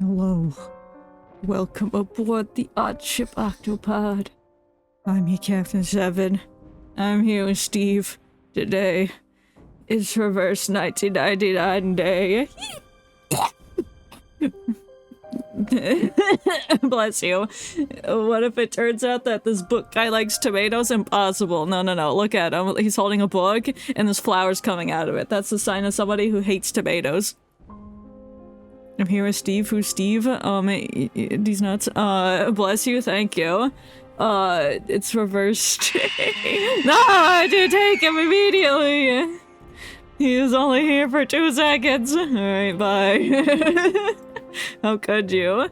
Hello. Welcome aboard the odd ship Octopod. I'm your Captain Seven. I'm here with Steve. Today is reverse 1999 day. Bless you. What if it turns out that this book guy likes tomatoes? Impossible. No. Look at him. He's holding a book and there's flowers coming out of it. That's the sign of somebody who hates tomatoes. I'm here with Steve. Who's Steve? He's nuts. Bless you. Thank you. It's reversed. No, I did take him immediately. He was only here for 2 seconds. Alright, bye. How could you?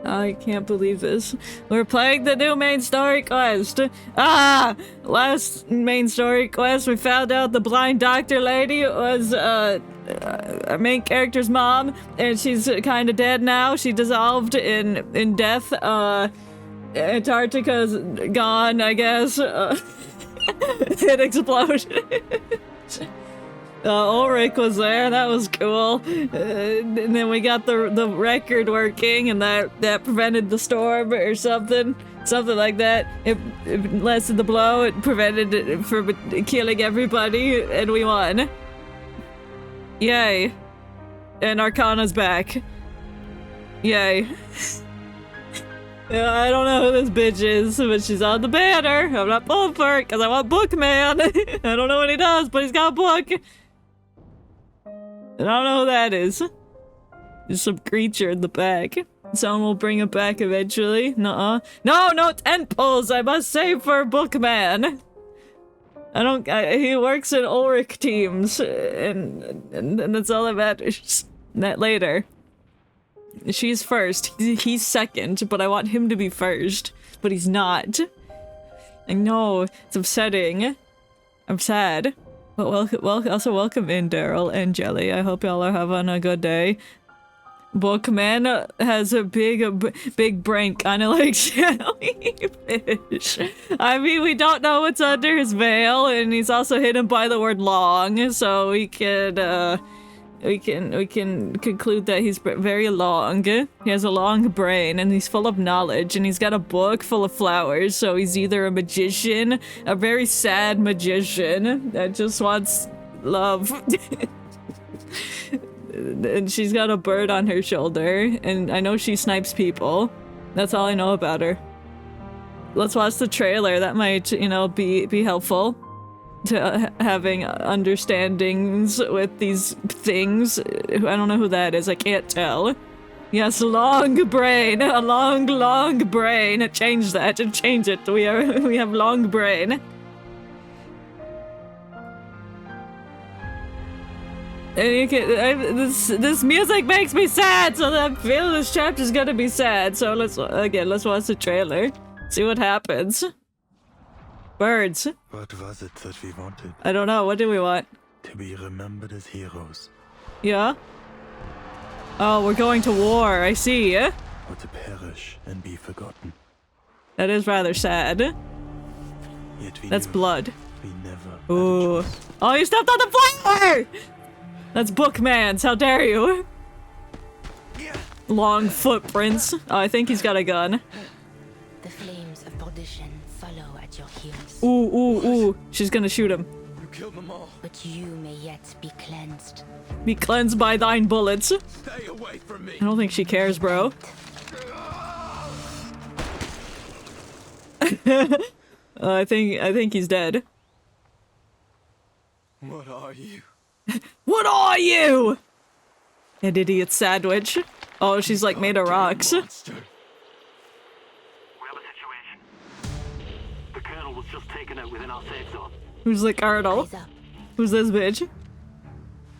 I can't believe this. We're playing the new main story quest. Last main story quest, we found out the blind doctor lady was, our main character's mom, and she's kind of dead now. She dissolved in death. Antarctica's gone, I guess. It exploded. Ulrich was there, that was cool. And then we got the record working, and that prevented the storm or something. Something like that. It lessened the blow, it prevented it from killing everybody, and we won. Yay. And Arcana's back. Yay. I don't know who this bitch is, but she's on the banner. I'm not pulling for it, because I want Bookman. I don't know what he does, but he's got a book. I don't know who that is. There's some creature in the back. Someone will bring it back eventually. Nuh-uh. No tent poles! I must save for Bookman! He works in Ulrich teams, and that's all that matters. That later. She's first. He's second, but I want him to be first. But he's not. I know. It's upsetting. I'm sad. But also welcome in, Daryl and Jelly. I hope y'all are having a good day. Bookman has a big brain, kind of like jellyfish. I mean, we don't know what's under his veil, and he's also hidden by the word long, so we can conclude that he's very long. He has a long brain, and he's full of knowledge, and he's got a book full of flowers, so he's either a magician, a very sad magician that just wants love. And she's got a bird on her shoulder, and I know she snipes people. That's all I know about her. Let's watch the trailer. That might, you know, be helpful to having understandings with these things. I don't know who that is. I can't tell. Yes, long brain. A long brain. Change that. Change it. We have long brain. And you can, this music makes me sad, so I feel this chapter's gonna be sad. So let's watch the trailer. See what happens. Birds. What was it that we wanted? I don't know. What do we want? To be remembered as heroes. Yeah? Oh, we're going to war. I see. Or to perish and be forgotten. That is rather sad. Yet That's blood. We never. Ooh. Oh, you stepped on the flower! That's Bookman's. How dare you? Long footprints. Oh, I think he's got a gun. The flames of perdition follow at your heels. Ooh. She's gonna shoot him. You killed them all. But you may yet be cleansed. Be cleansed by thine bullets. Stay away from me. I don't think she cares, bro. I think he's dead. What are you? What are you? An idiot sandwich. Oh, she's like made of rocks. Monster. We have a situation. The colonel was just taken out within our safe zone. Who's the colonel? Rise up. Who's this bitch?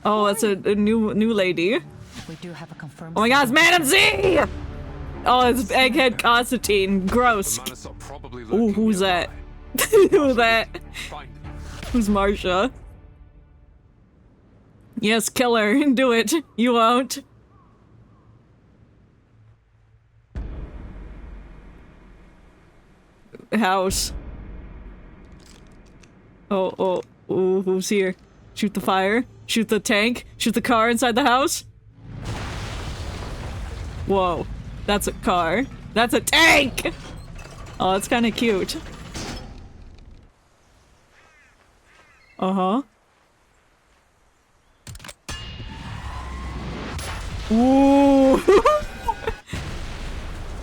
Oh, that's a new lady. We do have a confirmed. Oh my god, it's Madam Z! Oh, it's Egghead Constantine. Gross. Ooh, who's that? Who's that? Who's Marsha? Yes, kill her. Do it. You won't. House. Oh, who's here? Shoot the fire. Shoot the tank. Shoot the car inside the house. Whoa. That's a car. That's a tank! Oh, that's kind of cute. Uh-huh. Ooh!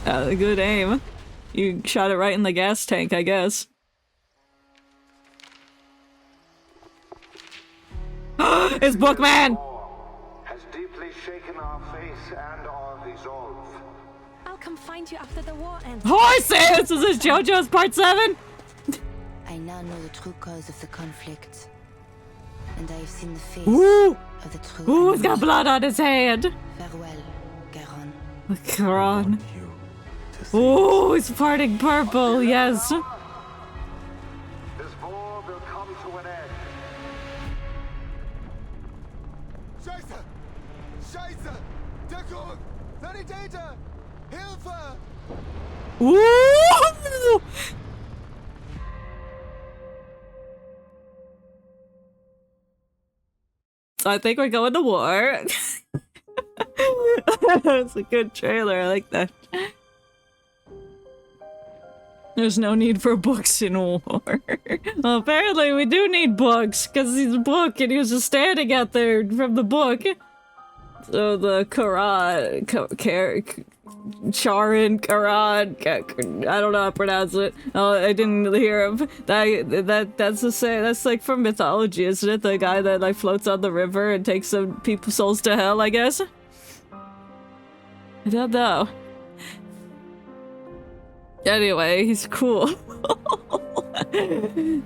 That was a good aim. You shot it right in the gas tank, I guess. It's Bookman! Has deeply shaken our faith and our resolve. I'll come find you after the war ends. Horses! Is this JoJo's Part 7? I now know the true cause of the conflict. And I have seen the face Ooh! of the true Ooh, he's got enemy. blood on his hand! Farewell, Charon. Charon. You to see Ooh, he's parting purple, yes! This war will come to an end. Scheiße! Scheiße! Deckung! Sanitäter! Hilfe! Ooh! So I think we're going to war. That's a good trailer, I like that. There's no need for books in war. Well, apparently we do need books, because he's a book and he was just standing out there from the book. So the charon, I don't know how to pronounce it. Oh, I didn't hear him. That's the same. That's like from mythology, isn't it? The guy that like floats on the river and takes some people's souls to hell, I guess. I don't know. Anyway, he's cool. And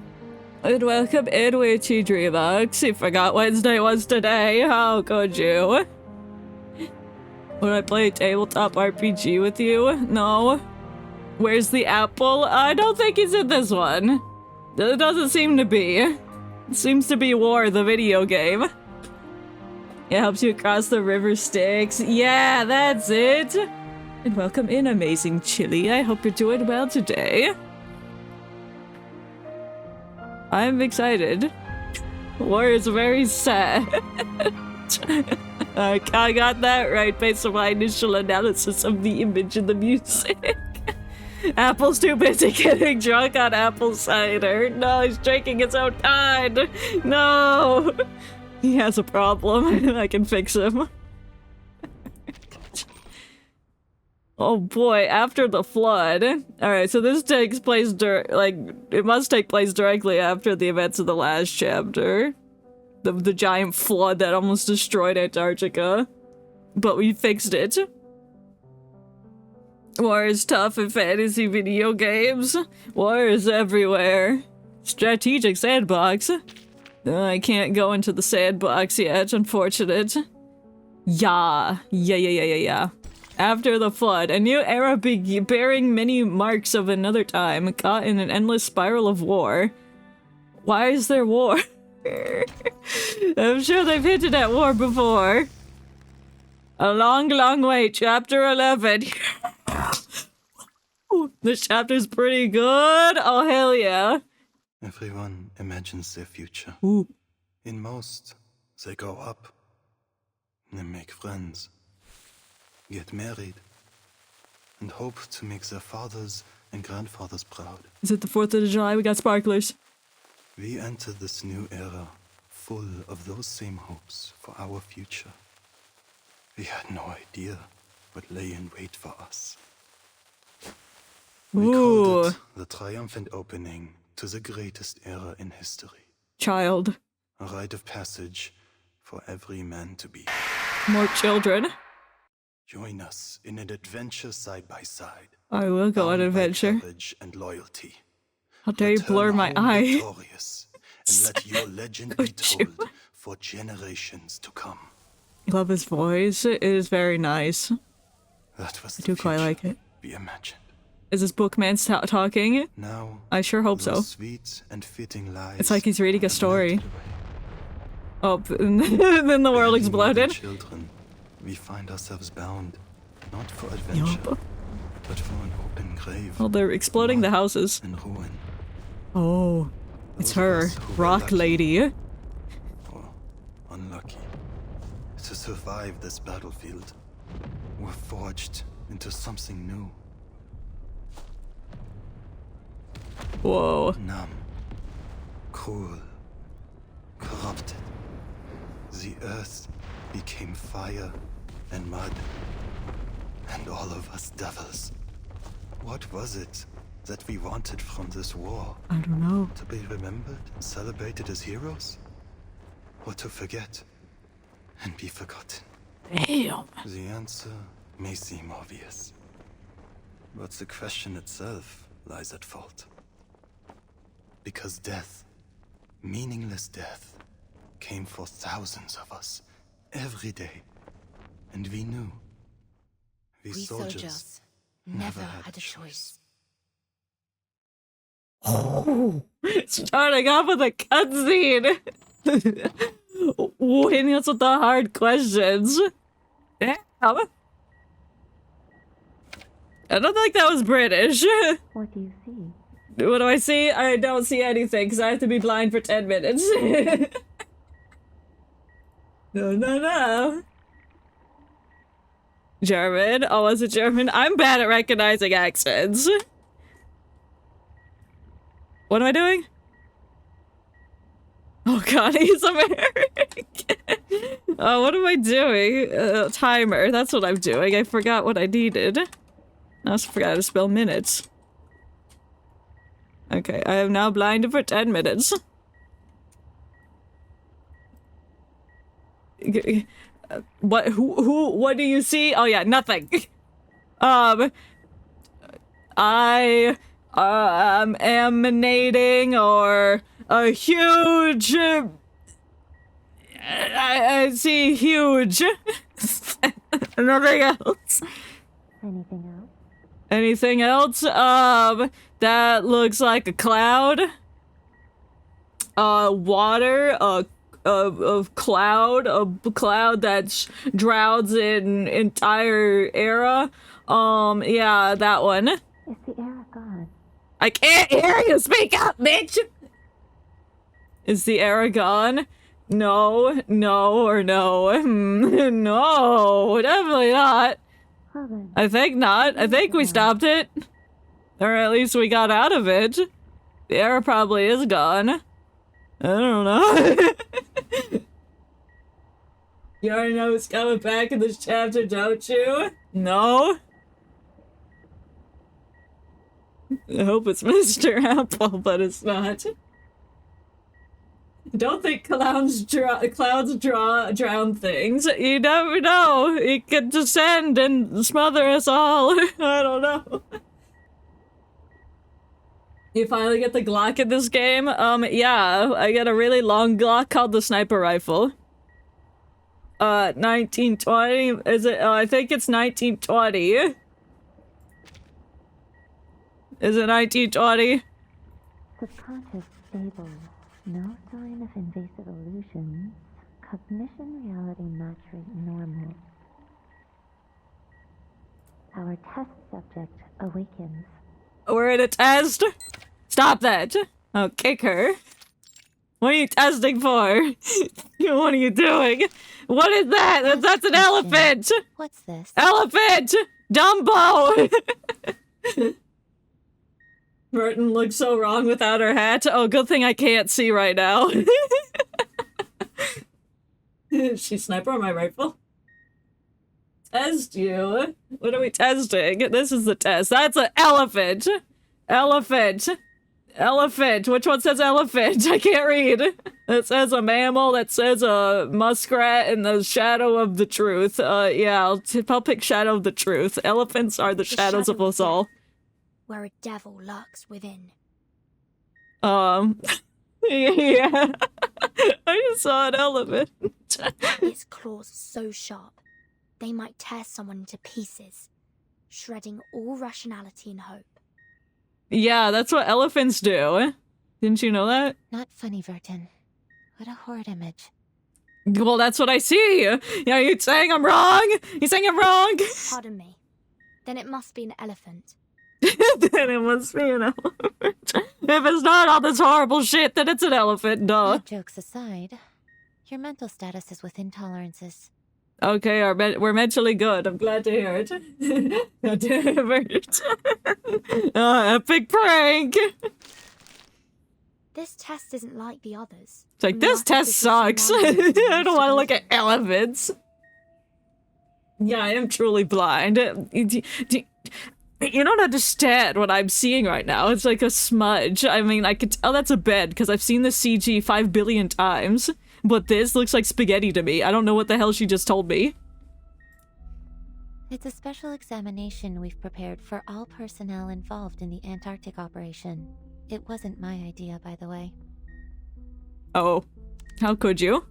welcome in, Witchy Dreambox. You forgot Wednesday was today. How could you? Would I play a tabletop RPG with you? No. Where's the apple? I don't think he's in this one. It doesn't seem to be. It seems to be War, the video game. It helps you cross the river Styx. Yeah, that's it. And welcome in, amazing Chili. I hope you're doing well today. I'm excited. War is very sad. I got that right based on my initial analysis of the image and the music. Apple's too busy getting drunk on apple cider. No, he's drinking his own kind. No! He has a problem. I can fix him. Oh boy, after the flood. Alright, so this takes place it must take place directly after the events of the last chapter. The giant flood that almost destroyed Antarctica. But we fixed it. War is tough in fantasy video games. War is everywhere. Strategic sandbox. I can't go into the sandbox yet, unfortunate. Yeah. After the flood, a new era bearing many marks of another time, caught in an endless spiral of war. Why is there war? I'm sure they've hinted at war before. A long, long wait, chapter 11. This chapter's pretty good. Oh, hell yeah. Everyone imagines their future. Ooh. In most, they grow up. They make friends. Get married. And hope to make their fathers and grandfathers proud. Is it the 4th of July? We got sparklers. We enter this new era full of those same hopes for our future. We had no idea what lay in wait for us. We called it the triumphant opening to the greatest era in history. Child. A rite of passage for every man to be. More children. Join us in an adventure side by side. I will go on an bound by adventure. courage and loyalty. How dare you blur my eye? Victorious, and let your legend be told for generations to come. I love his voice. It is very nice. That was I the do quite future like it. we imagined. Is this bookman talking? Now, I sure hope so. those sweet and fitting lies It's like he's reading a have story. melted away. Oh, and then the world Being exploded. children, we find ourselves bound, not for adventure, Yup. but for an open grave. Oh, they're exploding the houses. And ruin. Oh, it's Those of her. us who were Rock lucky. lady. Or unlucky. To survive this battlefield, were forged forged into something new. Whoa. Numb, cruel, corrupted. The earth became fire and mud, and all of us devils. What was it that we wanted from this war? I don't know. To be remembered and celebrated as heroes? Or to forget and be forgotten? Damn. The answer may seem obvious, but the question itself lies at fault. Because death, meaningless death, came for thousands of us every day. And we knew. We soldiers never had a choice. Oh, starting off with a cutscene. Hitting us with the hard questions. Damn. I don't think that was British. What do you see? What do I see? I don't see anything because I have to be blind for 10 minutes. No. German? Oh, was it German? I'm bad at recognizing accents. What am I doing? Oh god, he's American. Oh, what am I doing? Timer, that's what I'm doing. I forgot what I needed. I also forgot to spell minutes. Okay, I am now blinded for 10 minutes. What do you see? Oh yeah, nothing. I am emanating or a huge I see huge. Nothing else. Anything else? Anything else? That looks like a cloud. Water, a cloud that drowns an entire era. Yeah, that one. Is the era gone? I can't hear you! Speak up, bitch! Is the era gone? No, or no. No, definitely not. Well then. I think not. I think we stopped it. Or at least we got out of it. The era probably is gone. I don't know. You already know who's coming back in this chapter, don't you? No? I hope it's Mr. Apple, but it's not. Don't think clouds drown things. You never know. It could descend and smother us all. I don't know. You finally get the Glock in this game? Yeah. I get a really long Glock called the sniper rifle. 1920? Is it? I think it's 1920. Is it 1920? Subconscious stable. No sign of invasive illusions. Cognition reality match rate normal. Our test subject awakens. We're in a test? Stop that! I'll kick her. What are you testing for? What are you doing? What is that? That's an elephant! What's this? Elephant! Dumbo! Merton looks so wrong without her hat. Oh, good thing I can't see right now. She sniper on my rifle? Test you? What are we testing? This is the test. That's an elephant! Elephant! Elephant! Which one says elephant? I can't read. It says a mammal, that says a muskrat, and the shadow of the truth. Yeah, I'll pick shadow of the truth. Elephants are the shadows of us all. Where a devil lurks within. Yeah. I just saw an elephant. Its claws so sharp, they might tear someone to pieces, shredding all rationality and hope. Yeah, that's what elephants do. Didn't you know that? Not funny, Verton. What a horrid image. Well, that's what I see. Yeah, you saying I'm wrong? You saying I'm wrong? Pardon me. Then it must be an elephant. Then it must be an elephant. If it's not all this horrible shit, then it's an elephant, duh. Jokes aside, your mental status is within tolerances. Okay, we're mentally good. I'm glad to hear it. God damn it. Epic prank! This test isn't like the others. It's like, And the this lack of test sucks. position now I don't want to look at elephants. Yeah, I am truly blind. You don't understand what I'm seeing right now. It's like a smudge. I mean, I could tell that's a bed because I've seen this CG 5 billion times. But this looks like spaghetti to me. I don't know what the hell she just told me. It's a special examination we've prepared for all personnel involved in the Antarctic operation. It wasn't my idea, by the way. Oh. How could you?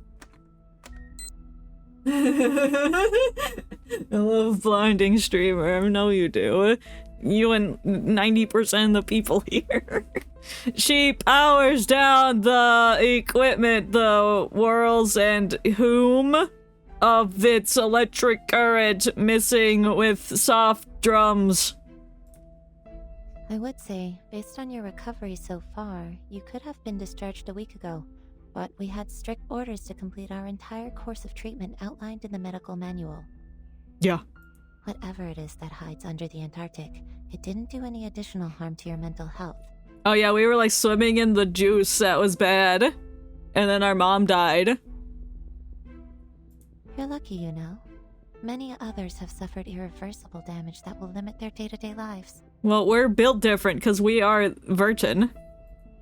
I love blinding streamer. I know you do. You and 90% of the people here. She powers down the equipment, the whirls and whom of its electric current missing with soft drums. I would say, based on your recovery so far, you could have been discharged a week ago. But we had strict orders to complete our entire course of treatment outlined in the medical manual. Yeah. Whatever it is that hides under the Antarctic, it didn't do any additional harm to your mental health. Oh yeah, we were like swimming in the juice that was bad. And then our mom died. You're lucky, you know. Many others have suffered irreversible damage that will limit their day-to-day lives. Well, we're built different because we are virgin.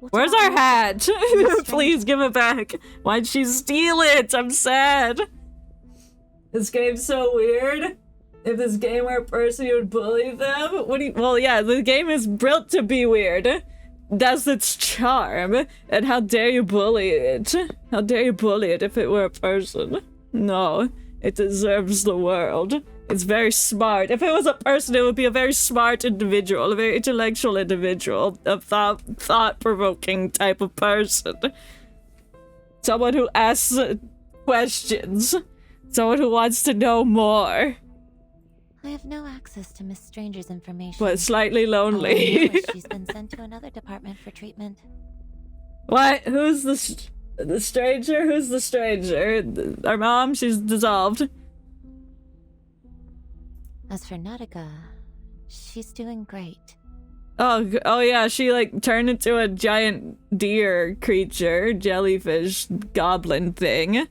What Where's about our you? hat? Miss Please give it back. Why'd she steal it? I'm sad. This game's so weird. If this game were a person, you would bully them? What do you— well, yeah, the game is built to be weird. That's its charm. And how dare you bully it? How dare you bully it if it were a person? No, it deserves the world. It's very smart. If it was a person, it would be a very smart individual, a very intellectual individual, a thought-provoking type of person. Someone who asks questions. Someone who wants to know more. I have no access to Miss Stranger's information. But slightly All I know lonely. is she's been sent to another department for treatment. What? Who's the stranger? Who's the stranger? Our mom? She's dissolved. As for Nautica, she's doing great. Oh yeah, she like turned into a giant deer creature, jellyfish, goblin thing.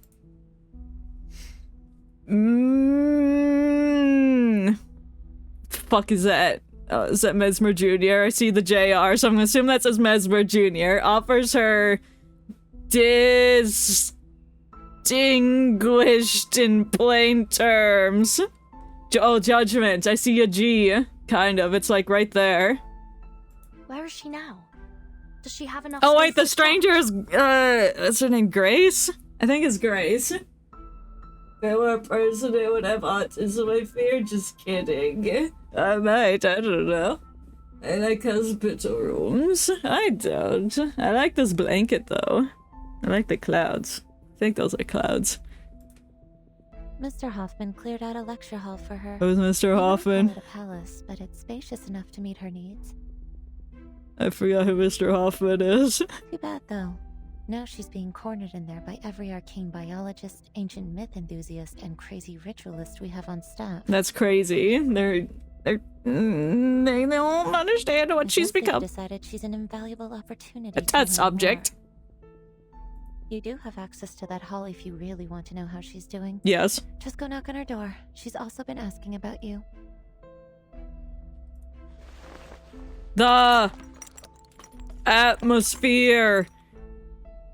Fuck is that? Oh, is that Mesmer Jr.? I see the JR, so I'm gonna assume that says Mesmer Jr. Offers her distinguished in plain terms. Oh, judgment. I see a G. Kind of. It's like right there. Where is she now? Does she have enough Oh space wait, the to stranger is, what's her name? Grace? I think it's Grace. If I were a person who would have autism, I fear. Just kidding. I might, I don't know. I like hospital rooms. I don't. I like this blanket though. I like the clouds. I think those are clouds. Mr. Hoffman cleared out a lecture hall for her. Who's Mr. They don't Hoffman? call it a palace, but it's spacious enough to meet her needs. I forgot who Mr. Hoffman is. Too bad, though. Now she's being cornered in there by every arcane biologist, ancient myth enthusiast, and crazy ritualist we have on staff. That's crazy. They don't understand what she's They've become. decided she's an invaluable opportunity. A to test learn subject. more. You do have access to that hall if you really want to know how she's doing. Yes. Just go knock on her door. She's also been asking about you. The atmosphere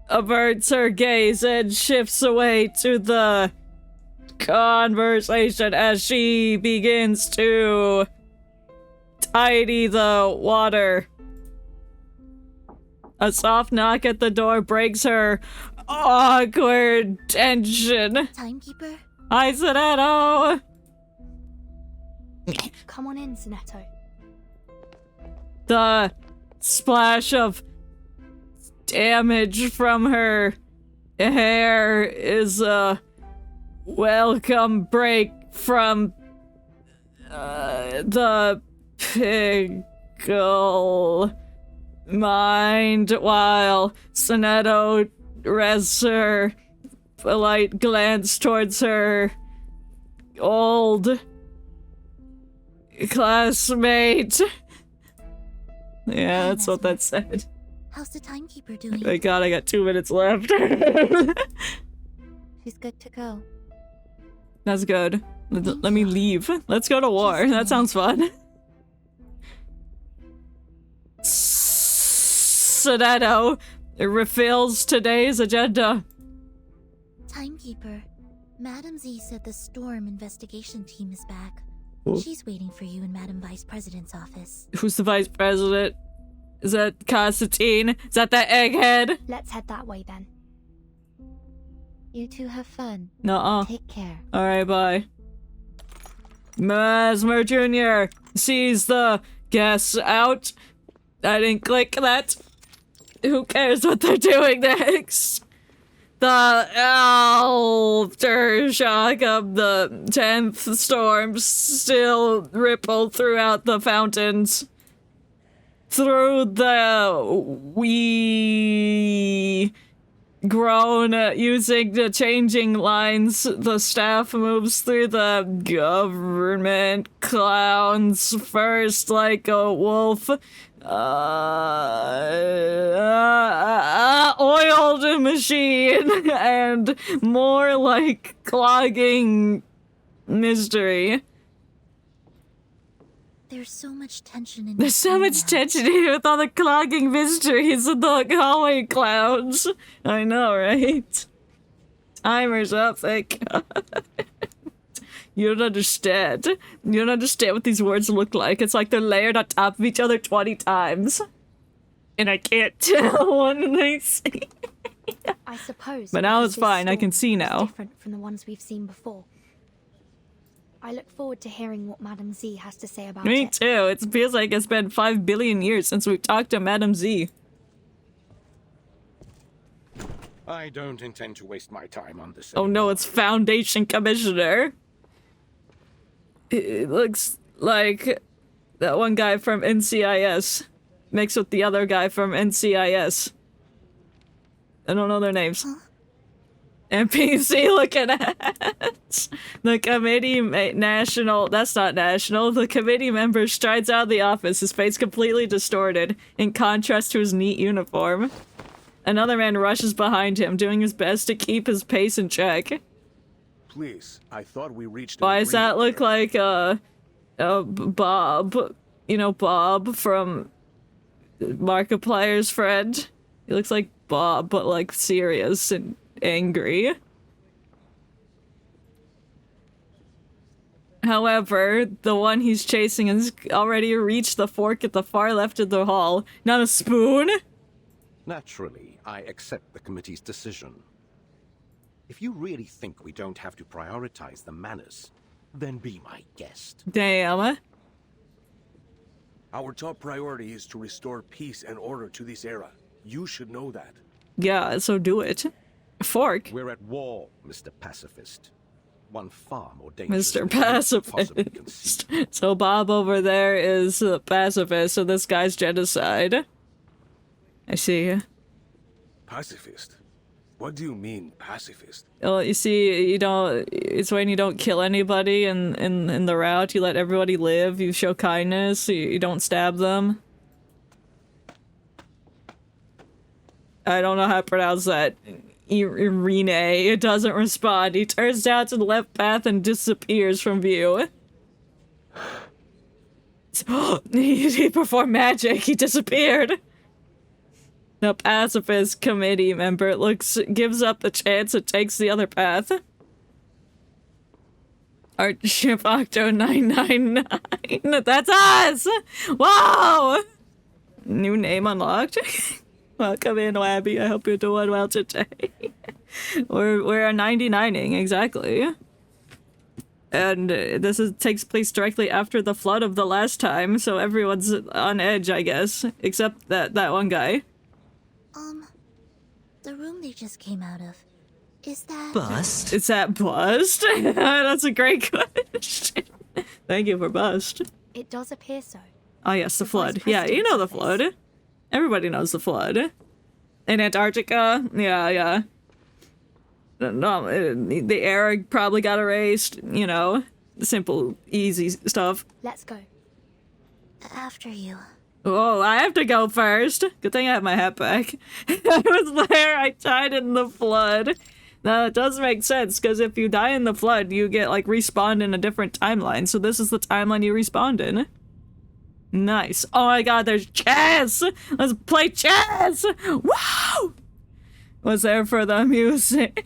averts her gaze and shifts away to the conversation as she begins to tidy the water. A soft knock at the door breaks her awkward tension. Timekeeper? Hi, Sonetto! Come on in, Sonetto. The splash of damage from her hair is a welcome break from the pickle mind while Sonetto rests her polite glance towards her old classmate. Yeah, that's what that said. How's the timekeeper doing? Thank God I got 2 minutes left. She's good to go. That's good. Let me leave. Let's go to war. That sounds fun. Sonato refills today's agenda. Timekeeper, Madam Z said the Storm investigation team is back. Oh. She's waiting for you in Madam Vice President's office. Who's the vice president? Is that Constantine? Is that egghead? Let's head that way then. You two have fun. Nuh-uh. Take care. Alright, bye. Mesmer Jr. sees the guests out. I didn't click that. Who cares what they're doing next? The aftershock of the 10th storm still rippled throughout the fountains. Through the we groan using the changing lines, the staff moves through the government clowns first like a wolf. Oiled machine and more like clogging mystery. There's so much tension in There's so much tension here with all the clogging mysteries and the hallway clowns. I know, right? Timer's up, thank God. You don't understand. You don't understand what these words look like. It's like they're layered on top of each other 20 times. And I can't tell what they say. I suppose. But now because it's this fine, I can storm see is now. Different from the ones we've seen before. I look forward to hearing what Madam Z has to say about Me it. too. It feels like it's been 5 billion years since we've talked to Madam Z. I don't intend to waste my time on this. Oh no, it's Foundation Commissioner. It looks like that one guy from NCIS mixed with the other guy from NCIS. I don't know their names. NPC looking at the committee national. That's not national. The committee member strides out of the office, his face completely distorted, in contrast to his neat uniform. Another man rushes behind him, doing his best to keep his pace in check. Please, I thought we reached. Why does that look like Bob? You know Bob from Markiplier's friend? He looks like Bob, but like serious and angry. However, the one he's chasing has already reached the fork at the far left of the hall. Not a spoon? Naturally, I accept the committee's decision. If you really think we don't have to prioritize the manners, then be my guest. Damn. Our top priority is to restore peace and order to this era. You should know that. Yeah, so do it. Fork. We're at war, Mr. Pacifist. One far more dangerous. Mr. Pacifist. So Bob over there is a pacifist, so this guy's genocide. I see. Pacifist? What do you mean, pacifist? Well, you see, you don't. It's when you don't kill anybody in the route. You let everybody live. You show kindness. You don't stab them. I don't know how to pronounce that. Irene. It doesn't respond. He turns down to the left path and disappears from view. He performed magic. He disappeared. The pacifist committee member gives up the chance and takes the other path. Archship Octo 999. That's us! Whoa! New name unlocked. Welcome in, Wabby. I hope you're doing well today. We're 99ing, exactly. And this takes place directly after the flood of the last time, so everyone's on edge, I guess. Except that one guy. The room they just came out of. Is that... Bust? Is that Bust? That's a great question. Thank you for Bust. It does appear so. Oh yes, the flood. Yeah, you know the flood. Everybody knows the flood. In Antarctica? Yeah. No, the error probably got erased, you know. Simple, easy stuff. Let's go. After you. Oh, I have to go first. Good thing I have my hat back. I was there, I died in the flood. Now, it does make sense, because if you die in the flood, you get, like, respawned in a different timeline. So this is the timeline you respawned in. Nice. Oh my god, there's chess! Let's play chess! Woo! Was there for the music.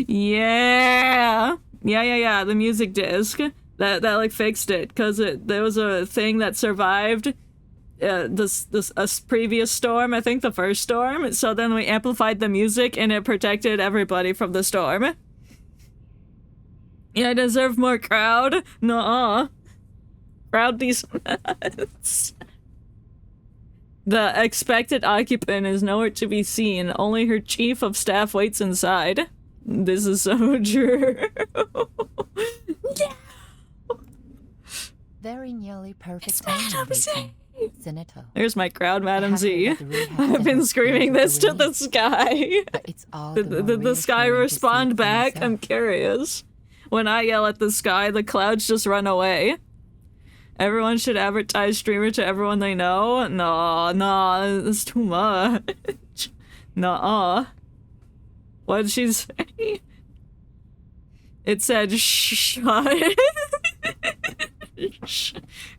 Yeah! Yeah, the music disc. That like fixed it, because there was a thing that survived this previous storm, I think the first storm, so then we amplified the music and it protected everybody from the storm. Yeah, I deserve more crowd? Nuh-uh. Crowd decent. The expected occupant is nowhere to be seen, only her chief of staff waits inside. This is so true. Yeah. Very nearly perfect timing, Senator. There's my crowd, Madam Z. I've been screaming this to the sky. Did the sky respond back? I'm curious. When I yell at the sky, the clouds just run away. Everyone should advertise streamer to everyone they know? No, that's too much. Nuh-uh. What did she say? It said shh.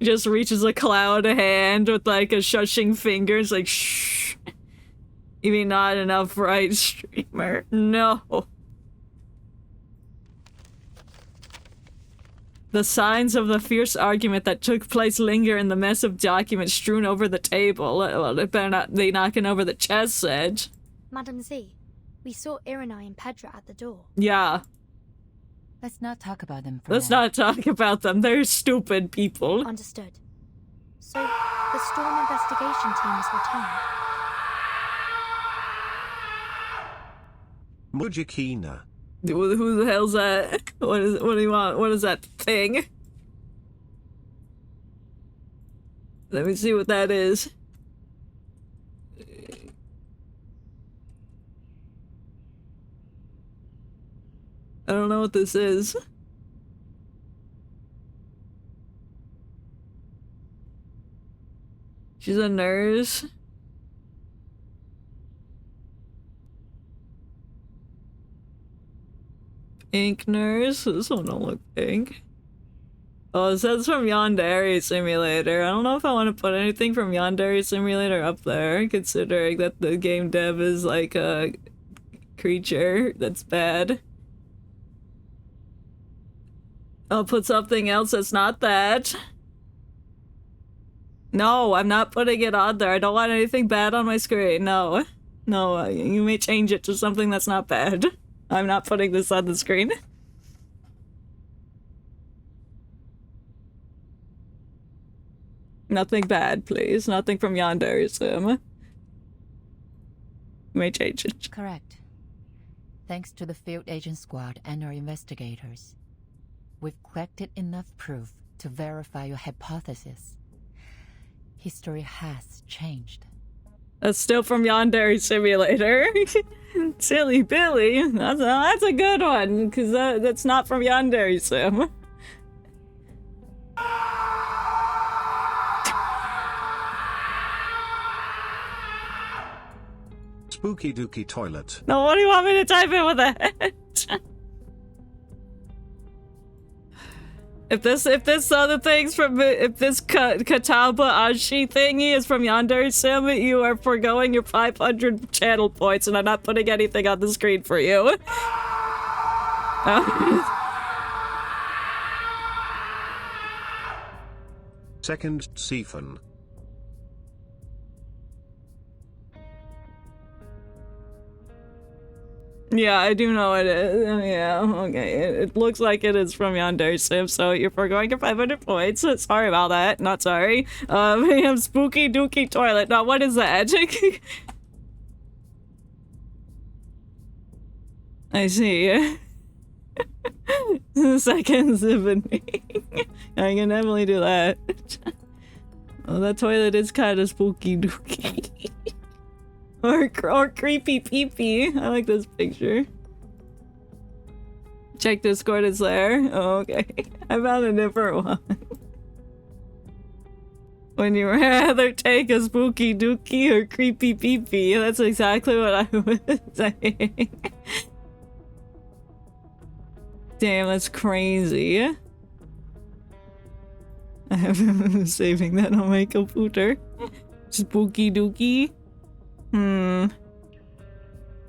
Just reaches a cloud hand with like a shushing finger. It's like shh. You mean not enough, right, streamer? No. The signs of the fierce argument that took place linger in the mess of documents strewn over the table. Well, it better not be knocking over the chess edge. Madam Z, we saw Irenai and Pedra at the door. Yeah. Let's not talk about them for Let's now. not talk about them. They're stupid people. Understood. So, the storm investigation team has returned. Mujakina. Who the hell's that? What do you want? What is that thing? Let me see what that is. I don't know what this is. She's a nurse. Pink nurse? This one don't look pink. Oh, it says from Yandere Simulator. I don't know if I want to put anything from Yandere Simulator up there, considering that the game dev is like a creature that's bad. I'll put something else that's not that. No, I'm not putting it on there. I don't want anything bad on my screen. No. No, you may change it to something that's not bad. I'm not putting this on the screen. Nothing bad, please. Nothing from Yandere Sim. You may change it. Correct. Thanks to the field agent squad and our investigators, we've collected enough proof to verify your hypothesis. History has changed. That's still from Yandere Simulator. Silly Billy. That's a good one, because that's not from Yandere Sim. Spooky dookie toilet. No, what do you want me to type in with that? If this other thing's from, if this Kataba Ashi thingy is from Yandere Sim, you are foregoing your 500 channel points, and I'm not putting anything on the screen for you. Second siphon. Yeah, I do know it is. Yeah, okay. It looks like it is from Yandere Sim, so you're foregoing your 500 points. Sorry about that. Not sorry. We have Spooky Dookie Toilet. Now, what is that? I see. Second siphon. I can definitely do that. Oh, that toilet is kind of spooky dookie. Or creepy peepee. I like this picture. Check Discord, it's there. Oh, okay. I found a different one. When you rather take a spooky dookie or creepy peepee, that's exactly what I was saying. Damn, that's crazy. I have saving that on my computer. Spooky dookie.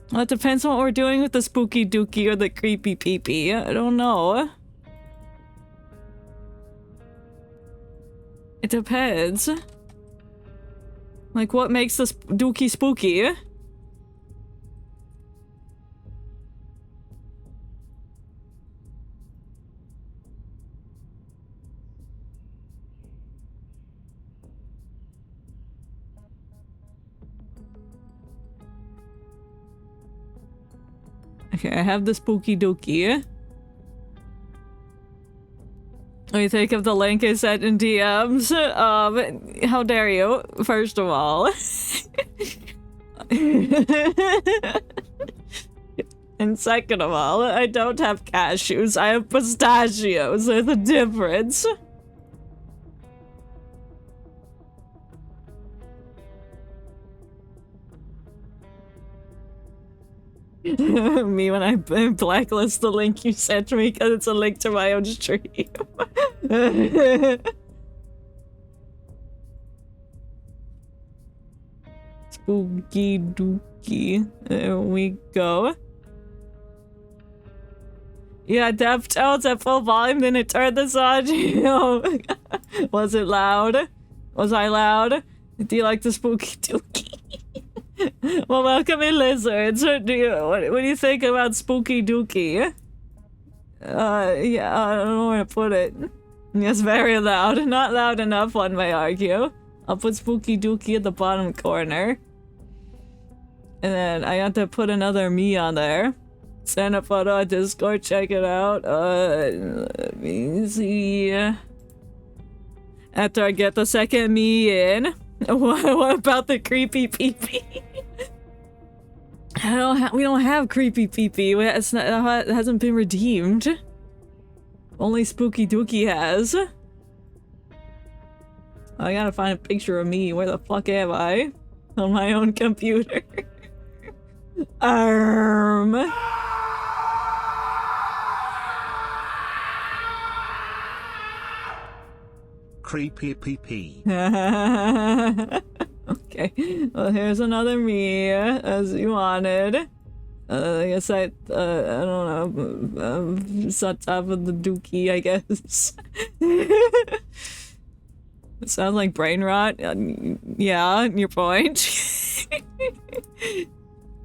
Well, it depends on what we're doing with the spooky dookie or the creepy peepee. I don't know. It depends. Like, what makes this dookie spooky? Okay, I have the spooky dookie. What do you think of the link I sent in DMs? How dare you, first of all. And second of all, I don't have cashews, I have pistachios. There's a difference. Me when I blacklist the link you sent me because it's a link to my own stream. Spooky dookie. There we go. Yeah, Deftones at full volume, then it turned this on. Was it loud? Was I loud? Do you like the spooky dookie? Well, welcome in, lizards. What do you think about spooky dookie? Yeah, I don't know where to put it. It's very loud. Not loud enough, one may argue. I'll put spooky dookie at the bottom corner. And then I have to put another me on there. Send a photo on Discord, check it out. Let me see. After I get the second me in. What about the creepy peepee? We don't have creepy peepee. It hasn't been redeemed. Only spooky dookie has. I gotta find a picture of me. Where the fuck am I? On my own computer. Creepy pee. Okay, well here's another me, as you wanted. I guess I don't know, it's on top of the dookie, I guess. It sounds like brain rot. Yeah, your point.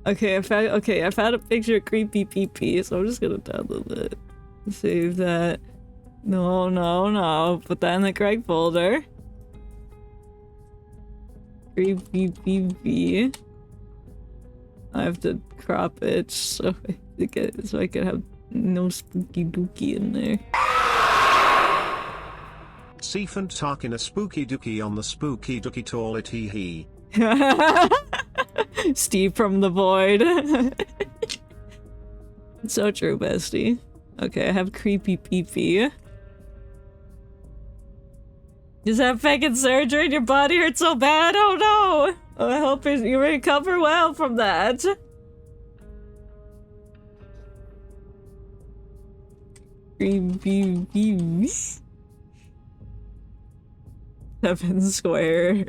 Okay, I've had a picture of creepy pee, so I'm just gonna download it. Save that. No. Put that in the correct folder. Creepy pee. I have to crop it so I can have no spooky dookie in there. Seafant talking a spooky dookie on the spooky dookie toilet he. Steve from the void. So true, bestie. Okay, I have creepy pee. Just have fucking surgery and your body hurts so bad? Oh no! I hope you recover well from that. Creepy pee. 7 square.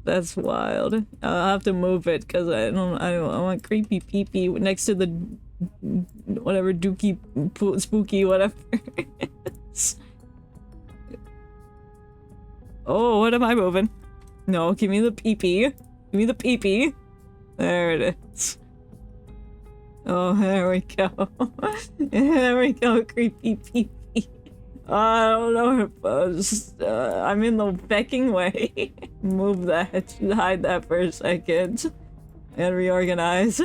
That's wild. I'll have to move it because I want creepy pee next to the whatever dookie spooky whatever. Oh, what am I moving? No, give me the pee-pee. Give me the pee-pee. There it is. Oh, there we go. There we go, creepy pee-pee. I don't know if I'm in the becking way. Move that. Hide that for a second. And reorganize.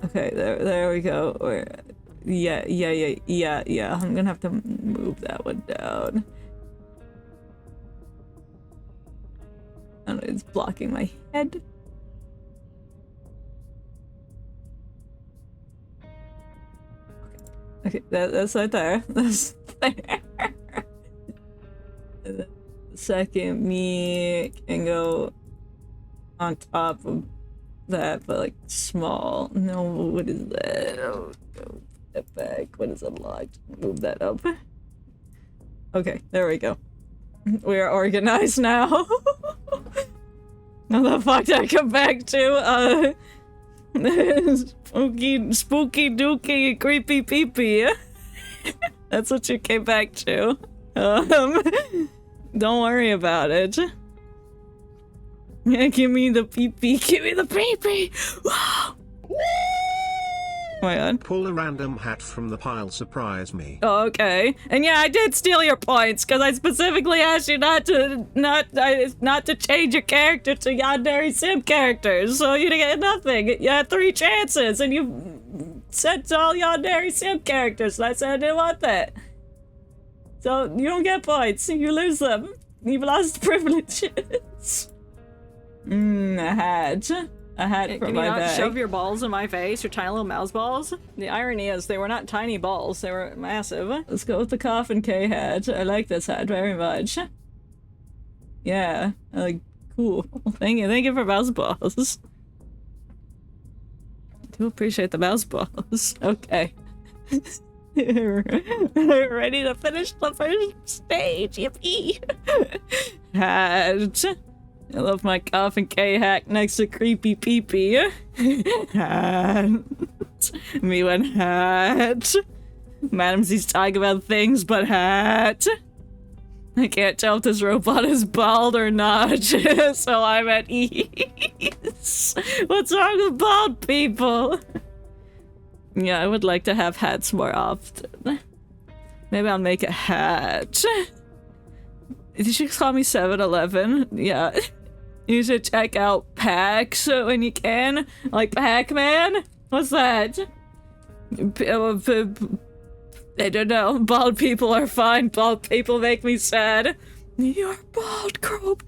Okay, there we go. Yeah. I'm gonna have to move that one down. And it's blocking my head. Okay, that's right there. That's there. The second me can go on top of that, but like small. No, what is that? Oh, go that back. What is unlocked? Move that up. Okay, there we go. We are organized now. How the fuck did I come back to? Spooky dooky creepy peepee. That's what you came back to. Don't worry about it. Yeah, give me the pee-pee, give me the pee-pee! Oh my god. Pull a random hat from the pile, surprise me. Oh, okay. And yeah, I did steal your points, because I specifically asked you not to change your character to Yandere Sim characters, so you didn't get nothing. You had 3 chances, and you said to all Yandere Sim characters, and I said I didn't want that. So, you don't get points, you lose them. You've lost privileges. A hat. A hat for my bag. Can you not shove your balls in my face, your tiny little mouse balls? The irony is they were not tiny balls, they were massive. Let's go with the Coffin K hat. I like this hat very much. Yeah, cool. Thank you for mouse balls. I do appreciate the mouse balls. Okay. Ready to finish the first stage, yippee! Hat. I love my Coffin K hat next to creepy peepee. Hat. Me one hat. Madam Z's talking about things, but hat. I can't tell if this robot is bald or not, so I'm at ease. What's wrong with bald people? Yeah, I would like to have hats more often. Maybe I'll make a hat. Did you call me 7-Eleven? Yeah. You should check out PAX when you can. Like Pac-Man? What's that? I don't know. Bald people are fine. Bald people make me sad. You're bald, Chrome.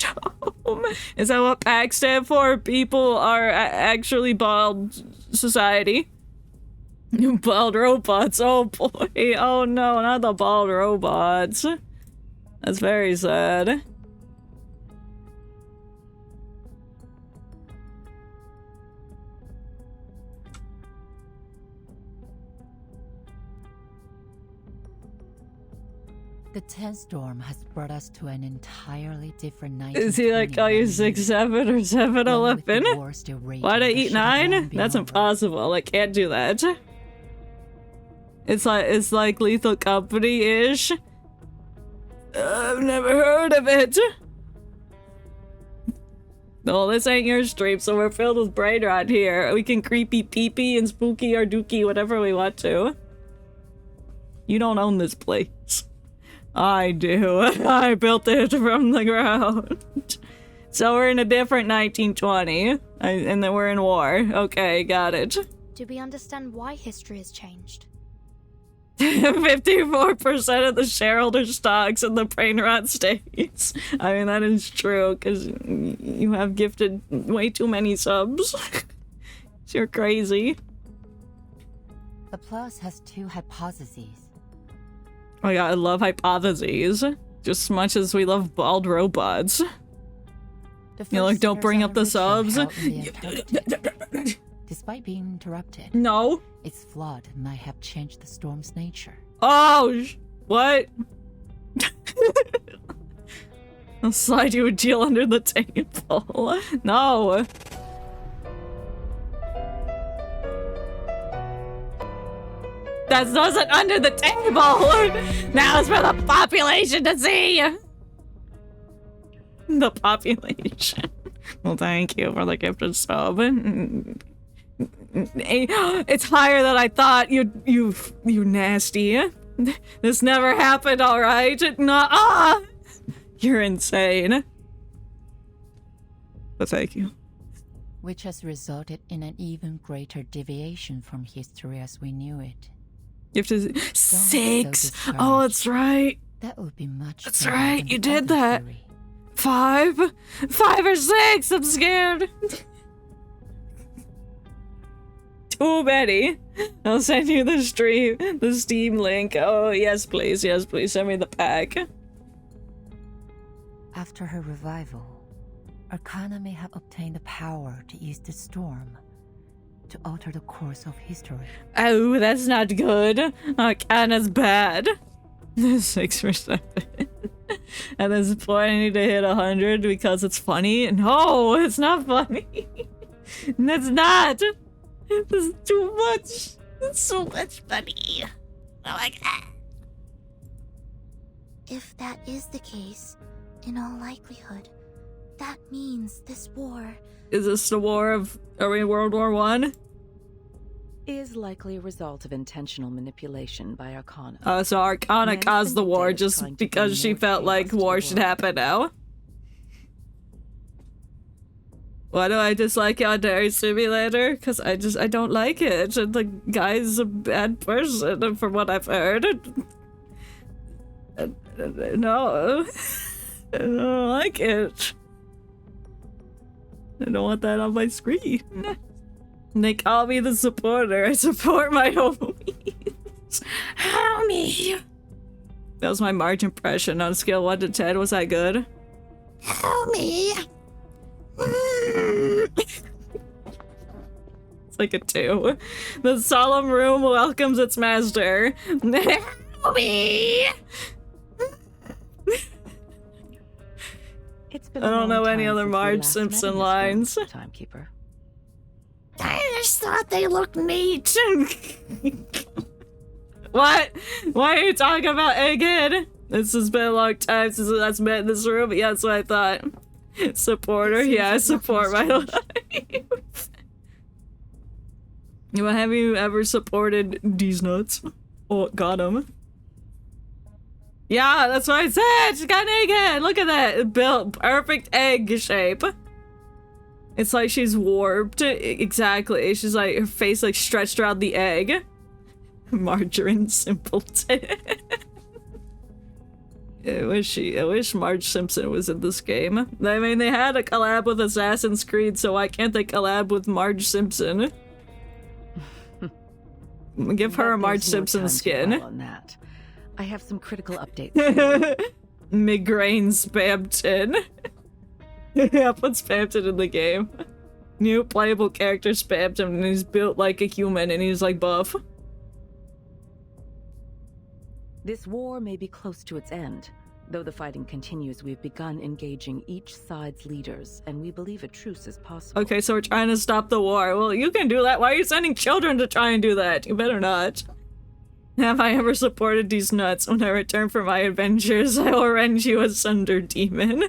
Is that what PAX stand for? People are actually bald society. Bald robots, oh boy. Oh no, not the bald robots. That's very sad. The 10th storm has brought us to an entirely different night. Is he like, oh, you're 6'7" or 7'11"? Why'd I eat 9? That's impossible. I can't do that. It's like Lethal Company-ish. I've never heard of it. No, this ain't your stream, so we're filled with brain rot here. We can creepy peepee and spooky or dookie whatever we want to. You don't own this place. I do. I built it from the ground. So we're in a different 1920. And then we're in war. Okay, got it. Do we understand why history has changed? 54% of the shareholder stocks in the brain rot states. I mean, that is true, because you have gifted way too many subs. You're crazy. The Plus has 2 hypotheses. Oh yeah, I love hypotheses. Just as much as we love bald robots. You know, like, don't bring up the subs. Despite being interrupted. No. Its flood might have changed the storm's nature. Oh, what? I'll slide you a deal under the table. No. That wasn't under the table. Now it's for the population to see. The population. Well, thank you for the gifted sub. It's higher than I thought. You nasty. This never happened, all right? Nuh-uh. You're insane. But thank you. Which has resulted in an even greater deviation from history as we knew it. You have to 6. Oh, that's right. That would be much. That's right. You did that. 5 or 6. I'm scared. Too many. I'll send you the Steam link. Oh, yes, please. Yes, please. Send me the pack. After her revival, Arcana may have obtained the power to use the storm to alter the course of history. Oh, that's not good. Arcana's bad. 6%. At this point, I need to hit 100 because it's funny. No, it's not funny. That's not. This is too much. It's so much funny. Oh my god. If that is the case, in all likelihood, that means this war... Is this the war of... Are we in World War I? Is likely a result of intentional manipulation by Arcana. So Arcana caused the war just because she felt like war should happen now. Why do I dislike Yandere Simulator? Because I don't like it. The guy's a bad person from what I've heard. No. I don't like it. I don't want that on my screen. They call me the supporter. I support my homies. Homie. That was my Marge impression on a scale 1 to 10. Was that good? Homie. It's like a 2. The solemn room welcomes its master. Homie. It's been I don't know any other Marge Simpson lines. Timekeeper. I just thought they looked neat. What? Why are you talking about Egghead? This has been a long time since that's met in this room. Yeah, that's what I thought. Supporter? Yeah, I support my life. Have you ever supported these nuts? Oh, got him. Yeah, that's what I said! She got an egghead! Look at that! Built perfect egg shape. It's like she's warped. Exactly. She's like, her face like stretched around the egg. Margarine simpleton. I wish Marge Simpson was in this game. I mean, they had a collab with Assassin's Creed, so why can't they collab with Marge Simpson? Give her a Marge Simpson skin. On that. I have some critical updates. Migraine Spamton. Yeah, put Spamton in the game. New playable character Spamton, and he's built like a human, and he's like buff. This war may be close to its end. Though the fighting continues, we've begun engaging each side's leaders, and we believe a truce is possible. Okay, so we're trying to stop the war. Well, you can do that. Why are you sending children to try and do that? You better not. Have I ever supported these nuts? When I return from my adventures, I will rend you asunder, demon.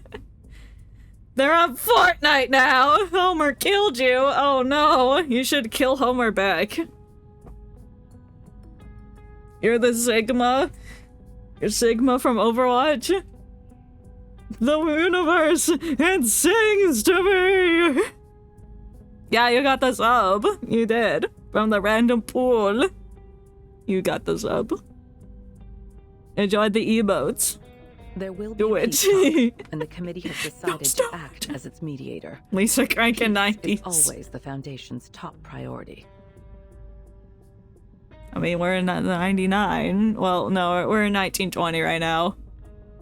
They're on Fortnite now! Homer killed you! Oh no! You should kill Homer back. You're the Sigma? You're Sigma from Overwatch? The universe, it sings to me! Yeah, you got the sub. You did. From the random pool. You got the sub. Enjoy the emotes. There will be do a it. peace talk, and the committee has decided to act as its mediator. Lisa Crank in 90s. It's always the Foundation's top priority. I mean, we're in 99. Well, no, we're in 1920 right now.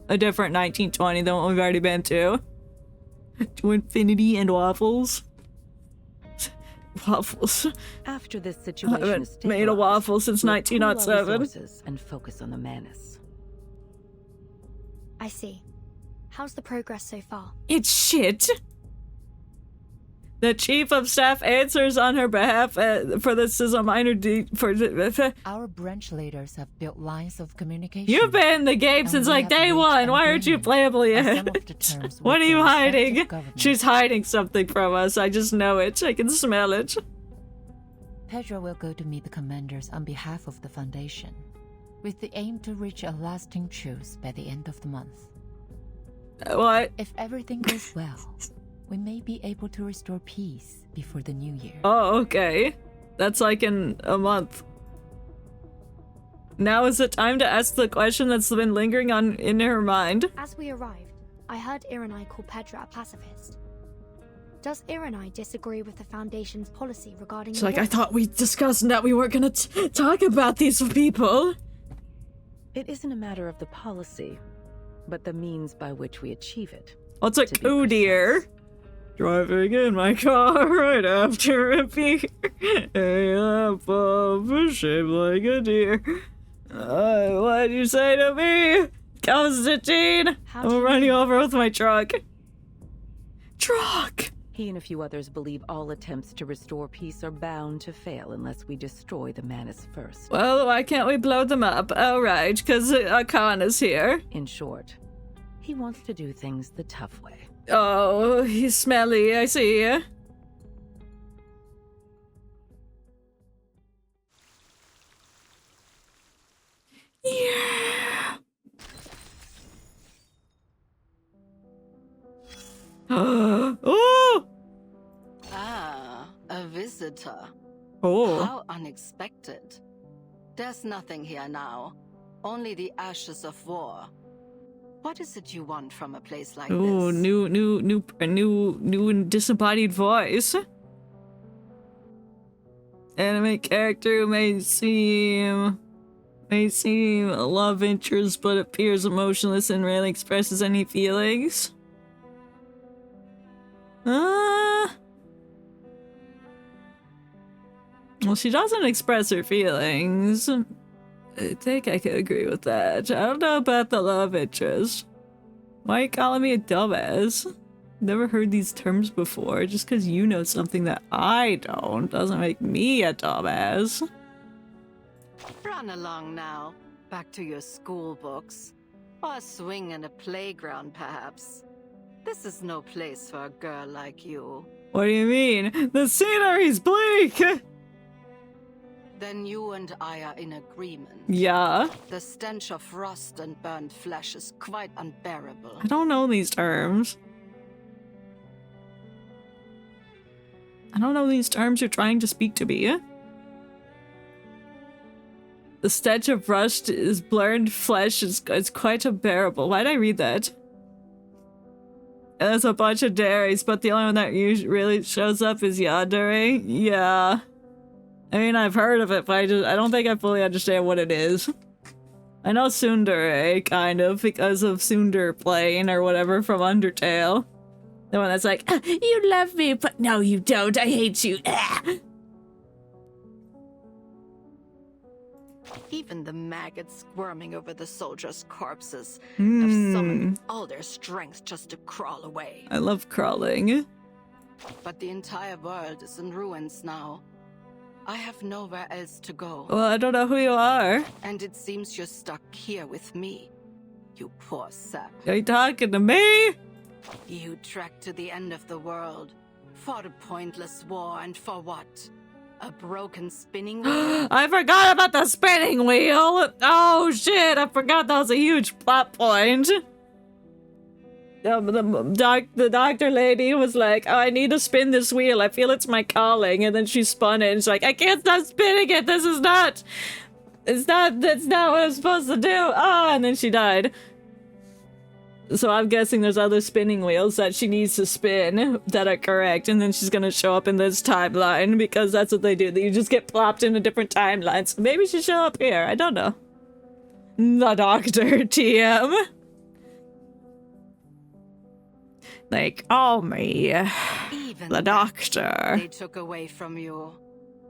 A different 1920 than what we've already been to. To infinity and waffles. Waffles. After this situation I haven't made a waffle since 1907. And focus on the menace. I see. How's the progress so far? It's shit. The chief of staff answers on her behalf for this is a minor Our branch leaders have built lines of communication. You've been in the game since like day one. Why aren't you playable yet? What are you hiding? She's hiding something from us. I just know it. I can smell it. Pedro will go to meet the commanders on behalf of the Foundation, with the aim to reach a lasting truce by the end of the month. What? If everything goes well, we may be able to restore peace before the new year. Oh, okay. That's like in a month. Now is the time to ask the question that's been lingering on in her mind. As we arrived, I heard Iranai call Pedro a pacifist. Does Iranai disagree with the Foundation's policy regarding She's like, I thought we discussed that we weren't gonna talk about these people. It isn't a matter of the policy, but the means by which we achieve it. What's a coup, dear? Driving in my car right after a beer. A lap of a shape like a deer. What'd you say to me, Constantine? I'm gonna run you over with my truck. Truck! He and a few others believe all attempts to restore peace are bound to fail unless we destroy the Manus first. Well, why can't we blow them up? Oh, right, because Khan is here. In short, he wants to do things the tough way. Oh, he's smelly, I see. Yeah. Oh! Ah, a visitor. Oh. How unexpected. There's nothing here now. Only the ashes of war. What is it you want from a place like Oh, this? new disembodied voice. Anime character who may seem a love interest but appears emotionless and rarely expresses any feelings. Well, she doesn't express her feelings. I think I could agree with that. I don't know about the love interest. Why are you calling me a dumbass? Never heard these terms before. Just because you know something that I don't doesn't make me a dumbass. Run along now. Back to your school books. Or a swing in a playground, perhaps. This is no place for a girl like you. What do you mean? The scenery's bleak! Then you and I are in agreement. Yeah. The stench of rust and burned flesh is quite unbearable. I don't know these terms. I don't know these terms you're trying to speak to me. The stench of rust is burned flesh is quite unbearable. Why'd I read that? There's a bunch of dairies, but the only one that really shows up is yandere. Yeah. I mean, I've heard of it, but I don't think I fully understand what it is. I know tsundere, kind of, because of Tsundere Plane or whatever from Undertale. The one that's like, you love me, but no you don't, I hate you. Even the maggots squirming over the soldiers' corpses have summoned all their strength just to crawl away. I love crawling. But the entire world is in ruins now. I have nowhere else to go. Well, I don't know who you are. And it seems you're stuck here with me. You poor sap. Are you talking to me? You trekked to the end of the world. Fought a pointless war, and for what? A broken spinning wheel? I forgot about the spinning wheel! Oh shit, I forgot that was a huge plot point. The doctor lady was like, oh, I need to spin this wheel. I feel it's my calling. And then she spun it and she's like, I can't stop spinning it. This is not... that's not what I'm supposed to do. Ah, and then she died. So I'm guessing there's other spinning wheels that she needs to spin that are correct. And then she's gonna show up in this timeline because that's what they do. You just get plopped in a different timeline. So maybe she'll show up here. I don't know. The doctor, TM. They call me Even the doctor. They took away from you,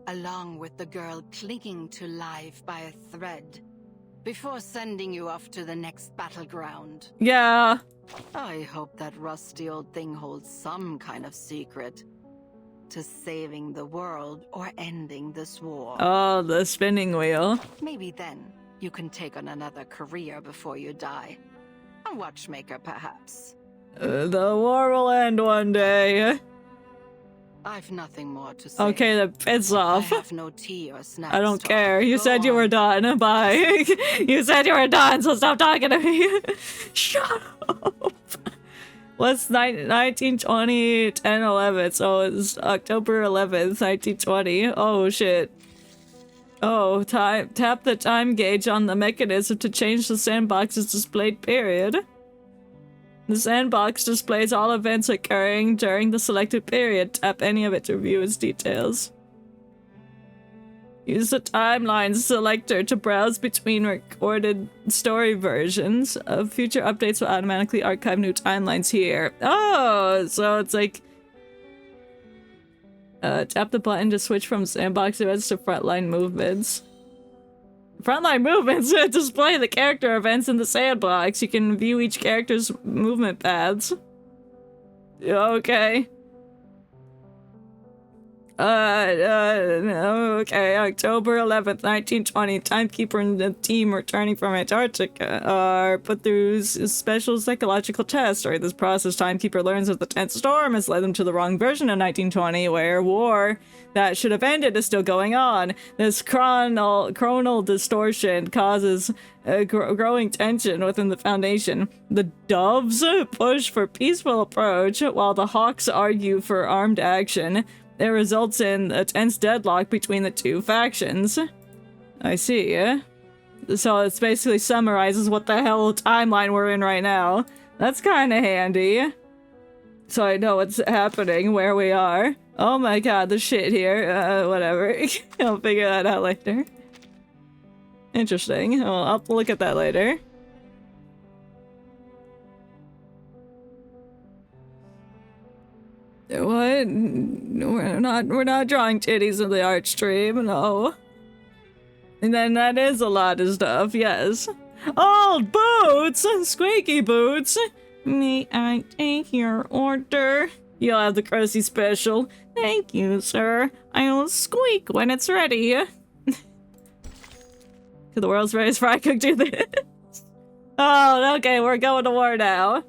along with the girl clinging to life by a thread, before sending you off to the next battleground. Yeah. I hope that rusty old thing holds some kind of secret to saving the world or ending this war. Oh, the spinning wheel. Maybe then you can take on another career before you die. A watchmaker, perhaps. The war will end one day. I've nothing more to say. Okay, then piss off. I have no tea or snacks. I don't care. You said you were done. Bye. You said you were done, so stop talking to me. Shut up. What's 1920, 10, 11? So it's October 11th, 1920. Oh, shit. Oh, tap the time gauge on the mechanism to change the sandbox's displayed period. The sandbox displays all events occurring during the selected period. Tap any of it to view its details. Use the timeline selector to browse between recorded story versions. Future updates will automatically archive new timelines here. Oh, so it's like... tap the button to switch from sandbox events to frontline movements. Frontline movements display the character events in the sandbox. You can view each character's movement paths. Okay. Okay, October 11th, 1920, Timekeeper and the team returning from Antarctica are put through a special psychological test. During this process, Timekeeper learns that the 10th storm has led them to the wrong version of 1920, where war that should have ended is still going on. This chronal distortion causes growing tension within the Foundation. The Doves push for peaceful approach, while the Hawks argue for armed action. It results in a tense deadlock between the two factions. I see, yeah? So it basically summarizes what the hell timeline we're in right now. That's kinda handy. So I know what's happening, where we are. Oh my god, the shit here. Whatever. I'll figure that out later. Interesting. Well, I'll look at that later. What? We're not drawing titties in the art stream, no. And then that is a lot of stuff, yes. Old boots! Squeaky boots! May I take your order? You'll have the courtesy special. Thank you, sir. I'll squeak when it's ready. Could the world's greatest fry cook do this? Oh, okay, we're going to war now.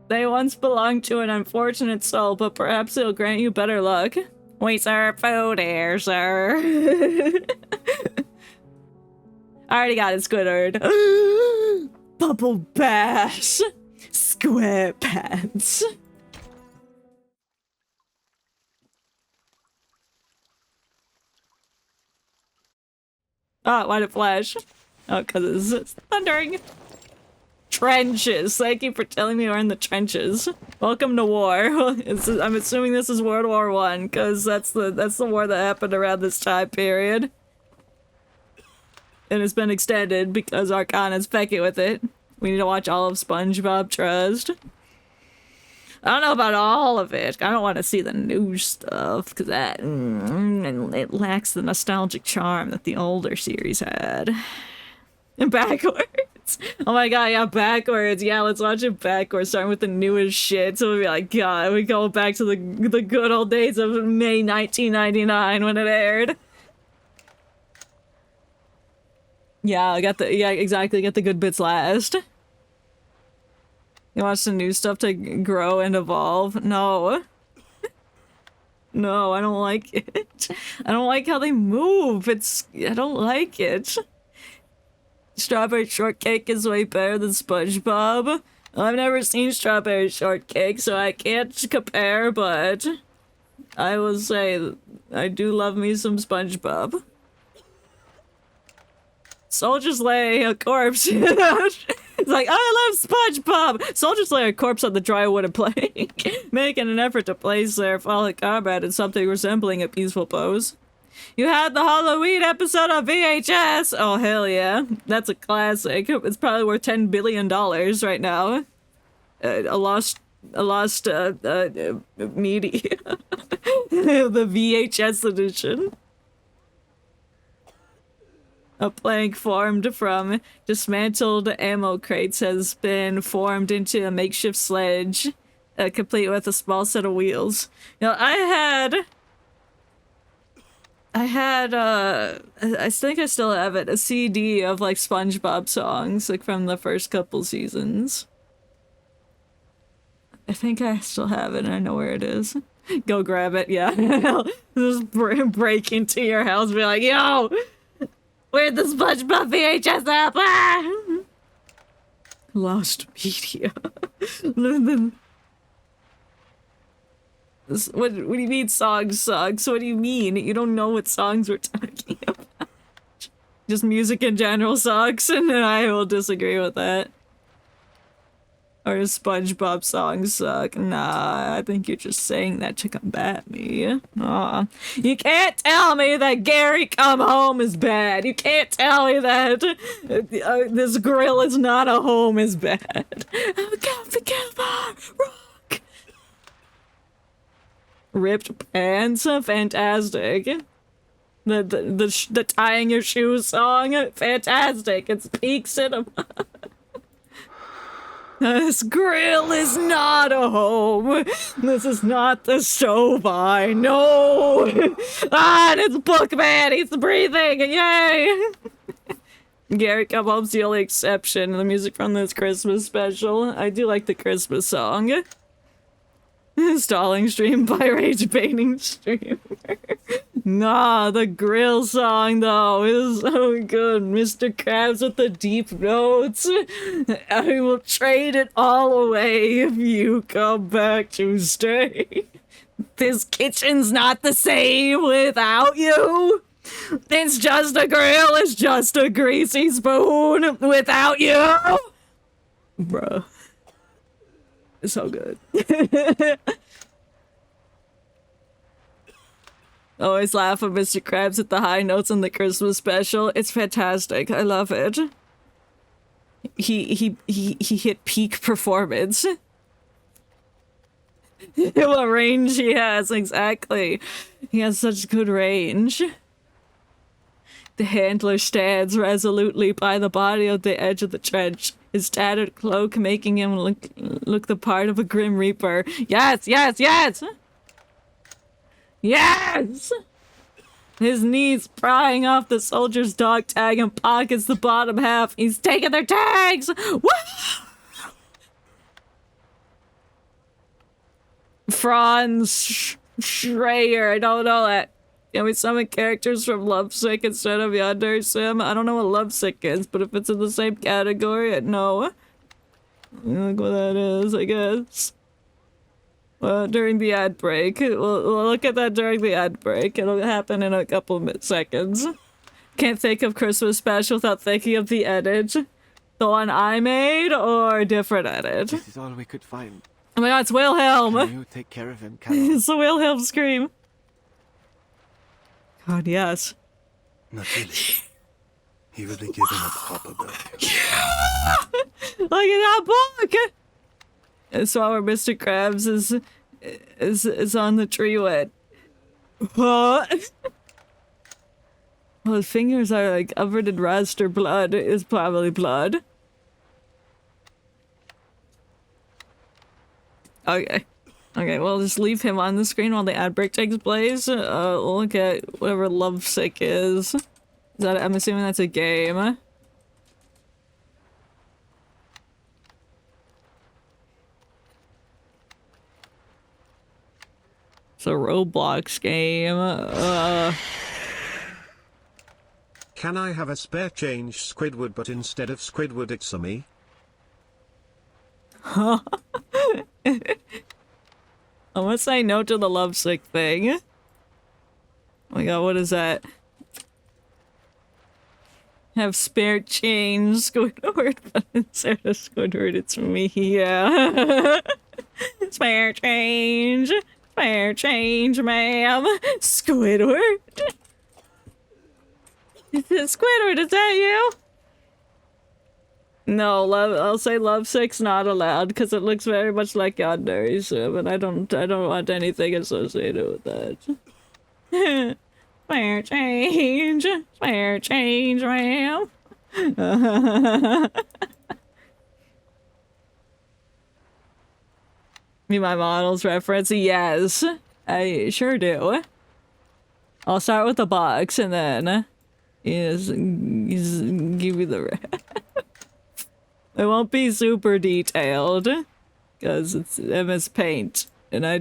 They once belonged to an unfortunate soul, but perhaps it'll grant you better luck. We serve food here, sir. I already got it, Squidward. Bubble Bash. SquarePants. Ah, why'd it flash? Oh, because it's thundering. Trenches. Thank you for telling me we're in the trenches. Welcome to war. I'm assuming this is World War I, because that's the war that happened around this time period. And it's been extended because Arcana's fecking with it. We need to watch all of SpongeBob Trust. I don't know about all of it. I don't want to see the new stuff, because that it lacks the nostalgic charm that the older series had. And backwards. Oh my god, yeah, backwards. Yeah, let's watch it backwards, starting with the newest shit. So we'll be like, god, we go back to the good old days of May 1999 when it aired. Yeah, exactly, get the good bits last. You watch the new stuff to grow and evolve? No. No, I don't like it. I don't like how they move. I don't like it. Strawberry Shortcake is way better than SpongeBob. I've never seen Strawberry Shortcake, so I can't compare, but I will say that I do love me some SpongeBob. Soldiers lay a corpse. It's like, I love SpongeBob! Soldiers lay a corpse on the dry wooden plank, making an effort to place their fallen comrade in something resembling a peaceful pose. You had the Halloween episode on VHS! Oh, hell yeah. That's a classic. It's probably worth $10 billion right now. A lost media. The VHS edition. A plank formed from dismantled ammo crates has been formed into a makeshift sledge, complete with a small set of wheels. You know, I think I still have it, a CD of like SpongeBob songs, like from the first couple seasons. I think I still have it and I know where it is. Go grab it, yeah. Just break into your house and be like, yo! Where'd the SpongeBob VHS app? Ah! Lost media. What do you mean songs sucks? What do you mean? You don't know what songs we're talking about. Just music in general sucks, and I will disagree with that. Or SpongeBob songs suck. Nah, I think you're just saying that to combat me. Aw. You can't tell me that Gary Come Home is bad. You can't tell me that this grill is not a home is bad. I'm going to give rock. Ripped pants, fantastic. The tying your shoes song, fantastic. It's peak cinema. This grill is not a home. This is not the stove I know. And it's Bookman. He's breathing. Yay. Gary Come Home's the only exception. The music from this Christmas special. I do like the Christmas song. Stalling stream by Rage Baiting stream. Nah, the grill song though is so good. Mr. Krabs with the deep notes. I will trade it all away if you come back to stay. This kitchen's not the same without you. It's just a grill, it's just a greasy spoon without you. Bruh. It's so good. Always laugh at Mr. Krabs at the high notes in the Christmas special. It's fantastic. I love it. He hit peak performance. What range he has, exactly. He has such good range. The handler stands resolutely by the body of the edge of the trench, his tattered cloak making him look the part of a grim reaper. Yes, yes, yes! Yes! His knees prying off the soldier's dog tag and pockets the bottom half. He's taking their tags! Woo! Franz Schreier, I don't know that. Can we summon characters from Lovesick instead of Yandere Sim? I don't know what Lovesick is, but if it's in the same category, I know. Look what that is, I guess. Well, during the ad break. We'll look at that during the ad break. It'll happen in a couple seconds. Can't think of Christmas special without thinking of the edit. The one I made or a different edit? This is all we could find. Oh my god, it's Wilhelm! Can you take care of him, Carol? It's the Wilhelm scream. God, yes. Not really. He will be given a proper birth. Yeah! Look at that book! It's where Mr. Krabs is on the tree wet. What? Well, his fingers are like covered in rust or blood. It's probably blood. Okay. Okay, well, just leave him on the screen while the ad break takes place. We'll look at whatever Lovesick is. I'm assuming that's a game. It's a Roblox game. Can I have a spare change Squidward, but instead of Squidward it's a me? Huh? I'm gonna say no to the Lovesick thing. Oh my god, what is that? Have spare change, Squidward, but instead of Squidward, it's me, yeah. Spare change, ma'am. Squidward? Squidward, is that you? No, I'll say Lovesick's not allowed because it looks very much like Yandere Sim, and I don't want anything associated with that. Spare change, ma'am. Me my models reference? Yes, I sure do. I'll start with the box and then give you the it won't be super detailed because it's MS Paint and I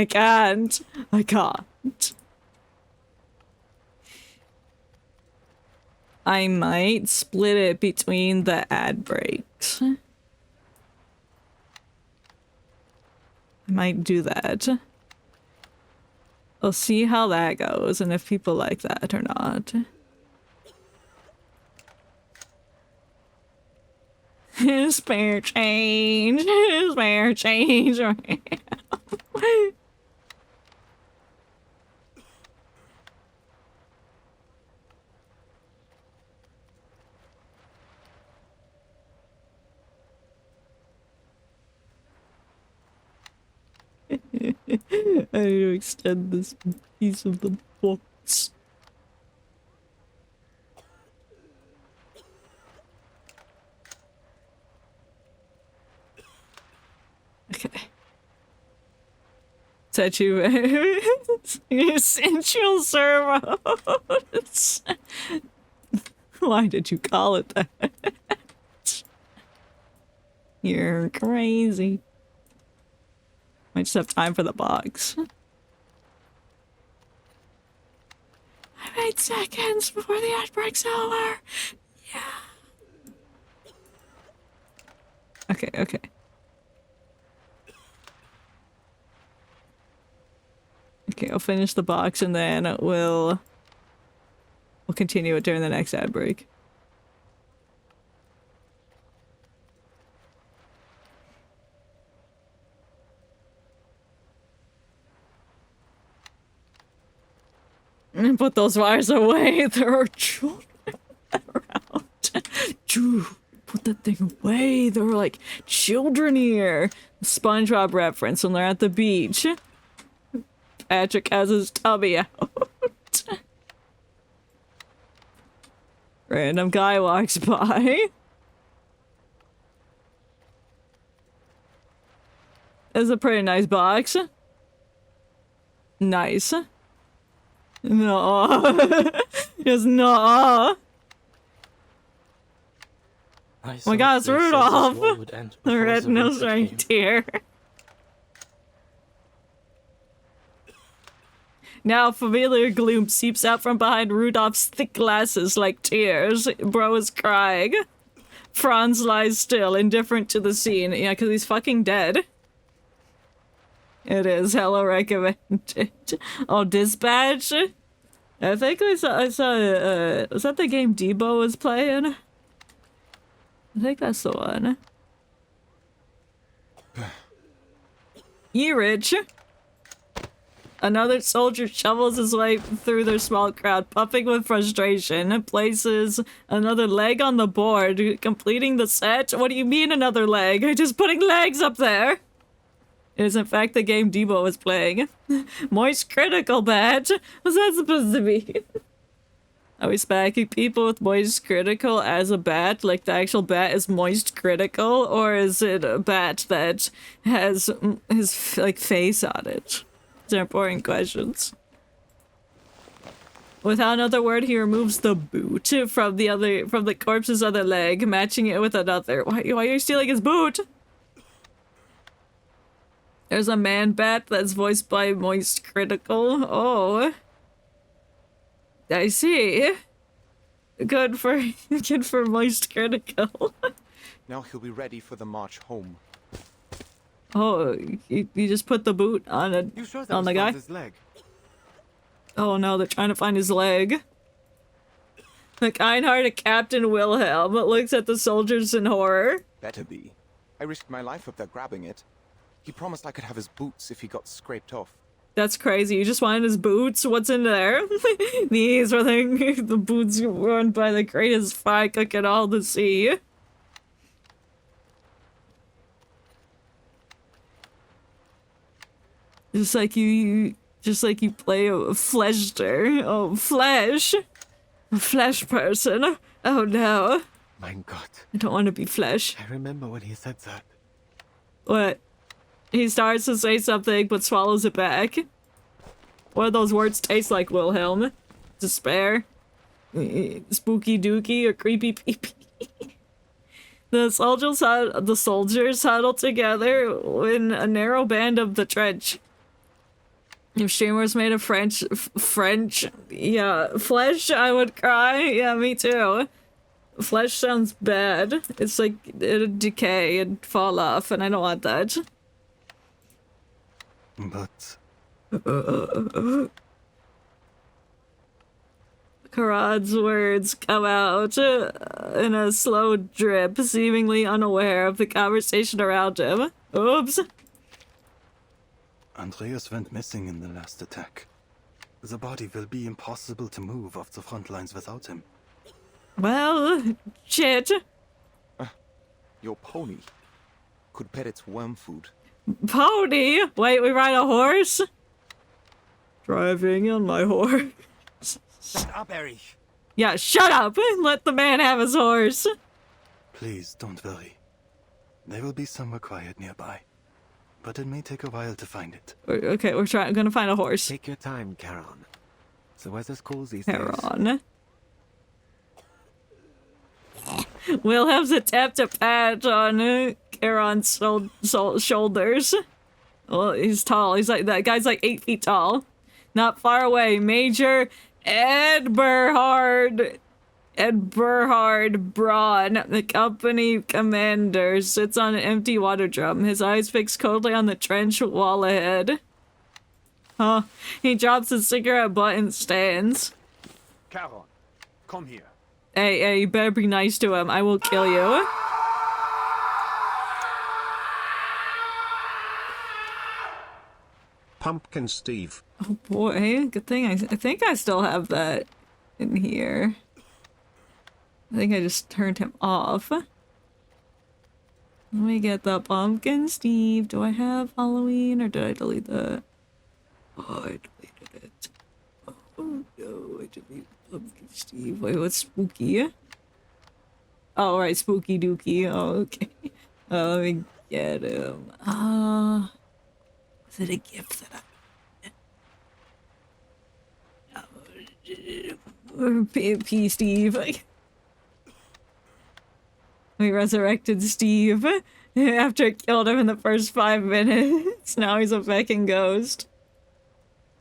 can't. I might split it between the ad breaks. I might do that. I'll see how that goes and if people like that or not. Spare change. Spare change. I need to extend this piece of the box. Okay. Tattoo. Essential servos. Why did you call it that? You're crazy. Might just have time for the box. I 8 seconds before the outbreak's over. Yeah. Okay, okay. Okay, I'll finish the box and then we'll continue it during the next ad break. Put those wires away. There are children around. Dude, put that thing away. There are like children here. SpongeBob reference when they're at the beach. Patrick has his tummy out. Random guy walks by. It's a pretty nice box. Nice. No. It's not. Oh my god, it's Rudolph! The red-nosed reindeer. Now familiar gloom seeps out from behind Rudolph's thick glasses like tears. Bro is crying. Franz lies still, indifferent to the scene. Yeah, because he's fucking dead. It is hella recommended. Oh, Dispatch? I think I saw, was that the game Debo was playing? I think that's the one. You rich. Another soldier shovels his way through their small crowd, puffing with frustration, places another leg on the board, completing the set. What do you mean another leg? I'm just putting legs up there. It is in fact the game Debo was playing. Moist critical badge? What's that supposed to be? Are we smacking people with moist critical as a bat? Like the actual bat is moist critical? Or is it a bat that has his like face on it? These are important questions. Without another word, he removes the boot from the corpse's other leg, matching it with another. Why are you stealing his boot? There's a man bat that's voiced by Moist Critical. Oh. I see. Good for Moist Critical. Now he'll be ready for the march home. Oh, you just put the boot on on the guy? Leg? Oh no, they're trying to find his leg. The kind-hearted Captain Wilhelm looks at the soldiers in horror. Better be. I risked my life up there grabbing it. He promised I could have his boots if he got scraped off. That's crazy. You just wanted his boots? What's in there? These were the boots worn by the greatest fry cook in all the sea. Just like you play a fleshter. Oh, flesh. A flesh person. Oh no. Mein Gott. I don't want to be flesh. I remember when he said that. What? He starts to say something, but swallows it back. What do those words taste like, Wilhelm? Despair? Spooky dookie or creepy peepee? The soldiers huddle together in a narrow band of the trench. If streamers made of French, yeah, flesh, I would cry. Yeah, me too. Flesh sounds bad. It's like it'd decay and fall off, and I don't want that. But... Karad's words come out in a slow drip, seemingly unaware of the conversation around him. Oops. Andreas went missing in the last attack. The body will be impossible to move off the front lines without him. Well, shit. Your pony could pet its worm food. Pony? Wait, we ride a horse? Driving on my horse. Shut up, Erich. Yeah, shut up! Let the man have his horse. Please, don't worry. There will be somewhere quiet nearby. But it may take a while to find it. Okay, we're gonna find a horse. Take your time, Charon. The weather's cool these days. Charon. Wilhelm's attempt to pat on Charon's shoulders. Well, he's tall. He's like, that guy's like 8 feet tall. Not far away, Major Eberhard Braun, the company commander, sits on an empty water drum, his eyes fixed coldly on the trench wall ahead. Huh. He drops his cigarette butt and stands. Charon, come here. Hey, you better be nice to him. I will kill you. Pumpkin Steve. Oh boy, good thing I think I still have that in here. I think I just turned him off. Let me get the Pumpkin Steve. Do I have Halloween or did I delete that? Oh, I deleted it. Oh no, I deleted Pumpkin Steve. Wait, what's spooky? Oh, right, Spooky Dookie. Oh, okay. Let me get him. Was it a gift that P. Steve. We resurrected Steve after it killed him in the first 5 minutes. Now he's a fucking ghost.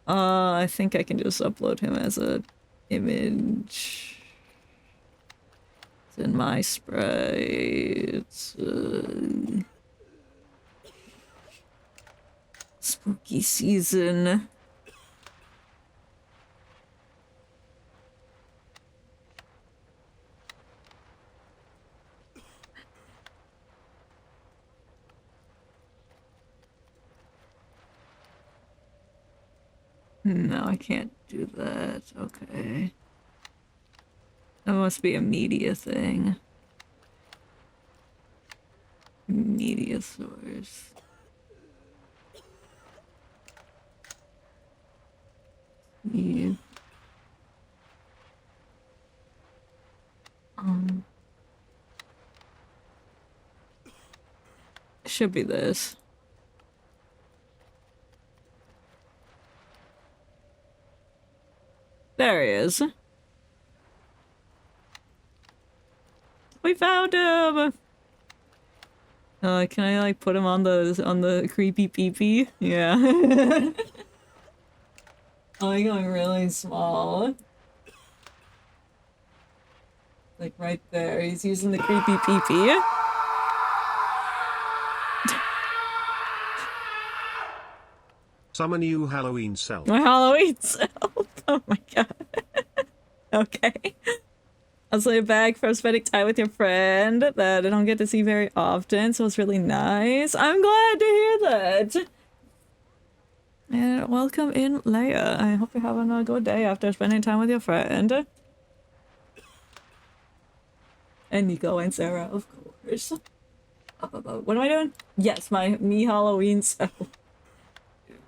I think I can just upload him as a image. It's in my sprites. Spooky season. No, I can't do that. Okay. That must be a media thing. Media source. Yeah. It should be this. There he is. We found him! Can I like put him on the creepy peepee? Yeah. Oh, I'm going really small. Like right there. He's using the creepy peepee. Summon you Halloween self. My Halloween self. Oh my god. Okay. I'll say a bag for spending time with your friend that I don't get to see very often, so it's really nice. I'm glad to hear that. And welcome in, Leia. I hope you're having a good day after spending time with your friend. And Nico and Sarah, of course. What am I doing? Yes, me Halloween self.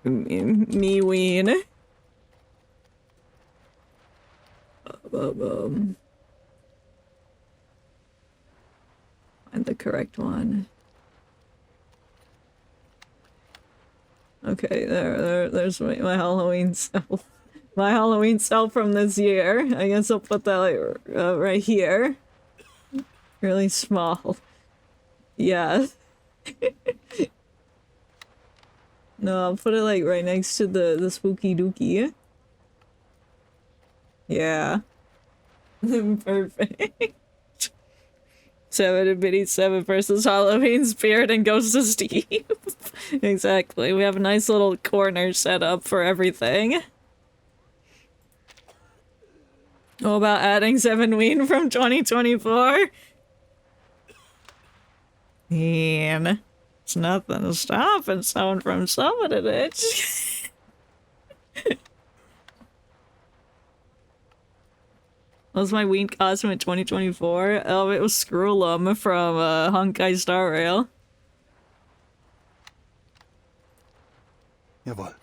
Me ween. Find the correct one. Okay, there's my Halloween self. My Halloween self from this year. I guess I'll put that like, right here. Really small. Yeah. No, I'll put it like right next to the spooky dookie. Yeah. Perfect. 7 versus Halloween Spirit and Ghost of Steve. Exactly. We have a nice little corner set up for everything. What about adding 7 Ween from 2024? Man, it's nothing stopping someone from summoning it. What was my Ween costume in 2024? Oh, it was Screwlum from Honkai Star Rail. Jawohl.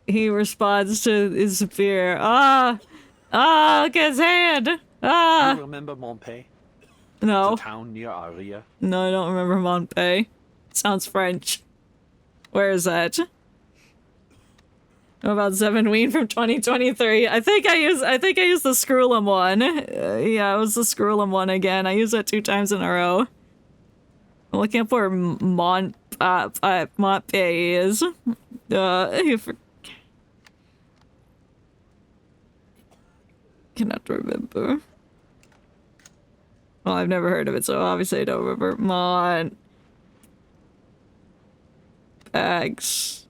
He responds to his spear. Look at his hand! Ah! You remember Montpay? No. The town near Aria? No, I don't remember Montpay. Sounds French. Where is that? What about 7 Ween from 2023? I think I used the Screwlum one. Yeah, it was the Screwlum one again. I used it 2 times in a row. I'm looking up where Montpay is. Cannot remember. Well, I've never heard of it, so obviously I don't remember. Bags.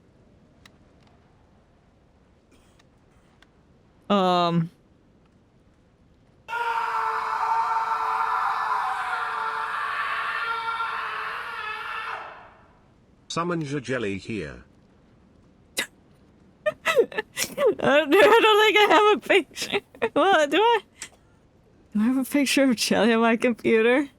Summon your jelly here. I don't think I have a picture. What, do I have a picture of Jelly on my computer?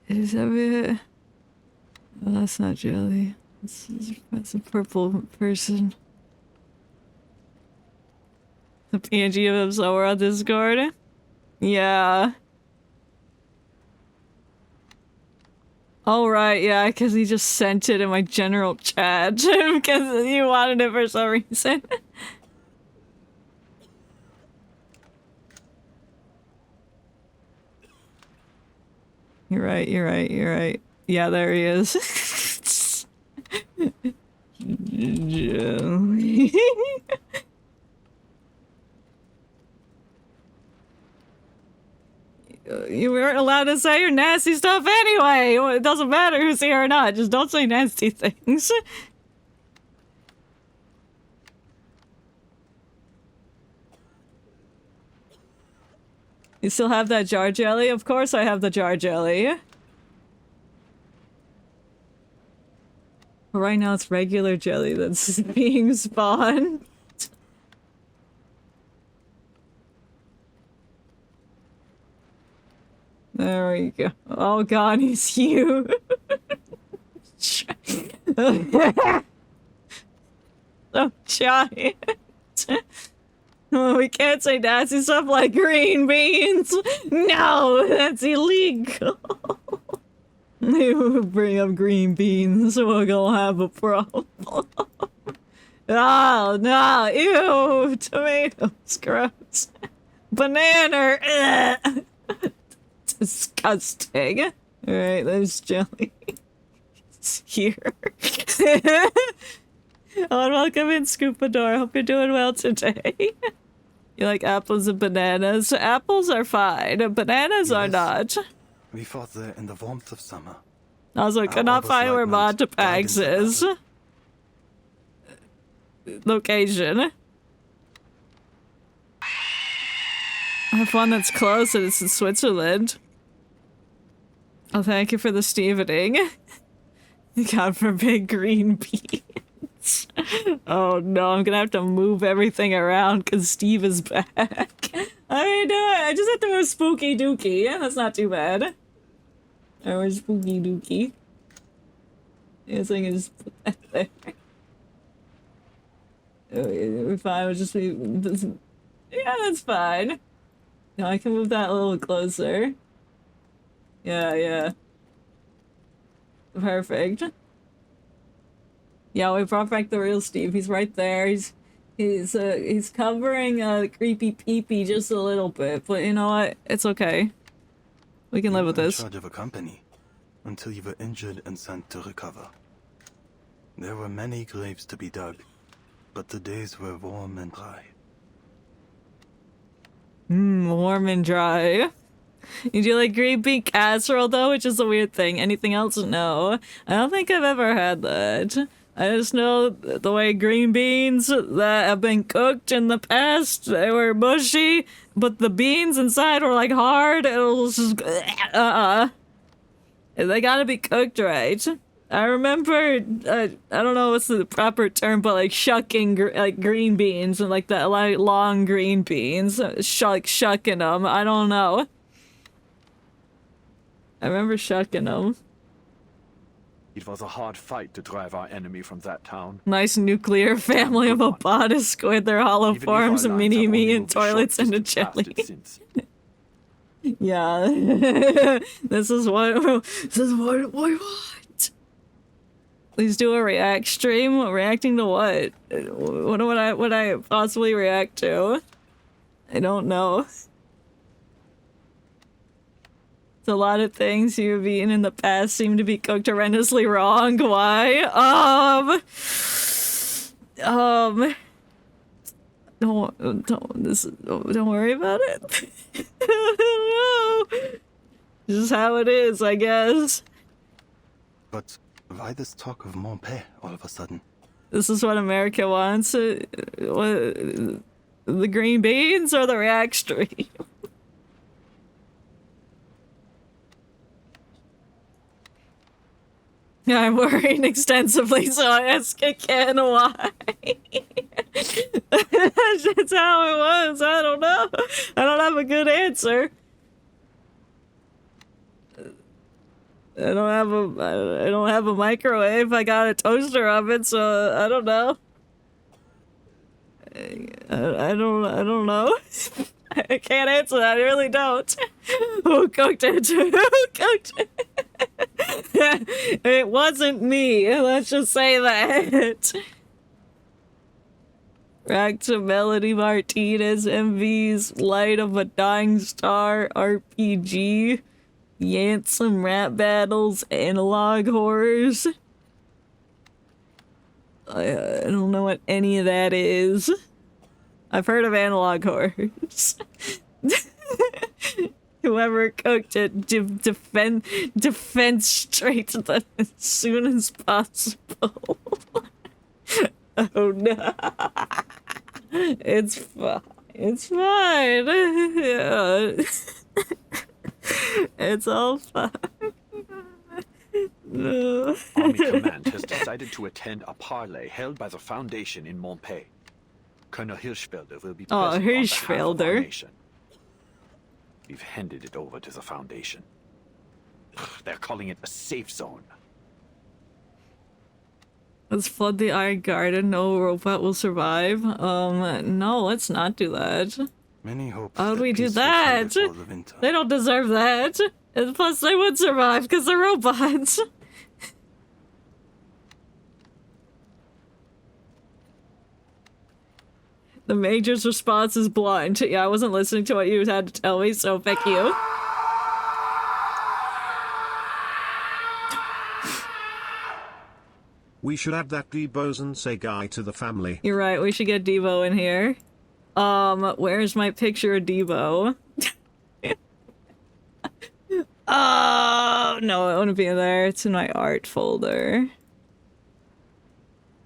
Is that it? Oh, that's not Jelly. That's a purple person. The PNG of him somewhere on Discord? Yeah. Oh, right, yeah, because he just sent it in my general chat because he wanted it for some reason. You're right. Yeah, there he is. You weren't allowed to say your nasty stuff anyway. It doesn't matter who's here or not. Just don't say nasty things. You still have that jar jelly? Of course I have the jar jelly. But right now it's regular jelly that's being spawned. There we go. Oh god, he's huge. So giant. We can't say nasty stuff like green beans. No, that's illegal. You bring up green beans, we're gonna have a problem. Oh no, ew, tomatoes, gross. Banana, disgusting. Alright, there's jelly. It's here. Oh, and welcome in, Scoopador. Hope you're doing well today. You like apples and bananas? Apples are fine, bananas are not. We fought there in the warmth of summer. Also, cannot find where Montepax is. Location. I have one that's close and it's in Switzerland. Oh, thank you for the Stevening. God forbid green beans. Oh no, I'm gonna have to move everything around because Steve is back. I mean, do it. I just have to move Spooky Dookie. Yeah, that's not too bad. Or Spooky Dookie. Yeah, so I can just put that there. We're fine. We'll just be. Yeah, that's fine. No, I can move that a little closer. Yeah. Perfect. Yeah, we brought back the real Steve. He's right there. He's covering creepy peepee just a little bit, but you know what? It's okay. We can live with this. You were in charge of a company until you were injured and sent to recover. There were many graves to be dug, but the days were warm and dry. Warm and dry. You do like green bean casserole though, which is a weird thing. Anything else? No. I don't think I've ever had that. I just know the way green beans that have been cooked in the past, they were mushy, but the beans inside were like hard. It was just they gotta be cooked right. I remember, I don't know what's the proper term, but like shucking like green beans and like the like long green beans, shucking them. I don't know. I remember shucking them. It was a hard fight to drive our enemy from that town. Nice nuclear family of Obatis with their hollow Even if forms our and lines have mini-me only and moved a short toilets and a distance past jelly. it since. Yeah. This is what we want. Please do a react stream. Reacting to what? What would I possibly react to? I don't know. A lot of things you've eaten in the past seem to be cooked horrendously wrong. Why? Don't worry about it. I don't know. This is how it is, I guess. But why this talk of Montpellier all of a sudden? This is what America wants. The green beans or the react stream? I'm worrying extensively, so I ask again why. That's just how it was. I don't know. I don't have a good answer. I don't have a microwave. I got a toaster oven, so I don't know. I don't know. I can't answer that. I really don't. Who cooked it? Who cooked it? It wasn't me. Let's just say that. Back to Melody Martinez, MV's Light of a Dying Star RPG, Yansome Rap Battles, Analog Horrors. I don't know what any of that is. I've heard of Analog Horrors. Whoever cooked it, defenstrate them as soon as possible. Oh no. It's fine. It's fine. Yeah. It's all fine. No. Army Command has decided to attend a parley held by the Foundation in Montpellier. Colonel Hirschfelder will be present on behalf of our nation. We've handed it over to the Foundation. They're calling it a safe zone. Let's flood the Iron Garden. No robot will survive. No, let's not do that. Many hopes. How would we do that? They don't deserve that. And plus, they would survive because they're robots. The Major's response is blunt. Yeah, I wasn't listening to what you had to tell me, so fuck you. We should add that Debo's say guy to the family. You're right, we should get Debo in here. Where's my picture of Debo? Oh, no, it wouldn't be there. It's in my art folder.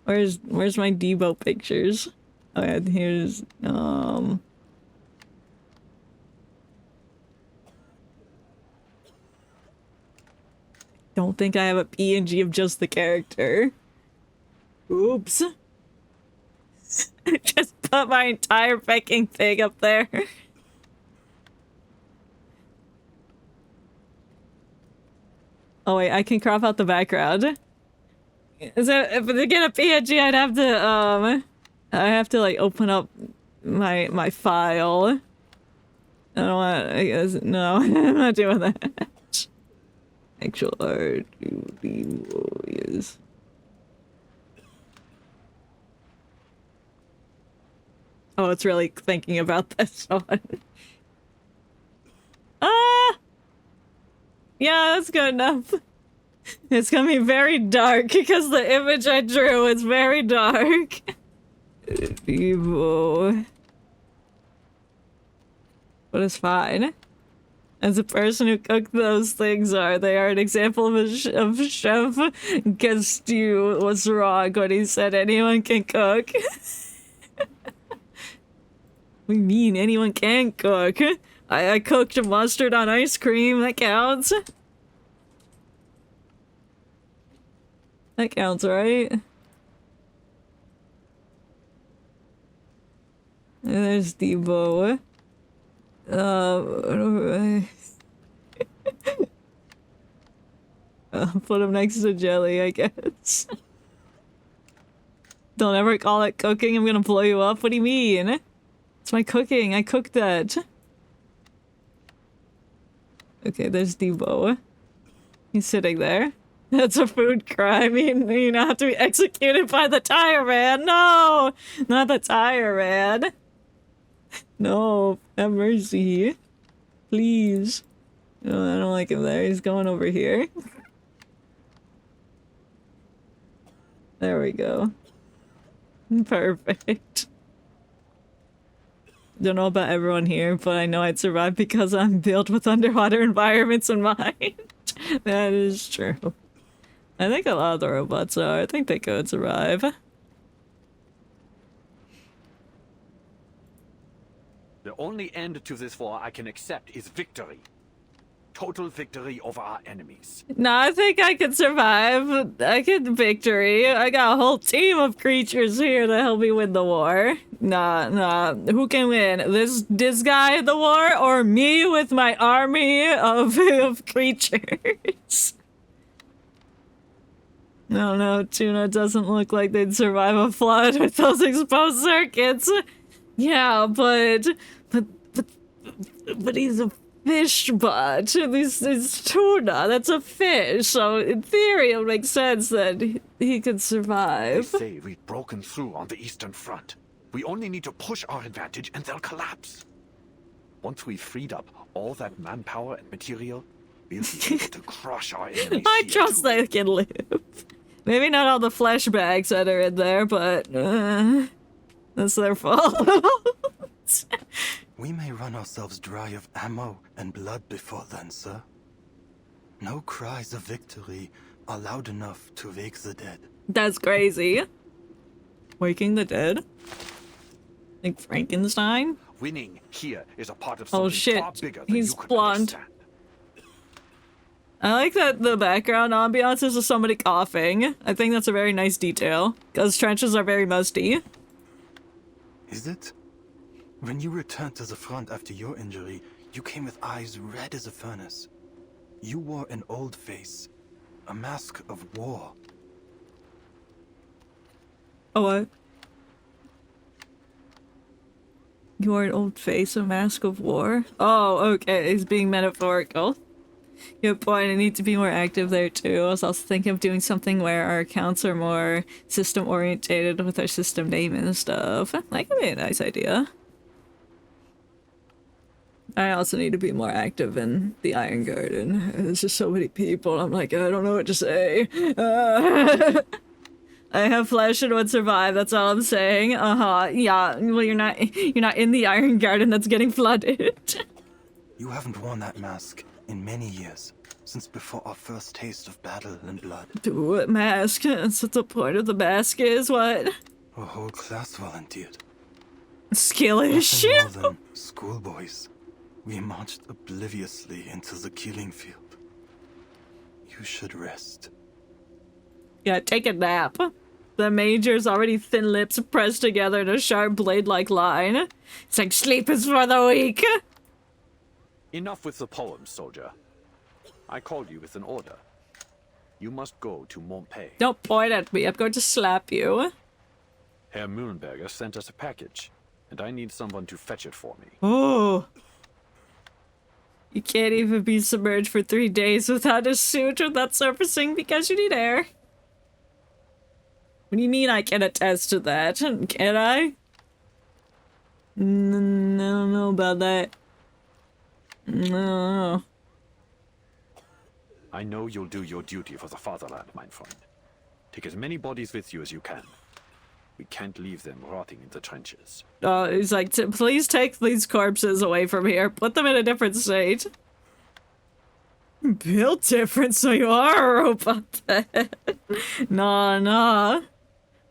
Where's my Debo pictures? Oh yeah, here's, don't think I have a PNG of just the character. Oops. Just put my entire fucking thing up there. Oh wait, I can crop out the background. So if to get a PNG, I'd have to, I have to like open up my file. I don't want. I guess no, I'm not doing that. Actual art, yes. Oh, it's really thinking about this one. Yeah, that's good enough. It's gonna be very dark because the image I drew is very dark. Evo. But it's fine. As a person who cooked those things they are an example of a chef guessed you was wrong when he said anyone can cook. What do you mean anyone can cook? I cooked mustard on ice cream, that counts. That counts, right? And there's Debo. I'll put him next to Jelly, I guess. Don't ever call it cooking, I'm gonna blow you up. What do you mean? It's my cooking, I cooked that. Okay, there's Debo. He's sitting there. That's a food crime. You not have to be executed by the tire man. No! Not the tire man. No, have mercy. Please. No, I don't like him there. He's going over here. There we go. Perfect. Don't know about everyone here, but I know I'd survive because I'm built with underwater environments in mind. That is true. I think a lot of the robots are. I think they could survive. The only end to this war I can accept is victory. Total victory over our enemies. No, I think I could survive. I could victory. I got a whole team of creatures here to help me win the war. Nah. Who can win? This guy in the war or me with my army of creatures? No, Tuna doesn't look like they'd survive a flood with those exposed circuits. Yeah, but he's a fish bot. This is Tuna. That's a fish. So in theory, it would make sense that he could survive. They say we've broken through on the Eastern Front. We only need to push our advantage and they'll collapse. Once we've freed up all that manpower and material, we'll be able to crush our enemies. I trust they can live. Maybe not all the flashbacks that are in there, but that's their fault. We may run ourselves dry of ammo and blood before then, sir. No cries of victory are loud enough to wake the dead. That's crazy. Waking the dead? Like Frankenstein? Winning here is a part of something Oh shit, far bigger than he's you could blonde. understand. I like that the background ambiance is of somebody coughing. I think that's a very nice detail, because trenches are very musty. Is it? When you returned to the front after your injury, you came with eyes red as a furnace. You wore an old face, a mask of war. Oh, what? You wore an old face, a mask of war? Oh, okay, he's being metaphorical. Good point, I need to be more active there too. I was also thinking of doing something where our accounts are more system-orientated with our system name and stuff. That could be a nice idea. I also need to be more active in the Iron Garden. There's just so many people, I'm like, I don't know what to say. I have flesh and would survive, that's all I'm saying. Yeah, well you're not in the Iron Garden that's getting flooded. You haven't worn that mask in many years, since before our first taste of battle and blood. What mask? That's what the point of the mask is, what? A whole class volunteered. Skillish. Nothing more than schoolboys. We marched obliviously into the killing field. You should rest. Yeah, take a nap. The Major's already thin lips pressed together in a sharp blade-like line. It's like sleep is for the weak. Enough with the poems, soldier. I called you with an order. You must go to Montpay. Don't point at me, I'm going to slap you. Herr Mühlenberger sent us a package, and I need someone to fetch it for me. Oh. You can't even be submerged for 3 days without a suit without surfacing because you need air. What do you mean I can attest to that? Can I? I don't know about that. No. I know you'll do your duty for the fatherland, my friend. Take as many bodies with you as you can. We can't leave them rotting in the trenches. He's like, please take these corpses away from here. Put them in a different state. Built different, so you are a robot then. Nah.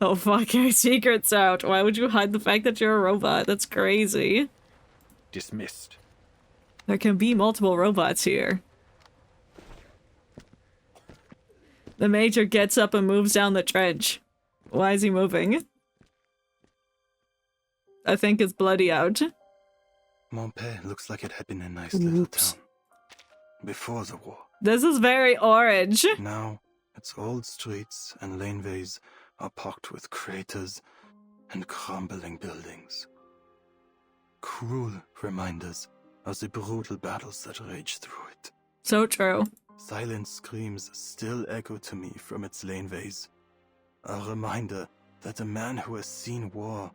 Oh fuck, your secret's out. Why would you hide the fact that you're a robot? That's crazy. Dismissed. There can be multiple robots here. The Major gets up and moves down the trench. Why is he moving? I think it's bloody out. Montpellier looks like it had been a nice little town. Before the war. This is very orange. Now, its old streets and laneways are pocked with craters and crumbling buildings. Cruel reminders of the brutal battles that raged through it. So true. Silent screams still echo to me from its laneways. A reminder that a man who has seen war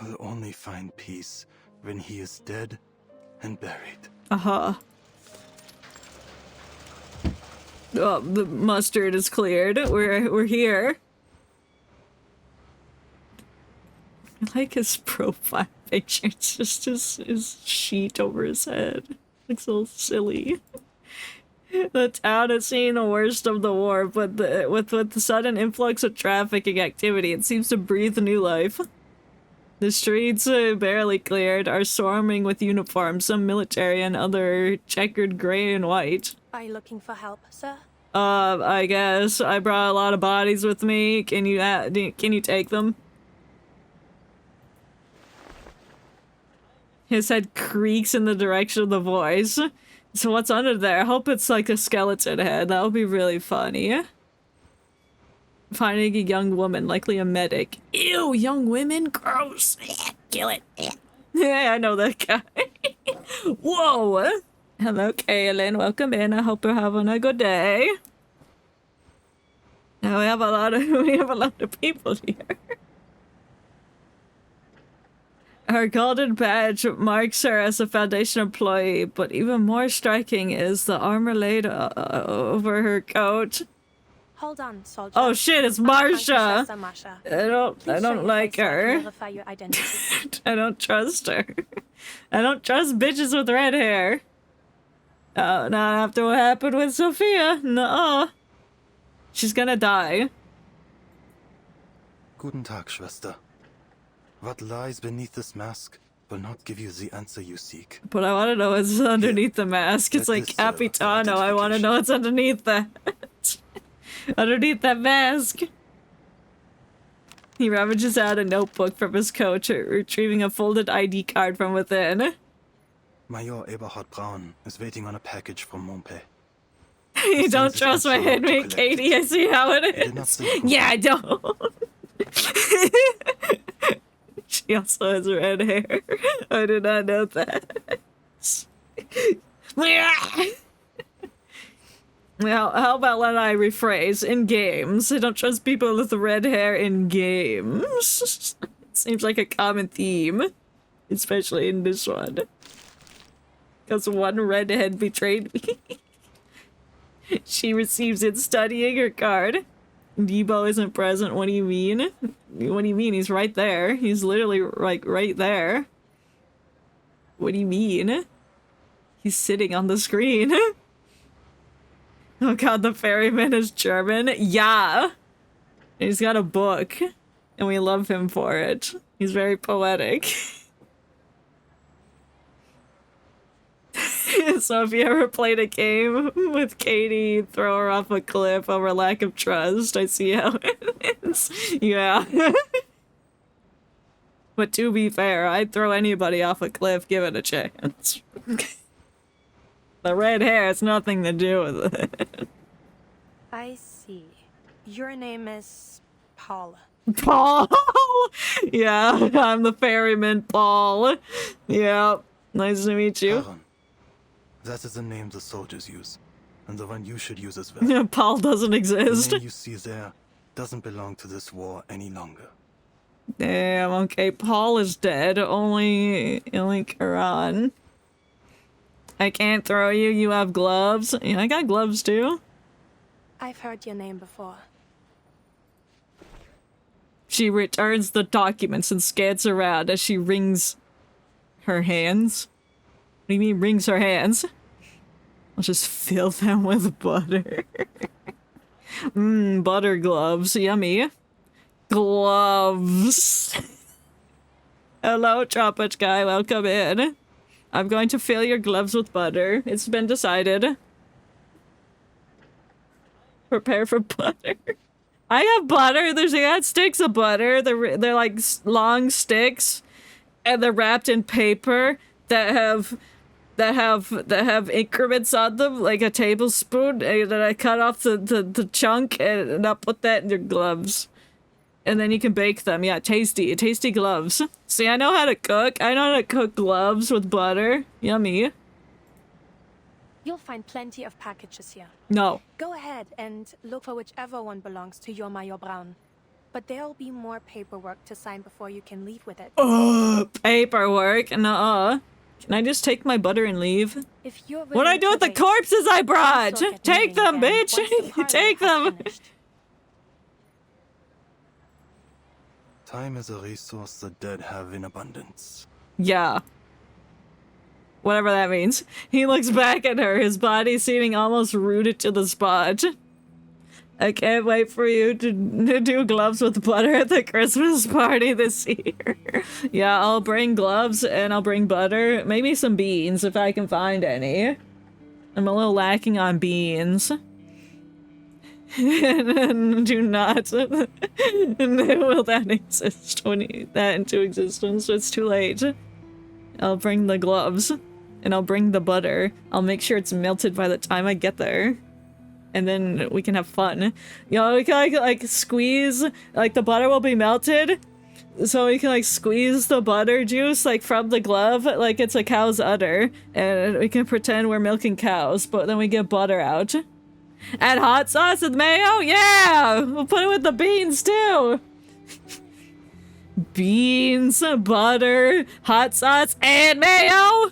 will only find peace when he is dead and buried. Uh-huh. Oh, the mustard is cleared. We're here. I like his profile picture. It's just his sheet over his head. Looks so silly. The town has seen the worst of the war, but with the sudden influx of trafficking activity, it seems to breathe new life. The streets, barely cleared, are swarming with uniforms, some military and other checkered gray and white. Are you looking for help, sir? I guess. I brought a lot of bodies with me. Can you take them? His head creaks in the direction of the voice. So what's under there? I hope it's like a skeleton head. That would be really funny. Finding a young woman, likely a medic. Ew, young women? Gross. Kill it. Yeah, I know that guy. Whoa. Hello, Kaylin. Welcome in. I hope you're having a good day. Now we have a lot of people here. Her golden badge marks her as a Foundation employee, but even more striking is the armor laid over her coat. Hold on, soldier. Oh shit, it's Marsha. I don't like her. Verify your identity. I don't trust her. I don't trust bitches with red hair. Not after what happened with Sophia. Nuh-uh. She's gonna die. Guten Tag, Schwester. What lies beneath this mask will not give you the answer you seek. But I want to know what's underneath the mask. It's like Capitano. I want to know what's underneath that. Underneath that mask. He ravages out a notebook from his coat, retrieving a folded ID card from within. Major Eberhard Braun is waiting on a package from Montpellier. You don't trust my handmaid, Katie. I see how it is. Yeah, I don't. She also has red hair. I did not know that. Well, how about let I rephrase? In games. I don't trust people with red hair in games. Seems like a common theme. Especially in this one. Because one redhead betrayed me. She receives it studying her card. Debo isn't present. What do you mean? What do you mean? He's right there. He's literally like right there. What do you mean? He's sitting on the screen. Oh god, the ferryman is German. Yeah. And he's got a book. And we love him for it. He's very poetic. So if you ever played a game with Katie, throw her off a cliff over lack of trust. I see how it is. Yeah. But to be fair, I'd throw anybody off a cliff, give it a chance. The red hair has nothing to do with it. I see. Your name is Paul. Paul? Yeah, I'm the ferryman, Paul. Yeah, nice to meet you. Charon. That is the name the soldiers use, and the one you should use as well. Paul doesn't exist. The name you see there doesn't belong to this war any longer. Damn, okay, Paul is dead. Only Charon. I can't throw you, you have gloves. Yeah, I got gloves too. I've heard your name before. She returns the documents and scans around as she wrings her hands. What do you mean, wrings her hands? I'll just fill them with butter. Mmm, butter gloves. Yummy. Gloves. Hello, Tropic Guy. Welcome in. I'm going to fill your gloves with butter. It's been decided. Prepare for butter. I have butter. I got sticks of butter. They're like long sticks, and they're wrapped in paper that have increments on them, like a tablespoon. And then I cut off the chunk and I'll put that in your gloves. And then you can bake them. Yeah, tasty gloves. See, I know how to cook. I know how to cook gloves with butter. Yummy. You'll find plenty of packages here. No. Go ahead and look for whichever one belongs to your Major Braun. But there'll be more paperwork to sign before you can leave with it. Paperwork? Nuh-uh. Can I just take my butter and leave? If you're What do I do with the corpses I brought? Take them, bitch! Take them! Time is a resource the dead have in abundance. Yeah. Whatever that means. He looks back at her, his body seeming almost rooted to the spot. I can't wait for you to do gloves with butter at the Christmas party this year. Yeah, I'll bring gloves and I'll bring butter. Maybe some beans if I can find any. I'm a little lacking on beans. Do not will that exist when that into existence. It's too late. I'll bring the gloves and I'll bring the butter. I'll make sure it's melted by the time I get there. And then we can have fun. You know, we can like squeeze, like the butter will be melted. So we can like squeeze the butter juice like from the glove like it's a cow's udder. And we can pretend we're milking cows, but then we get butter out. Add hot sauce and mayo? Yeah! We'll put it with the beans too! Beans, butter, hot sauce, and mayo!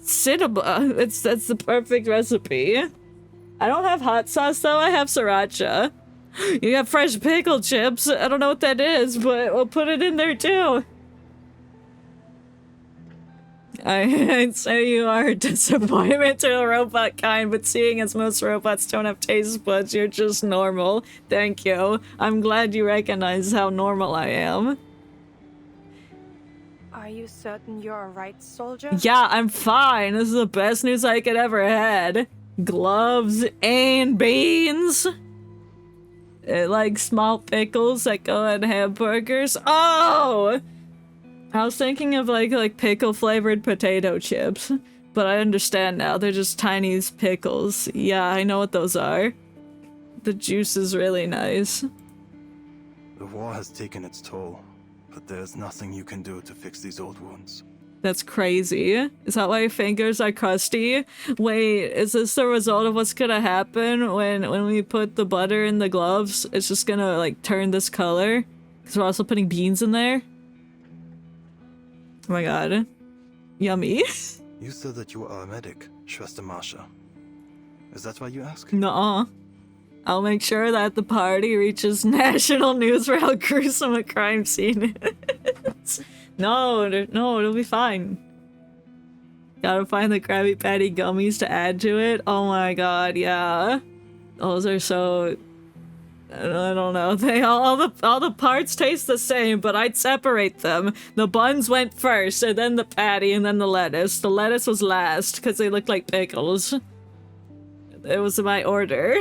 Cinema. That's the perfect recipe. I don't have hot sauce though, I have sriracha. You got fresh pickle chips. I don't know what that is, but we'll put it in there too. I'd say you are a disappointment to the robot kind, but seeing as most robots don't have taste buds, you're just normal. Thank you. I'm glad you recognize how normal I am. Are you certain you're a right soldier? Yeah, I'm fine. This is the best news I could ever had. Gloves and beans. Like small pickles that go in hamburgers. Oh! I was thinking of like pickle flavored potato chips, but I understand now. They're just tiny pickles. Yeah, I know what those are. The juice is really nice. The war has taken its toll, but there's nothing you can do to fix these old wounds. That's crazy. Is that why your fingers are crusty? Wait, is this the result of what's gonna happen when we put the butter in the gloves? It's just gonna like turn this color? Because we're also putting beans in there? Oh my god. Yummy. You said that you are a medic, Schwester Marsha. Is that why you ask? Nuh-uh. I'll make sure that the party reaches national news for how gruesome a crime scene is. No, it'll be fine. Gotta find the Krabby Patty gummies to add to it. Oh my god, yeah. Those are so... I don't know. They all the parts taste the same, but I'd separate them. The buns went first, and then the patty, and then the lettuce. The lettuce was last, because they looked like pickles. It was my order.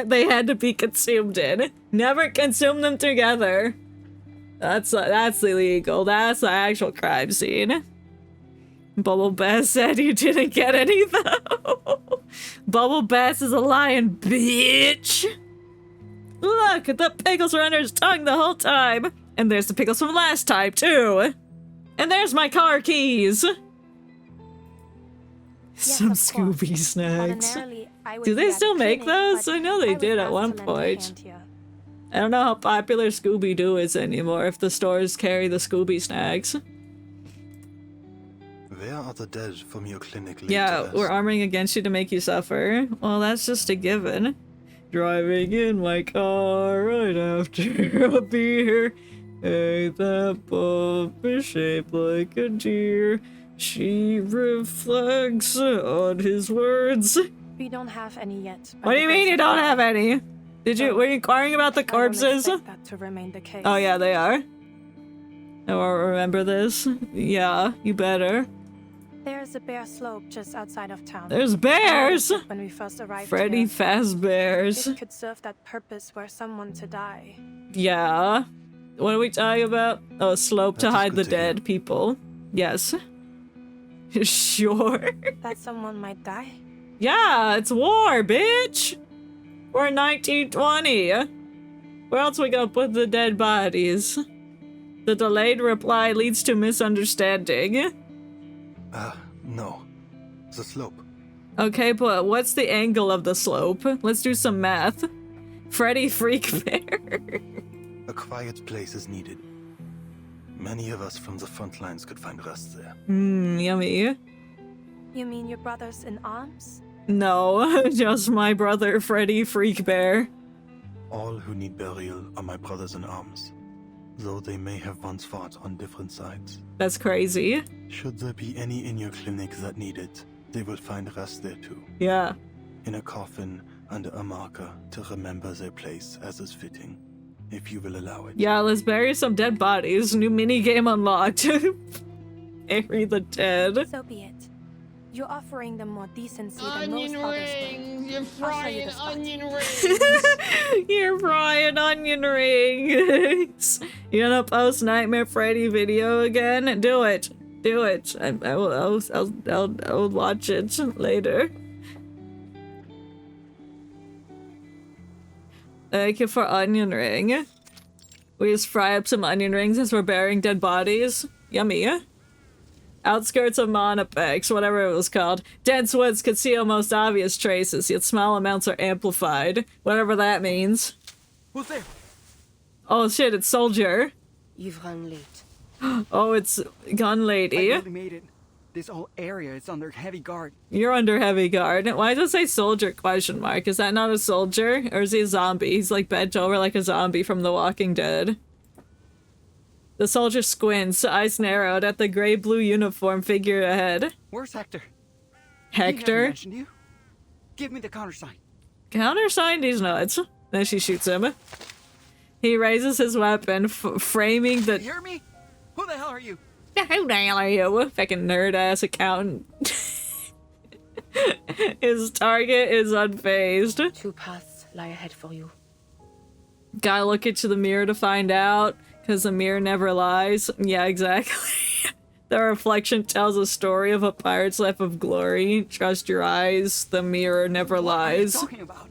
They had to be consumed in. Never consume them together. That's illegal. That's the actual crime scene. Bubble Bass said you didn't get any though. Bubble Bass is a lying bitch. Look, the pickles were under his tongue the whole time. And there's the pickles from last time too. And there's my car keys. Yes, Some of course. Scooby snacks. Ordinarily, I would Do be they at still the make clinic, those? but I know they I was did at asked one to lend a point. hand here. I don't know how popular Scooby-Doo is anymore if the stores carry the Scooby snacks. Where are the dead from your clinic later? Yeah, we're arming against you to make you suffer. Well, that's just a given. Driving in my car right after a beer. Hey, that bump is shaped like a deer. She reflects on his words. We don't have any yet. What do you mean you don't have any? Were you inquiring about the corpses? I don't expect that to remain the case. Oh yeah, they are. I won't remember this. Yeah, you better. There's a bare slope just outside of town. There's bears! When we first arrived Freddy here, Fazbears. it could serve that purpose where someone to die. Yeah. What are we talking about? Oh, a slope to hide the dead people. Yes. Sure. That someone might die? Yeah, it's war, bitch! We're in 1920. Where else we gonna put the dead bodies? The delayed reply leads to misunderstanding. No. The slope. Okay, but what's the angle of the slope? Let's do some math. Freddy Freak Bear. A quiet place is needed. Many of us from the front lines could find rest there. Yummy. You mean your brothers in arms? No, just my brother Freddy Freak Bear. All who need burial are my brothers in arms, though they may have once fought on different sides. That's crazy. Should there be any in your clinic that need it, they will find rest there too. Yeah. In a coffin under a marker to remember their place as is fitting, if you will allow it. Yeah, let's bury some dead bodies. New minigame unlocked. Bury the dead. So be it. You're offering them more decency than most others will. You're frying onion rings. You're frying onion rings. You gonna post Nightmare Freddy video again? Do it. Do it. I'll watch it later. Thank you for onion ring. We just fry up some onion rings as we're burying dead bodies. Yummy. Outskirts of Monopex, whatever it was called. Dense woods conceal most obvious traces, yet small amounts are amplified. Whatever that means. Who's there? Oh shit, it's Soldier. You've run late. Oh, it's Gun Lady. I barely made it. This whole area is under heavy guard. You're under heavy guard. Why does it say soldier question mark? Is that not a soldier? Or is he a zombie? He's like bent over like a zombie from The Walking Dead. The soldier squints, eyes narrowed at the gray-blue uniform figure ahead. Where's Hector? Hector? He hasn't mentioned you. Give me the countersign. Countersign? He's nuts. Then she shoots him. He raises his weapon, framing the— You hear me? Who the hell are you? Who the hell are you? Fucking nerd-ass accountant. His target is unfazed. 2 paths lie ahead for you. Gotta look into the mirror to find out. Because the mirror never lies. Yeah, exactly. The reflection tells a story of a pirate's life of glory. Trust your eyes. The mirror never lies. What are you talking about?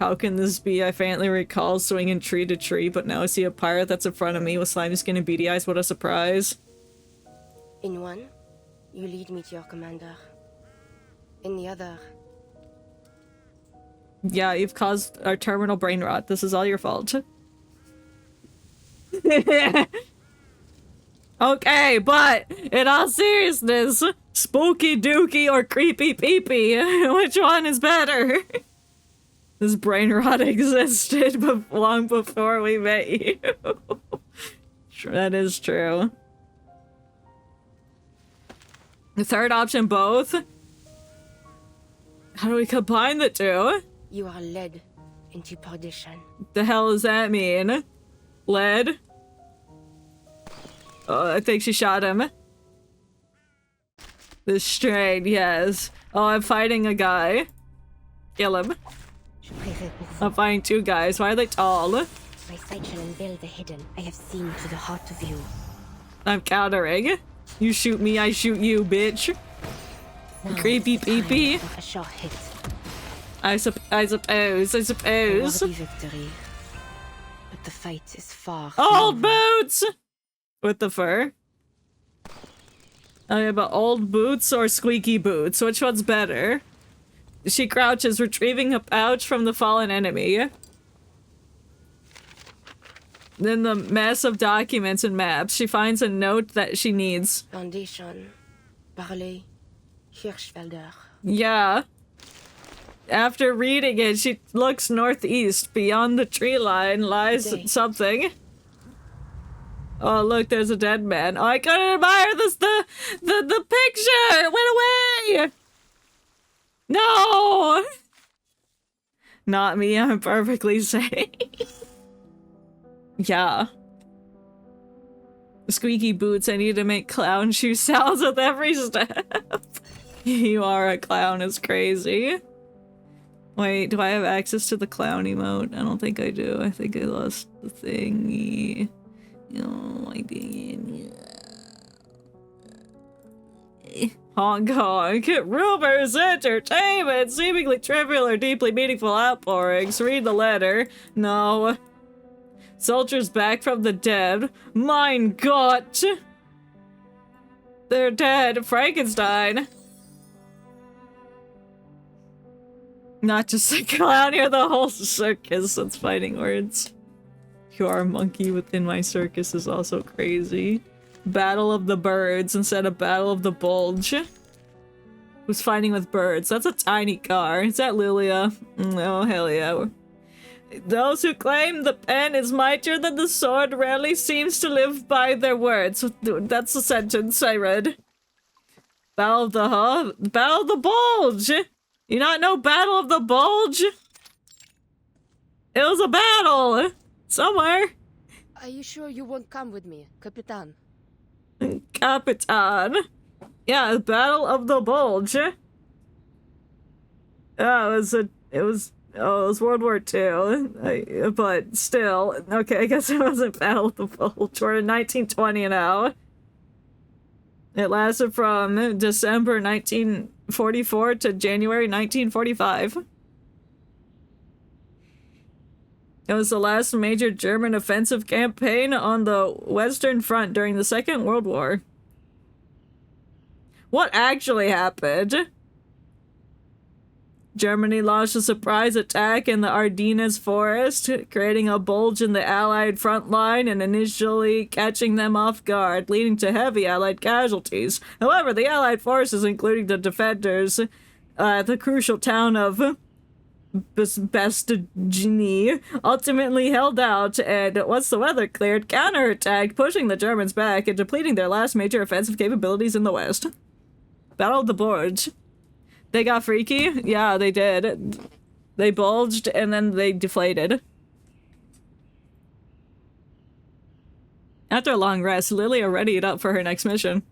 How can this be? I faintly recall swinging tree to tree, but now I see a pirate that's in front of me with slimy skin and beady eyes. What a surprise. In one, you lead me to your commander. In the other... Yeah, you've caused our terminal brain rot. This is all your fault. Okay, but in all seriousness, spooky dookie or creepy peepee, which one is better? This brain rot existed long before we met you. That is true. The third option, both? How do we combine the two? You are led into perdition. The hell does that mean? Led? Oh, I think she shot him. The strain, yes. Oh, I'm fighting a guy. Kill him. I'm fighting 2 guys. Why are they tall? My sight shall unveil the hidden. I have seen to the heart of you. I'm countering. You shoot me, I shoot you, bitch. Now Creepy peepee. a short hit. I suppose. Worthy victory. But the fight is far from Old over. boots! With the fur. Oh yeah, but old boots or squeaky boots? Which one's better? She crouches, retrieving a pouch from the fallen enemy. Then the mess of documents and maps. She finds a note that she needs. Foundation. Parley. Hirschfelder. Yeah. After reading it, she looks northeast. Beyond the tree line lies something. Oh, look, there's a dead man. Oh, I couldn't admire the picture! It went away! No! Not me, I'm perfectly safe. Yeah. Squeaky boots, I need to make clown shoe sounds with every step. You are a clown is crazy. Wait, do I have access to the clown emote? I don't think I do. I think I lost the thingy. Oh, I did. Hong Kong. Rumors, entertainment, seemingly trivial or deeply meaningful outpourings. Read the letter. No. Soldiers back from the dead. Mein Gott! They're dead. Frankenstein. Not just a clown here, the whole circus that's fighting words. You are a monkey within my circus is also crazy. Battle of the birds instead of Battle of the Bulge. Who's fighting with birds? That's a tiny car. Is that Lilia? Oh, hell yeah. Those who claim the pen is mightier than the sword rarely seems to live by their words. That's the sentence I read. Battle of the Battle of the Bulge! You not know Battle of the Bulge? It was a battle! Somewhere. Are you sure you won't come with me, Capitan? Capitan. Yeah, Battle of the Bulge. Yeah, it was World War II. But still, okay, I guess it wasn't Battle of the Bulge. We're in 1920 now. It lasted from December 1944 to January 1945. It was the last major German offensive campaign on the Western Front during the Second World War. What actually happened? Germany launched a surprise attack in the Ardennes forest, creating a bulge in the Allied front line and initially catching them off guard, leading to heavy Allied casualties. However, the Allied forces, including the defenders at the crucial town of Bastigny, ultimately held out and, once the weather cleared, counterattacked, pushing the Germans back and depleting their last major offensive capabilities in the West. Battle of the Bulge. They got freaky? Yeah, they did. They bulged and then they deflated. After a long rest, Lilia readied up for her next mission.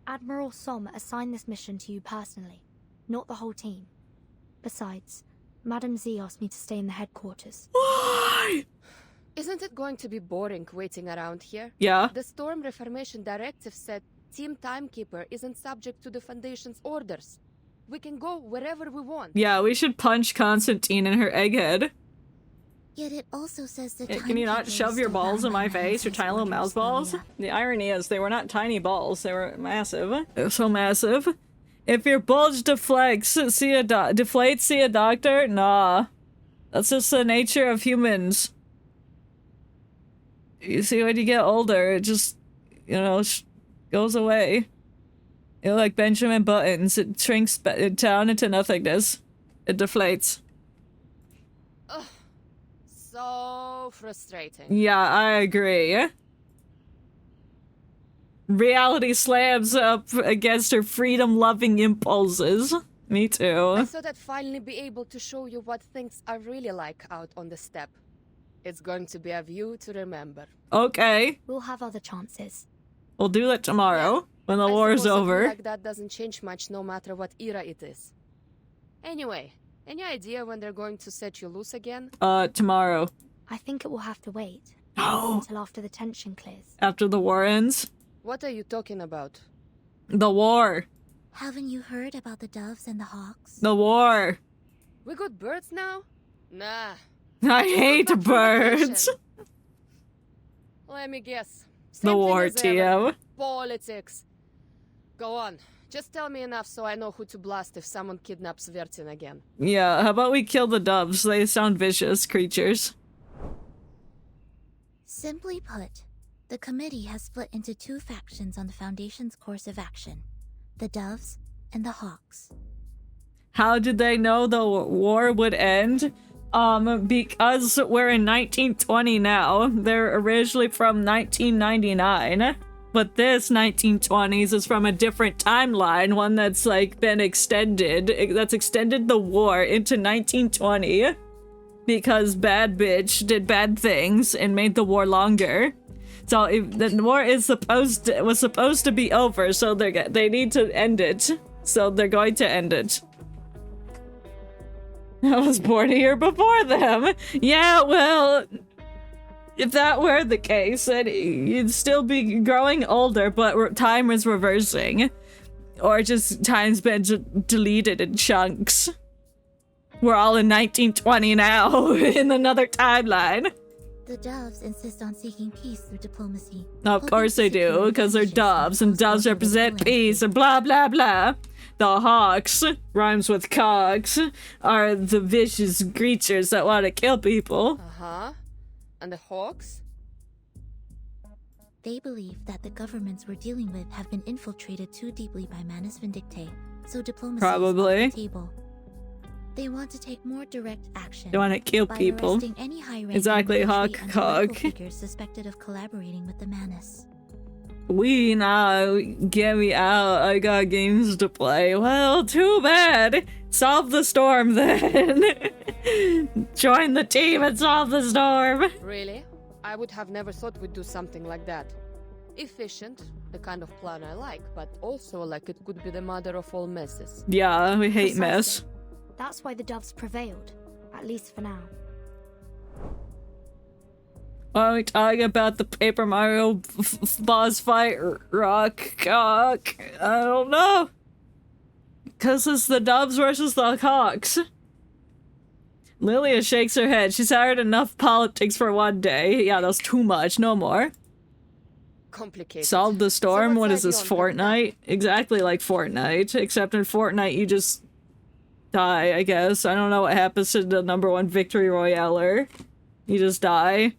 Admiral Som assigned this mission to you personally, not the whole team. Besides, Madam Z asked me to stay in the headquarters. Why? Isn't it going to be boring waiting around here? Yeah. The Storm Reformation Directive said Team Timekeeper isn't subject to the Foundation's orders. We can go wherever we want. Yeah, we should punch Constantine in her egghead. Yet it also says that Can you not shove your balls in my face, your tiny little mouse balls? The irony is they were not tiny balls, they were massive. They're so massive. If your bulge deflates, see a doctor? Nah. That's just the nature of humans. You see, when you get older, it just, you know, goes away. You know, like Benjamin Buttons, it shrinks down into nothingness. It deflates. Ugh. So frustrating. Yeah, I agree. Reality slams up against her freedom-loving impulses. Me too. I thought I'd finally be able to show you what things are really like out on the steppe. It's going to be a view to remember. Okay. We'll have other chances. We'll do that tomorrow, when the war is over. Like that doesn't change much no matter what era it is. Anyway, any idea when they're going to set you loose again? Tomorrow. I think it will have to wait. No. Until after the tension clears. After the war ends? What are you talking about? The war. Haven't you heard about the doves and the hawks? The war. We got birds now? Nah. I hate birds. Let me guess. The war, TM. Politics. Go on. Just tell me enough so I know who to blast if someone kidnaps Vertin again. Yeah, how about we kill the doves? They sound vicious creatures. Simply put, the committee has split into two factions on the Foundation's course of action. The doves and the hawks. How did they know the war would end? Because we're in 1920 now. They're originally from 1999. But this 1920s is from a different timeline, one that's like been extended. That's extended the war into 1920 because bad bitch did bad things and made the war longer. So the war was supposed to be over, so they need to end it. So they're going to end it. I was born a year before them. Yeah, well, if that were the case, then you'd still be growing older, but time is reversing. Or just time's been deleted in chunks. We're all in 1920 now, in another timeline. The doves insist on seeking peace through diplomacy. Of course they do, because they're doves, and doves represent peace, and blah blah blah. The hawks, rhymes with cogs, are the vicious creatures that want to kill people. Uh-huh. And the hawks? They believe that the governments we're dealing with have been infiltrated too deeply by Manus Vindictae, so diplomacy Probably. is off the table. They want to take more direct action. They want to kill by people. arresting any high-ranking Exactly, hawk military and cog. political figures suspected of collaborating with the Manus. We now get me out. I got games to play. Well, too bad. Solve the storm then. Join the team and solve the storm. Really? I would have never thought we'd do something like that. Efficient, the kind of plan I like, but also like it could be the mother of all messes. Yeah, we hate Precisely. mess. That's why the doves prevailed, at least for now. Why are we talking about the Paper Mario boss fight? Rock, cock? I don't know. Because it's the doves versus the cocks. Lilia shakes her head. She's hired enough politics for one day. Yeah, that's too much. No more. Complicated. Solve the storm? So What is this, Fortnite? Exactly like Fortnite. Except in Fortnite, you just die, I guess. I don't know what happens to the #1 victory royaler. You just die.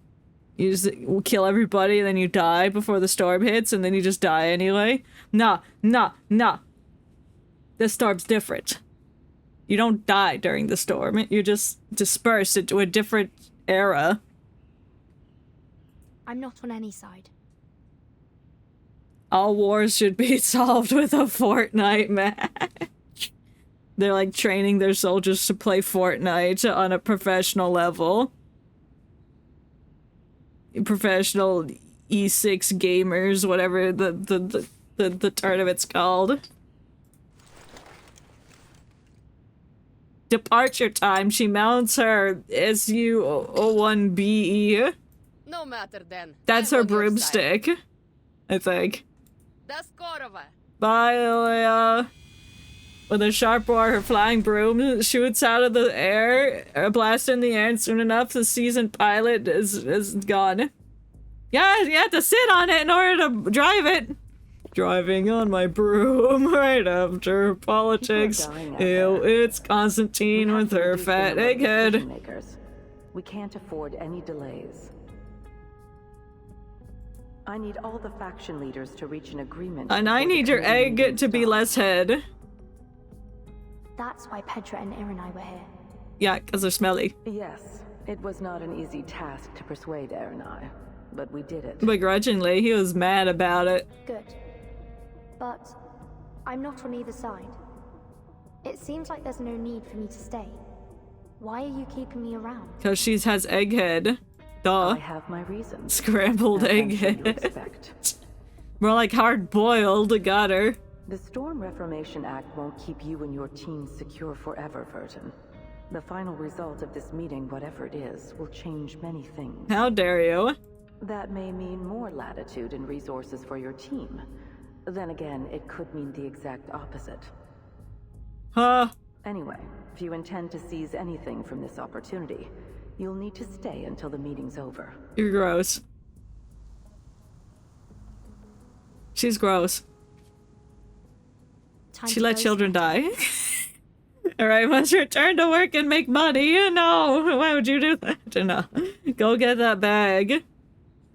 You just kill everybody, and then you die before the storm hits, and then you just die anyway. Nah. This storm's different. You don't die during the storm. You're just dispersed into a different era. I'm not on any side. All wars should be solved with a Fortnite match. They're like training their soldiers to play Fortnite on a professional level. Professional E6 gamers, whatever the tournament's called. Departure time. She mounts her SU-01BE. No matter then. That's her broomstick, I think. That's Korova. Bye, Lilia. With a sharp roar, her flying broom shoots out of the air, a blast in the air, and soon enough, the seasoned pilot is gone. Yeah, you have to sit on it in order to drive it. Driving on my broom right after politics. Ew, it's Constantine with her fat egghead. We can't afford any delays. I need all the faction leaders to reach an agreement. And I need your egg to be less head. That's why Petra and Irenai were here. Yeah, because they're smelly. Yes, it was not an easy task to persuade Irenai, but we did it. Begrudgingly, he was mad about it. Good. But I'm not on either side. It seems like there's no need for me to stay. Why are you keeping me around? Because she has egghead. Duh. I have my reasons. Scrambled egghead. More like hard-boiled. Got her. The Storm Reformation Act won't keep you and your team secure forever, Verton. The final result of this meeting, whatever it is, will change many things. How dare you? That may mean more latitude and resources for your team. Then again, it could mean the exact opposite. Huh? Anyway, if you intend to seize anything from this opportunity, you'll need to stay until the meeting's over. You're gross. She's gross. She let children die. Alright, must return to work and make money. No, why would you do that? No. Go get that bag.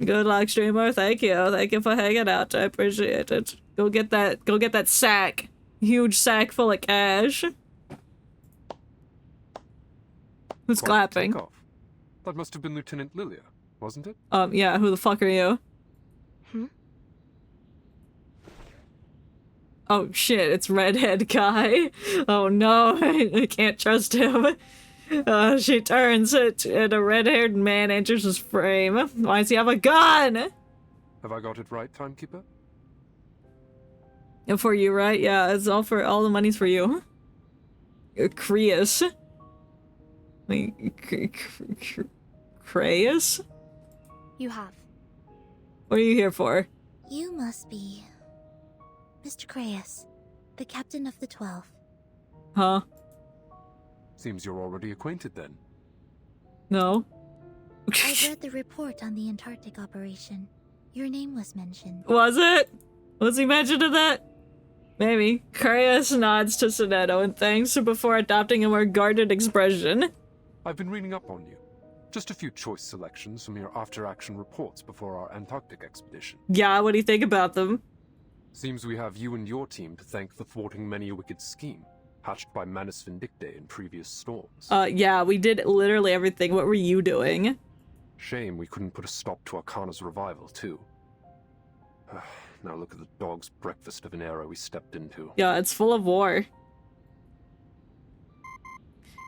Good luck, streamer. Thank you. Thank you for hanging out. I appreciate it. Go get that sack. Huge sack full of cash. Who's clapping? Takeoff. That must have been Lieutenant Lilia, wasn't it? Yeah, who the fuck are you? Oh shit, it's redhead guy. Oh no, I can't trust him. She turns it and a red-haired man enters his frame. Why does he have a gun? Have I got it right, Timekeeper? And for you, right? Yeah, it's all the money's for you. Creus. Creus? You have. What are you here for? You must be Mr. Creus, the captain of the 12. Huh? Seems you're already acquainted then. No. I read the report on the Antarctic operation. Your name was mentioned. Was it? Was he mentioned in that? Maybe. Creus nods to Sonetto and thanks before adopting a more guarded expression. I've been reading up on you. Just a few choice selections from your after-action reports before our Antarctic expedition. Yeah, what do you think about them? Seems we have you and your team to thank for thwarting many a wicked scheme, hatched by Manus Vindicte in previous storms. Yeah, we did literally everything. What were you doing? Shame we couldn't put a stop to Arcana's revival, too. Now look at the dog's breakfast of an era we stepped into. Yeah, it's full of war.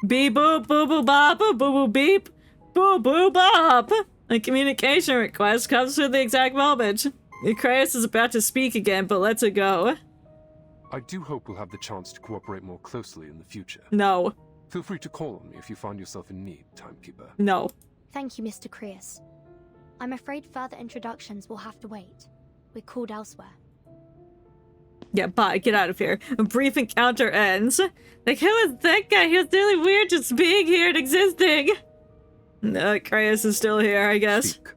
Beep boop boo boo bop boo boo beep boo boo bop. A communication request comes through the exact moment. Creus is about to speak again, but lets it go. I do hope we'll have the chance to cooperate more closely in the future. No. Feel free to call on me if you find yourself in need, Timekeeper. No. Thank you, Mr. Creus. I'm afraid further introductions will have to wait. We're called elsewhere. Yeah, bye. Get out of here. A brief encounter ends. Like, who is that guy? He was really weird just being here and existing. Creus is still here, I guess. Speak.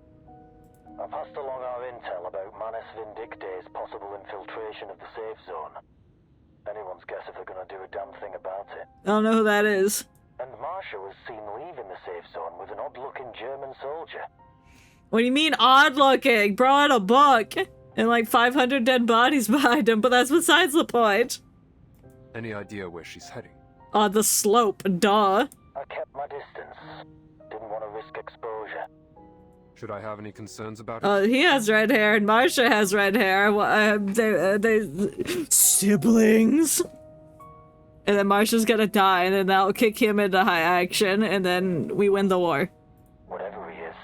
I passed along our intel about Manus Vindicte's possible infiltration of the safe zone. Anyone's guess if they're gonna do a damn thing about it. I don't know who that is. And Marsha was seen leaving the safe zone with an odd-looking German soldier. What do you mean odd-looking? Brought a book and like 500 dead bodies behind him, but that's besides the point. Any idea where she's heading? The slope, duh. I kept my distance. Didn't want to risk exposure. Should I have any concerns about it? He has red hair and Marsha has red hair. They siblings. And then Marsha's gonna die, and then that'll kick him into high action, and then we win the war. Whatever he is,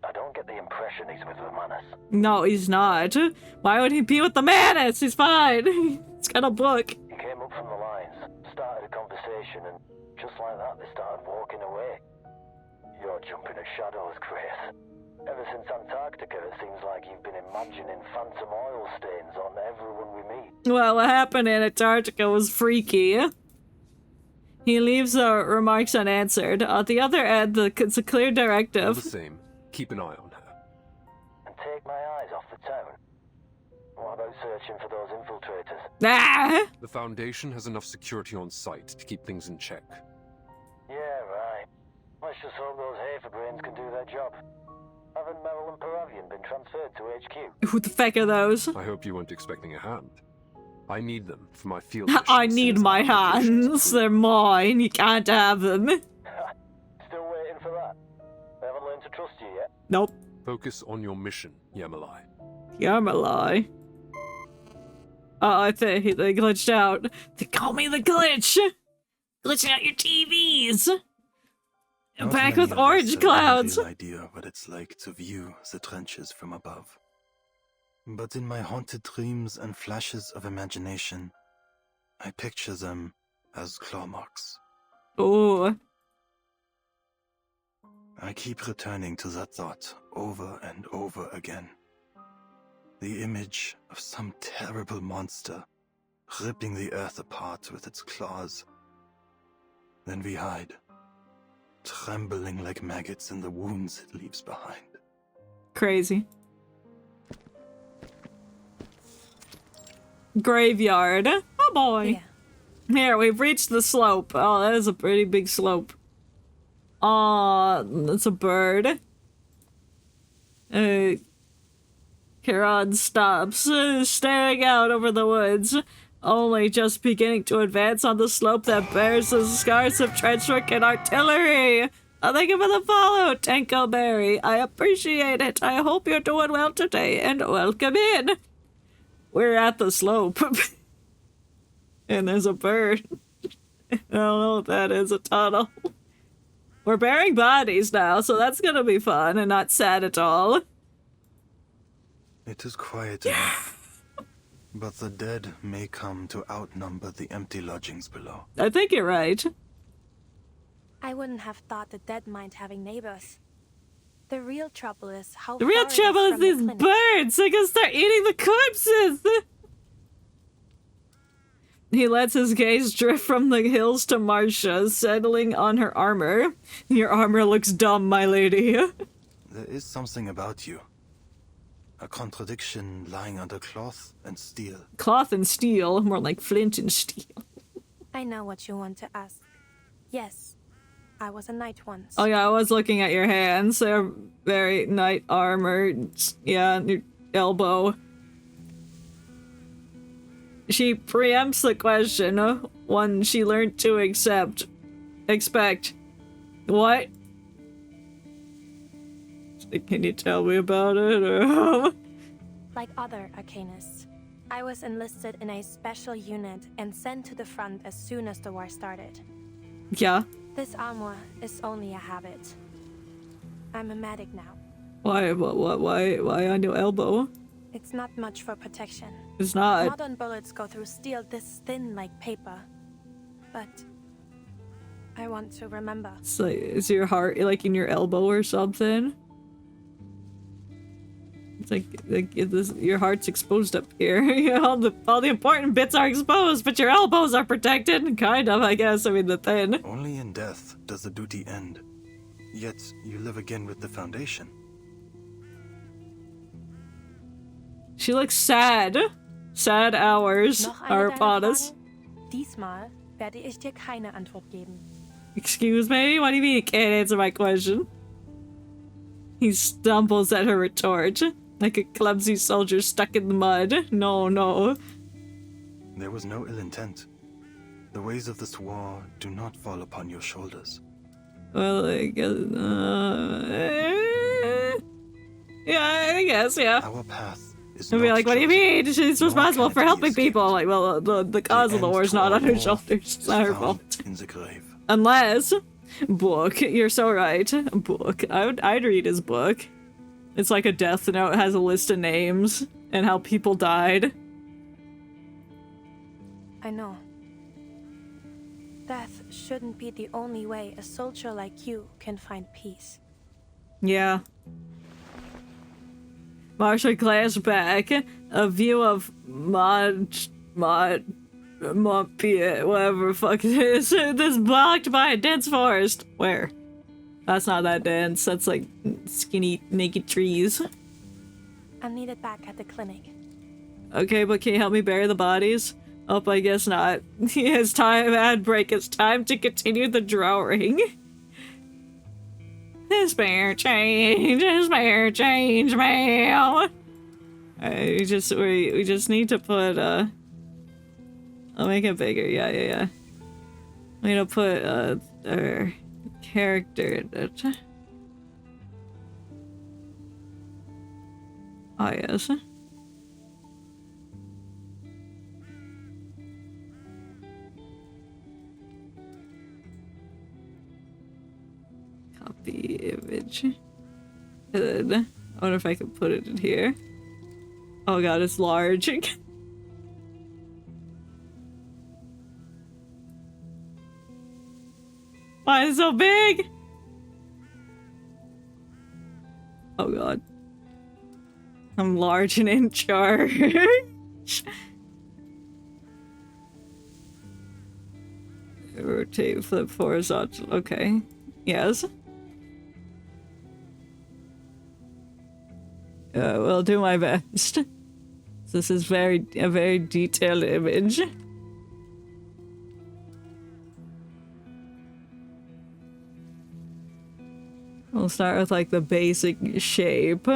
I don't get the impression he's with the Manus. No, he's not. Why would he be with the Manus? He's fine. He's got a book. He came up from the lines, started a conversation, and just like that, they started walking away. You're jumping at shadows, Chris. Ever since Antarctica, it seems like you've been imagining phantom oil stains on everyone we meet. Well, what happened in Antarctica was freaky. He leaves remarks unanswered. At the other end, it's a clear directive. All the same, keep an eye on her. And take my eyes off the town. What about searching for those infiltrators? Ah! The Foundation has enough security on site to keep things in check. Yeah, right. Let's just hope those Haferbrains can do their job. Haven't Merrill and Paravian been transferred to HQ? Who the fuck are those? I hope you weren't expecting a hand. I need them for my field I need my hands. They're mine. You can't have them. Still waiting for that? They haven't learned to trust you yet? Nope. Focus on your mission, Yamalai. Yamalai? I think they glitched out. They call me the glitch. Glitching out your TVs. Back with orange clouds. I have no real idea what it's like to view the trenches from above. But in my haunted dreams and flashes of imagination, I picture them as claw marks. Ooh. I keep returning to that thought over and over again. The image of some terrible monster ripping the earth apart with its claws. Then we hide, trembling like maggots in the wounds it leaves behind. Crazy. Graveyard. Oh boy. Yeah. Here, we've reached the slope. Oh, that is a pretty big slope. That's a bird. Charon stops, staring out over the woods. only just beginning to advance on the slope that bears the scars of trenchwork and artillery. Thank you for the follow, Tenko Berry. I appreciate it. I hope you're doing well today, and welcome in. We're at the slope. And there's a bird. I don't know what that is, a tunnel. We're bearing bodies now, so that's gonna be fun and not sad at all. It is quiet enough, but the dead may come to outnumber the empty lodgings below. I think you're right. I wouldn't have thought the dead mind having neighbors. The real trouble is how The real far it trouble is from the these clinic. birds. They can start eating the corpses. He lets his gaze drift from the hills to Marcia, settling on her armor. Your armor looks dumb, my lady. There is something about you. A contradiction lying under cloth and steel. Cloth and steel, more like flint and steel. I know what you want to ask. Yes, I was a knight once. Oh yeah, I was looking at your hands. They're very knight armored. Yeah, and your elbow. She preempts the question, one she learned to expect. What? Can you tell me about it? Or Like other arcanists, I was enlisted in a special unit and sent to the front as soon as the war started. yeah. This armor is only a habit. I'm a medic now. Why on your elbow? It's not much for protection. It's not. Modern bullets go through steel this thin like paper. But I want to remember. It's like, is your heart like in your elbow or something? It's like your heart's exposed up here. all the important bits are exposed, but your elbows are protected. Kind of, I guess. I mean, the thin. Only in death does the duty end. Yet you live again with the Foundation. She looks sad. Sad hours Noch eine are deiner upon us. Fragen? Diesmal werde ich dir keine Antwort geben. Excuse me? What do you mean you can't answer my question? He stumbles at her retort, like a clumsy soldier stuck in the mud. No, no. There was no ill intent. The ways of this war do not fall upon your shoulders. Well, I guess, yeah, I guess, yeah. Our path is I'd be like, what do you mean? She's responsible for helping escaped. people. Like, well, the cause of the war is not on her shoulders. It's not her fault. In the grave. Unless, book, you're so right. Book. I'd read his book. It's like a death note, has a list of names and how people died. I know. Death shouldn't be the only way a soldier like you can find peace. Yeah. Marsha glanced back. A view of Montpellier, whatever the fuck it is. This blocked by a dense forest. Where? That's not that dense. That's like skinny, naked trees. I'm needed back at the clinic. Okay, but can you help me bury the bodies? Oh, I guess not. It's time, ad break. It's time to continue the drawing. Spare change, ma'am. We just need to put, I'll make it bigger. Yeah. We need to put, our character in it. Oh, yes. Copy image. And then, I wonder if I can put it in here. Oh god, it's large. Why is it so big? Oh god. I'm large and in charge. Rotate, flip, horizontal. Okay. Yes. Will do my best. This is a very detailed image. We'll start with like the basic shape.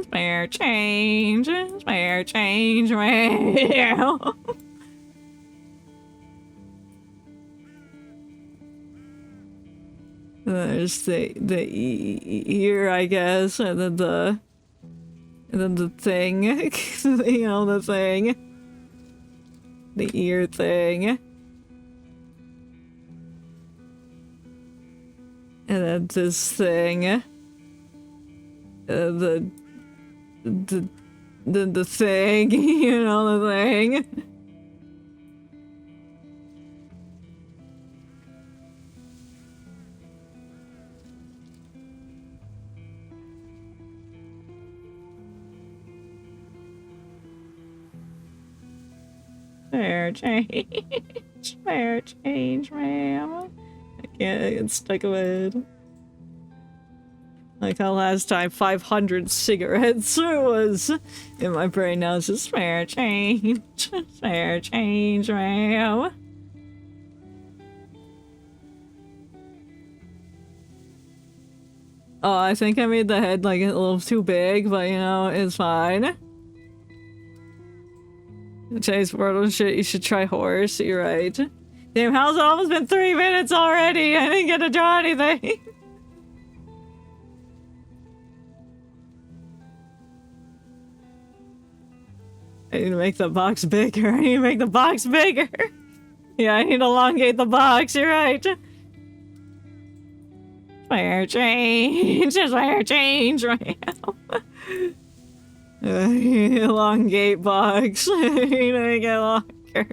Spare change. Spare change. Well. There's the ear, I guess, and then the thing. You know, the thing. The ear thing. And then this thing. The thing, you know, the thing. Fair change. Fair change, ma'am. I get stuck with it. Like how last time 500 cigarettes was in my brain. Now it's just fair change. Fair change, ma'am. Oh, I think I made the head like a little too big, but you know, it's fine. Chase portal shit, you should try horse, you're right. Damn, how's it almost been 3 minutes already? I didn't get to draw anything. I need to make the box bigger. I need to make the box bigger. Yeah, I need to elongate the box, you're right. Fair change. Fair change right now. Elongate box. I need to make it longer.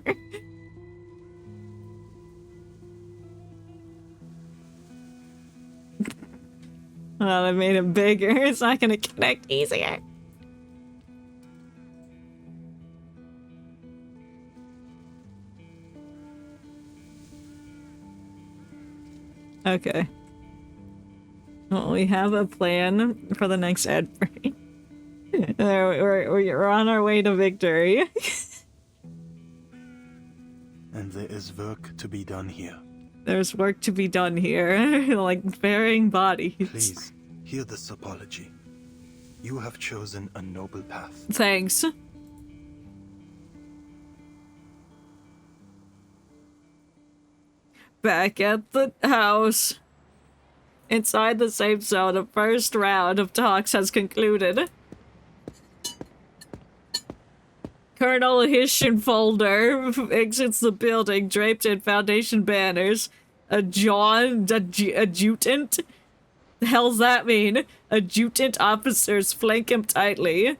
Well, I made it bigger. It's not gonna connect easier. Okay. Well, we have a plan for the next ad break. We're on our way to victory. And there is work to be done here. There's work to be done here. Like burying bodies. Please, hear this apology. You have chosen a noble path. Thanks. Back at the house. Inside the safe zone, the first round of talks has concluded. Colonel Hischenfolder exits the building draped in Foundation banners. Adjutant? The hell's that mean? Adjutant officers flank him tightly.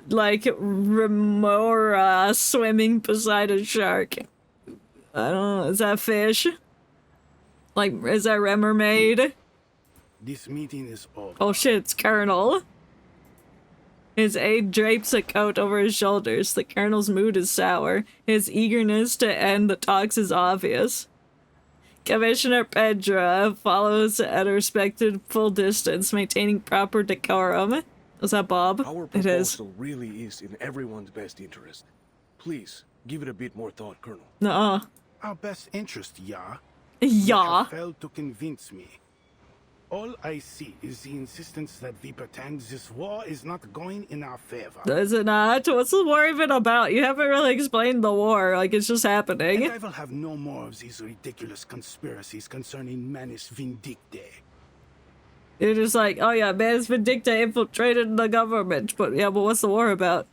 Like Remora swimming beside a shark. I don't know, is that fish? Like, is that Remermaid? This meeting is over. Oh shit, it's Colonel. His aide drapes a coat over his shoulders. The Colonel's mood is sour. His eagerness to end the talks is obvious. Commissioner Pedra follows at a respectful distance, maintaining proper decorum. Is that Bob? Our It is. proposal really is in everyone's best interest. Please, give it a bit more thought, Colonel. Nuh-uh. Our best interest, yeah? Yeah. You have failed to convince me. All I see is the insistence that we pretend this war is not going in our favor. Is it not? What's the war even about? You haven't really explained the war, like it's just happening. And I will have no more of these ridiculous conspiracies concerning Manus Vindictae. You're just like, oh yeah, Manus Vindictae infiltrated the government. But yeah, but what's the war about?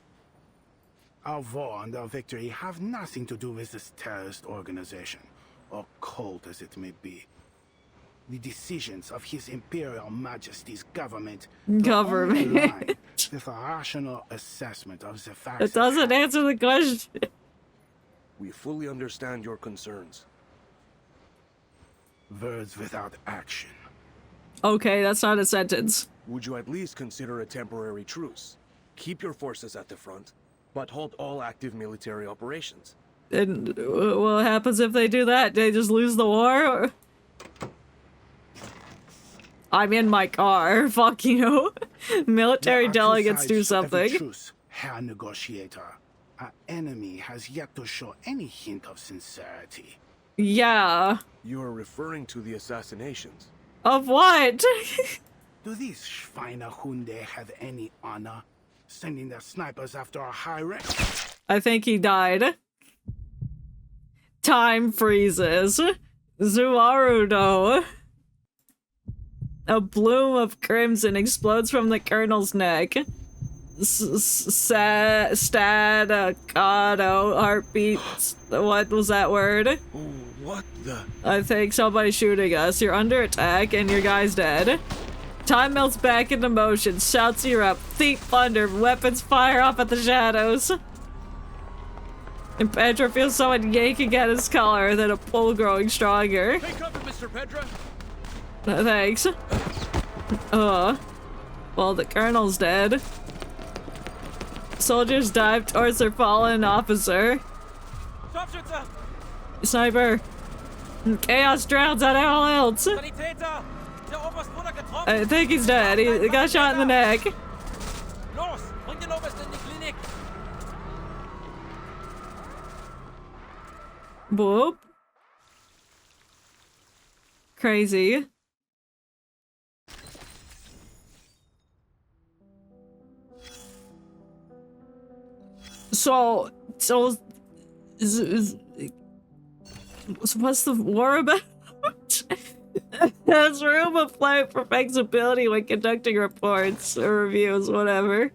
Our war and our victory have nothing to do with this terrorist organization, or cult as it may be. The decisions of His Imperial Majesty's government with a rational assessment of the facts. It doesn't answer the question. We fully understand your concerns. Words without action. Okay, that's not a sentence. Would you at least consider a temporary truce? Keep your forces at the front, but halt all active military operations. And what happens if they do that? They just lose the war? Or... I'm in my car. Fuck you. Military delegates do something. Truce, Herr Negotiator. Our enemy has yet to show any hint of sincerity. Yeah. You are referring to the assassinations. Of what? Do these Schweinehunde have any honor? Sending their snipers after our high rank? I think he died. Time freezes. Zuarudo. A bloom of crimson explodes from the colonel's neck. Staccato heartbeats. What was that word? What the? I think somebody's shooting us. You're under attack and your guy's dead. Time melts back into motion. Shouts erupt. Thief thunder. Weapons fire off at the shadows. And Pedro feels someone yanking at his collar, then a pull growing stronger. Take cover, Mr. Pedro. Thanks. Well, the colonel's dead. Soldiers dive towards their fallen officer. Sniper. Chaos drowns out all else. I think he's dead. He got shot in the neck. Boop. Crazy. So what's the war about? Has room applied for flexibility when conducting reports or reviews, whatever.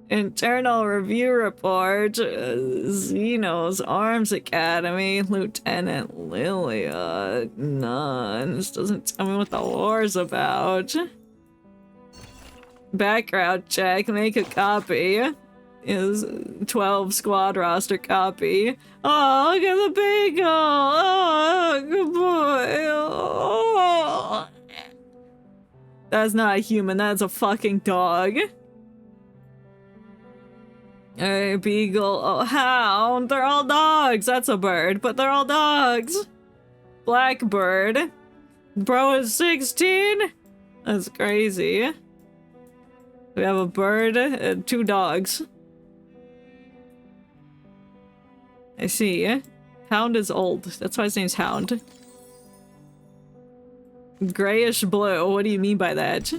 Internal review report, Xeno's Arms Academy, Lieutenant Lilia, none. This doesn't tell me what the war's about. Background check, make a copy. Is 12 squad roster copy. Oh, look at the bagel! Oh, good boy! Oh. That's not a human, that's a fucking dog. Hey, beagle. Oh, hound. They're all dogs. That's a bird, but they're all dogs. Blackbird. Bro is 16? That's crazy. We have a bird and 2 dogs. I see. Hound is old. That's why his name's Hound. Grayish blue. What do you mean by that?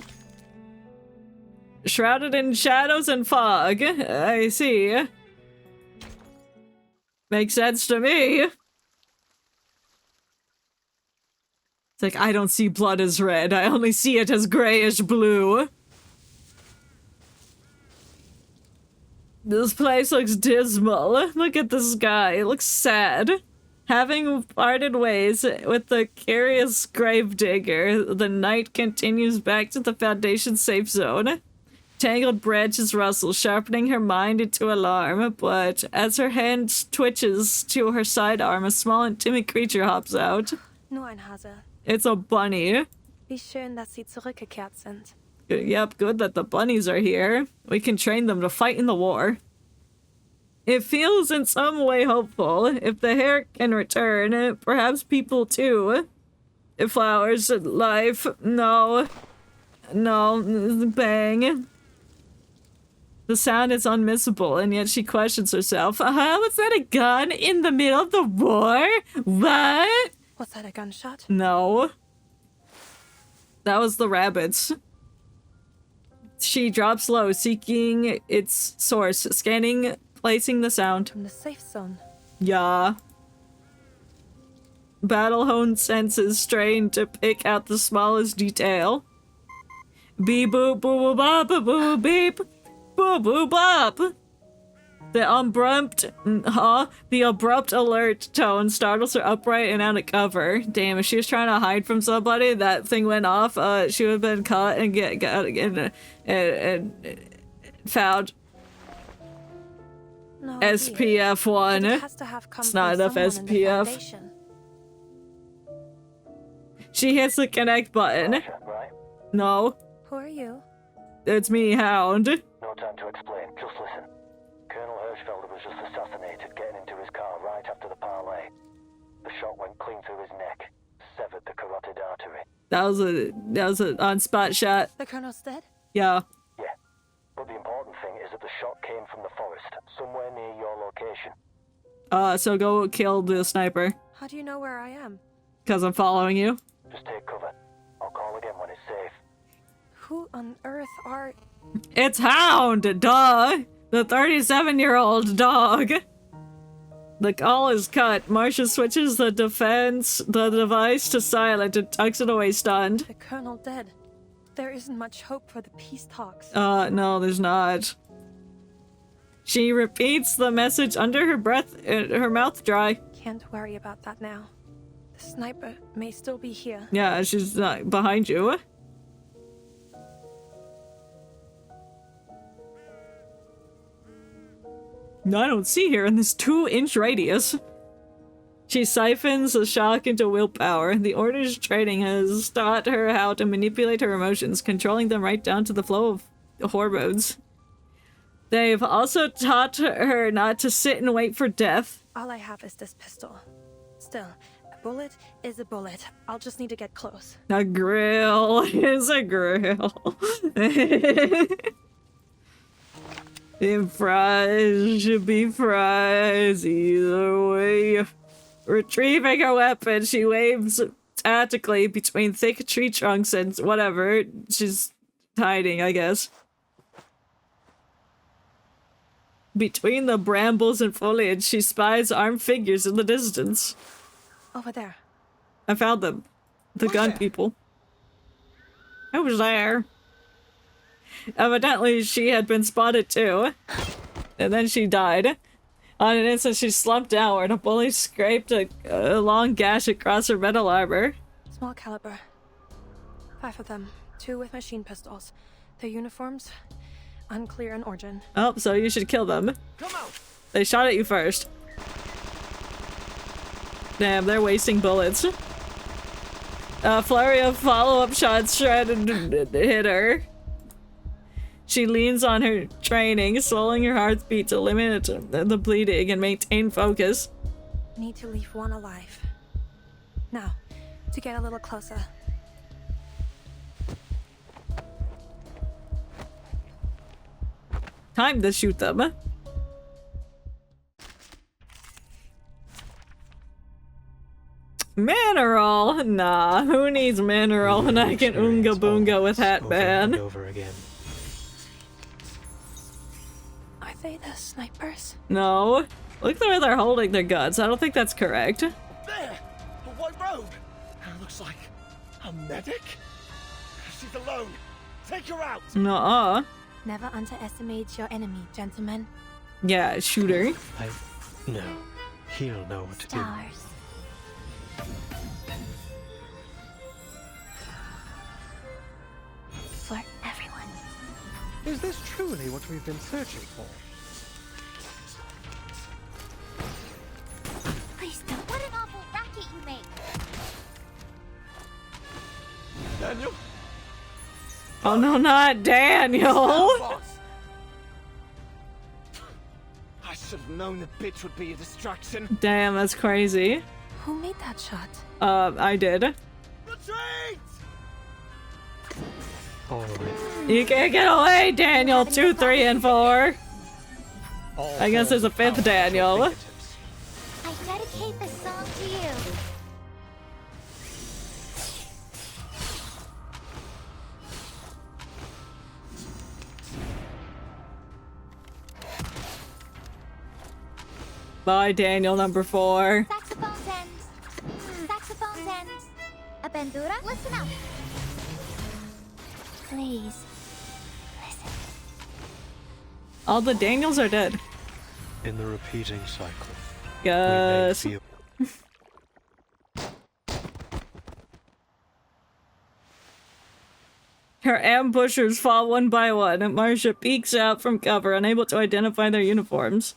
Shrouded in shadows and fog. I see. Makes sense to me. It's like, I don't see blood as red. I only see it as grayish blue. This place looks dismal. Look at the sky. It looks sad. Having parted ways with the curious gravedigger, the knight continues back to the Foundation safe zone. Tangled branches rustle, sharpening her mind into alarm, but as her hand twitches to her sidearm, a small and timid creature hops out. Nur ein Hase. It's a bunny. Wie schön, dass sie zurückgekehrt sind. Yep, good that the bunnies are here. We can train them to fight in the war. It feels in some way hopeful. If the hare can return, perhaps people too. Flowers, life, no. No, bang. The sound is unmissable, and yet she questions herself. Was that a gun in the middle of the war? What? Was that a gunshot? No. That was the rabbits. She drops low, seeking its source, scanning, placing the sound. From the safe zone. Yeah. Battle-honed senses strain to pick out the smallest detail. Beep boop boo bop boo beep boo boo bop. The abrupt alert tone startles her upright and out of cover. Damn, if she was trying to hide from somebody, that thing went off. She would have been caught and found. No, SPF 1. It has to have come it's not enough SPF. She hits the connect button. Right? No. Who are you? It's me, Hound. No time to explain. Just listen. Colonel Hirschfelder was just assassinated, getting into his car right after the parley. The shot went clean through his neck, severed the carotid artery. That was a on-spot shot. The colonel's dead? Yeah. Yeah. But the important thing is that the shot came from the forest, somewhere near your location. So go kill the sniper. How do you know where I am? Because I'm following you. Just take cover. I'll call again when it's safe. Who on earth are... It's Hound, duh! The 37-year-old dog. The call is cut. Marcia switches the device to silent and tucks it away stunned. The Colonel dead. There isn't much hope for the peace talks. No, there's not. She repeats the message under her breath, her mouth dry. Can't worry about that now. The sniper may still be here. Yeah, she's behind you. No, I don't see her in this 2-inch radius. She siphons the shock into willpower. The Order's training has taught her how to manipulate her emotions, controlling them right down to the flow of hormones. They've also taught her not to sit and wait for death. All I have is this pistol. Still, a bullet is a bullet. I'll just need to get close. A grill is a grill. Fries should be fries either way. Retrieving her weapon, she waves tactically between thick tree trunks and whatever. She's hiding, I guess. Between the brambles and foliage, she spies armed figures in the distance. Over there. I found them. The gun people. I was there. Evidently, she had been spotted too. And then she died. On an instant, she slumped downward. A bullet scraped a long gash across her metal armor. Small caliber. 5 of them. 2 with machine pistols. Their uniforms, unclear in origin. Oh, so you should kill them. They shot at you first. Damn, they're wasting bullets. A flurry of follow-up shots shredded and hit her. She leans on her training, slowing her heartbeat to limit the bleeding and maintain focus. Need to leave one alive. Now, to get a little closer. Time to shoot them. Mineral? Nah, who needs mineral when I can oonga boonga with Hatman? Over again. Are they the snipers? No. Look the way they're holding their guns. I don't think that's correct. There! A white robe! Looks like a medic? She's alone. Take her out! Nuh-uh. Never underestimate your enemy, gentlemen. Yeah, shooter. No. He'll know what to do. Stars. For everyone. Is this truly what we've been searching for? Please don't. What an awful racket you make. Daniel? Oh no, not Daniel! I should have known the bitch would be a distraction. Damn, that's crazy. Who made that shot? I did. Retreat! You can't get away, Daniel! 2, 3, and 4. I guess there's a 5th Daniel. I dedicate this song to you. Bye, Daniel number 4. Saxophones ends. Saxophones ends. A bandura? Listen up. Please. Listen. All the Daniels are dead. In the repeating cycle. Yes. Her ambushers fall one by one, and Marcia peeks out from cover, unable to identify their uniforms.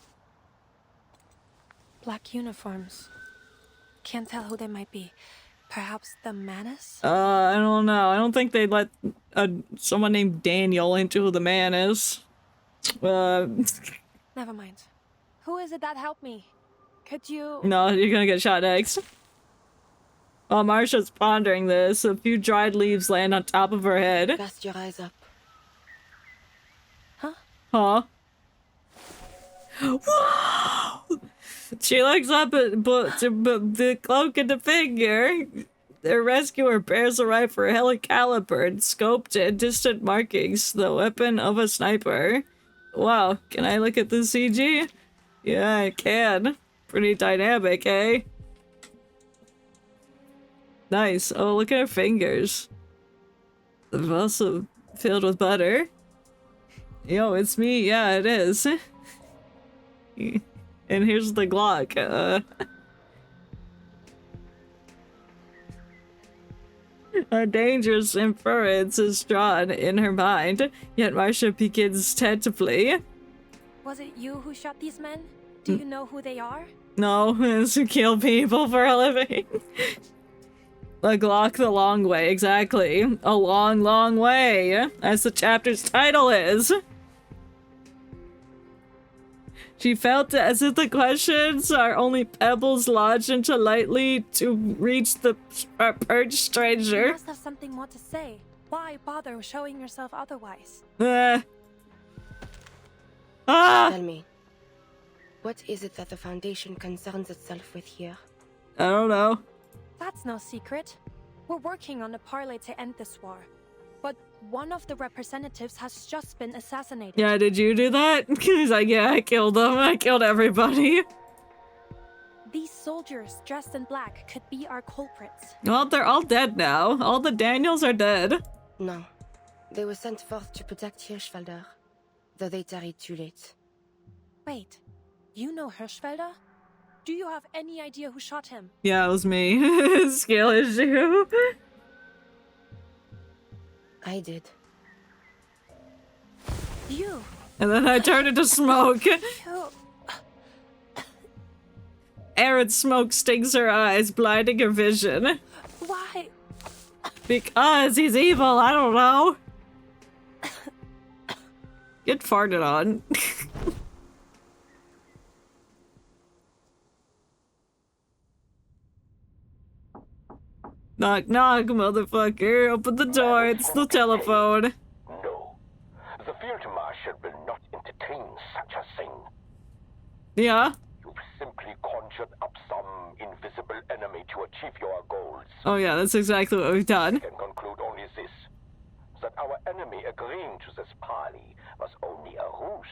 Black uniforms. Can't tell who they might be. Perhaps the Manus? I don't know. I don't think they'd let someone named Daniel into who the man is. Never mind. Who is it that helped me? Could you... No, you're gonna get shot next. While Marcia's pondering this, a few dried leaves land on top of her head. Cast your eyes up. Huh? Whoa! She looks up at the cloak and the figure. Their rescuer bears a rifle calibered, scoped at distant markings, the weapon of a sniper. Wow, can I look at the CG? Yeah, I can. Pretty dynamic, eh? Nice. Oh, look at her fingers. They're also filled with butter. Yo, it's me. Yeah, it is. And here's the Glock. A dangerous inference is drawn in her mind, yet Marcia begins tentatively. Was it you who shot these men? Do you know who they are? No, it's to kill people for a living. A Glock the long way, exactly. A long, long way, as the chapter's title is. She felt as if the questions are only pebbles lodged into lightly to reach the perched stranger. You must have something more to say. Why bother showing yourself otherwise? Tell me, what is it that the Foundation concerns itself with here? I don't know. That's no secret. We're working on a parley to end this war. But one of the representatives has just been assassinated. Yeah, did you do that? He's like, yeah, I killed them. I killed everybody. These soldiers dressed in black could be our culprits. Well, they're all dead now. All the Daniels are dead. No. They were sent forth to protect Hirschfelder, though they tarried too late. Wait, you know Hirschfelder? Do you have any idea who shot him? Yeah, it was me. Skill issue. I did. You. And then I turned into smoke. Arid smoke stings her eyes, blinding her vision. Why? Because he's evil, I don't know. Get farted on. Knock, knock, motherfucker. Open the door. It's the telephone. No. The Field Marshal will not entertain such a thing. Yeah? You've simply conjured up some invisible enemy to achieve your goals. Oh yeah, that's exactly what we've done. I can conclude only this. That our enemy agreeing to this parley was only a ruse,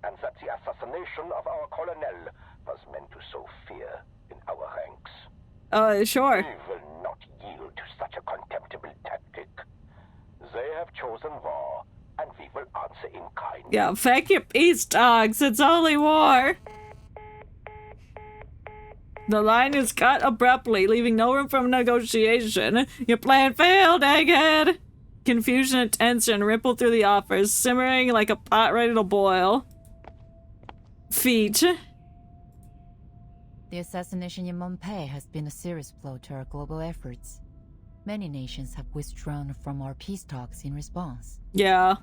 and that the assassination of our colonel was meant to sow fear in our ranks. Sure. We will not yield to such a contemptible tactic. They have chosen war, and we will answer in kind. Yeah, fuck your peace dogs. It's only war. The line is cut abruptly, leaving no room for negotiation. Your plan failed, egghead! Confusion and tension ripple through the office, simmering like a pot ready to boil. Feet. The assassination in Montpellier has been a serious blow to our global efforts. Many nations have withdrawn from our peace talks in response. Yeah.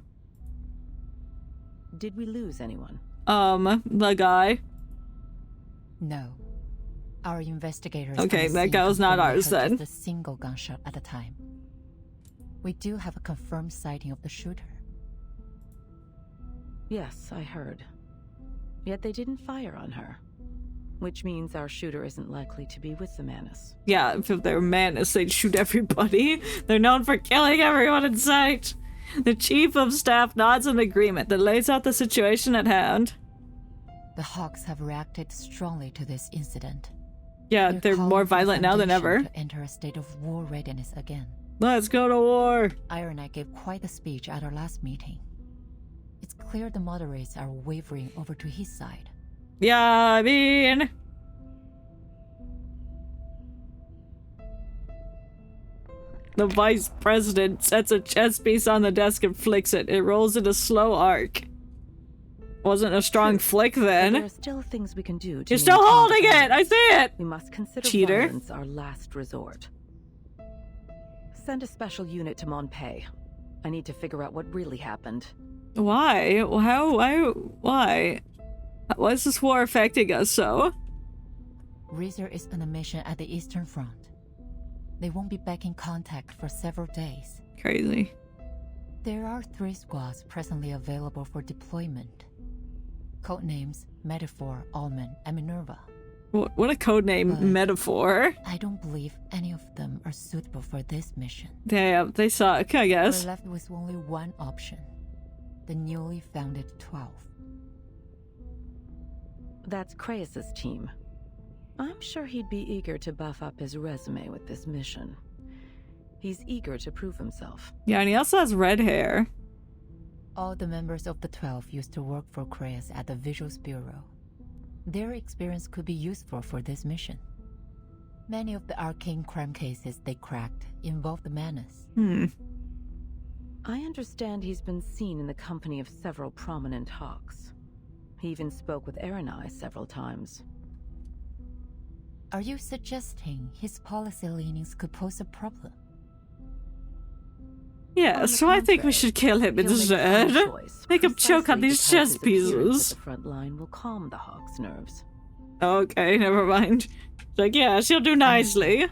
Did we lose anyone? The guy. No. Our investigators. Okay, that guy was not ours then. Just a single gunshot at a time. We do have a confirmed sighting of the shooter. Yes, I heard. Yet they didn't fire on her. Which means our shooter isn't likely to be with the Manus. Yeah, if they're Manus, they'd shoot everybody. They're known for killing everyone in sight. The chief of staff nods in agreement, then lays out the situation at hand. The Hawks have reacted strongly to this incident. Yeah, they're more violent now than ever. To enter a state of war readiness again. Let's go to war. Iron Knight gave quite a speech at our last meeting. It's clear the moderates are wavering over to his side. Yeah, I mean... The vice president sets a chess piece on the desk and flicks it. It rolls in a slow arc. Wasn't a strong flick then. There are still things we can do to You're still holding it! I see it! We must consider Cheater. violence our last resort. Send a special unit to Montpellier. I need to figure out what really happened. Why? Why? Why is this war affecting us so? Razor is on a mission at the Eastern Front. They won't be back in contact for several days. Crazy. There are 3 squads presently available for deployment. Codenames Metaphor, Almond, and Minerva. What a codename metaphor. I don't believe any of them are suitable for this mission. Damn, they suck, I guess. We're left with only one option. The newly founded 12. That's Kreis's team. I'm sure he'd be eager to buff up his resume with this mission. He's eager to prove himself. Yeah, and he also has red hair. All the members of the 12 used to work for Kreis at the Visuals Bureau. Their experience could be useful for this mission. Many of the arcane crime cases they cracked involved the Manus. I understand he's been seen in the company of several prominent hawks. He even spoke with Erenai several times. Are you suggesting his policy leanings could pose a problem? Yeah, so I think we should kill him instead. Make him choke on these chess pieces. The front line will calm the hawk's nerves. Okay, never mind. Like, yeah, she'll do nicely.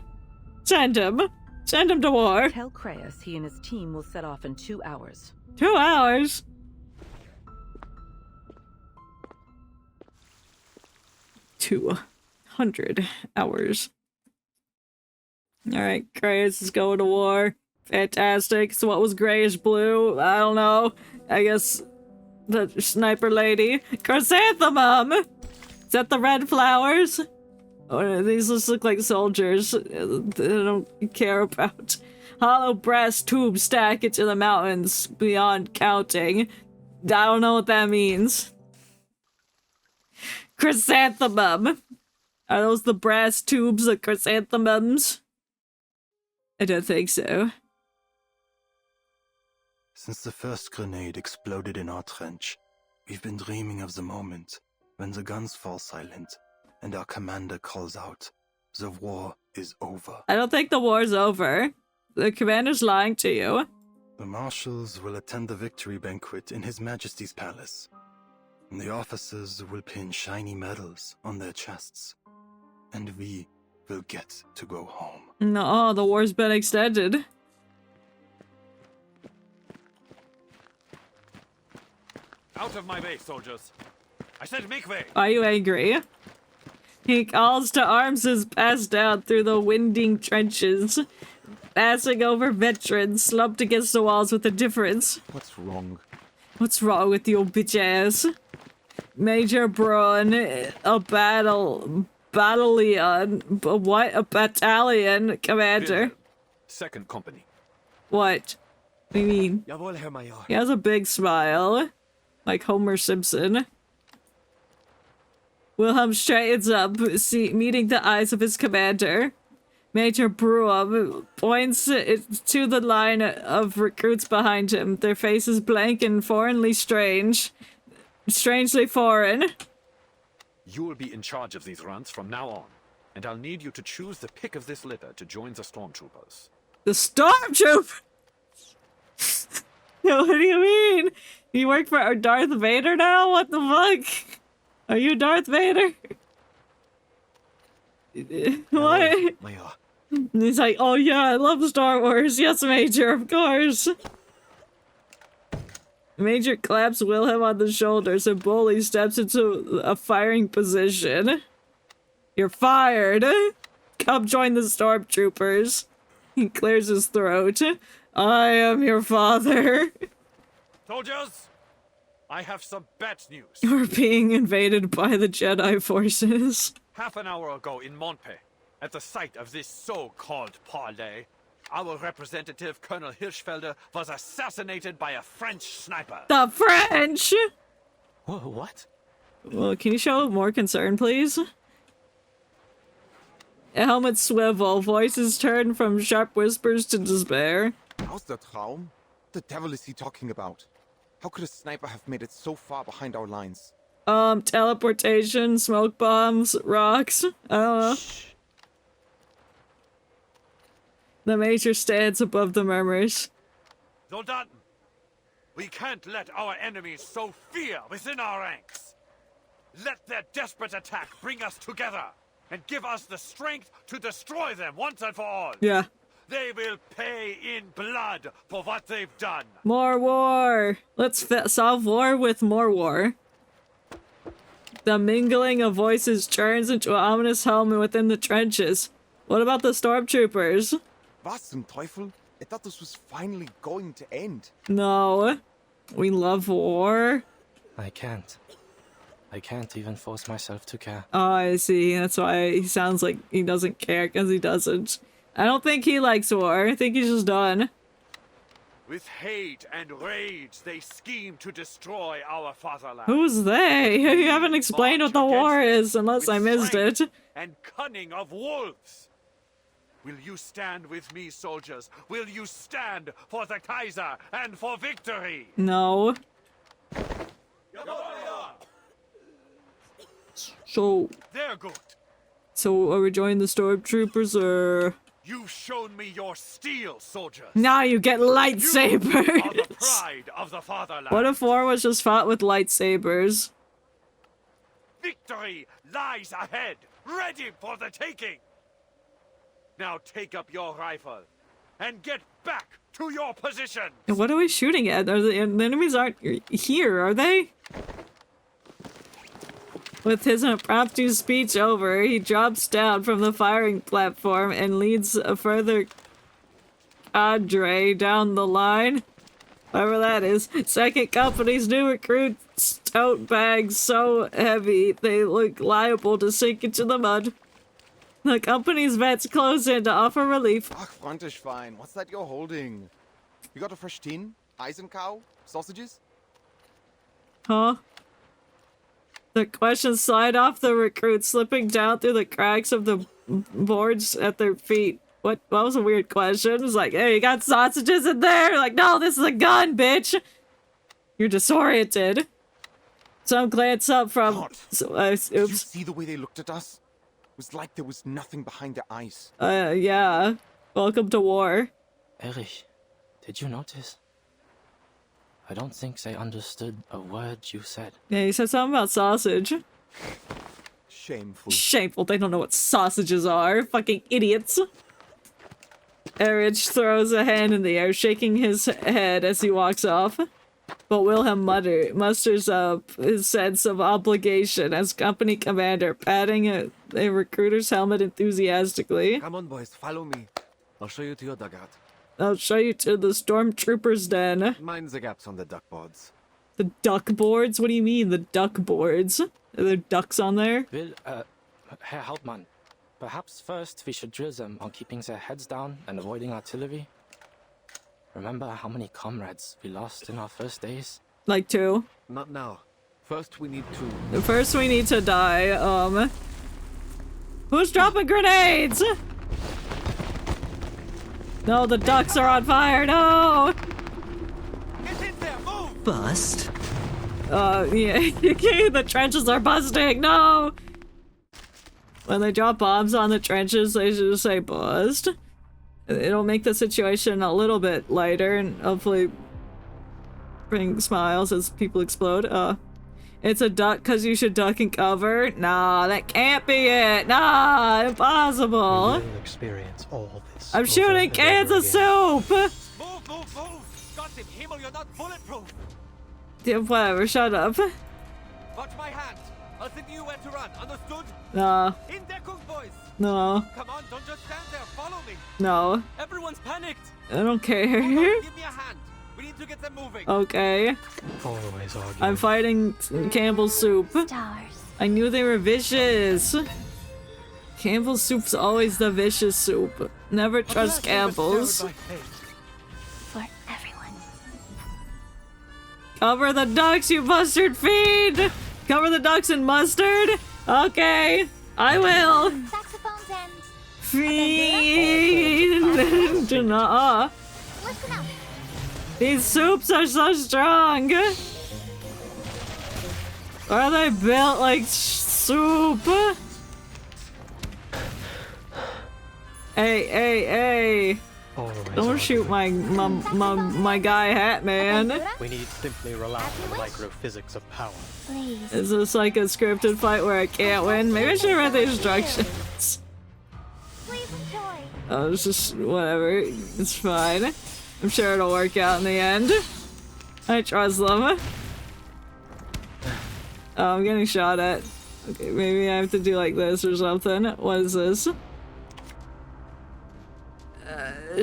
Send him. Send him to war. Tell Kreis he and his team will set off in 2 hours. 2 hours? $200 hours. Alright, Kreis is going to war. Fantastic. So what was grayish blue? I don't know. I guess the sniper lady. Chrysanthemum! Is that the red flowers? Or these just look like soldiers. They don't care about. Hollow brass tube stack into the mountains beyond counting. I don't know what that means. Chrysanthemum. Are those the brass tubes of chrysanthemums? I don't think so. Since the first grenade exploded in our trench, we've been dreaming of the moment when the guns fall silent and our commander calls out, "The war is over." I don't think the war's over. The commander's lying to you. The marshals will attend the victory banquet in His Majesty's palace. And the officers will pin shiny medals on their chests. And we will get to go home. No, the war's been extended. Out of my way, soldiers. I said make way. Are you angry? He calls to arms as passed down through the winding trenches, passing over veterans slumped against the walls with indifference. What's wrong? What's wrong with you, bitch ass? Major Braun, a battalion commander. Second company. What? What do you mean? Jawohl, Herr Major. He has a big smile. Like Homer Simpson. Wilhelm straightens up, meeting the eyes of his commander. Major Bruum points to the line of recruits behind him, their faces blank and foreignly strange. Strangely foreign. You will be in charge of these runs from now on, and I'll need you to choose the pick of this litter to join the stormtroopers. The stormtrooper? What do you mean? You work for Darth Vader now? What the fuck? Are you Darth Vader? What? Major. He's like, oh yeah, I love Star Wars. Yes, Major, of course. Major claps Wilhelm on the shoulders and boldly steps into a firing position. You're fired. Come join the stormtroopers. He clears his throat. I am your father. Soldiers, I have some bad news. We're being invaded by the Jedi forces. Half an hour ago in Montpey, at the site of this so-called parley, our representative, Colonel Hirschfelder, was assassinated by a French sniper. The French? What? Well, can you show more concern, please? Helmets swivel, voices turn from sharp whispers to despair. How's the Traum? The devil is he talking about? How could a sniper have made it so far behind our lines? Teleportation, smoke bombs, rocks. I don't know. Shh. The Major stands above the murmurs. Soldaten, we can't let our enemies sow fear within our ranks. Let their desperate attack bring us together and give us the strength to destroy them once and for all. Yeah. They will pay in blood for what they've done. More war. Let's solve war with more war. The mingling of voices churns into an ominous hum within the trenches. What about the stormtroopers? Was zum Teufel? I thought this was finally going to end. No. We love war. I can't. I can't even force myself to care. Oh, I see. That's why he sounds like he doesn't care, because he doesn't. I don't think he likes war. I think he's just done. With hate and rage, they scheme to destroy our fatherland. Who's they? You haven't explained what the war is, unless I missed it. And cunning of wolves. Will you stand with me, soldiers? Will you stand for the Kaiser and for victory? No. So... They're good. So are we joining the stormtroopers, or... You've shown me your steel, soldiers. Now you get lightsabers! You are the pride of the fatherland. What if war was just fought with lightsabers? Victory lies ahead, ready for the taking. Now take up your rifle and get back to your position. What are we shooting at? Are the enemies aren't here, are they? With his impromptu speech over, he drops down from the firing platform and leads a further cadre down the line. Whatever that is. Second company's new recruits tote bags so heavy they look liable to sink into the mud. The company's vets close in to offer relief. Ach, Frontischwein, what's that you're holding? You got a fresh tin? Eisencow? Sausages? Huh? The questions slide off the recruits, slipping down through the cracks of the boards at their feet. What? That was a weird question. It's like, hey, you got sausages in there? Like, no, this is a gun, bitch! You're disoriented. Some glance up from... Did you see the way they looked at us? It was like there was nothing behind their eyes. Yeah. Welcome to war. Erich, did you notice? I don't think they understood a word you said. Yeah, you said something about sausage. Shameful. Shameful, they don't know what sausages are. Fucking idiots. Erich throws a hand in the air, shaking his head as he walks off. But Wilhelm musters up his sense of obligation as company commander, patting a recruiter's helmet enthusiastically. Come on, boys, follow me. I'll show you to your dugout. I'll show you to the stormtroopers' den. Mind the gaps on the duck boards. The duck boards? What do you mean, the duck boards? Are there ducks on there? Will, Herr Hauptmann, perhaps first we should drill them on keeping their heads down and avoiding artillery. Remember how many comrades we lost in our first days? Like 2. Not now. First we need to... First we need to die, Who's dropping grenades? No, the ducks are on fire, no! Get in there, move! Bust? Yeah, the trenches are busting, no! When they drop bombs on the trenches, they should just say bust. It'll make the situation a little bit lighter and hopefully bring smiles as people explode. It's a duck because you should duck and cover? Nah, that can't be it! Nah, impossible! You'll experience all this. I'm shooting cans of soup! Move, move, move! Gott im Himmel, you're not bulletproof! Yeah, whatever, shut up. Watch my hand! I'll send you where to run, understood? Nah. In Deckung, boys! No. Come on, don't just stand there, follow me! No. Everyone's panicked! I don't care. Hold on, give me a hand! We need to get them moving! Okay. Always arguing. I'm fighting Campbell's soup. Stars. I knew they were vicious. Campbell's soup's always the vicious soup. Never trust Campbell's. For everyone. Cover the ducks, you mustard fiend! Cover the ducks in mustard? Okay, I will. Saxophones and... Fiend! Nuh-uh. Listen up. These soups are so strong! Are they built like soup? Hey! Don't shoot my guy Hat Man. We need simply rely on the microphysics of power. Please. Is this like a scripted fight where I can't win? Maybe I should have read the instructions. Please enjoy. Oh, it's just whatever. It's fine. I'm sure it'll work out in the end. I trust them. Oh, I'm getting shot at. Okay, maybe I have to do like this or something. What is this?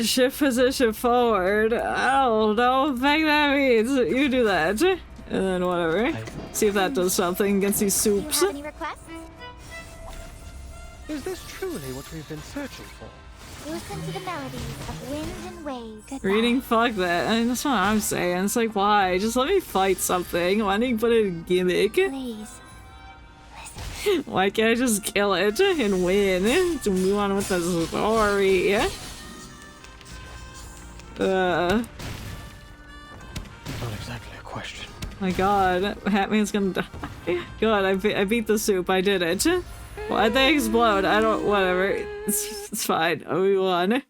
Shift position forward. I don't know what the heck that means. You do that. And then whatever. See if that does something against these soups. Do you have any requests? Is this truly what we've been searching for? Listen to the melodies of wind and waves. Goodbye. Reading, fuck that. I mean, that's what I'm saying. It's like, why? Just let me fight something. Why didn't you put it in a gimmick? Please. Why can't I just kill it and win? To move on with the story. Not exactly a question. My god, Hatman's gonna die. God, I beat the soup. I did it. Why'd they explode? I don't. Whatever. It's fine. We won.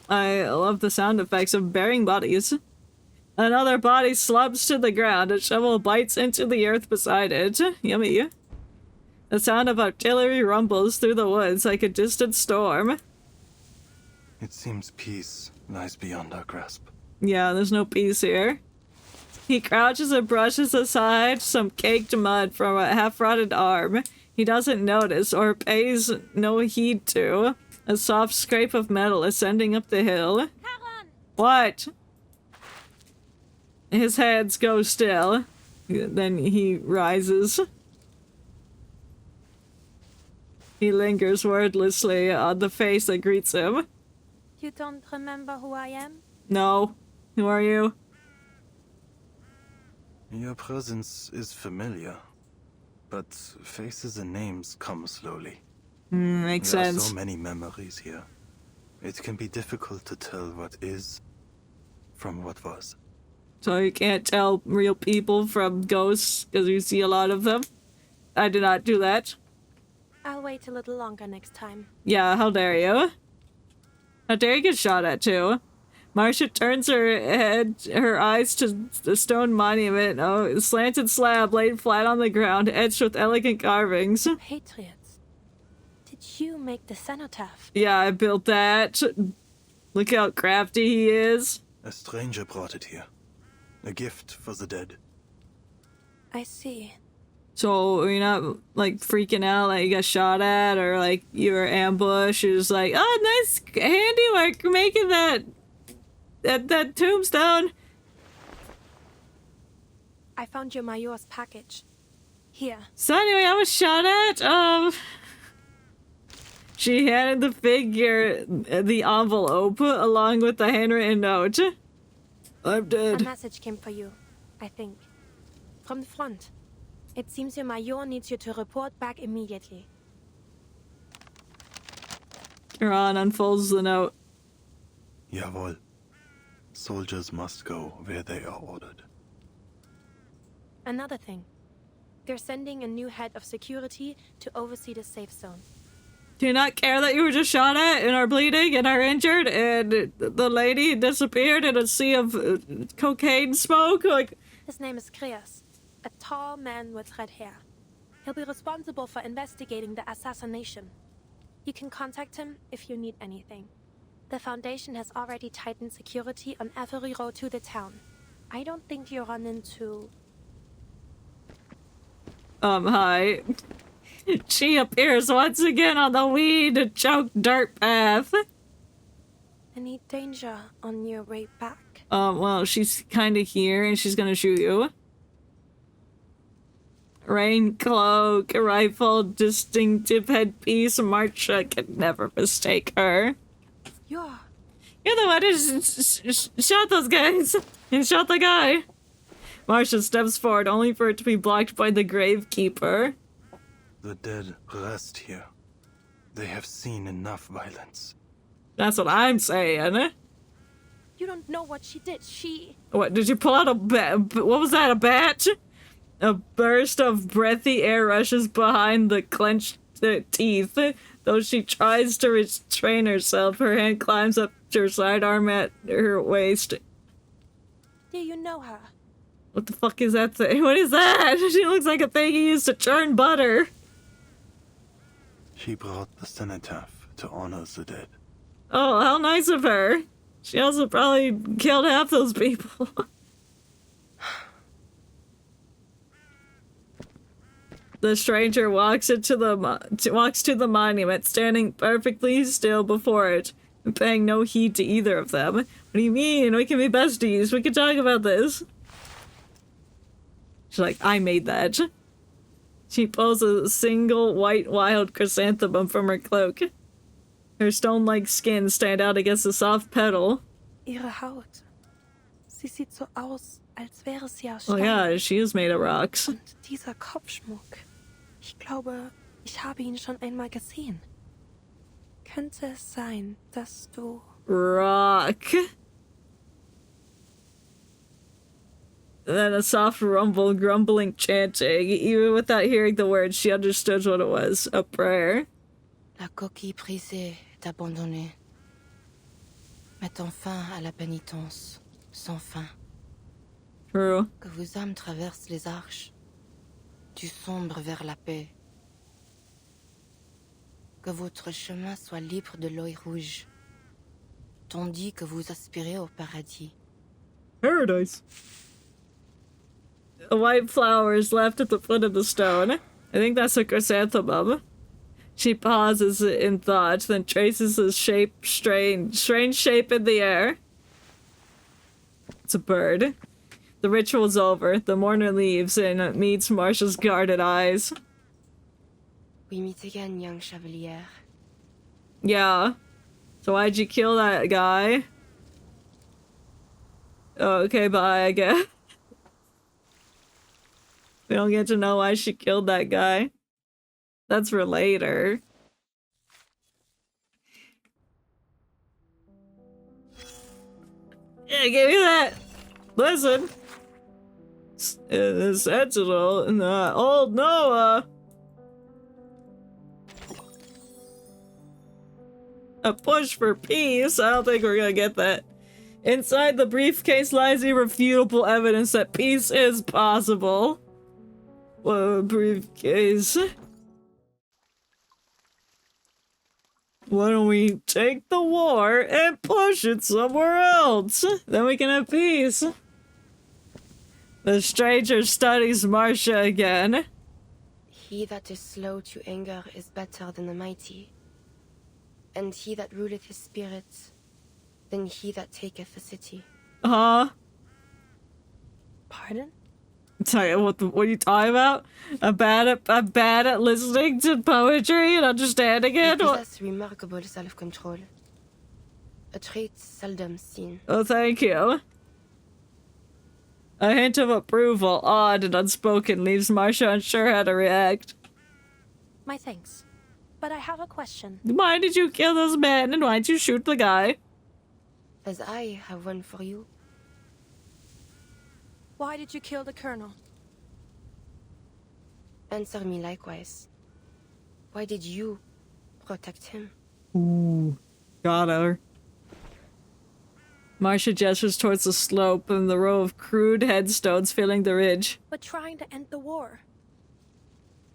I love the sound effects of burying bodies. Another body slumps to the ground. A shovel bites into the earth beside it. Yummy. The sound of artillery rumbles through the woods like a distant storm. It seems peace lies beyond our grasp. Yeah, there's no peace here. He crouches and brushes aside some caked mud from a half-rotted arm. He doesn't notice or pays no heed to a soft scrape of metal ascending up the hill. Charon! What? His hands go still. Then he rises. He lingers wordlessly on the face that greets him. You don't remember who I am? No. Who are you? Your presence is familiar, but faces and names come slowly. Makes There sense. are so many memories here. It can be difficult to tell what is from what was. So you can't tell real people from ghosts because you see a lot of them? I did not do that. I'll wait a little longer next time. Yeah, how dare you? How dare you get shot at too? Marcia turns her head, her eyes to the stone monument. Oh, a slanted slab laid flat on the ground, etched with elegant carvings. Patriots. Did you make the cenotaph? Yeah, I built that. Look how crafty he is. A stranger brought it here. A gift for the dead. I see. So you're not like freaking out like you got shot at or like you were ambushed. You're just like, oh, nice handiwork making that tombstone. I found your Major's package. Here. So anyway, I was shot at. She handed the figure the envelope along with the handwritten note. I'm dead. A message came for you, I think. From the front. It seems your Major needs you to report back immediately. Charon unfolds the note. Jawohl. Soldiers must go where they are ordered. Another thing. They're sending a new head of security to oversee the safe zone. Do you not care that you were just shot at and are bleeding and are injured and the lady disappeared in a sea of cocaine smoke? Like, His name is Kreas, a tall man with red hair. He'll be responsible for investigating the assassination. You can contact him if you need anything. The Foundation has already tightened security on every road to the town. I don't think you'll run into... Hi. She appears once again on the weed-choked dirt path. Any danger on your way back? Well, she's kinda here and she's gonna shoot you. Rain cloak, rifle, distinctive headpiece, Marcia can never mistake her. You're the one who shot those guys and shot the guy. Marcia steps forward only for it to be blocked by the gravekeeper. The dead rest here. They have seen enough violence. That's what I'm saying. You don't know what she did. She... What, did you pull out a bat? What was that, a bat? A burst of breathy air rushes behind the clenched teeth. Though she tries to restrain herself, her hand climbs up to her sidearm at her waist. Do you know her? What the fuck is that thing? What is that? She looks like a thing you used to churn butter. She brought the cenotaph to honor the dead. Oh, how nice of her. She also probably killed half those people. The stranger walks to the monument, standing perfectly still before it, and paying no heed to either of them. What do you mean? We can be besties. We can talk about this. She's like, I made that. She pulls a single white wild chrysanthemum from her cloak. Her stone-like skin stand out against the soft petal. Ihre Haut. Sie sieht so aus, als wäre sie aus Oh Stein. yeah, she is made of rocks. Und dieser Kopfschmuck. Ich glaube, ich habe ihn schon einmal gesehen. Könnte es sein, dass du... Rock. Then a soft rumble, grumbling chanting. Even without hearing the words, she understood what it was. A prayer. La coquille brisée est abandonnée, mettant fin à la pénitence, sans fin. True. Que vos âmes traversent les arches, du sombre vers la paix. Que votre chemin soit libre de l'œil rouge, tandis que vous aspirez au paradis. Paradise. A white flower is left at the foot of the stone. I think that's a chrysanthemum. She pauses in thought, then traces a strange shape in the air. It's a bird. The ritual's over. The mourner leaves and meets Marcia's guarded eyes. We meet again, young chevalier. Yeah. So why'd you kill that guy? Oh, okay, bye, I guess. We don't get to know why she killed that guy. That's for later. Yeah, give me that. Listen. The sentinel and old Noah. A push for peace? I don't think we're gonna get that. Inside the briefcase lies irrefutable evidence that peace is possible. Whoa, briefcase. Why don't we take the war and push it somewhere else? Then we can have peace. The stranger studies Marcia again. He that is slow to anger is better than the mighty. And he that ruleth his spirit than he that taketh a city. Huh? Pardon? Tell you what are you talking about? I'm bad at listening to poetry and understanding it. You possess remarkable self-control. A trait seldom seen. Oh, thank you. A hint of approval, odd and unspoken, leaves Marcia unsure how to react. My thanks. But I have a question. Why did you kill those men and why did you shoot the guy? As I have one for you. Why did you kill the colonel? Answer me likewise. Why did you protect him? Ooh. Got her. Marcia gestures towards the slope and the row of crude headstones filling the ridge. But trying to end the war.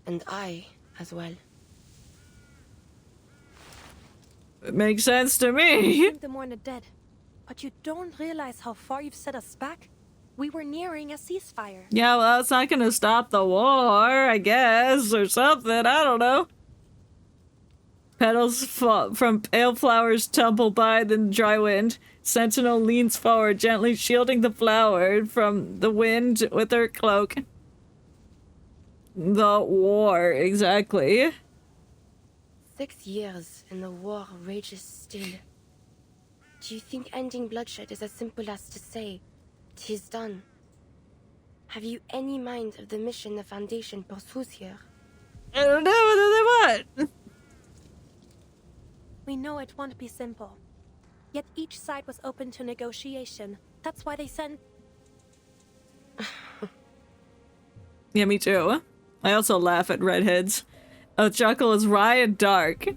And I as well. It makes sense to You me. think the mourner dead, but you don't realize how far you've set us back? We were nearing a ceasefire. Yeah, well, that's not gonna stop the war, I guess, or something. I don't know. Petals from pale flowers tumble by in the dry wind. Sentinel leans forward, gently shielding the flower from the wind with her cloak. The war, exactly. 6 years and the war rages still. Do you think ending bloodshed is as simple as to say, 'tis done? Have you any mind of the mission the Foundation pursues here? I don't know what they want. We know it won't be simple. Yet each side was open to negotiation. That's why they sent... Yeah, me too. I also laugh at redheads. A chuckle is wry and dark.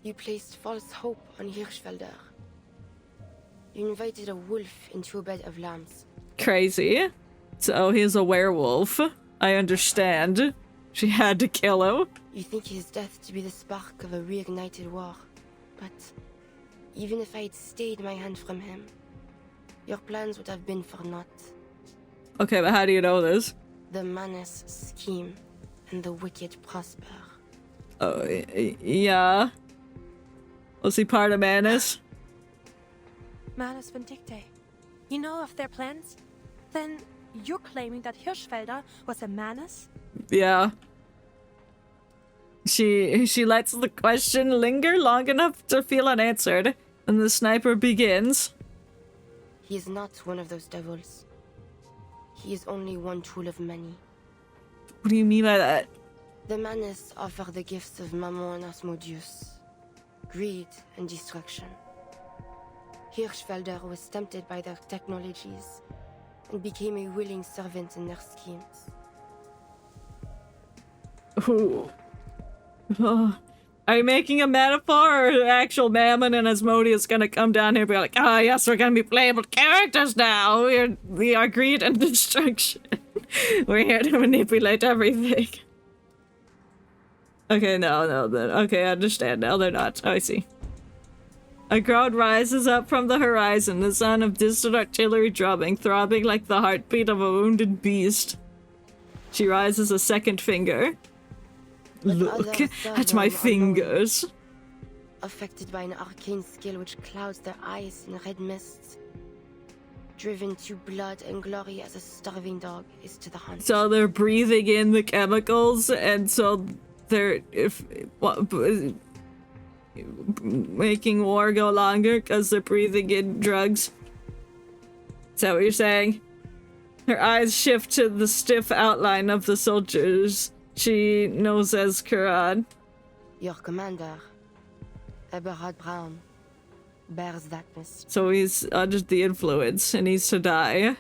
You placed false hope on Hirschfelder. You invited a wolf into a bed of lambs. Crazy. So he's a werewolf. I understand. She had to kill him. You think his death to be the spark of a reignited war, but even if I had stayed my hand from him, your plans would have been for naught. Okay, but how do you know this? The Manus scheme and the wicked prosper. Oh, yeah. Was he part of Manus? Manus Vindicte. You know of their plans? Then you're claiming that Hirschfelder was a Manus? Yeah. She lets the question linger long enough to feel unanswered, and the sniper begins. He is not one of those devils. He is only one tool of many. What do you mean by that? The Manus offer the gifts of Mammon and Asmodeus, greed and destruction. Hirschfelder was tempted by their technologies and became a willing servant in their schemes. Ooh. Oh. Are you making a metaphor, or actual Mammon and Asmodeus gonna come down here and be like, ah, yes, we're gonna be playable characters now. We are greed and destruction. We're here to manipulate everything. Okay, no, okay, I understand now. They're not. Oh, I see. A crowd rises up from the horizon, the sound of distant artillery drumming, throbbing like the heartbeat of a wounded beast. She raises a second finger. Look at my fingers. Affected by an arcane skill which clouds their eyes in red mists. Driven to blood and glory as a starving dog is to the hunt. So they're breathing in the chemicals, and so they're making war go longer because they're breathing in drugs. Is that what you're saying? Her eyes shift to the stiff outline of the soldiers. She knows as Charon. Your commander, Eberhard Braun, bears that mist. So he's under the influence and needs to die.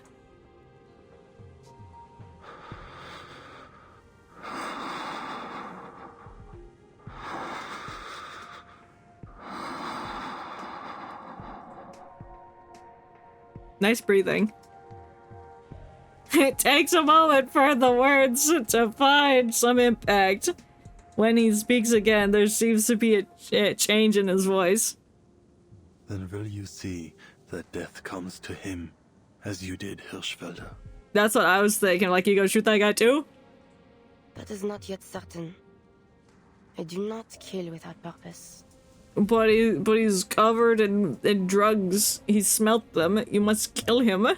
Nice breathing. It takes a moment for the words to find some impact. When he speaks again, there seems to be a change in his voice. Then will you see that death comes to him, as you did Hirschfelder? That's what I was thinking. Like, you gonna shoot that guy too? That is not yet certain. I do not kill without purpose. But he's covered in drugs. He smelt them. You must kill him,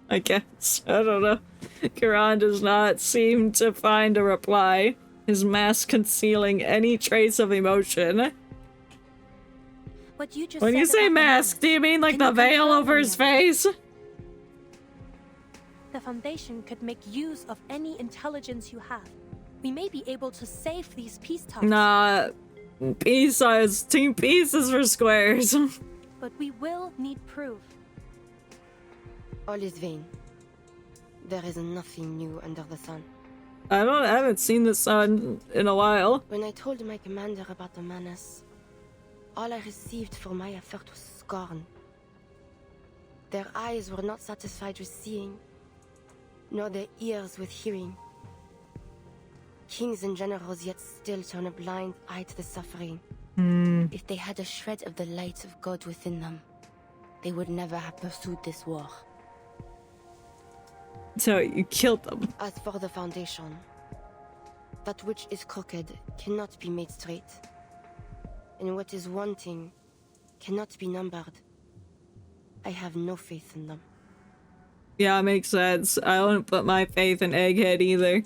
I guess. I don't know. Charon does not seem to find a reply, his mask concealing any trace of emotion. When you say mask, do you mean like the veil over his face? The Foundation could make use of any intelligence you have. We may be able to save these peace talks. Nah, Team Peace is for squares. But we will need proof. All is vain. There is nothing new under the sun. I haven't seen the sun in a while. When I told my commander about the Manus, all I received for my effort was scorn. Their eyes were not satisfied with seeing, nor their ears with hearing. Kings and generals yet still turn a blind eye to the suffering. If they had a shred of the light of God within them, they would never have pursued this war. So you killed them. As for the Foundation, that which is crooked cannot be made straight. And what is wanting cannot be numbered. I have no faith in them. Yeah, it makes sense. I wouldn't put my faith in Egghead either.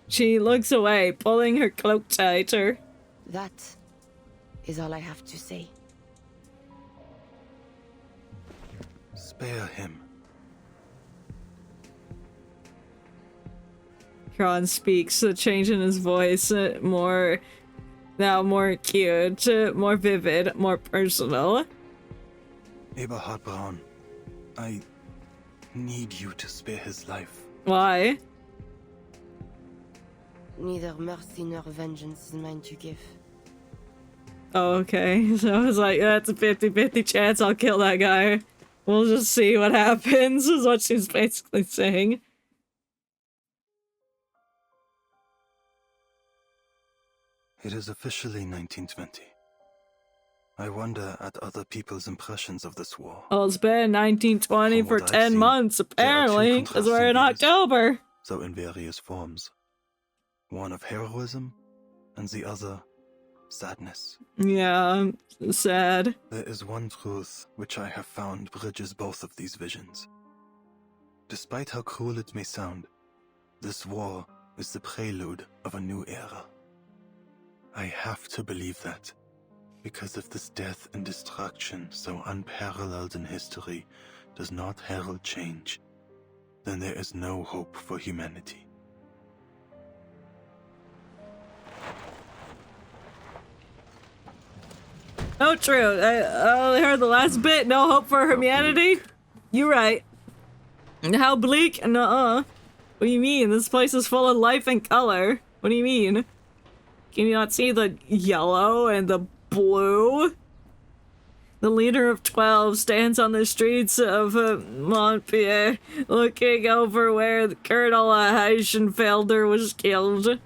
She looks away, pulling her cloak tighter. That is all I have to say. Spare him. Charon speaks, a change in his voice, more cute, more vivid, more personal. Eberhard Braun, I need you to spare his life. Why? Neither mercy nor vengeance is mine to give. Oh, okay. So I was like, that's a 50-50 chance I'll kill that guy. We'll just see what happens, is what she's basically saying. It is officially 1920. I wonder at other people's impressions of this war. Oh, it's been 1920 for 10 months, apparently, because we're in October. So in various forms. One of heroism, and the other, sadness. Yeah, sad. There is one truth which I have found bridges both of these visions. Despite how cruel it may sound, this war is the prelude of a new era. I have to believe that, because if this death and destruction so unparalleled in history does not herald change, then there is no hope for humanity. Oh, true. I heard the last bit. No hope for humanity? You're right. How bleak? Nuh-uh. What do you mean? This place is full of life and color. What do you mean? Can you not see the yellow and the blue? The leader of 12 stands on the streets of Montpellier, looking over where Colonel Heisenfelder was killed.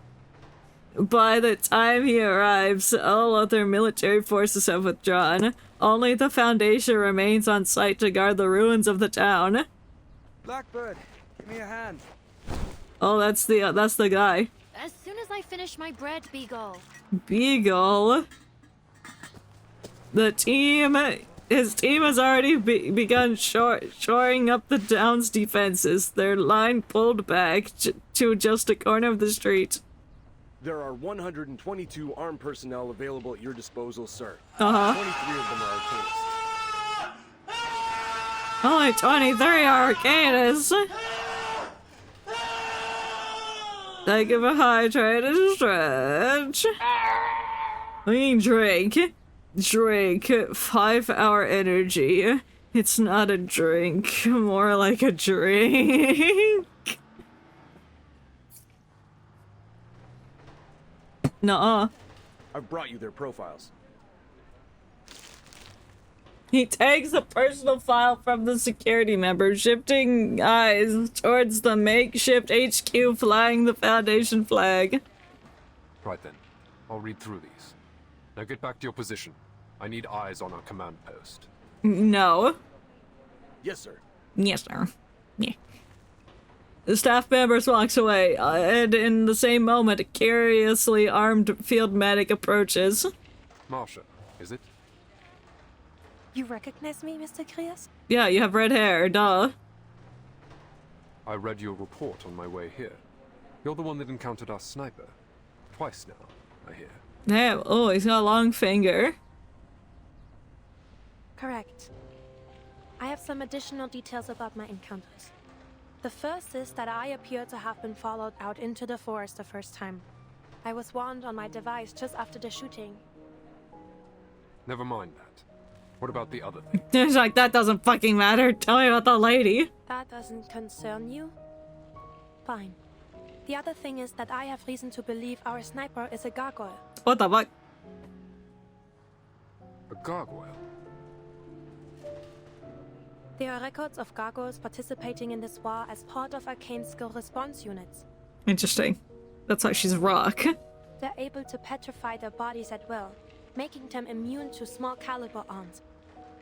By the time he arrives, all other military forces have withdrawn. Only the Foundation remains on site to guard the ruins of the town. Blackbird, give me a hand. Oh, that's the guy. As soon as I finish my bread, Beagle. Beagle. His team has already begun shoring up the town's defenses. Their line pulled back to just a corner of the street. There are 122 armed personnel available at your disposal, sir. 23 of them are arcanists. Only 23 are arcanists. They give a hydrated stretch. We mean drink. Drink 5-hour energy. It's not a drink, more like a drink. Nuh-uh. I've brought you their profiles. He takes the personal file from the security member, shifting eyes towards the makeshift HQ flying the Foundation flag. Right then. I'll read through these. Now get back to your position. I need eyes on our command post. No. Yes, sir. Yes, sir. Yeah. The staff member walks away, and in the same moment, a curiously armed field medic approaches. Marsha, is it? You recognize me, Mr. Krias? Yeah, you have red hair, duh. I read your report on my way here. You're the one that encountered our sniper. Twice now, I hear. Damn, oh, he's got a long finger. Correct. I have some additional details about my encounters. The first is that I appear to have been followed out into the forest the first time. I was warned on my device just after the shooting. Never mind that. What about the other thing? It's like, that doesn't fucking matter. Tell me about the lady. That doesn't concern you? Fine. The other thing is that I have reason to believe our sniper is a gargoyle. What the fuck? A gargoyle? There are records of gargoyles participating in this war as part of arcane skill response units. Interesting. That's why she's rock. They're able to petrify their bodies at will, making them immune to small caliber arms.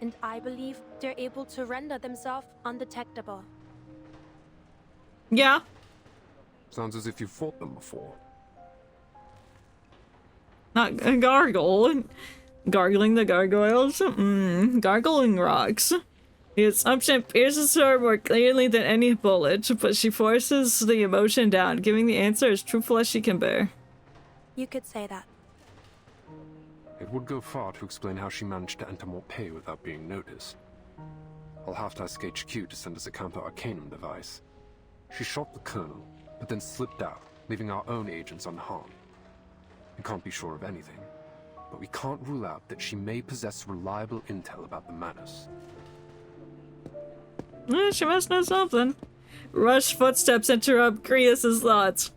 And I believe they're able to render themselves undetectable. Yeah. Sounds as if you've fought them before. Not a gargle. Gargling the gargoyles? Gargling rocks. The assumption pierces her more clearly than any bullet, but she forces the emotion down, giving the answer as truthful as she can bear. You could say that. It would go far to explain how she managed to enter Montpellier without being noticed. I'll have to ask HQ to send us a Counter Arcanum device. She shot the Colonel, but then slipped out, leaving our own agents unharmed. We can't be sure of anything, but we can't rule out that she may possess reliable intel about the Manus. She must know something. Rushed footsteps interrupt Krias' thoughts.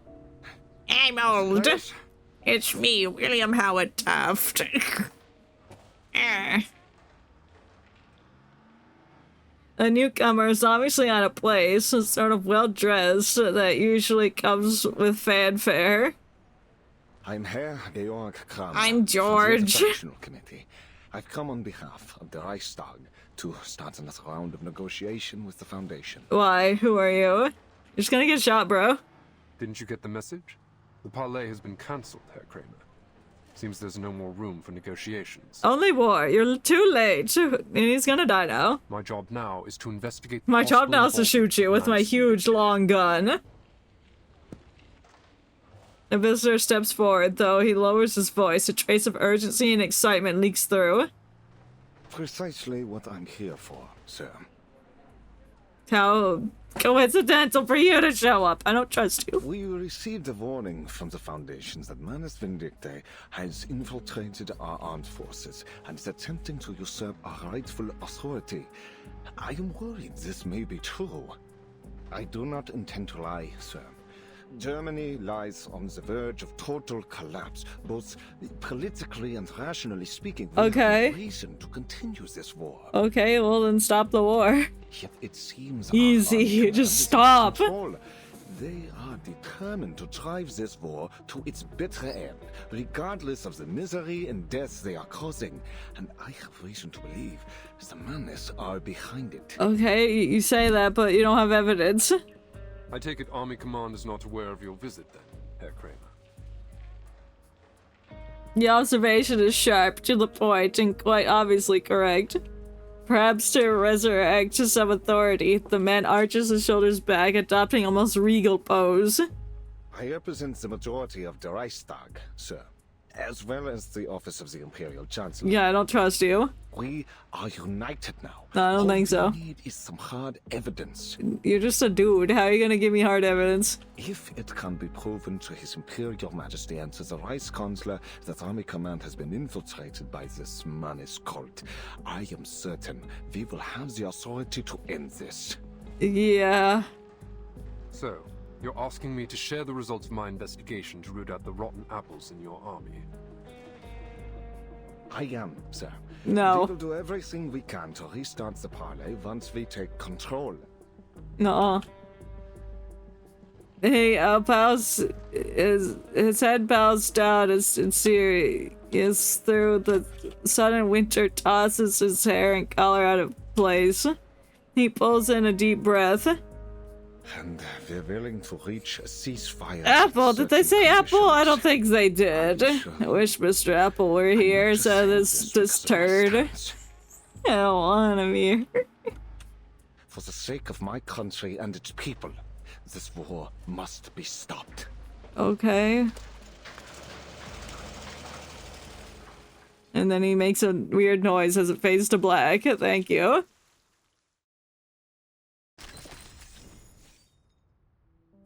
I'm old. It's me, William Howard Taft. A newcomer is obviously out of place, sort of well-dressed, that usually comes with fanfare. I'm Herr Georg Kramer. I'm George. From the International Committee. I've come on behalf of the Reichstag to start another round of negotiation with the Foundation. Why? Who are you? You're just gonna get shot, bro. Didn't you get the message? The parley has been cancelled, Herr Kramer. Seems there's no more room for negotiations. Only war. You're too late. And he's gonna die now. My job now is to investigate. My job now is to shoot you with my huge long gun. The visitor steps forward, though he lowers his voice. A trace of urgency and excitement leaks through. Precisely what I'm here for, sir. How coincidental for you to show up. I don't trust you. We received a warning from the Foundations that Manus Vindictae has infiltrated our armed forces and is attempting to usurp our rightful authority. I am worried this may be true. I do not intend to lie, sir. Germany lies on the verge of total collapse, both politically and rationally speaking. Okay. We have reason to continue this war. Okay, well then stop the war. Yet it seems easy. Just stop. They are determined to drive this war to its bitter end, regardless of the misery and death they are causing. And I have reason to believe the Manus are behind it. Okay, you say that, but you don't have evidence. I take it Army Command is not aware of your visit then, Herr Kramer. The observation is sharp, to the point, and quite obviously correct. Perhaps to resurrect some authority, the man arches his shoulders back, adopting almost regal pose. I represent the majority of the Reichstag, sir, as well as the office of the Imperial Chancellor. Yeah, I don't trust you. We are united now. No, I don't think so. All we need is some hard evidence. You're just a dude. How are you gonna give me hard evidence? If it can be proven to His Imperial Majesty and to the Reichskanzler that Army Command has been infiltrated by this Manus cult, I am certain we will have the authority to end this. Yeah. So, you're asking me to share the results of my investigation to root out the rotten apples in your army? I am, sir. No. We will do everything we can to restart the parley once we take control. Nuh-uh. Hey, pals, his head bows down as serious through the sudden winter tosses his hair and collar out of place. He pulls in a deep breath. And we're willing to reach a ceasefire. Apple, did they say Apple? I don't think they did. I wish Mr. Apple were here, so this turd. I don't want him here. For the sake of my country and its people, this war must be stopped. Okay. And then he makes a weird noise as it fades to black. Thank you.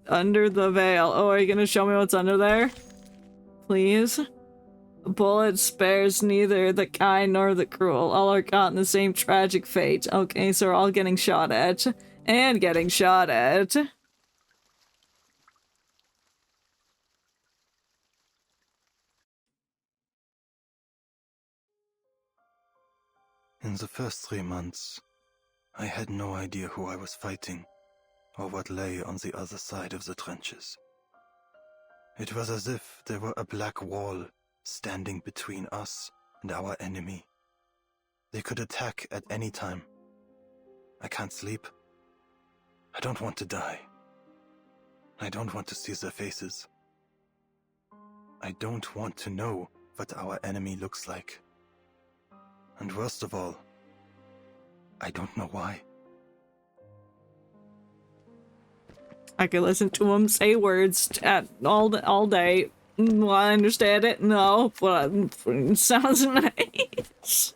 Under the veil. Oh, are you gonna show me what's under there? Please? A bullet spares neither the kind nor the cruel. All are caught in the same tragic fate. Okay, so we're all getting shot at. And getting shot at. In the first 3 months, I had no idea who I was fighting, or what lay on the other side of the trenches. It was as if there were a black wall standing between us and our enemy. They could attack at any time. I can't sleep. I don't want to die. I don't want to see their faces. I don't want to know what our enemy looks like. And worst of all, I don't know why. I could listen to him say words all day. Will I understand it? No, but it sounds nice.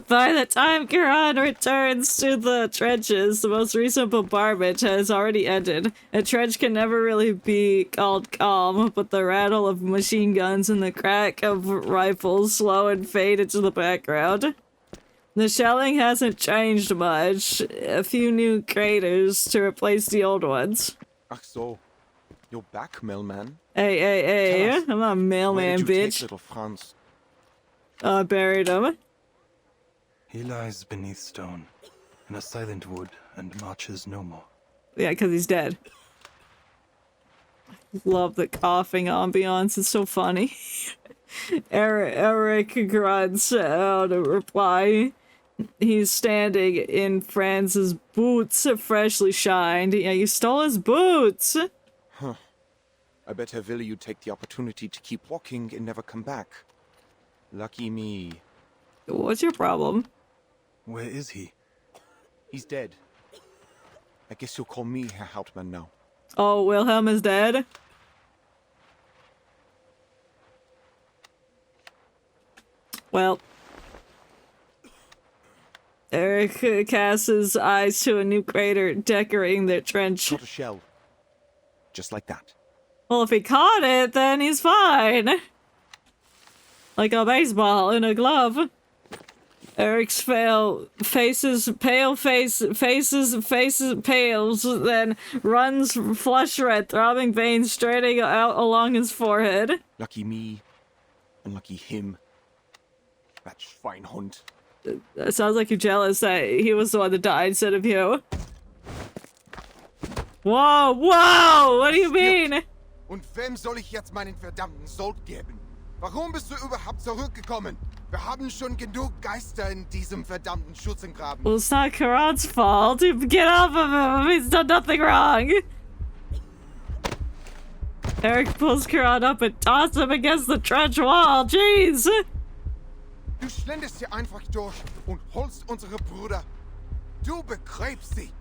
By the time Charon returns to the trenches, the most recent bombardment has already ended. A trench can never really be called calm, but the rattle of machine guns and the crack of rifles slow and fade into the background. The shelling hasn't changed much. A few new craters to replace the old ones. Ach so. You're back, mailman. Hey. I'm not a mailman, bitch. Take little Franz? I buried him. He lies beneath stone, in a silent wood, and marches no more. Yeah, because he's dead. Love the coughing ambiance, it's so funny. Eric grunts out a reply. He's standing in Franz's boots, freshly shined. Yeah, you stole his boots! Huh. I bet Herr Wille you take the opportunity to keep walking and never come back. Lucky me. What's your problem? Where is he? He's dead. I guess you'll call me Herr Hauptmann now. Oh, Wilhelm is dead? Well. Eric casts his eyes to a new crater decorating their trench. Not a shell. Just like that. Well, if he caught it, then he's fine. Like a baseball in a glove. Eric's faces pales, then runs flush red, throbbing veins straining out along his forehead. Lucky me. Unlucky him. That Schweinhund. It sounds like you're jealous that he was the one that died instead of you. Whoa, whoa! What do you mean? Und wem soll ich jetzt meinen verdammten Sold geben? Warum bist du überhaupt zurückgekommen? Wir haben schon genug Geister in diesem verdammten Schützengraben. Well, it's not Charon's fault. Get off of him. He's done nothing wrong. Eric pulls Charon up and tosses him against the trench wall. Jeez. Du schlendest hier einfach durch und holst unsere Brüder. Du begräbst sie.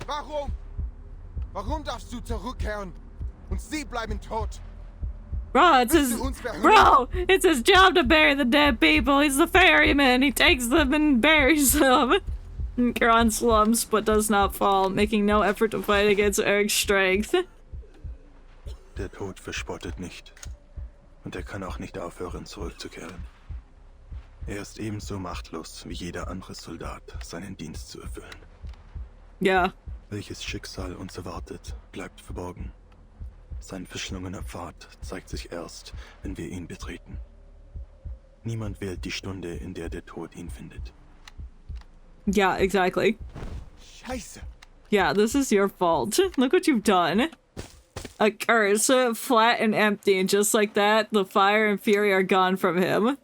Warum? Warum darfst du zurückkehren? Und sie bleiben tot. Bro, it's his job to bury the dead people. He's the ferryman. He takes them and buries them. And Charon slumps but does not fall, making no effort to fight against Eric's strength. Der Tod verspottet nicht. Und er kann auch nicht aufhören, zurückzukehren. Er ist ebenso machtlos wie jeder andere Soldat, seinen Dienst zu erfüllen. Ja. Welches Schicksal uns erwartet, bleibt verborgen. Sein verschlungener Pfad zeigt sich erst, wenn wir ihn betreten. Niemand wählt die Stunde, in der der Tod ihn findet. Yeah, exactly. Scheiße. Yeah, this is your fault. Look what you've done. A curse, flat and empty, and just like that, the fire and fury are gone from him.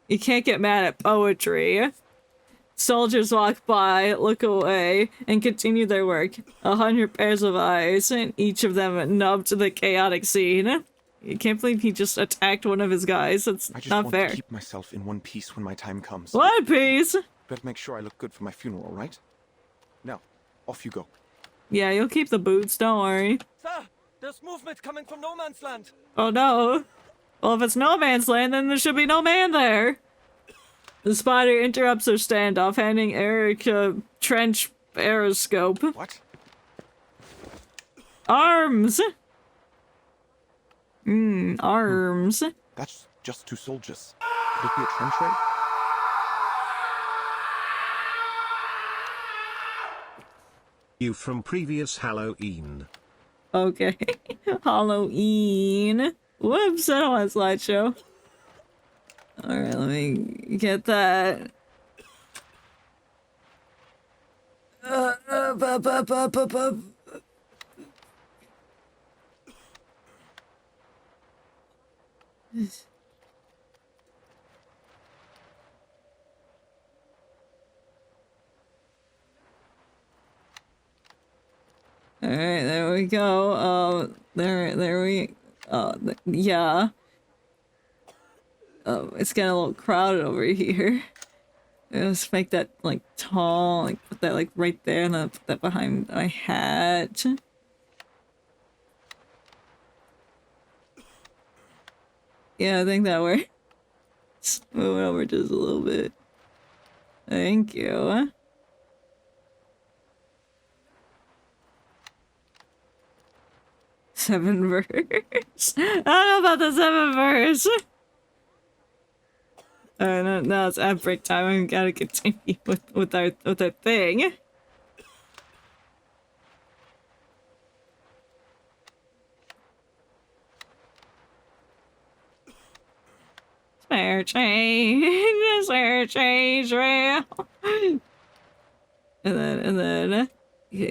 You can't get mad at poetry. Soldiers walk by, look away, and continue their work. 100 pairs of eyes, and each of them nubbed to the chaotic scene. You can't believe he just attacked one of his guys. That's not fair. I just want to keep myself in one piece when my time comes. One piece? Better make sure I look good for my funeral, right? Now, off you go. Yeah, you'll keep the boots, don't worry. Sir, there's movement coming from no man's land. Oh no. Well, if it's no man's land, then there should be no man there. The spider interrupts their standoff, handing Eric a trench aeroscope. What? Arms! Arms. That's just 2 soldiers. Could it be a trench raid? You from previous Halloween. Okay. Halloween. Whoops, I don't want a slideshow. Alright, let me get that. Alright, there we go. Yeah. It's getting a little crowded over here. Let's make that, like, tall, like, put that, like, right there, and then put that behind my hat. Yeah, I think that works. Move it over just a little bit. Thank you. Seven verse. I don't know about the 7 verse. Alright, now it's ad break time. I gotta continue with our thing. Spare change, spare change, rail. And then,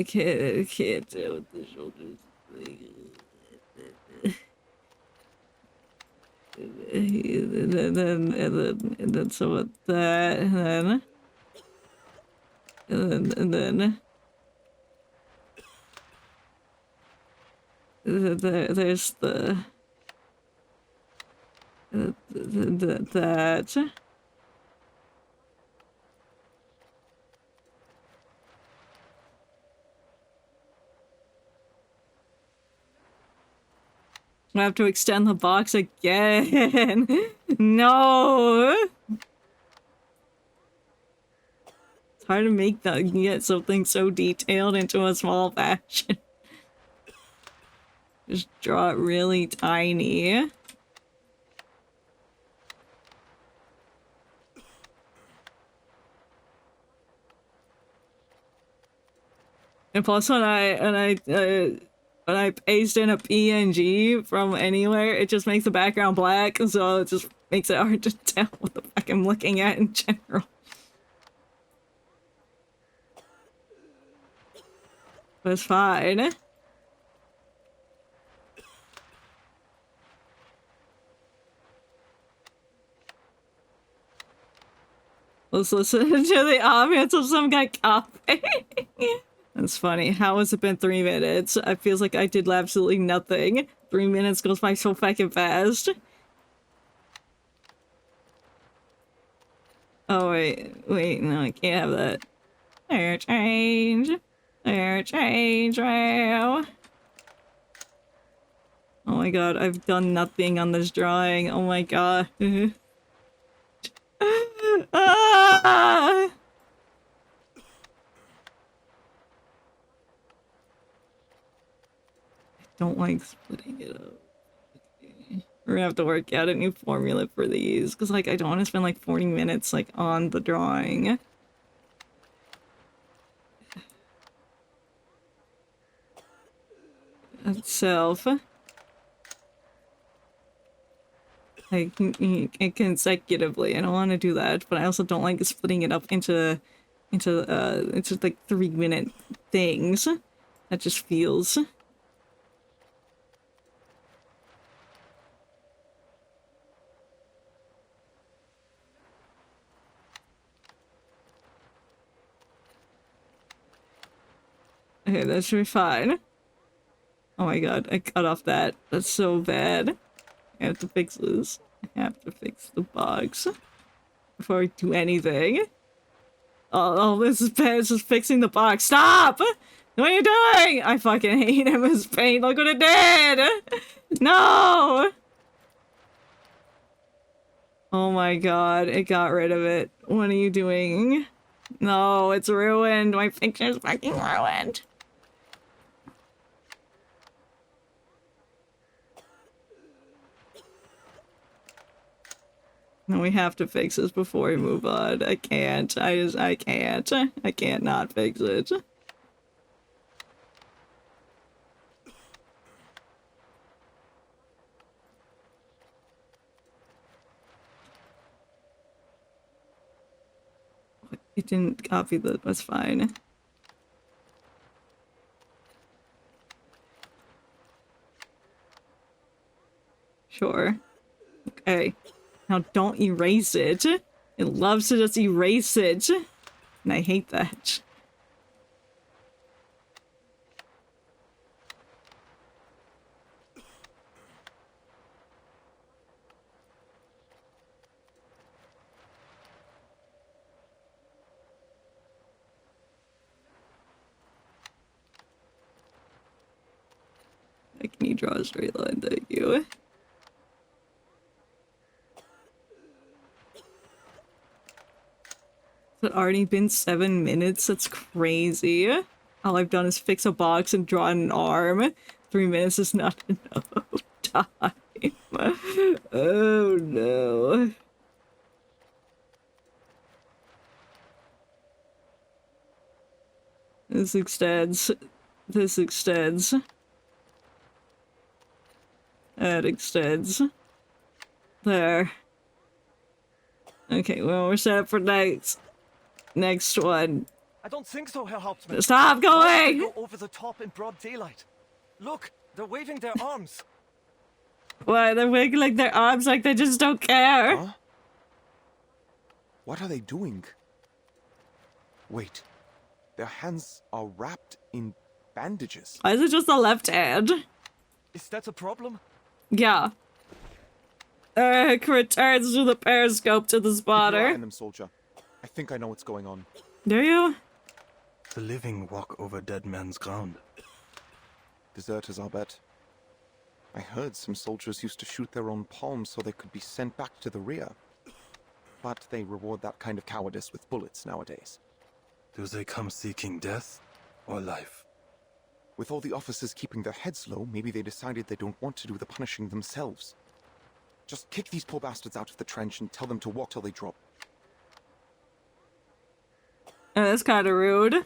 can't do with the shoulders. And then so with that, and then there's the that. I have to extend the box again. No. It's hard to make that get something so detailed into a small fashion. Just draw it really tiny. And plus when I paste in a PNG from anywhere, it just makes the background black, so it just makes it hard to tell what the fuck I'm looking at in general. But it's fine. Let's listen to the ambience of some guy coughing. That's funny. How has it been 3 minutes? It feels like I did absolutely nothing. 3 minutes goes by so fucking fast. Oh, wait, no, I can't have that. There, change. There, change, wow. Oh my god, I've done nothing on this drawing. Oh my god. Ah! Don't like splitting it up. Okay. We're gonna have to work out a new formula for these, because like I don't want to spend like 40 minutes like on the drawing. Itself. Like consecutively. I don't want to do that, but I also don't like splitting it up into like 3-minute things. That just feels. Okay, that should be fine. Oh my god, I cut off that. That's so bad. I have to fix this. I have to fix the box before I do anything. Oh, this is bad. This is fixing the box. Stop! What are you doing? I fucking hate him as paint. Look what it did! No! Oh my god, it got rid of it. What are you doing? No, it's ruined. My picture's fucking ruined. No, we have to fix this before we move on. I can't. I can't. I can't not fix it. You didn't copy that. That's fine. Sure. Okay. Now don't erase it. It loves to just erase it. And I hate that. Can you draw a straight line? Thank you. It's already been 7 minutes? That's crazy. All I've done is fix a box and draw an arm. 3 minutes is not enough time. Oh no. This extends. This extends. That extends. There. Okay, well, we're set up for next one. I don't think so, Herr Hauptmann. Stop going! Go over the top in broad daylight. Look, They're waving their arms. Why, they're wiggling their arms like they just don't care. Huh? What are they doing? Wait. Their hands are wrapped in bandages. Why is it just the left hand? Is that a problem? Yeah. Eric returns to the periscope to the Keep your eye spotter. on them, soldier. I think I know what's going on. Do you? The living walk over dead men's ground. Deserters, I'll bet. I heard some soldiers used to shoot their own palms so they could be sent back to the rear. But they reward that kind of cowardice with bullets nowadays. Do they come seeking death or life? With all the officers keeping their heads low, maybe they decided they don't want to do the punishing themselves. Just kick these poor bastards out of the trench and tell them to walk till they drop. That's kind of rude.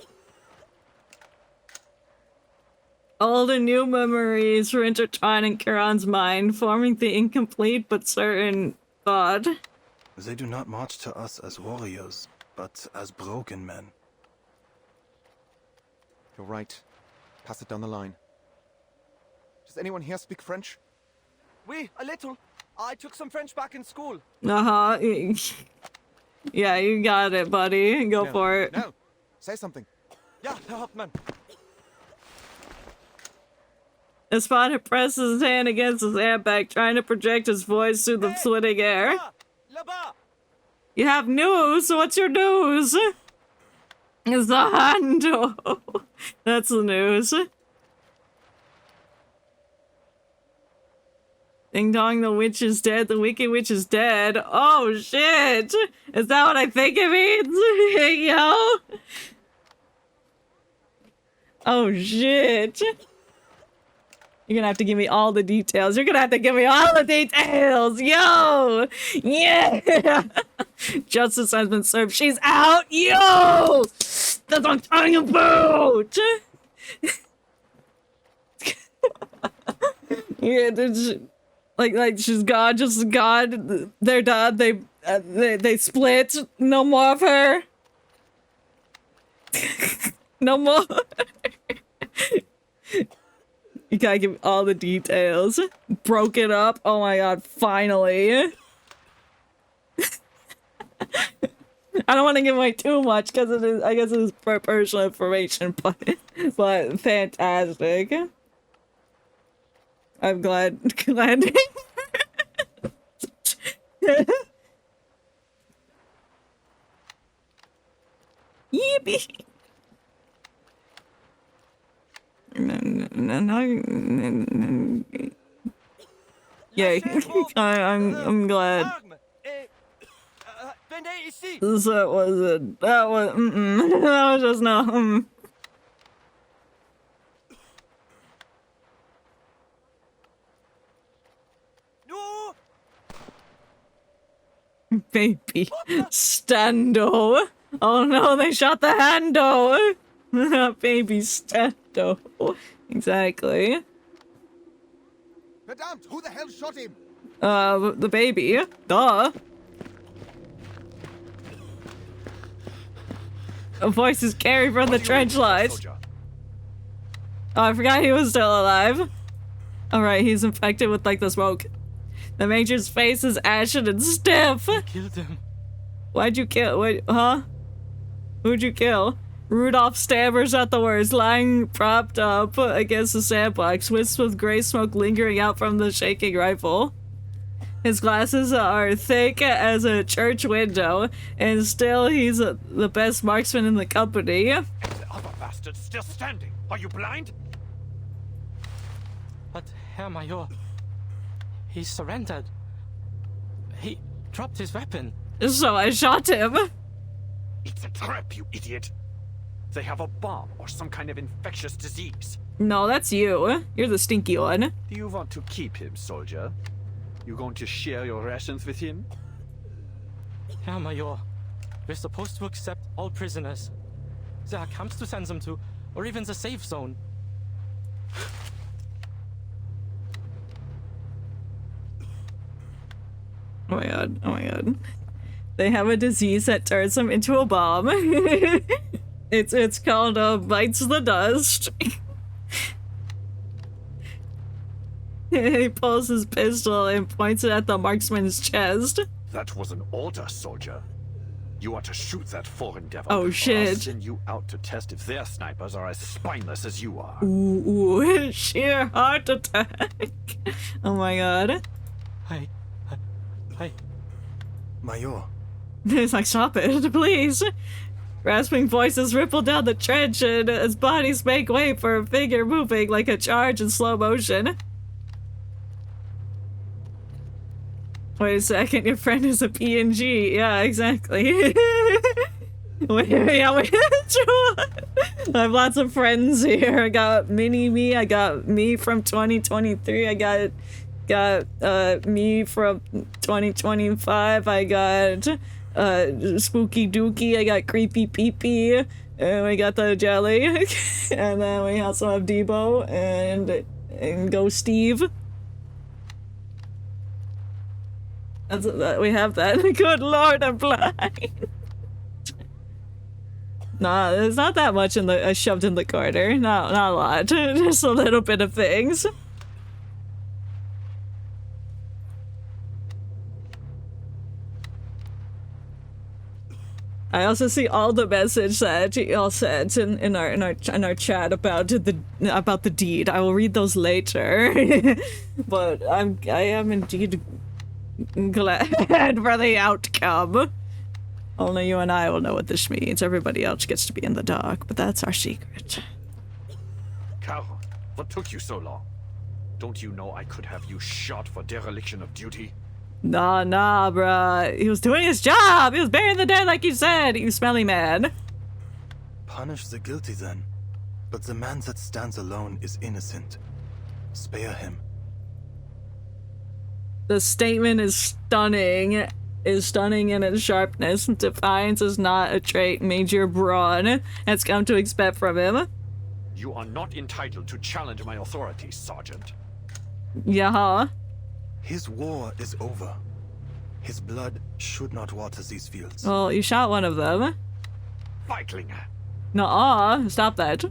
Old and new memories were intertwined in Charon's mind, forming the incomplete but certain thought. They do not march to us as warriors, but as broken men. You're right. Pass it down the line. Does anyone here speak French? Oui, a little. I took some French back in school. Uh-huh. Yeah, you got it, buddy. Go for it. No. Say something. Yeah, Herr Hauptmann. The spotter presses his hand against his airbag, trying to project his voice through the splitting air. You have news? What's your news? It's the handle. That's the news. Ding dong, the witch is dead. The wicked witch is dead. Oh shit! Is that what I think it means? Yo! Oh shit! You're gonna have to give me all the details. You're gonna have to give me all the details! Yo! Yeah! Justice has been served. She's out! Yo! That's what I'm talking about! Yeah, like she's gone, just gone. They're done. They split. No more of her. No more. You gotta give me all the details. Broken up. Oh my god! Finally. I don't want to give away too much because it is. I guess it is personal information, but fantastic. I'm glad. Yippee! Yay! I'm glad. That was it. That was. That was just no. Baby Stando. Oh no, they shot the handle. Baby Stando. Exactly. Verdammt, who the hell shot him? The baby. Duh. A voice is carried from the trench lights. Oh, I forgot he was still alive. Alright, he's infected with like the smoke. The Major's face is ashen and stiff. You killed him. Why'd you kill? Wait, huh? Who'd you kill? Rudolph stammers at the words, lying propped up against the sandbox, wisps of gray smoke lingering out from the shaking rifle. His glasses are thick as a church window, and still he's the best marksman in the company. And the other bastard's still standing. Are you blind? But, Herr Major, he surrendered. He dropped his weapon. So I shot him. It's a trap, you idiot. They have a bomb or some kind of infectious disease. No, that's you. You're the stinky one. Do you want to keep him, soldier? You going to share your rations with him? Herr Major, we're supposed to accept all prisoners. There are camps to send them to, or even the safe zone. Oh my god, oh my god. They have a disease that turns them into a bomb. It's called bites the dust. He pulls his pistol and points it at the marksman's chest. That was an order, soldier. You are to shoot that foreign devil. Oh, shit. I'll send you out to test if their snipers are as spineless as you are. Ooh, sheer heart attack. Oh my god. Hi. Major. It's like, stop it, please. Rasping voices ripple down the trench and his bodies make way for a figure moving like a charge in slow motion. Wait a second, your friend is a PNG. Yeah, exactly. Wait, I have lots of friends here. I got mini-me, I got me from 2023, I got me from 2025, I got spooky dookie, I got creepy peepee, and we got the jelly, and then we also have Debo and Go Steve. We have that. Good lord, I'm blind. Nah, there's not that much in the shoved in the corner. No, not a lot. Just a little bit of things. I also see all the message that y'all sent in our chat about the deed. I will read those later. But I am indeed glad for the outcome. Only you and I will know what this means. Everybody else gets to be in the dark, but that's our secret. Charon, what took you so long? Don't you know I could have you shot for dereliction of duty? Nah, bruh. He was doing his job! He was burying the dead like you said, you smelly man. Punish the guilty then. But the man that stands alone is innocent. Spare him. The statement is stunning. Is stunning in its sharpness. Defiance is not a trait Major Braun has come to expect from him. You are not entitled to challenge my authority, Sergeant. Yeah. His war is over. His blood should not water these fields. Well, you shot one of them. Feigling. Nuh-uh. Stop that.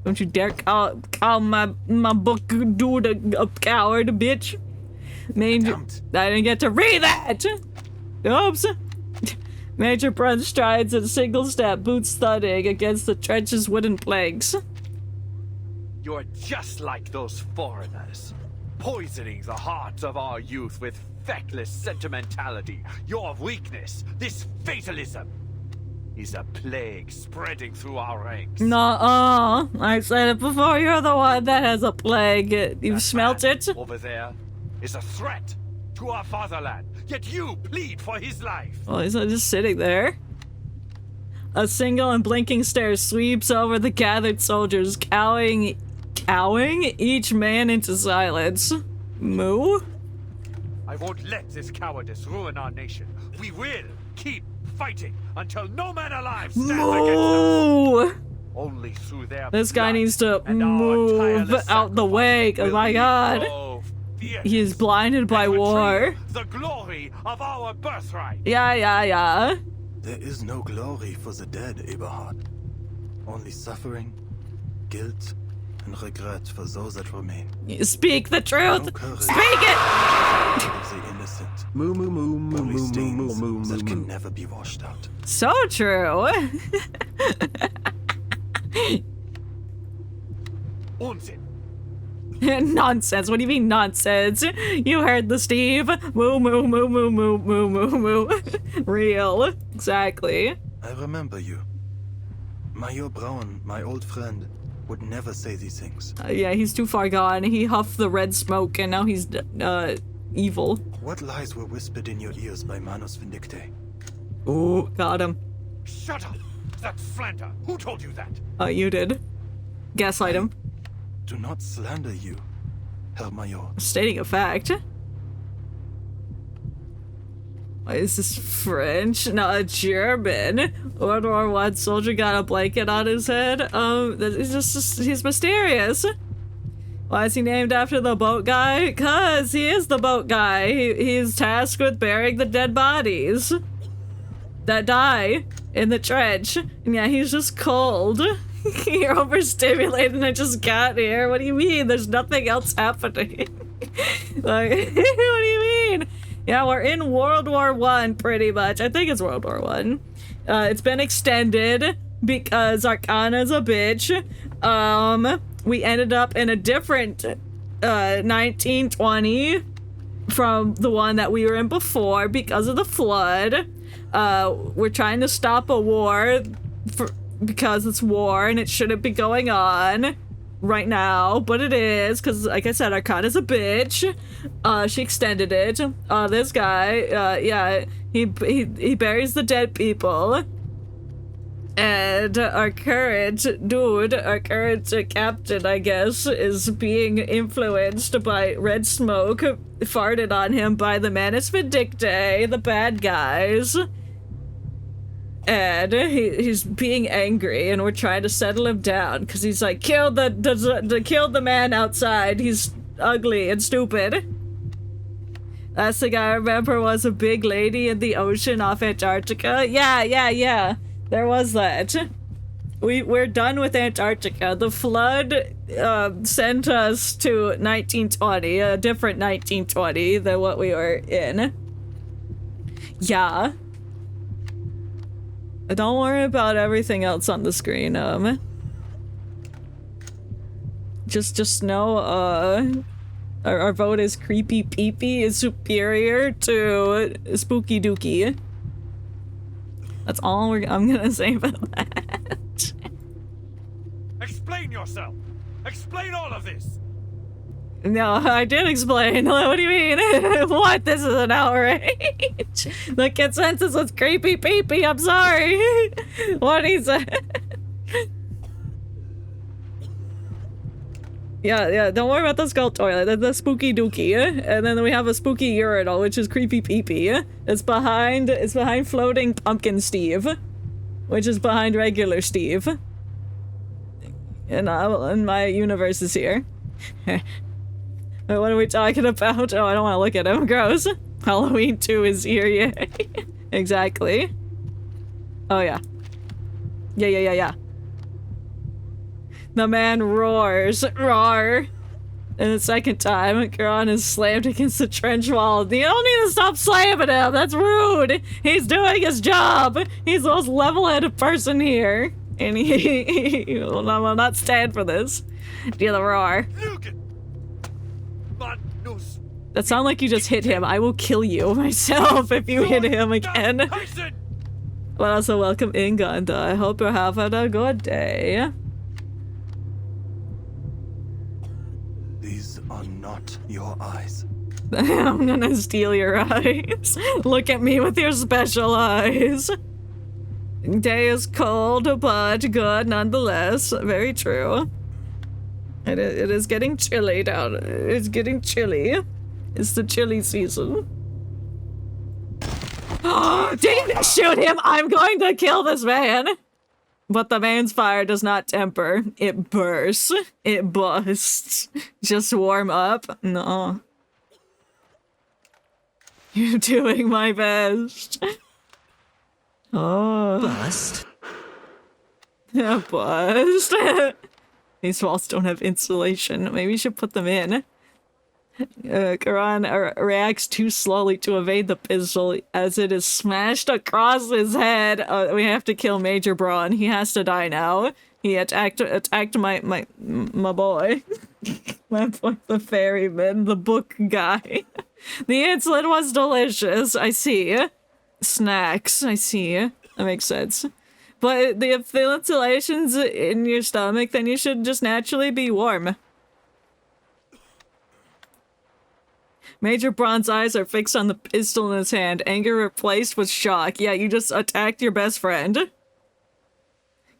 Don't you dare call my book dude a coward, bitch. Major, I didn't get to read that! Oops. Major Brun strides in single step, boots thudding against the trench's wooden planks. You're just like those foreigners, poisoning the hearts of our youth with feckless sentimentality. Your weakness, this fatalism, is a plague spreading through our ranks. Nuh-uh. I said it before, you're the one that has a plague. You've smelt it? Over there is a threat to our fatherland, yet you plead for his life. Well, he's not just sitting there. A single and blinking stare sweeps over the gathered soldiers, cowing each man into silence. Moo? I won't let this cowardice ruin our nation. We will keep fighting until no man alive stands against us. Only through their This guy needs to move out the way. Oh my god. He is blinded by war. The glory of our birthright. Yeah. There is no glory for the dead, Eberhard. Only suffering, guilt, and regret for those that remain. Speak the truth! Speak it! The innocent. Moo moo moo moo Only moo stains moo moo that moo. can never be washed out. So true. Unsinn. Nonsense. What do you mean nonsense? You heard the Steve. Moo moo moo moo moo moo moo moo. Real. Exactly. I remember you. Major Braun, my old friend, would never say these things. Yeah, he's too far gone. He huffed the red smoke and now he's evil. What lies were whispered in your ears by Manus Vindicte? Ooh, got him. Shut up! That's slander! Who told you that? You did. Gaslight him. Do not slander you, Herr Major. Stating a fact. Why is this French? Not German. World War I soldier got a blanket on his head. He's mysterious. Why is he named after the boat guy? Cause he is the boat guy. He's tasked with burying the dead bodies that die in the trench. And yeah, he's just cold. You're overstimulated and I just got here. What do you mean? There's nothing else happening. Like, what do you mean? Yeah, we're in World War I, pretty much. I think it's World War I. It's been extended because Arcana's a bitch. We ended up in a different 1920 from the one that we were in before because of the flood. We're trying to stop a war because it's war and it shouldn't be going on right now, but it is, because like I said, Arcana's a bitch. She extended it. This guy, yeah, he buries the dead people. And our current dude, our current captain, I guess, is being influenced by red smoke farted on him by the Manus Vindictae, the bad guys. And he's being angry, and we're trying to settle him down because he's like, kill the man outside. He's ugly and stupid. Last thing I remember was a big lady in the ocean off Antarctica. Yeah. There was that. We're done with Antarctica. The flood sent us to 1920, a different 1920 than what we were in. Yeah. Don't worry about everything else on the screen. Just know, our vote is creepy peepee is superior to spooky dookie. That's all I'm gonna say about that. Explain yourself! Explain all of this! No, I did explain. What do you mean? What? This is an outrage. The consensus was creepy peepee. I'm sorry. What he said. Yeah, don't worry about the skull toilet. That's the spooky dookie. And then we have a spooky urinal, which is creepy peepee. It's behind floating pumpkin Steve, which is behind regular Steve. And my universe is here. What are we talking about? Oh, I don't want to look at him. Gross. Halloween 2 is here, yay. Exactly. Oh, yeah. Yeah. The man roars. Roar. And the second time, Charon is slammed against the trench wall. You don't need to stop slamming him. That's rude. He's doing his job. He's the most level-headed person here. And he will not stand for this. Do the roar. That sounds like you just hit him. I will kill you myself if you hit him again. But also welcome Inganda. I hope you're having a good day. These are not your eyes. I'm gonna steal your eyes. Look at me with your special eyes. Day is cold, but good nonetheless. Very true. It is getting chilly down. It's getting chilly. It's the chilly season. Didn't shoot him! I'm going to kill this man! But the man's fire does not temper. It bursts. It busts. Just warm up. No. You're doing my best. Oh. Bust. Yeah, bust. These walls don't have insulation. Maybe you should put them in. Charon reacts too slowly to evade the pistol as it is smashed across his head. We have to kill Major Braun. He has to die now. He attacked my boy. My boy, the ferryman, the book guy. The insulin was delicious. I see. Snacks. I see. That makes sense. But if the insulation's in your stomach, then you should just naturally be warm. Major Braun's eyes are fixed on the pistol in his hand. Anger replaced with shock. Yeah, you just attacked your best friend.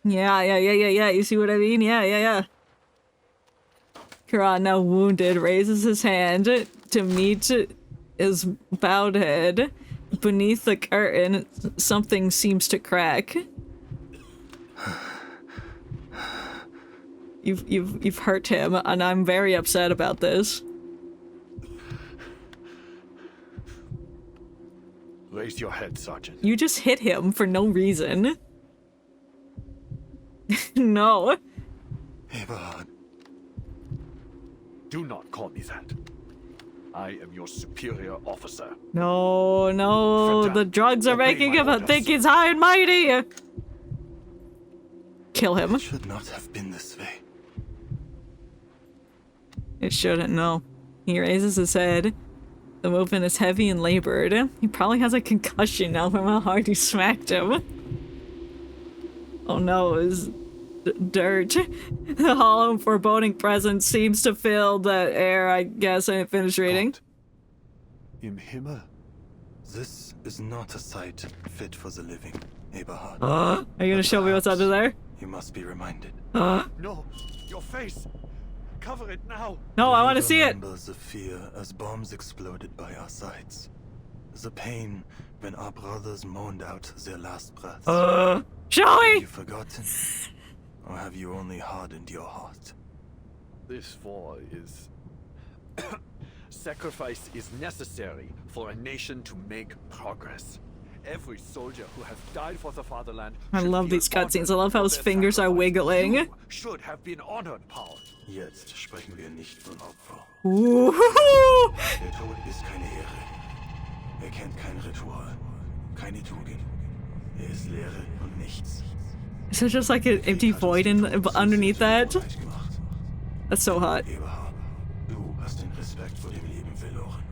Yeah. You see what I mean? Yeah. Charon, now wounded, raises his hand to meet his bowed head. Beneath the curtain, something seems to crack. You've hurt him, and I'm very upset about this. Raise your head, Sergeant. You just hit him for no reason. No. Eberhard. Do not call me that. I am your superior officer. No, no, the drugs are making him think he's high and mighty. Kill him. It should not have been this way. It shouldn't, no. He raises his head. The movement is heavy and labored. He probably has a concussion now from how hard he smacked him. Oh no, his dirt. The hollow and foreboding presence seems to fill the air, I guess. I didn't finish reading. Im Himmel. This is not a sight fit for the living, Eberhard. Are you gonna show me what's under there? You must be reminded. No, your face. Cover it now. No, I want to see it. Remember the fear as bombs exploded by our sides. The pain when our brothers moaned out their last breaths. Show me! Have you forgotten? Or have you only hardened your heart? This war is... Sacrifice is necessary for a nation to make progress. Every soldier who has died for the fatherland... I love these cutscenes. I love how his fingers are wiggling. You should have been honored, Paul. Jetzt sprechen wir nicht von Opfer. Ooh. Der Tod ist keine Ehre. Kennt kein Ritual, keine Tugend. Ist Leere und nichts. Is there just like an empty void underneath that? That's so hot. Du hast den Respekt vor dem Leben verloren.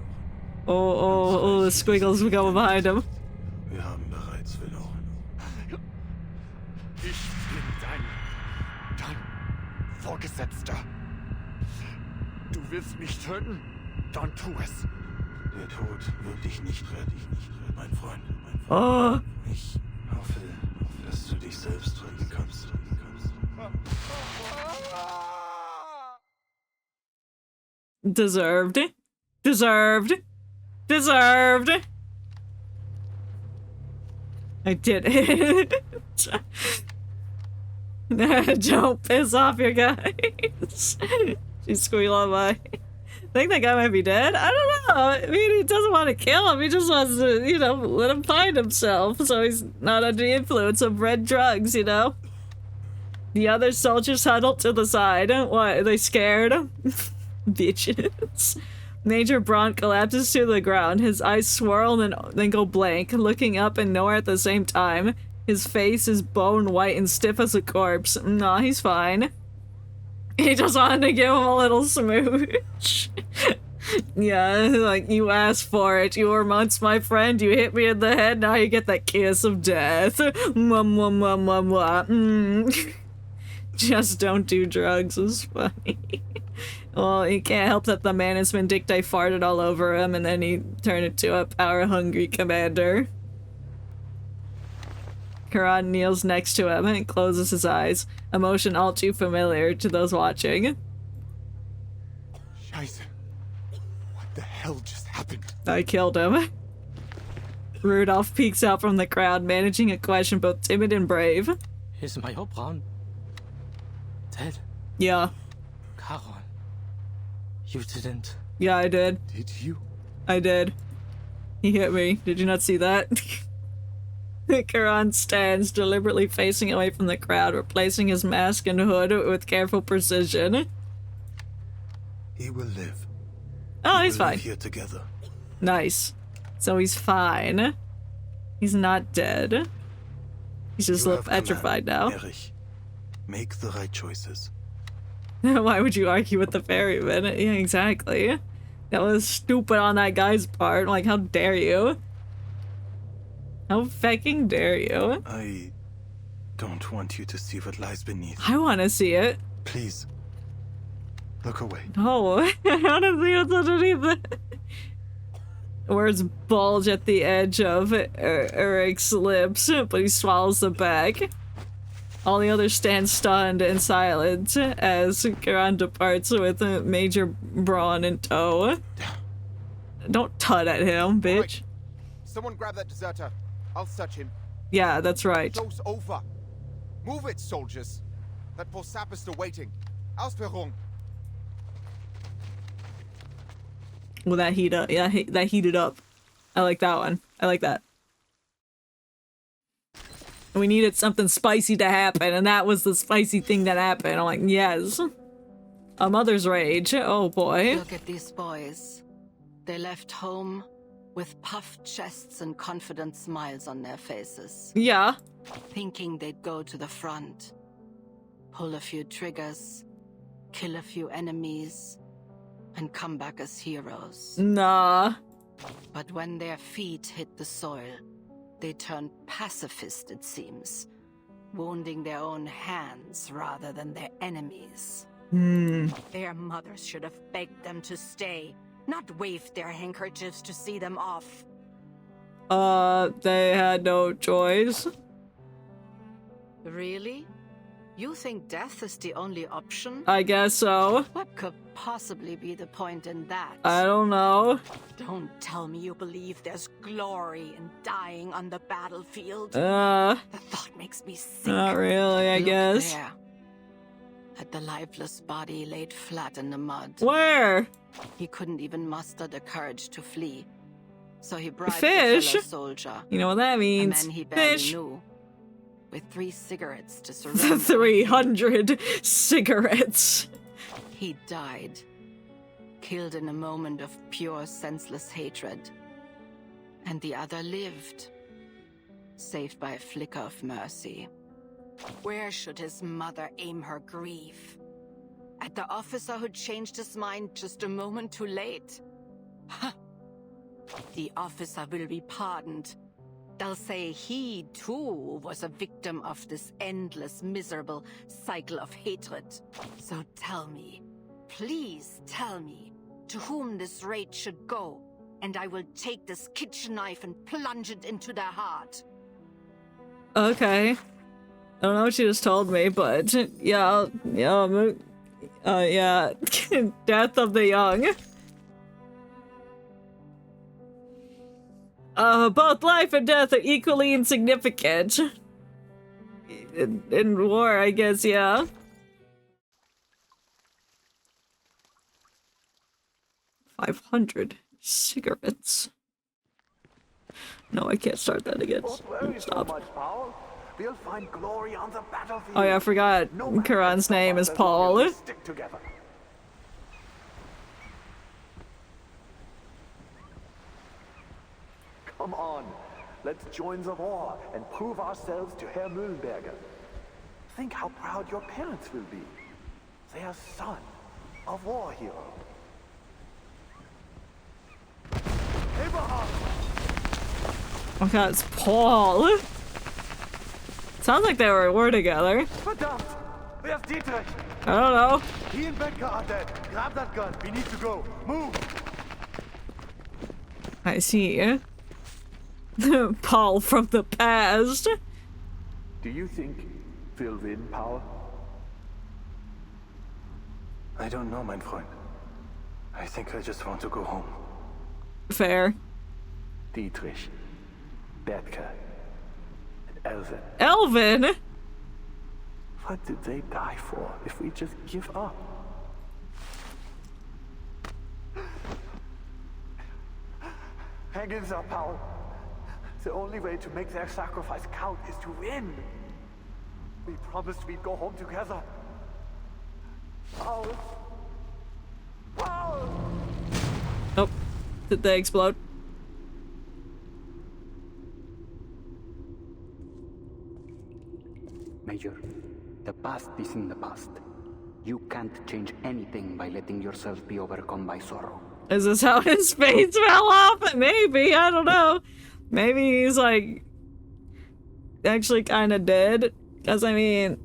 Oh, the squiggles will go behind him. Wir haben bereits verloren. Ich bin dein Vorgesetzter. Du willst mich töten? Dann tu es. Der Tod wird dich nicht retten, mein Freund. Oh. Ich hoffe, dass du dich selbst retten kannst. Deserved. Deserved. Deserved. I did it. Don't piss off your guys. She squealed on by. I think that guy might be dead. I don't know. I mean, he doesn't want to kill him. He just wants to, you know, let him find himself so he's not under the influence of red drugs, you know? The other soldiers huddled to the side. What, are they scared? Bitches. Major Braun collapses to the ground. His eyes swirl and then go blank, looking up and nowhere at the same time. His face is bone white and stiff as a corpse. Nah, he's fine. He just wanted to give him a little smooch. Yeah, like, you asked for it. You were once my friend, you hit me in the head, now you get that kiss of death. Mwah, mwah, mwah, mwah, mwah. Just don't do drugs is funny. Well, he can't help that the Manus Vindicti farted all over him and then he turned into a power-hungry commander. Charon kneels next to him and closes his eyes, a motion all too familiar to those watching. Scheiße. What the hell just happened? I killed him. Rudolph peeks out from the crowd, managing a question both timid and brave. Is Major Braun dead? Yeah. Charon, you didn't. Yeah, I did. Did you? I did. He hit me. Did you not see that? Charon stands, deliberately facing away from the crowd, replacing his mask and hood with careful precision. He will live. Oh, he's We'll fine. live here together. Nice. So he's fine. He's not dead. He's just a little petrified now. Erich. Make the right choices. Why would you argue with the ferryman? Yeah, exactly. That was stupid on that guy's part. Like, how dare you? How fucking dare you? I don't want you to see what lies beneath. I want to see it. Please. Look away. No, I want to see what's underneath it. Words bulge at the edge of Eric's lips, but he swallows them back. All the others stand stunned and silent as Charon departs with Major Braun in tow. Don't tut at him, bitch. Right. Someone grab that deserter. I'll search him. Yeah, that's right. Show's over. Move it, soldiers. That poor sap is still waiting. Ausführung. Well, that heat up. Yeah, that heated up. I like that one. I like that. We needed something spicy to happen, and that was the spicy thing that happened. I'm like, yes. A mother's rage. Oh boy. Look at these boys. They left home with puffed chests and confident smiles on their faces. Yeah. Thinking they'd go to the front, pull a few triggers, kill a few enemies, and come back as heroes. Nah. But when their feet hit the soil, they turned pacifist, it seems, wounding their own hands rather than their enemies. Their mothers should have begged them to stay, not waved their handkerchiefs to see them off. They had no choice. Really? You think death is the only option? I guess so. What could possibly be the point in that? I don't know. Don't tell me you believe there's glory in dying on the battlefield. The thought makes me sick. Not really, I guess. There. At the lifeless body laid flat in the mud. Where? He couldn't even muster the courage to flee. So he bribed Fish? a fellow soldier. You know what that means. A man he barely Fish. knew. With 3 cigarettes to surrender. 300 cigarettes. He died. Killed in a moment of pure, senseless hatred. And the other lived. Saved by a flicker of mercy. Where should his mother aim her grief? At the officer who changed his mind just a moment too late? Huh. The officer will be pardoned. They'll say he, too, was a victim of this endless, miserable cycle of hatred. So tell me, please tell me, to whom this rage should go, and I will take this kitchen knife and plunge it into their heart. Okay. I don't know what you just told me, but yeah, yeah. Death of the young. Both life and death are equally insignificant. In war, I guess, yeah. $500 cigarettes. No, I can't start that again. Stop. We'll find glory on the battlefield. Oh yeah, I forgot Charon's name is Paul. Stick together. Come on, let's join the war and prove ourselves to Herr Mühlenberger. Think how proud your parents will be. Their son, a war hero. Abraham! Okay, it's Paul. Sounds like they were together. Verdammt! Where's Dietrich? I don't know. He and Becker are dead. Grab that gun. We need to go. Move! I see. Paul from the past. Do you think we'll win, Paul? I don't know, mein Freund. I think I just want to go home. Fair. Dietrich, Becker, and Elvin. Elvin? What did they die for if we just give up? Hang in there, Paul. The only way to make their sacrifice count is to win. We promised we'd go home together. Paul! Paul! Oh, did they explode? Major, the past is in the past. You can't change anything by letting yourself be overcome by sorrow. Is this how his face fell off? Maybe, I don't know. Maybe he's like actually kind of dead. Because I mean,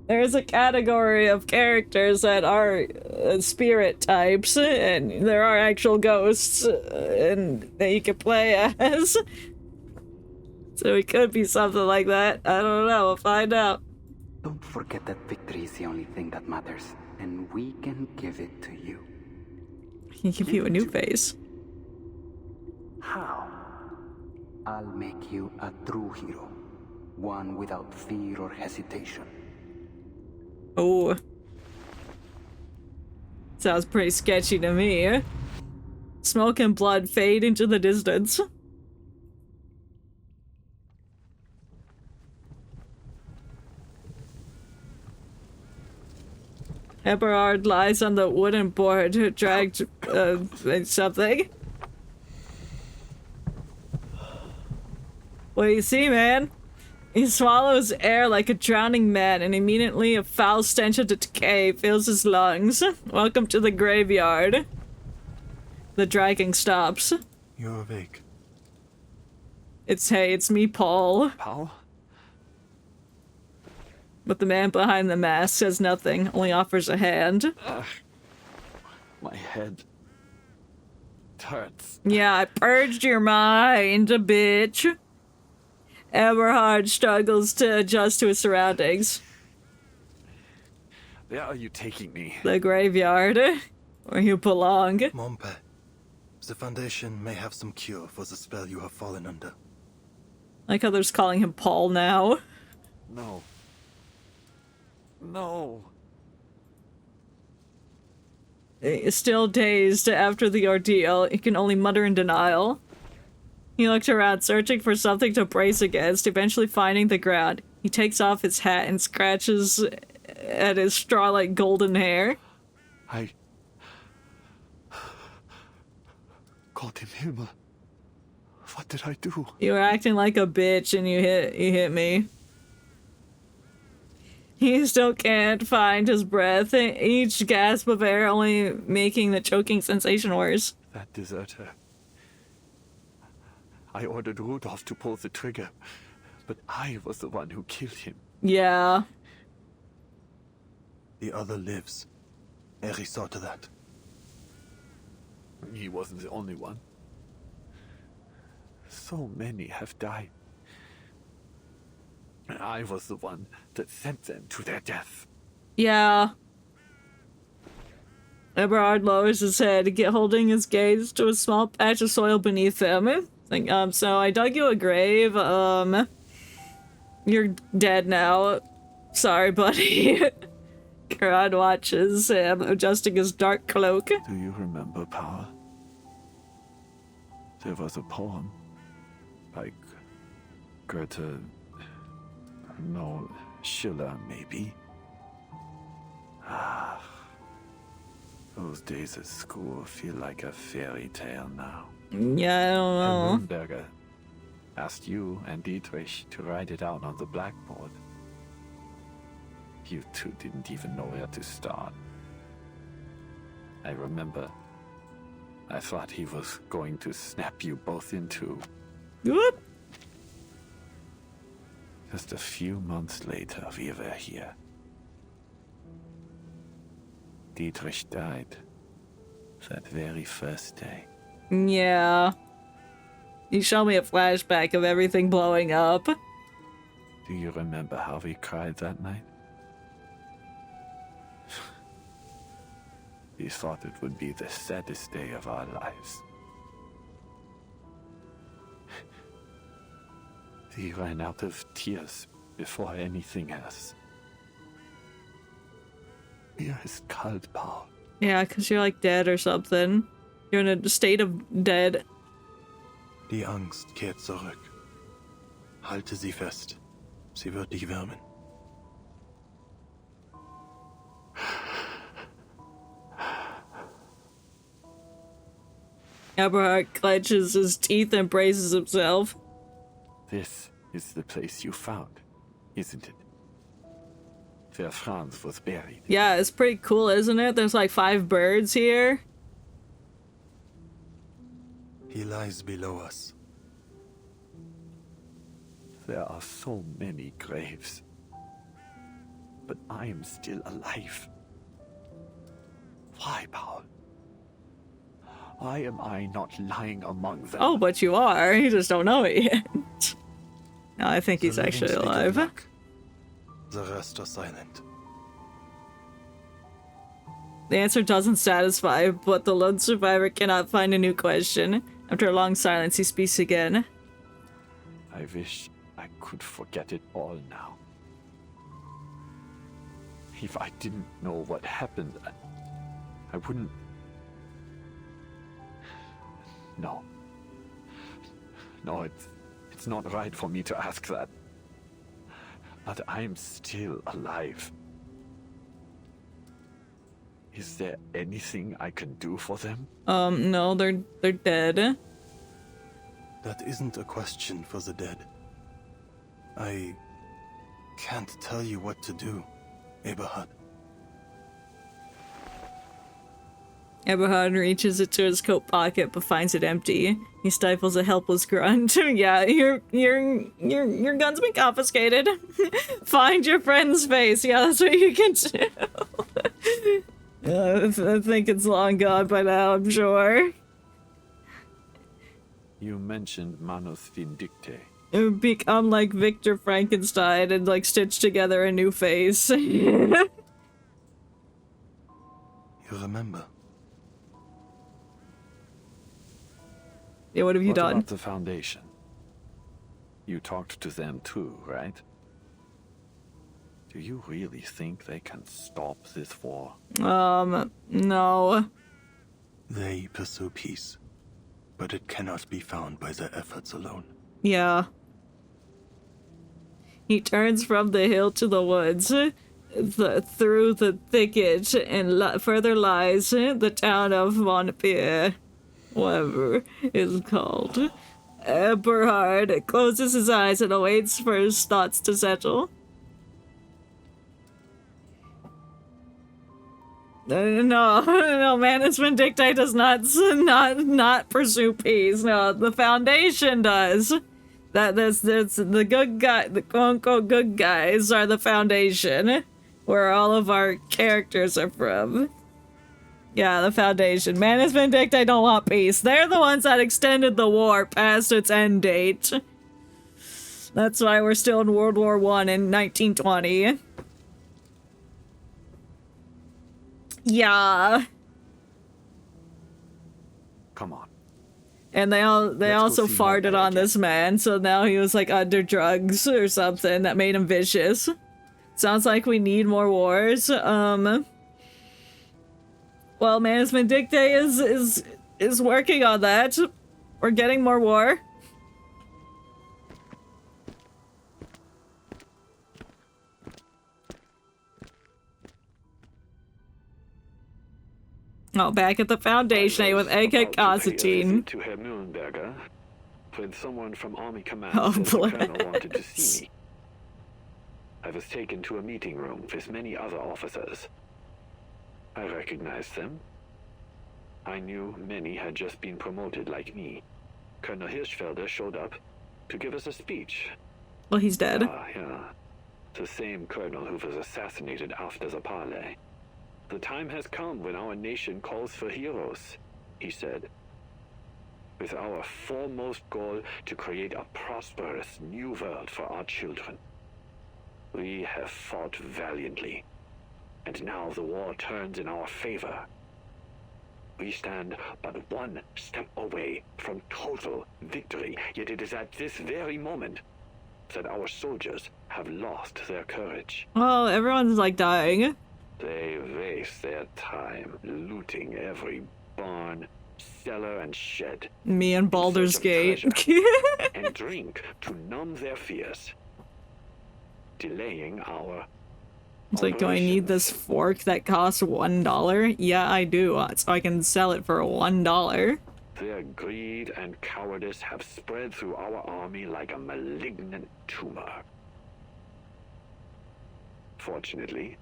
there's a category of characters that are spirit types, and there are actual ghosts, and that you can play as. So it could be something like that. I don't know. We'll find out. Don't forget that victory is the only thing that matters, and we can give it to you. He can give you a new face. How? I'll make you a true hero. One without fear or hesitation. Oh. Sounds pretty sketchy to me. Smoke and blood fade into the distance. Eberhard lies on the wooden board, dragged something. What do you see, man? He swallows air like a drowning man, and immediately a foul stench of decay fills his lungs. Welcome to the graveyard. The dragging stops. You're awake. Hey, it's me, Paul. Paul? But the man behind the mask says nothing, only offers a hand. My head. It hurts. Yeah, I purged your mind, bitch. Eberhard struggles to adjust to his surroundings. Where are you taking me? The graveyard, where you belong. Mompe, the Foundation may have some cure for the spell you have fallen under. Like others calling him Paul now. No. No. Still dazed after the ordeal, he can only mutter in denial. He looked around, searching for something to brace against, eventually finding the ground. He takes off his hat and scratches at his straw-like golden hair. Gott im Himmel. What did I do? You were acting like a bitch and you hit me. He still can't find his breath, each gasp of air only making the choking sensation worse. That deserter. I ordered Rudolph to pull the trigger, but I was the one who killed him. Yeah. The other lives. Eri saw to that. He wasn't the only one. So many have died. I was the one that sent them to their death. Yeah. Eberhard lowers his head, holding his gaze to a small patch of soil beneath him. Like, so I dug you a grave, you're dead now. Sorry, buddy. Charon watches him, adjusting his dark cloak. Do you remember, Paul? There was a poem. Like Goethe... No, Schiller, maybe. Ah... Those days at school feel like a fairy tale now. Yeah, I don't know. And Nürnberger asked you and Dietrich to write it out on the blackboard. You two didn't even know where to start. I remember I thought he was going to snap you both in two. Whoop. Just a few months later, we were here. Dietrich died that very first day. Yeah. You show me a flashback of everything blowing up. Do you remember how we cried that night? We thought it would be the saddest day of our lives. We ran out of tears before anything else. Mir ist kalt, Paul. Yeah, because you're like dead or something. You're in a state of dead. Die Angst kehrt zurück. Halte sie fest. Sie wird dich wärmen. Eberhard clenches his teeth and braces himself. This is the place you found, isn't it? Where Franz was buried. Yeah, it's pretty cool, isn't it? There's like 5 birds here. He lies below us. There are so many graves. But I am still alive. Why, Paul? Why am I not lying among them? Oh, but you are. You just don't know it yet. No, I think he's actually alive. The rest are silent. The answer doesn't satisfy, but the lone survivor cannot find a new question. After a long silence, he speaks again. I wish I could forget it all now. If I didn't know what happened, I wouldn't... No. No, it's not right for me to ask that. But I'm still alive. Is there anything I can do for them? No, they're dead. That isn't a question for the dead. I can't tell you what to do, Eberhard. Eberhard reaches into his coat pocket but finds it empty. He stifles a helpless grunt. Yeah, your gun's been confiscated. Find your friend's face. Yeah, that's what you can do. I think it's long gone by now, I'm sure. You mentioned Manus Vindicte. It would become like Victor Frankenstein and like stitch together a new face. You remember? Yeah, what have you done? What about the Foundation? You talked to them too, right? Do you really think they can stop this war? No. They pursue peace, but it cannot be found by their efforts alone. Yeah. He turns from the hill to the woods, through the thicket, and further lies the town of Montpellier. Whatever it's called. Eberhard closes his eyes and awaits for his thoughts to settle. No, Manus Vindicte does not pursue peace. No, the Foundation does. That's the good guy, the quote-unquote good guys are the Foundation, where all of our characters are from. Yeah, the Foundation. Manus Vindicte don't want peace. They're the ones that extended the war past its end date. That's why we're still in World War I in 1920. Yeah. Come on. And they also farted on this man, so now he was like under drugs or something that made him vicious. Sounds like we need more wars. Well, Manus Vindicte is working on that. We're getting more war. Oh, back at the Foundation with Eke Constantine. To Herr Mühlenberger, when someone from Army Command said the Colonel wanted to see me. I was taken to a meeting room with many other officers. I recognized them. I knew many had just been promoted like me. Colonel Hirschfelder showed up to give us a speech. Well, he's dead. Yeah. The same colonel who was assassinated after the parley. The time has come when our nation calls for heroes, he said. With our foremost goal to create a prosperous new world for our children. We have fought valiantly, and now the war turns in our favor. We stand but one step away from total victory, yet it is at this very moment that our soldiers have lost their courage. Well, everyone's like dying. They waste their time looting every barn, cellar, and shed. Me and Baldur's Gate. And drink to numb their fears. Delaying our... It's like, do I need this fork that costs $1? Yeah, I do, so I can sell it for $1. Their greed and cowardice have spread through our army like a malignant tumor. Fortunately,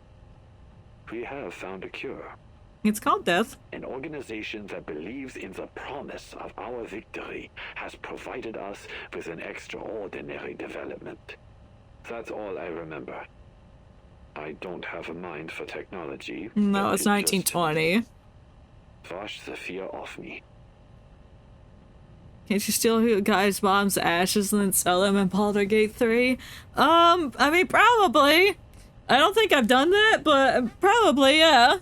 we have found a cure. It's called death. An organization that believes in the promise of our victory has provided us with an extraordinary development. That's all I remember. I don't have a mind for technology. No, it's 1920. Wash the fear off me. Can't you steal a guy's mom's ashes and then sell them in Baldur's Gate 3? I mean, probably. I don't think I've done that, but probably, yeah.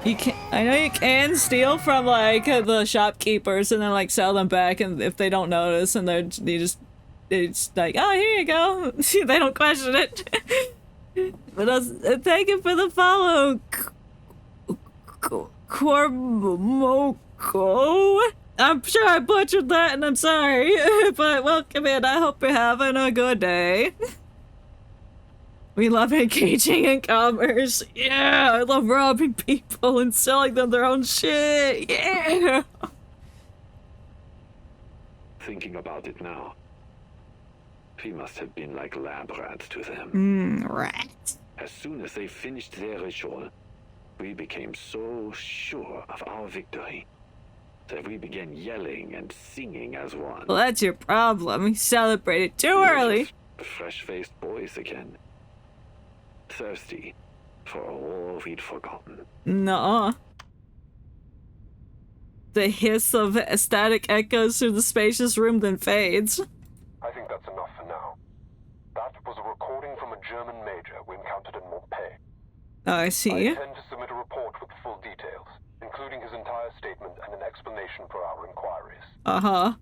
You can, I know you can steal from, like, the shopkeepers and then, like, sell them back and if they don't notice and it's like, oh, here you go. They don't question it. But thank you for the follow. Cormoko. I'm sure I butchered that and I'm sorry. But welcome in. I hope you're having a good day. We love engaging in commerce. Yeah, I love robbing people and selling them their own shit. Yeah. Thinking about it now, we must have been like lab rats to them. Rats. As soon as they finished their ritual, we became so sure of our victory that we began yelling and singing as one. Well, that's your problem. You celebrated too early. Fresh-faced boys again. Thirsty for a war we'd forgotten. Nuh-uh. The hiss of static echoes through the spacious room then fades. I think that's enough for now. That was a recording from a German major we encountered in Montpellier. Oh, I see. I intend to submit a report with full details, including his entire statement and an explanation for our inquiries. Uh-huh.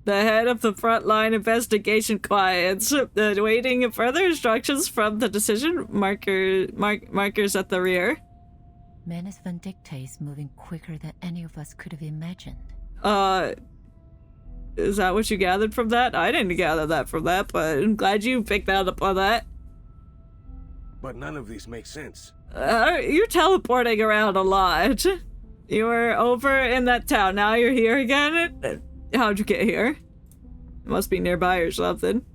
The head of the frontline investigation clients, waiting further instructions from the decision markers at the rear. Manus Vindicta is moving quicker than any of us could have imagined. Is that what you gathered from that? I didn't gather that from that, but I'm glad you picked that up on that. But none of these make sense. You're teleporting around a lot. You were over in that town, now you're here again? How'd you get here? It must be nearby or something.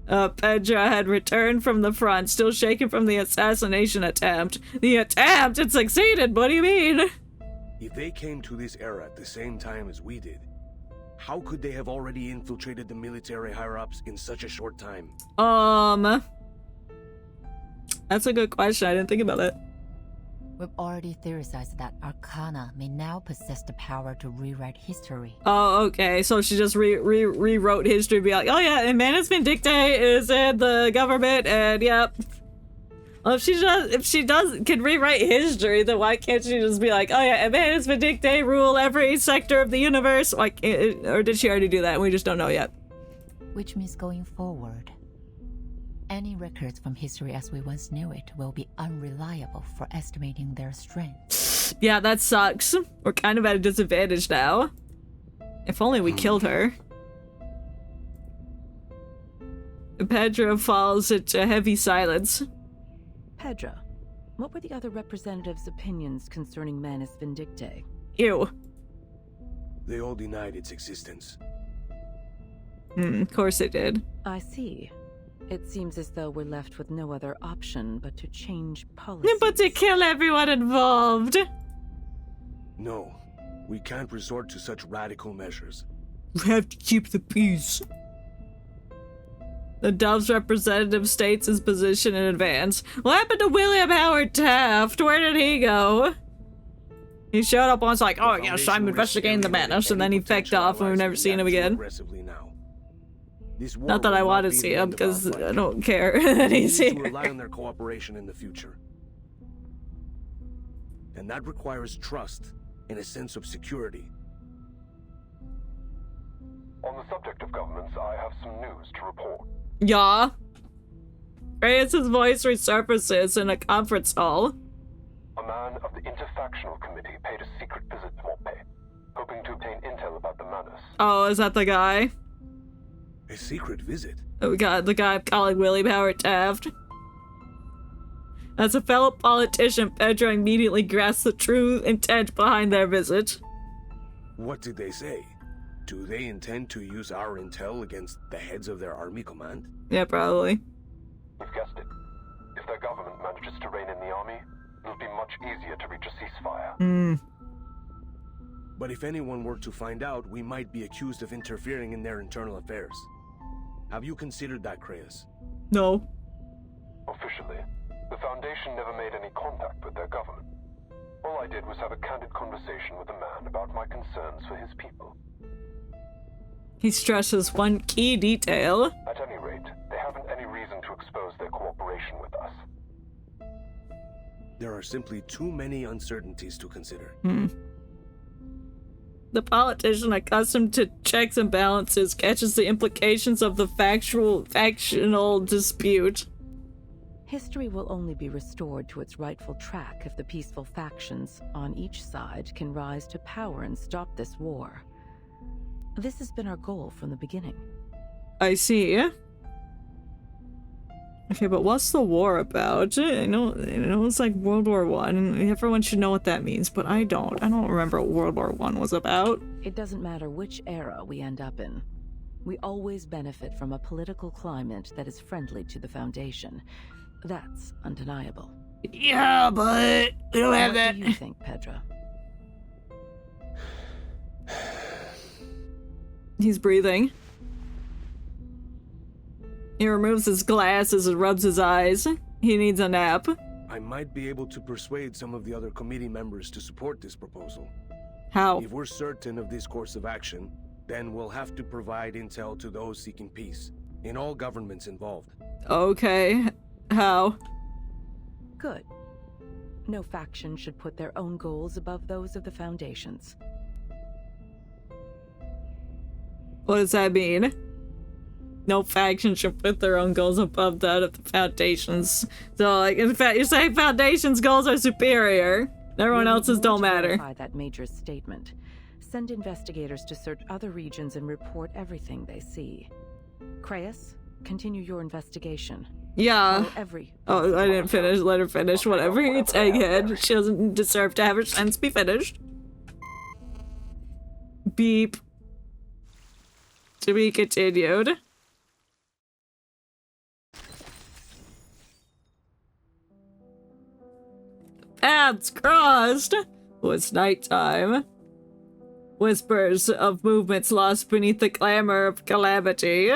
Pedra had returned from the front, still shaken from the assassination attempt. The attempt? It succeeded, what do you mean? If they came to this era at the same time as we did, how could they have already infiltrated the military higher-ups in such a short time? That's a good question, I didn't think about it. We've already theorized that Arcana may now possess the power to rewrite history. Oh, okay. So she just rewrote history, be like, oh yeah, and Manus Vindicta is in the government, and yep. Well, if she can rewrite history, then why can't she just be like, oh yeah, and Manus Vindicta rule every sector of the universe? Why can't, or did she already do that and we just don't know yet? Which means going forward, any records from history as we once knew it will be unreliable for estimating their strength. Yeah, that sucks. We're kind of at a disadvantage now. If only we killed her. Pedro falls into heavy silence. Pedro, what were the other representatives' opinions concerning Manus Vindicta? Ew. They all denied its existence. Of course they did. I see. It seems as though we're left with no other option but to change policy. But to kill everyone involved. No, we can't resort to such radical measures. We have to keep the peace. The Dove's representative states his position in advance. What happened to William Howard Taft? Where did he go? He showed up once like, oh yes, I'm investigating the madness, and then he fecked off and we've never seen him again. Not that I want to see him, because I don't care that he's here. We need to rely on their cooperation in the future. And that requires trust and a sense of security. On the subject of governments, I have some news to report. Yeah. Reyes' voice resurfaces in a conference hall. A man of the Interfactional Committee paid a secret visit to Montpellier, hoping to obtain intel about the Manus. Oh, is that the guy? A secret visit? Oh god, the guy calling William Howard Taft. As a fellow politician, Pedro immediately grasped the true intent behind their visit. What did they say? Do they intend to use our intel against the heads of their army command? Yeah, probably. You've guessed it. If their government manages to reign in the army, it'll be much easier to reach a ceasefire. But if anyone were to find out, we might be accused of interfering in their internal affairs. Have you considered that, Creyas? No. Officially, the Foundation never made any contact with their government. All I did was have a candid conversation with the man about my concerns for his people. He stresses one key detail. At any rate, they haven't any reason to expose their cooperation with us. There are simply too many uncertainties to consider. The politician accustomed to checks and balances catches the implications of the factional dispute. History will only be restored to its rightful track if the peaceful factions on each side can rise to power and stop this war. This has been our goal from the beginning. I see. Okay, but what's the war about? I know it's like World War One. Everyone should know what that means, but I don't. I don't remember what World War One was about. It doesn't matter which era we end up in. We always benefit from a political climate that is friendly to the Foundation. That's undeniable. Yeah, but we don't have that. What do you think, Pedro? He's breathing. He removes his glasses and rubs his eyes. He needs a nap. I might be able to persuade some of the other committee members to support this proposal. How? If we're certain of this course of action, then we'll have to provide intel to those seeking peace, in all governments involved. Okay. How? Good. No faction should put their own goals above those of the Foundation's. What does that mean? No faction should put their own goals above that of the Foundation's. So, like, in fact, you're saying Foundation's goals are superior. Everyone else's don't matter. Verify that major statement. Send investigators to search other regions and report everything they see. Creus, continue your investigation. Yeah. Oh, I didn't finish. Let her finish. Whatever. It's Egghead. She doesn't deserve to have her sentence be finished. Beep. To be continued. Paths crossed. Oh, it's nighttime. Whispers of movements lost beneath the clamor of calamity.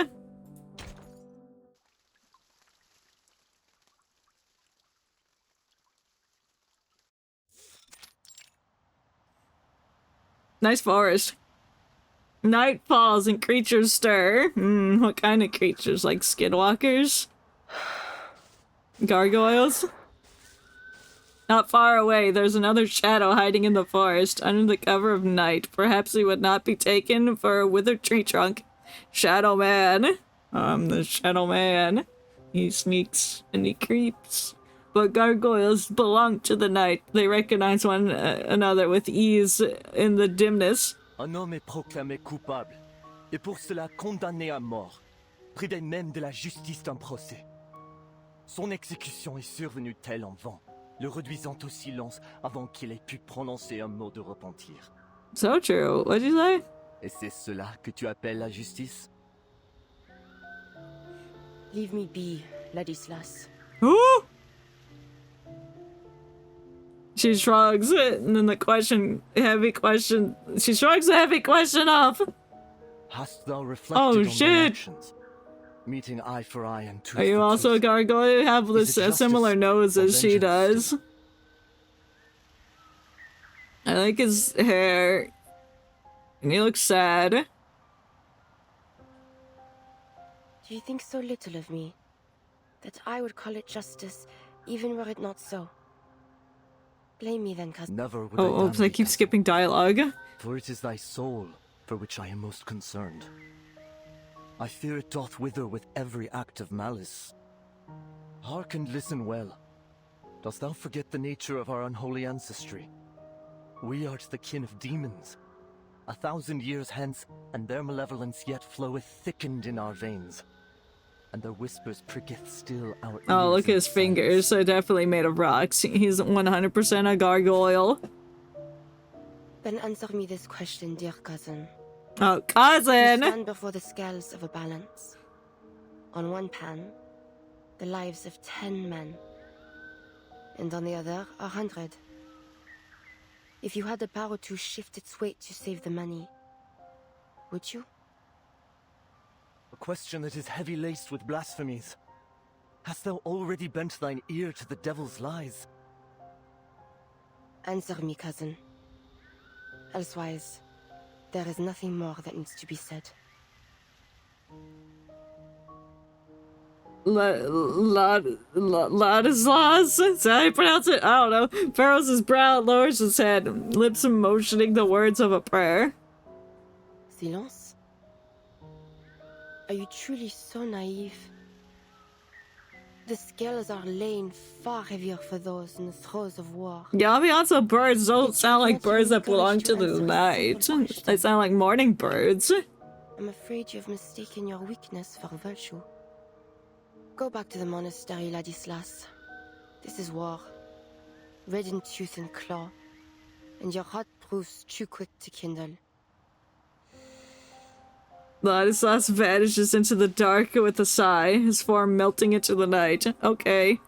Nice forest. Night falls and creatures stir. What kind of creatures? Like skinwalkers? Gargoyles? Not far away, there's another shadow hiding in the forest, under the cover of night. Perhaps he would not be taken for a withered tree trunk. Shadow Man. I'm the Shadow Man. He sneaks and he creeps. But gargoyles belong to the night. They recognize one another with ease in the dimness. Un homme est proclamé coupable, et pour cela condamné à mort, près même de la justice d'un procès. Son exécution est survenue telle en vent, le réduisant au silence avant qu'il ait pu prononcer un mot de repentir. So true. What'd you say? Et c'est cela que tu appelles la justice? Leave me be, Ladislas. Ooh! She shrugs, and then the heavy question. She shrugs the heavy question off. Hast thou reflected on thy shit! actions? Meeting eye for eye and tooth Are you for also a tooth. gargoyle? You have Is this it similar justice nose or as she vengeance does. I like his hair. And he looks sad. Do you think so little of me, that I would call it justice, even were it not so? Blame me then, cousin. Never would Oh, oops, I keep skipping dialogue. For it is thy soul for which I am most concerned. I fear it doth wither with every act of malice. Hark and listen well. Dost thou forget the nature of our unholy ancestry? We are the kin of demons. 1,000 years hence, and their malevolence yet floweth thickened in our veins. And their whispers pricketh still our ears. Oh, look at his fingers. They're definitely made of rocks. He's 100% a gargoyle. Then answer me this question, dear cousin. Oh, cousin! You stand before the scales of a balance. On one pan, the lives of 10 men. And on the other, 100. If you had the power to shift its weight to save the money, would you? A question that is heavy-laced with blasphemies. Hast thou already bent thine ear to the devil's lies? Answer me, cousin. Elsewise, there is nothing more that needs to be said. Ladislas? Is that how you pronounce it? I don't know. Pharaohs his brow, lowers his head, lips motioning the words of a prayer. Silence? Are you truly so naive? The scales are laying far heavier for those in the throes of war. Yeah, ambiance birds don't sound like birds that belong to the night. They sound like morning birds. I'm afraid you've mistaken your weakness for virtue. Go back to the monastery, Ladislas. This is war. Red in tooth and claw. And your heart proves too quick to kindle. Ladislas vanishes into the dark with a sigh, his form melting into the night. Okay.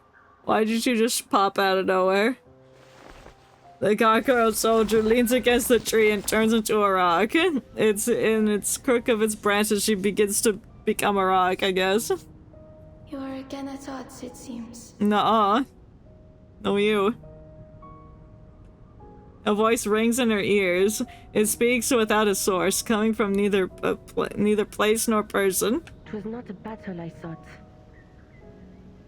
Why did you just pop out of nowhere? The cockroach soldier leans against the tree and turns into a rock. It's in its crook of its branches she begins to become a rock, I guess. You are again at odds, it seems. Nuh-uh. No, you. A voice rings in her ears. It speaks without a source, coming from neither place nor person. It was not a battle, I thought.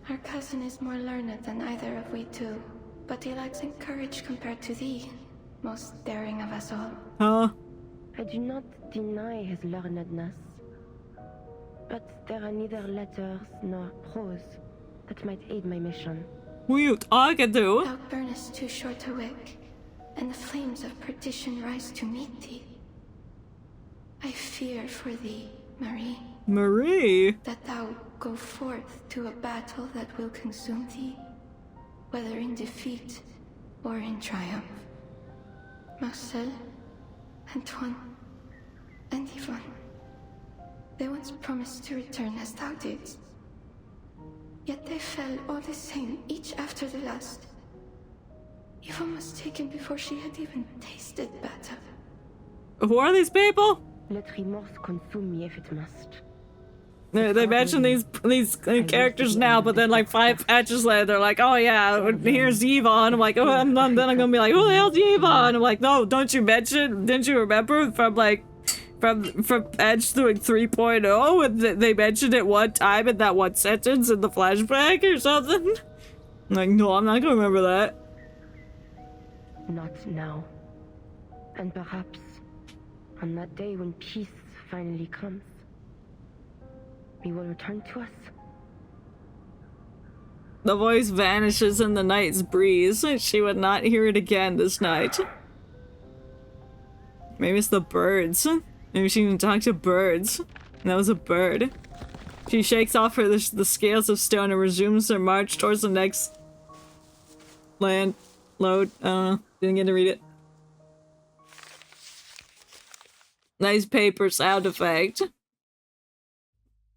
Our cousin is more learned than either of we two, but he lacks in courage compared to thee, most daring of us all. Huh? I do not deny his learnedness, but there are neither letters nor prose that might aid my mission. Who you talking to? Thou burnest too short a wick, and the flames of perdition rise to meet thee. I fear for thee, Marie. Marie? That thou go forth to a battle that will consume thee, whether in defeat or in triumph. Marcel, Antoine, and Yvonne. They once promised to return as thou didst. Yet they fell all the same, each after the last. Yvonne was taken before she had even tasted battle. Who are these people? Let remorse consume me if it must. They mention these characters now, but then like 5 patches later, they're like, "Oh yeah, here's Yvonne." I'm like, "Oh," then I'm gonna be like, "Who the hell's Yvonne?" I'm like, "No, don't you mention? Didn't you remember from like from patch 3.0? They mentioned it one time in that one sentence in the flashback or something." I'm like, "No, I'm not gonna remember that." Not now. And perhaps on that day when peace finally comes, he will return to us. The voice vanishes in the night's breeze. She would not hear it again this night. Maybe it's the birds. Maybe she can talk to birds. And that was a bird. She shakes off the scales of stone and resumes her march towards the next land. Load. I don't know. Didn't get to read it. Nice paper sound effect.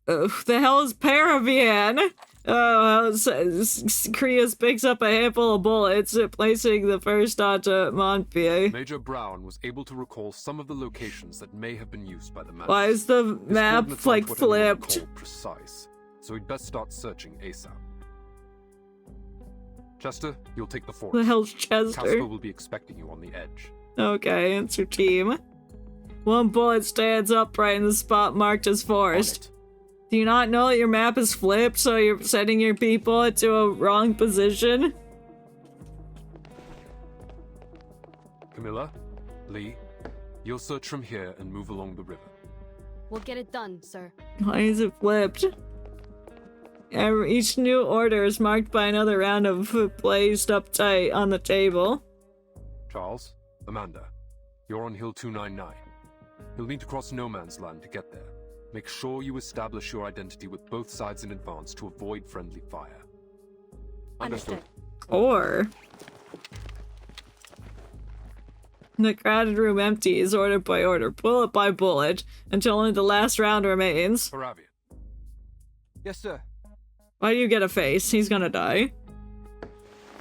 The hell is Paravian? Oh, Krios picks up a handful of bullets, placing the first onto Montpied. Major Brown was able to recall some of the locations that may have been used by the man. Why is the map like flipped? Precise, so we'd best start searching ASAP. Chester, you'll take the fort. The hell's Chester? Casper will be expecting you on the edge. Okay, it's your team. One bullet stands upright in the spot marked as forest. Do you not know that your map is flipped, so you're sending your people into a wrong position? Camilla, Lee, you'll search from here and move along the river. We'll get it done, sir. Why is it flipped? Each new order is marked by another round of placed up tight on the table. Charles, Amanda, you're on Hill 299. You'll need to cross no man's land to get there. Make sure you establish your identity with both sides in advance to avoid friendly fire. Understood. Or the crowded room empties order by order, bullet by bullet, until only the last round remains. Paravian. Yes, sir. Why do you get a face? He's gonna die.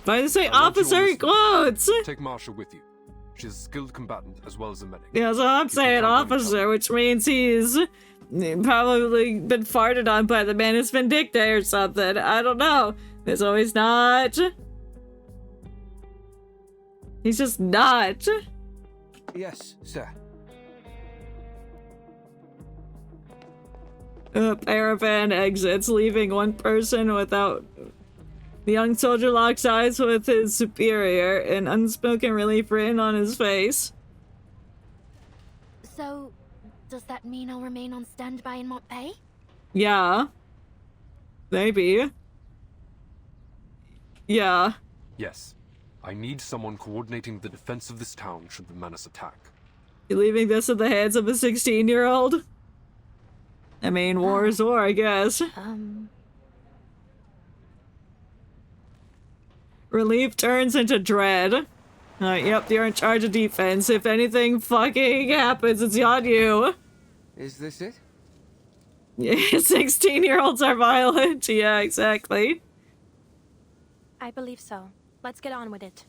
Why does it say officer in quotes? Take Marsha with you. She's a skilled combatant as well as a medic. Yeah, so I'm saying officer, which means he's probably been farted on by the Manus Vindicta or something. I don't know. He's always not. He's just not. Yes, sir. Paravan exits, leaving one person without... The young soldier locks eyes with his superior, an unspoken relief written on his face. So, does that mean I'll remain on standby in Montpay? Yeah. Maybe. Yeah. Yes. I need someone coordinating the defense of this town should the Manus attack. You leaving this in the hands of a 16-year-old? I mean, war is war, I guess. Relief turns into dread. Yep, you're in charge of defense. If anything fucking happens, it's on you. Is this it? Yeah, 16-year-olds are violent. Yeah, exactly. I believe so. Let's get on with it.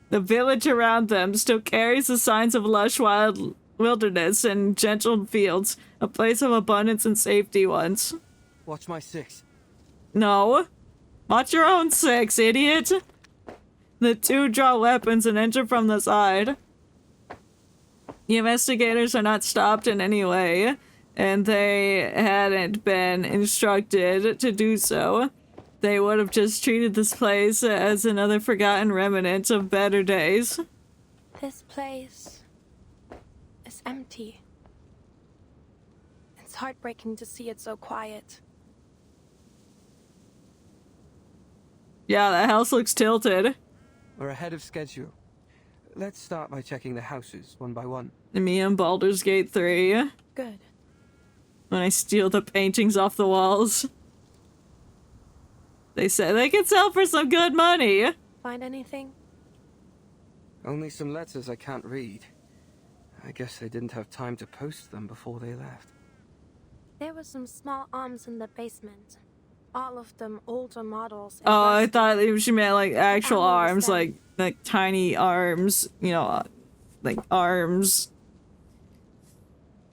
The village around them still carries the signs of lush wild wilderness and gentle fields, a place of abundance and safety once. Watch my 6. No. Watch your own 6, idiot. The two draw weapons and enter from the side. The investigators are not stopped in any way, and they hadn't been instructed to do so. They would have just treated this place as another forgotten remnant of better days. This place is empty. It's heartbreaking to see it so quiet. Yeah, the house looks tilted. We're ahead of schedule. Let's start by checking the houses one by one. Me and Baldur's Gate 3. Good. When I steal the paintings off the walls. They say they can sell for some good money. Find anything? Only some letters I can't read. I guess they didn't have time to post them before they left. There were some small arms in the basement. All of them older models. Oh, I thought she meant like actual arms, like tiny arms, you know, like arms.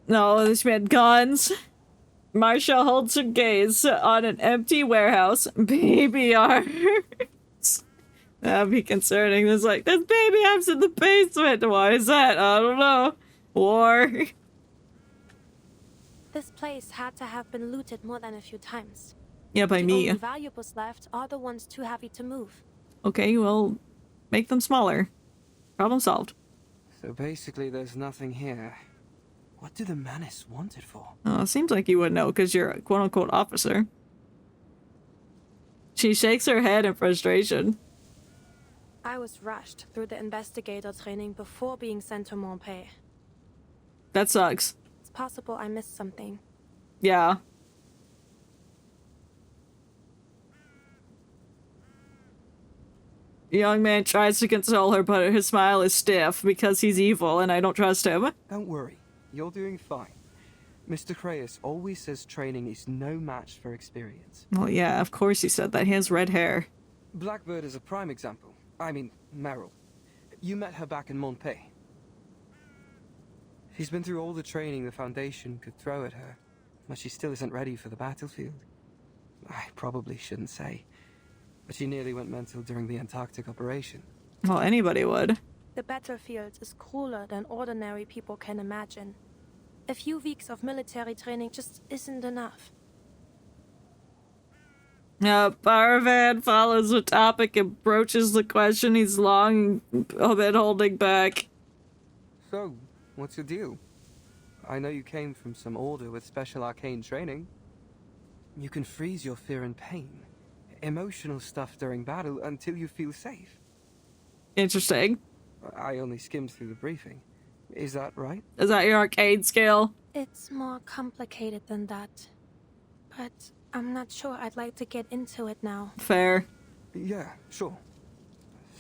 No, she meant guns. Marsha holds her gaze on an empty warehouse. Baby arms. That'd be concerning. There's baby arms in the basement. Why is that? I don't know. War. This place had to have been looted more than a few times. Yeah, by me. The only valuables left are the ones too heavy to move. Okay, well, make them smaller. Problem solved. So basically there's nothing here. What do the Manus want it for? Oh, it seems like you would know because you're a quote-unquote officer. She shakes her head in frustration. I was rushed through the investigator training before being sent to Montpellier. That sucks. It's possible I missed something. Yeah. The young man tries to console her, but his smile is stiff because he's evil and I don't trust him. Don't worry. You're doing fine. Mr. Creus always says training is no match for experience. Well, yeah, of course he said that. He has red hair. Blackbird is a prime example. I mean, Meryl. You met her back in Montpellier. She's been through all the training the Foundation could throw at her, but she still isn't ready for the battlefield. I probably shouldn't say, but she nearly went mental during the Antarctic operation. Well, anybody would. The battlefield is crueler than ordinary people can imagine. A few weeks of military training just isn't enough. Paravan follows the topic and broaches the question he's long been holding back. So, what's your deal? I know you came from some order with special arcane training. You can freeze your fear and pain, emotional stuff during battle until you feel safe. Interesting. I only skimmed through the briefing. Is that right? Is that your arcade skill? It's more complicated than that. But I'm not sure I'd like to get into it now. Fair. Yeah, sure.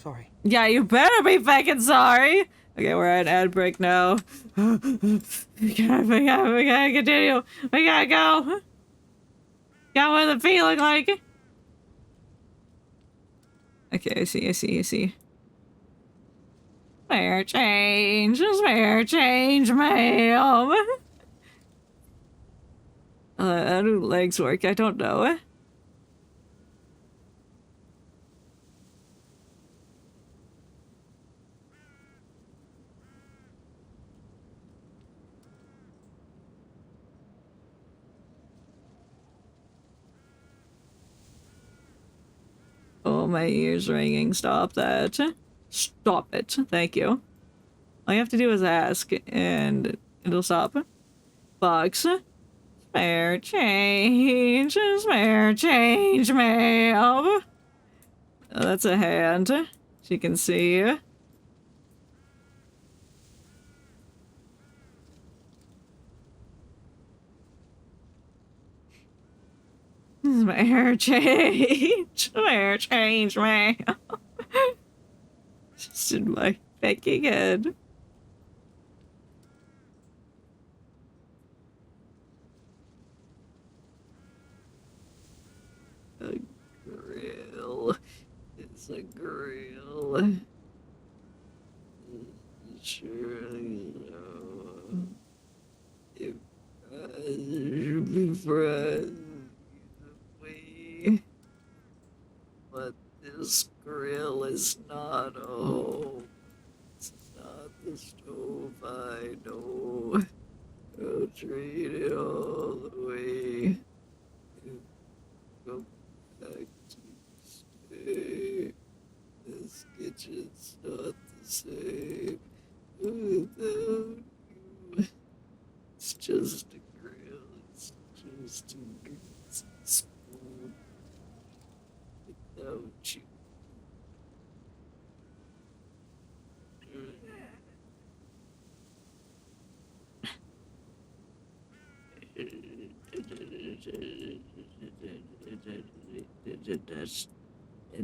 Sorry. Yeah, you better be fucking sorry! Okay, we're at ad break now. we gotta continue. We gotta go. Got what the feeling like. Okay, I see. Spare change, ma'am. How do legs work? I don't know. Oh, my ears ringing. Stop that. Stop it. Thank you. All you have to do is ask, and it'll stop. Box. Spare change, ma'am. Oh, that's a hand. She can see. My hair changed. My hair changed, man. Just in my fucking head. A grill. It's a grill. Surely no. If I should be friends. But this grill is not a home. It's not the stove I know. I'll trade it all away. Go back to stay. This kitchen's not the same without you. It's just a grill. It's just a grease spoon. Without you.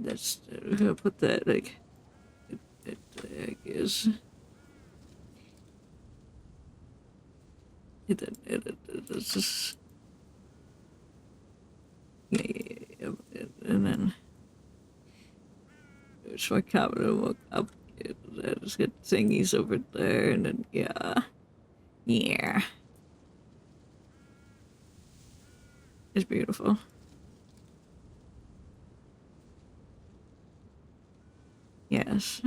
That's I'll put that like I guess. That's just and then it's more complicated. I just get thingies over there and then yeah. It's beautiful. Yes.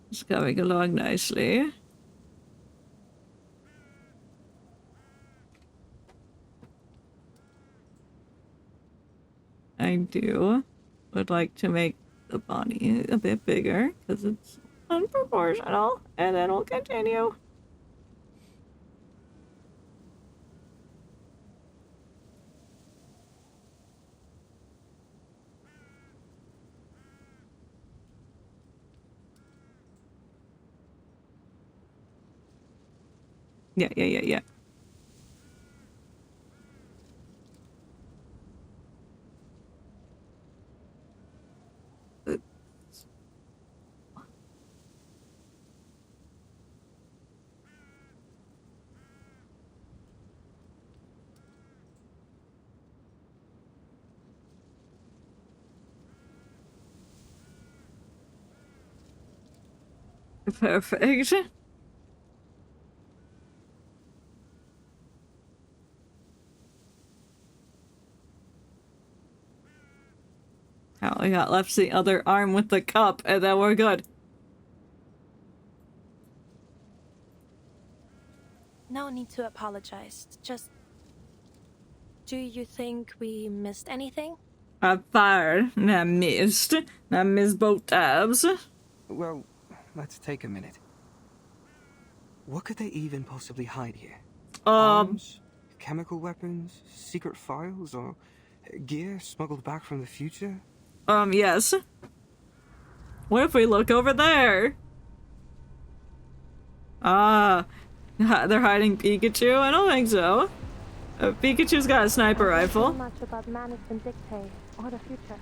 It's coming along nicely. I would like to make the body a bit bigger because it's unproportional, and then we'll continue. Yeah. Perfect. All I got left's the other arm with the cup, and then we're good. No need to apologize. Just... do you think we missed anything? I fired, and I missed. I missed both times. Well, let's take a minute. What could they even possibly hide here? Arms, chemical weapons, secret files, or gear smuggled back from the future? Yes. What if we look over there? Ah, they're hiding Pikachu? I don't think so. Pikachu's got a sniper rifle. Not much about Manus and Dictate or the future.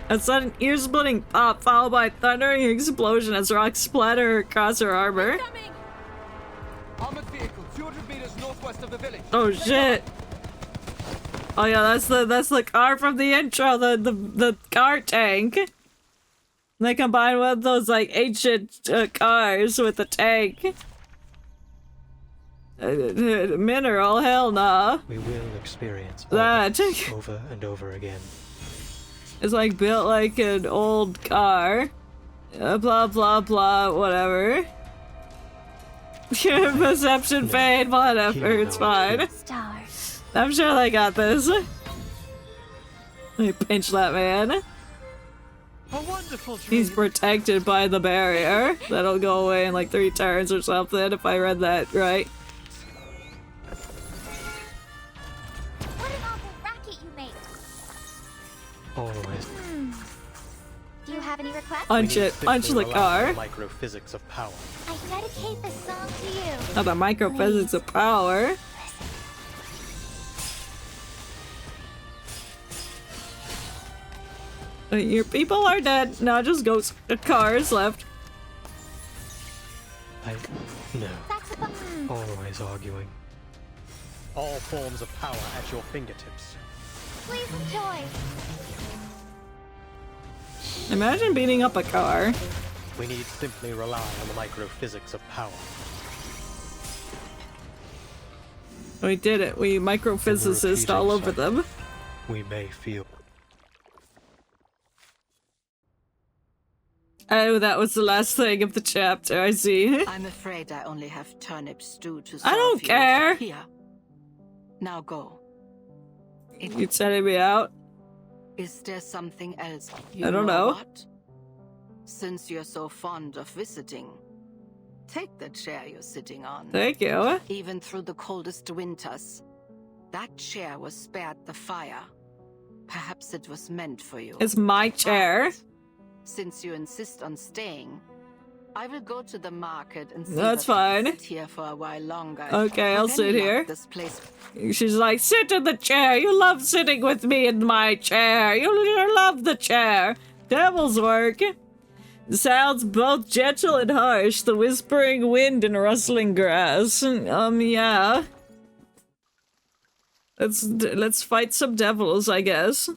A sudden ear-splitting pop followed by thundering explosion as rocks splatter across her armor. Armored vehicle, 200 meters northwest of the village. Oh shit! Oh yeah, that's the car from the intro, the car tank. They combine with those like ancient cars with the tank. Mineral, hell nah. We will experience that over and over again. It's like built like an old car. Blah blah blah, whatever. Perception fade, whatever, it's fine. I'm sure they got this. Let me pinch that man. A wonderful dream. He's protected by the barrier. That'll go away in like 3 turns or something if I read that right. What an awful racket you make. Always. Do you have any requests? Punch it. Punch the car. Microphysics of power. I dedicate this song to you. Oh, the microphysics of power. Your people are dead. Now just ghost cars left. No. Always arguing. All forms of power at your fingertips. Please enjoy. Imagine beating up a car. We need simply rely on the microphysics of power. We did it. We microphysicist all over them. We may feel. Oh, that was the last thing of the chapter, I see. I'm afraid I only have turnip stew to serve I don't you. care. Here. Now go. You telling me out? Is there something else? I don't know. What? Since you're so fond of visiting, take the chair you're sitting on. Thank you. Even through the coldest winters, that chair was spared the fire. Perhaps it was meant for you. It's my chair. Since you insist on staying, I will go to the market and see That's if I can fine. sit here for a while longer. Okay, I'll With sit any luck, here. This place. She's like, sit in the chair. You love sitting with me in my chair. You love the chair. Devil's work. Sounds both gentle and harsh. The whispering wind and rustling grass. Yeah. Let's fight some devils, I guess.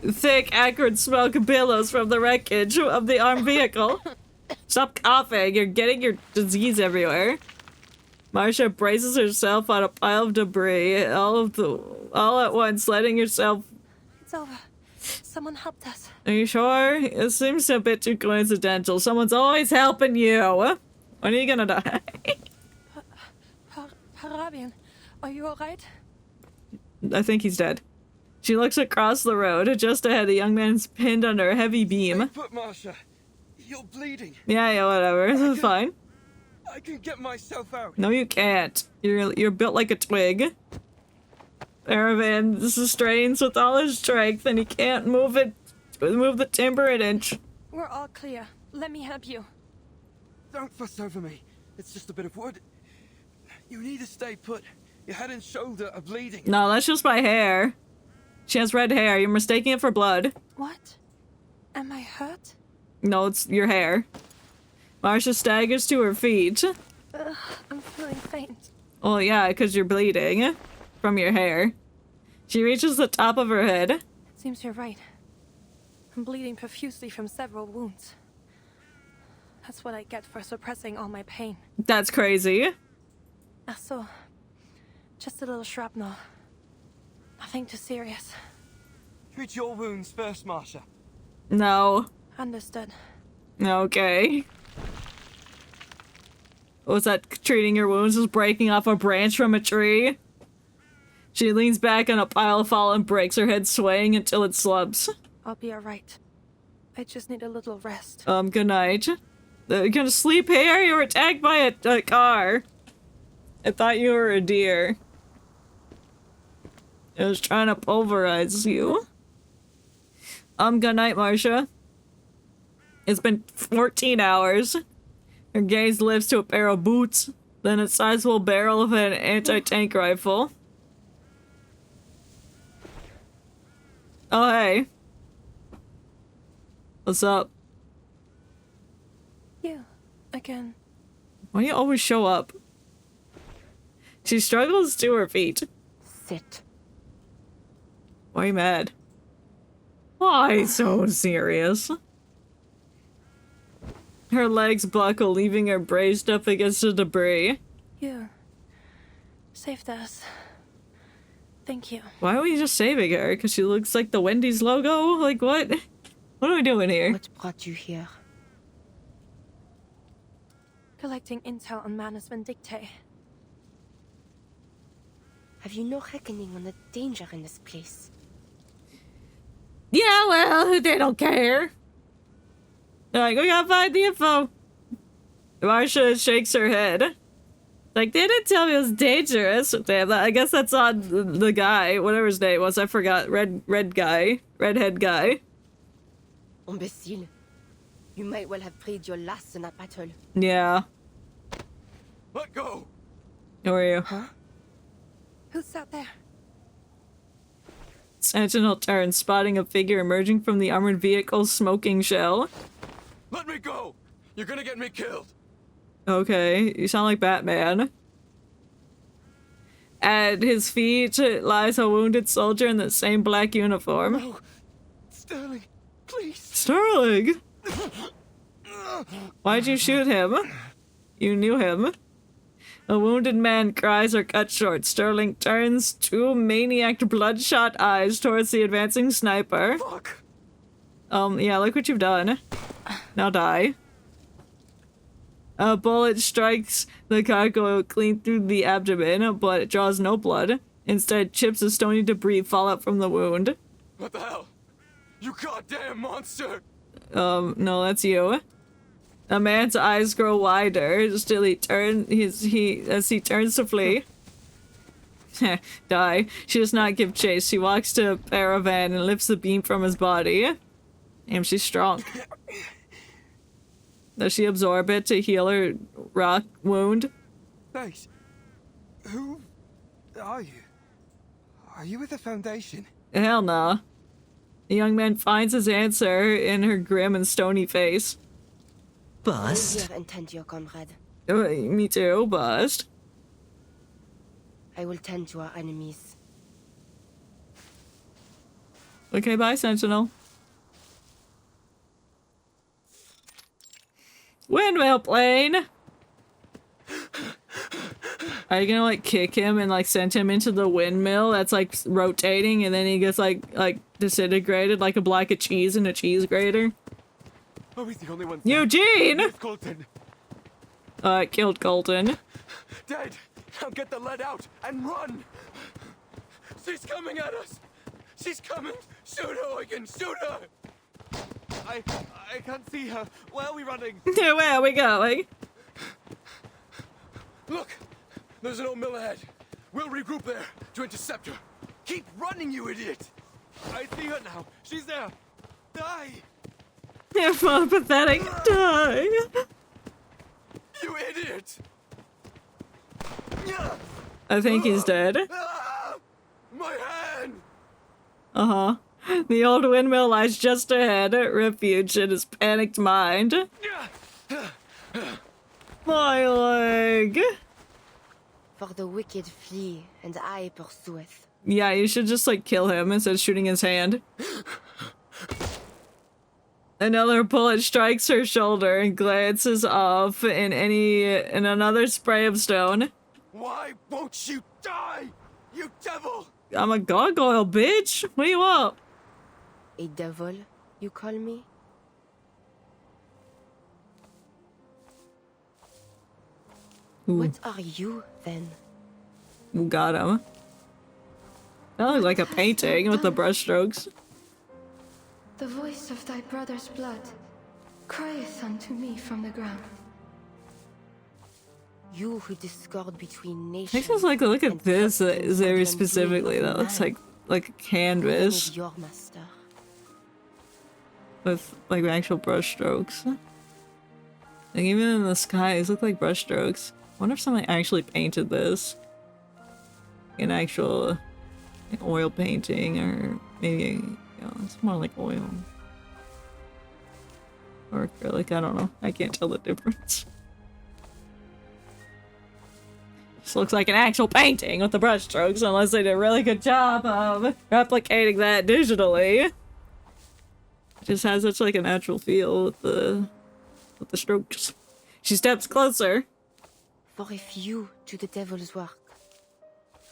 Thick, acrid smoke billows from the wreckage of the armed vehicle. Stop coughing, you're getting your disease everywhere. Marcia braces herself on a pile of debris, all at once letting herself... It's over. Someone helped us. Are you sure? It seems a bit too coincidental. Someone's always helping you. When are you gonna die? Parabian, are you alright? I think he's dead. She looks across the road. Just ahead, the young man's pinned under a heavy beam. But Marsha, you're bleeding. Yeah, whatever. This is fine. I can get myself out. No, you can't. You're built like a twig. Paravan strains with all his strength, and he can't move the timber an inch. We're all clear. Let me help you. Don't fuss over me. It's just a bit of wood. You need to stay put. Your head and shoulder are bleeding. No, that's just my hair. She has red hair. You're mistaking it for blood. What? Am I hurt? No, it's your hair. Marcia staggers to her feet. I'm feeling faint. Oh yeah, because you're bleeding from your hair. She reaches the top of her head. Seems you're right. I'm bleeding profusely from several wounds. That's what I get for suppressing all my pain. That's crazy. So, just a little shrapnel. Nothing too serious. Treat your wounds first, Marsha. No. Understood. Okay. Was that treating your wounds? Just breaking off a branch from a tree? She leans back on a pile of fallen bricks, her head swaying until it slumps. I'll be alright. I just need a little rest. Good night. You gonna sleep here? You were attacked by a car. I thought you were a deer. It was trying to pulverize you. Good night, Marcia. It's been 14 hours. Her gaze lifts to a pair of boots, then a sizable barrel of an anti-tank rifle. Oh, hey. What's up? You, again. Why do you always show up? She struggles to her feet. Sit. Why are you mad? Why so serious? Her legs buckle, leaving her braced up against the debris. You saved us. Thank you. Why are we just saving her? Because she looks like the Wendy's logo? Like, what? What are we doing here? What brought you here? Collecting intel on Manus Vindictae. Have you no reckoning on the danger in this place? Yeah, well, they don't care. They're like, we gotta find the info. Marcia shakes her head. Like, they didn't tell me it was dangerous. Damn, I guess that's on the guy, whatever his name was. I forgot. Redhead guy. Imbecile. You might well have breathed your last in that battle. Yeah. Let go. Who are you? Huh? Who's out there? Sentinel turns, spotting a figure emerging from the armored vehicle's smoking shell. Let me go! You're gonna get me killed! Okay, you sound like Batman. At his feet lies a wounded soldier in the same black uniform. No! Sterling, please! Sterling! Why'd you shoot him? You knew him. A wounded man cries or cuts short. Sterling turns two maniac bloodshot eyes towards the advancing sniper. Fuck. Yeah, look what you've done. Now die. A bullet strikes the gargoyle clean through the abdomen, but it draws no blood. Instead, chips of stony debris fall out from the wound. What the hell? You goddamn monster! No, that's you. A man's eyes grow wider. Still, as he turns to flee. Die. She does not give chase. She walks to a Paravan and lifts the beam from his body. Damn, she's strong. Does she absorb it to heal her rock wound? Thanks. Who are you? Are you with the Foundation? Hell no. The young man finds his answer in her grim and stony face. Bust. Here and tend to your comrade. Me too, bust. I will tend to our enemies. Okay, bye, Sentinel. Windmill plane! Are you gonna like kick him and like send him into the windmill that's like rotating and then he gets like disintegrated like a block of cheese in a cheese grater? Are we the only ones? Eugene! Colton. It killed Colton. Dead! Now get the lead out and run! She's coming at us! She's coming! Shoot her, Eugen! Shoot her! I can't see her. Where are we running? Where are we going? Look! There's an old mill ahead. We'll regroup there to intercept her. Keep running, you idiot! I see her now. She's there. Die! You're full pathetic. Die! You idiot! I think he's dead. My hand! Uh-huh. The old windmill lies just ahead, refuge in his panicked mind. My leg! For the wicked flee, and I pursueth. Yeah, you should just like kill him instead of shooting his hand. Another bullet strikes her shoulder and glances off in another spray of stone. Why won't you die, you devil? I'm a gargoyle, bitch. What do you want? A devil, you call me? Ooh. What are you, then? Got him. That looks like a painting with the brushstrokes. The voice of thy brother's blood crieth unto me from the ground. You who discord between nations. Makes us like look at this very specifically. That looks like a canvas Your master. with like actual brushstrokes. Like even in the skies, look like brushstrokes. I wonder if somebody actually painted this. An actual like, oil painting, or maybe it's more like oil or acrylic. I don't know. I can't tell the difference. This looks like an actual painting with the brushstrokes, unless they did a really good job of replicating that digitally. It just has such like a natural feel with the strokes. She steps closer. For if you do the devil's work,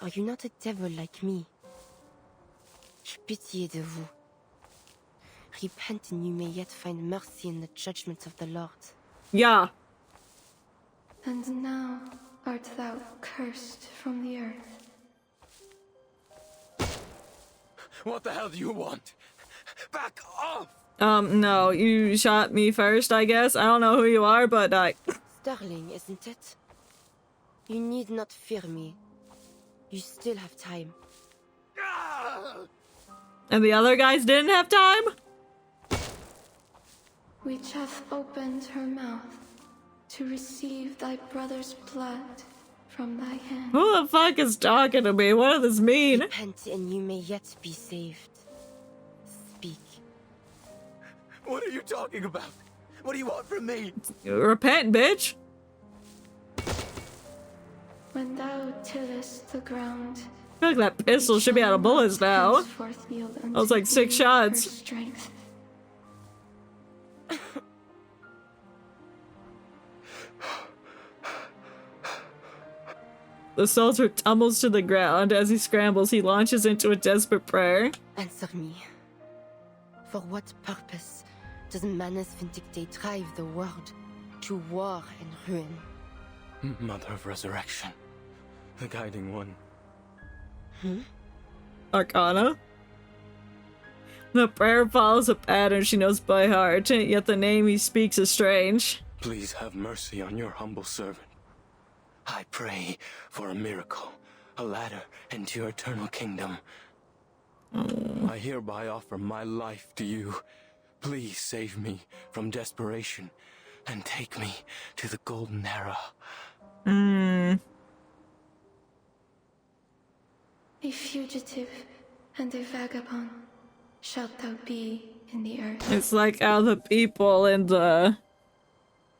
are you not a devil like me? J'ai pitié de vous. Repent and you may yet find mercy in the judgment of the Lord. Yeah. And now art thou cursed from the earth. What the hell do you want? Back off! No, you shot me first, I guess. I don't know who you are, but Sterling, isn't it? You need not fear me. You still have time. And the other guys didn't have time? Which hath opened her mouth to receive thy brother's blood from thy hand. Who the fuck is talking to me? What does this mean? Repent and you may yet be saved. Speak. What are you talking about? What do you want from me? Repent, bitch. When thou tillest the ground, I feel like that pistol should be out of bullets now. henceforth yield That was unto like 6 thee her shots. strength. The soldier tumbles to the ground. As he scrambles, he launches into a desperate prayer. Answer me. For what purpose does Manus Vindicte drive the world to war and ruin? Mother of Resurrection. The Guiding One. Arcana. The prayer follows a pattern she knows by heart, yet the name he speaks is strange. Please have mercy on your humble servant. I pray for a miracle, a ladder into your eternal kingdom. I hereby offer my life to you. Please save me from desperation and take me to the golden era. A fugitive and a vagabond shalt thou be in the earth. It's like how the people in the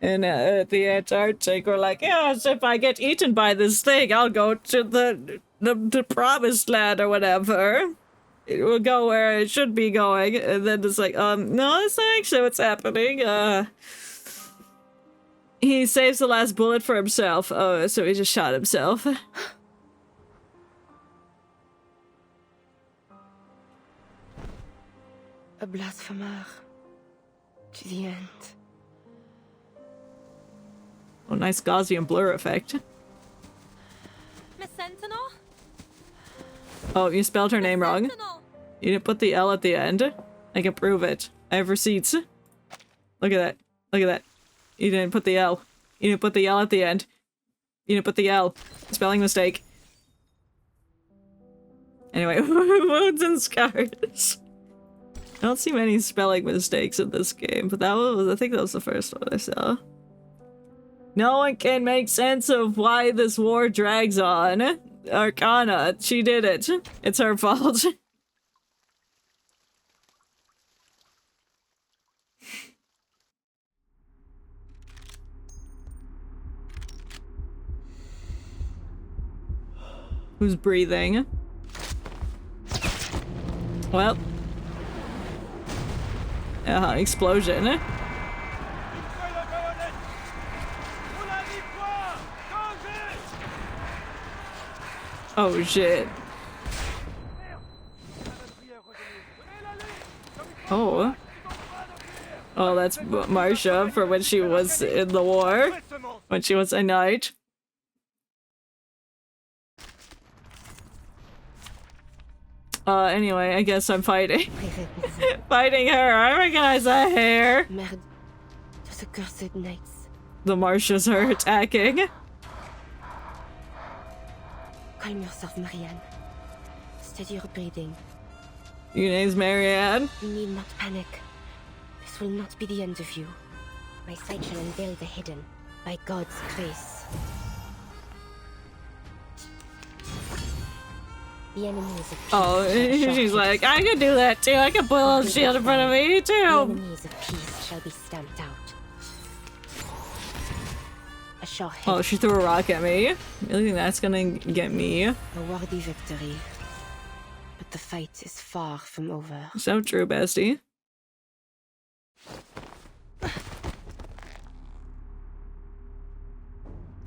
Antarctic were like, yes, if I get eaten by this thing, I'll go to the promised land or whatever. It will go where it should be going. And then it's like, no, that's not actually what's happening. He saves the last bullet for himself. Oh, so he just shot himself. A blasphemer to the end. Oh, nice Gaussian blur effect. Miss Sentinel? Oh, you spelled her name wrong. You didn't put the L at the end. I can prove it. I have receipts. Look at that. Look at that. You didn't put the L. You didn't put the L at the end. You didn't put the L. Spelling mistake. Anyway, wounds and scars. I don't see many spelling mistakes in this game, but that was, I think that was the first one I saw. No one can make sense of why this war drags on. Arcana, she did it. It's her fault. Who's breathing? Well. Explosion. Oh shit. Oh. Oh, that's Marcia for when she was in the war. When she was a knight. Anyway, I guess I'm fighting. Fighting her. I recognize that hair. Merde. Those accursed knights. The Martians are attacking. Calm yourself, Marianne. Steady your breathing. Your name's Marianne? You need not panic. This will not be the end of you. My sight shall unveil the hidden, by God's grace. The enemy is a peace. Oh, she's like, I can do that too. I can put a shield in front of me too. The enemies of peace shall be stamped out. A sure hit. Oh, she threw a rock at me. Really think that's gonna get me? A worthy victory. But the fight is far from over. So true, bestie.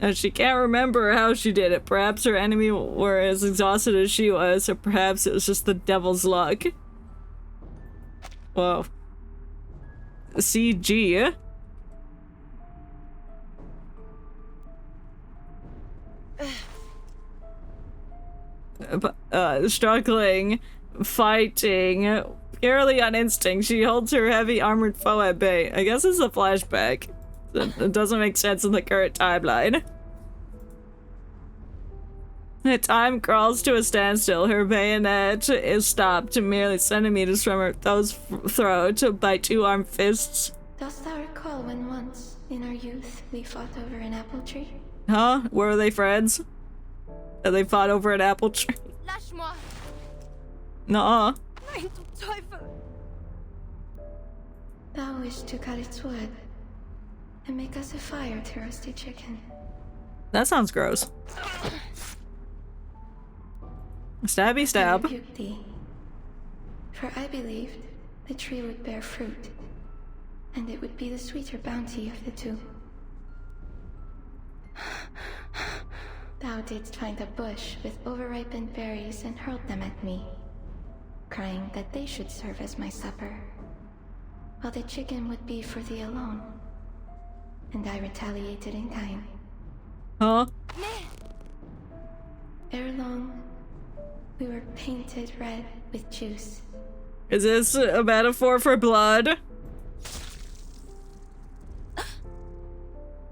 And she can't remember how she did it. Perhaps her enemy were as exhausted as she was, or perhaps it was just the devil's luck. Whoa. CG. Struggling, fighting, purely on instinct, she holds her heavy armored foe at bay. I guess it's a flashback. It doesn't make sense in the current timeline. The time crawls to a standstill. Her bayonet is stopped merely centimeters from her throat by two armed fists. Dost thou recall when once, in our youth, we fought over an apple tree? Huh? Were they friends? And they fought over an apple tree. Lâche-moi. Nuh-uh. Nein, du Teufel. Thou wish to cut its wood and make us a fire to roast a chicken. That sounds gross. Stabby stab. I rebuke thee, for I believed the tree would bear fruit, and it would be the sweeter bounty of the two. Thou didst find a bush with overripened berries and hurled them at me, crying that they should serve as my supper, while the chicken would be for thee alone. And I retaliated in kind. Huh? Ere long, we were painted red with juice. Is this a metaphor for blood?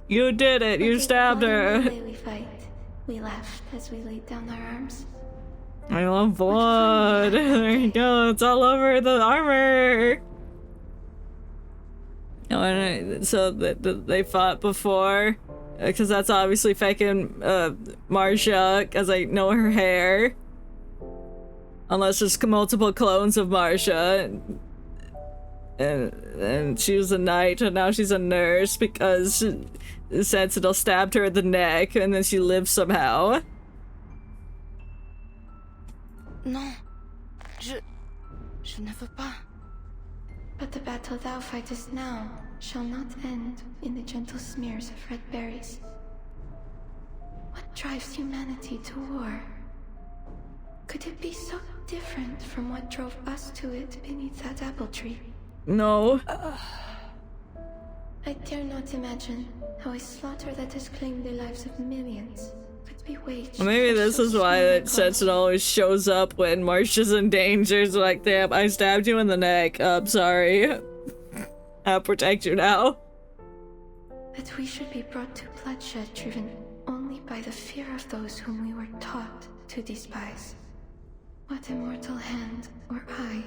You did it. You stabbed her. We fight. We laughed as we laid down our arms. I love blood. There you go. It's all over the armor. Oh, and so they fought before, because that's obviously fucking Marcia, because I know her hair. Unless there's multiple clones of Marcia. And she was a knight, and now she's a nurse because Sentinel stabbed her in the neck, and then she lived somehow. Non. Je ne veux pas. But the battle thou fightest now shall not end in the gentle smears of red berries. What drives humanity to war? Could it be so different from what drove us to it beneath that apple tree? No. I dare not imagine how a slaughter that has claimed the lives of millions could be waged. Maybe this is why that Sentinel always shows up when Marcia's in danger. It's like, damn, I stabbed you in the neck. I'm sorry. I'll protect you now. That we should be brought to bloodshed driven only by the fear of those whom we were taught to despise. What immortal hand or eye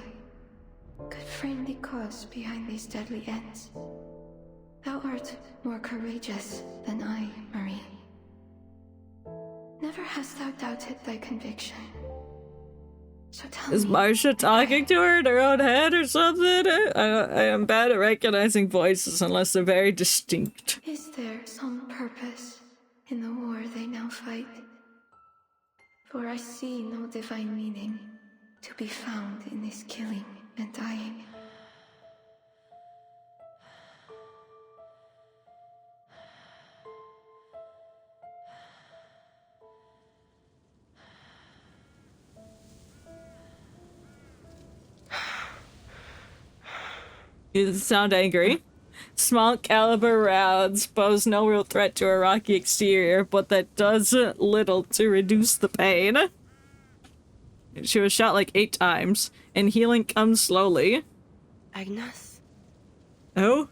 could frame the cause behind these deadly ends? Thou art more courageous than I, Marie. Never hast thou doubted thy conviction. So tell Is me, Marcia talking to her in her own head or something? I am bad at recognizing voices unless they're very distinct. is there some purpose in the war they now fight? For I see no divine meaning to be found in this killing and dying. You sound angry. Small caliber rounds pose no real threat to a rocky exterior, but that does little to reduce the pain. She was shot like 8 times, and healing comes slowly. Agnes? Oh?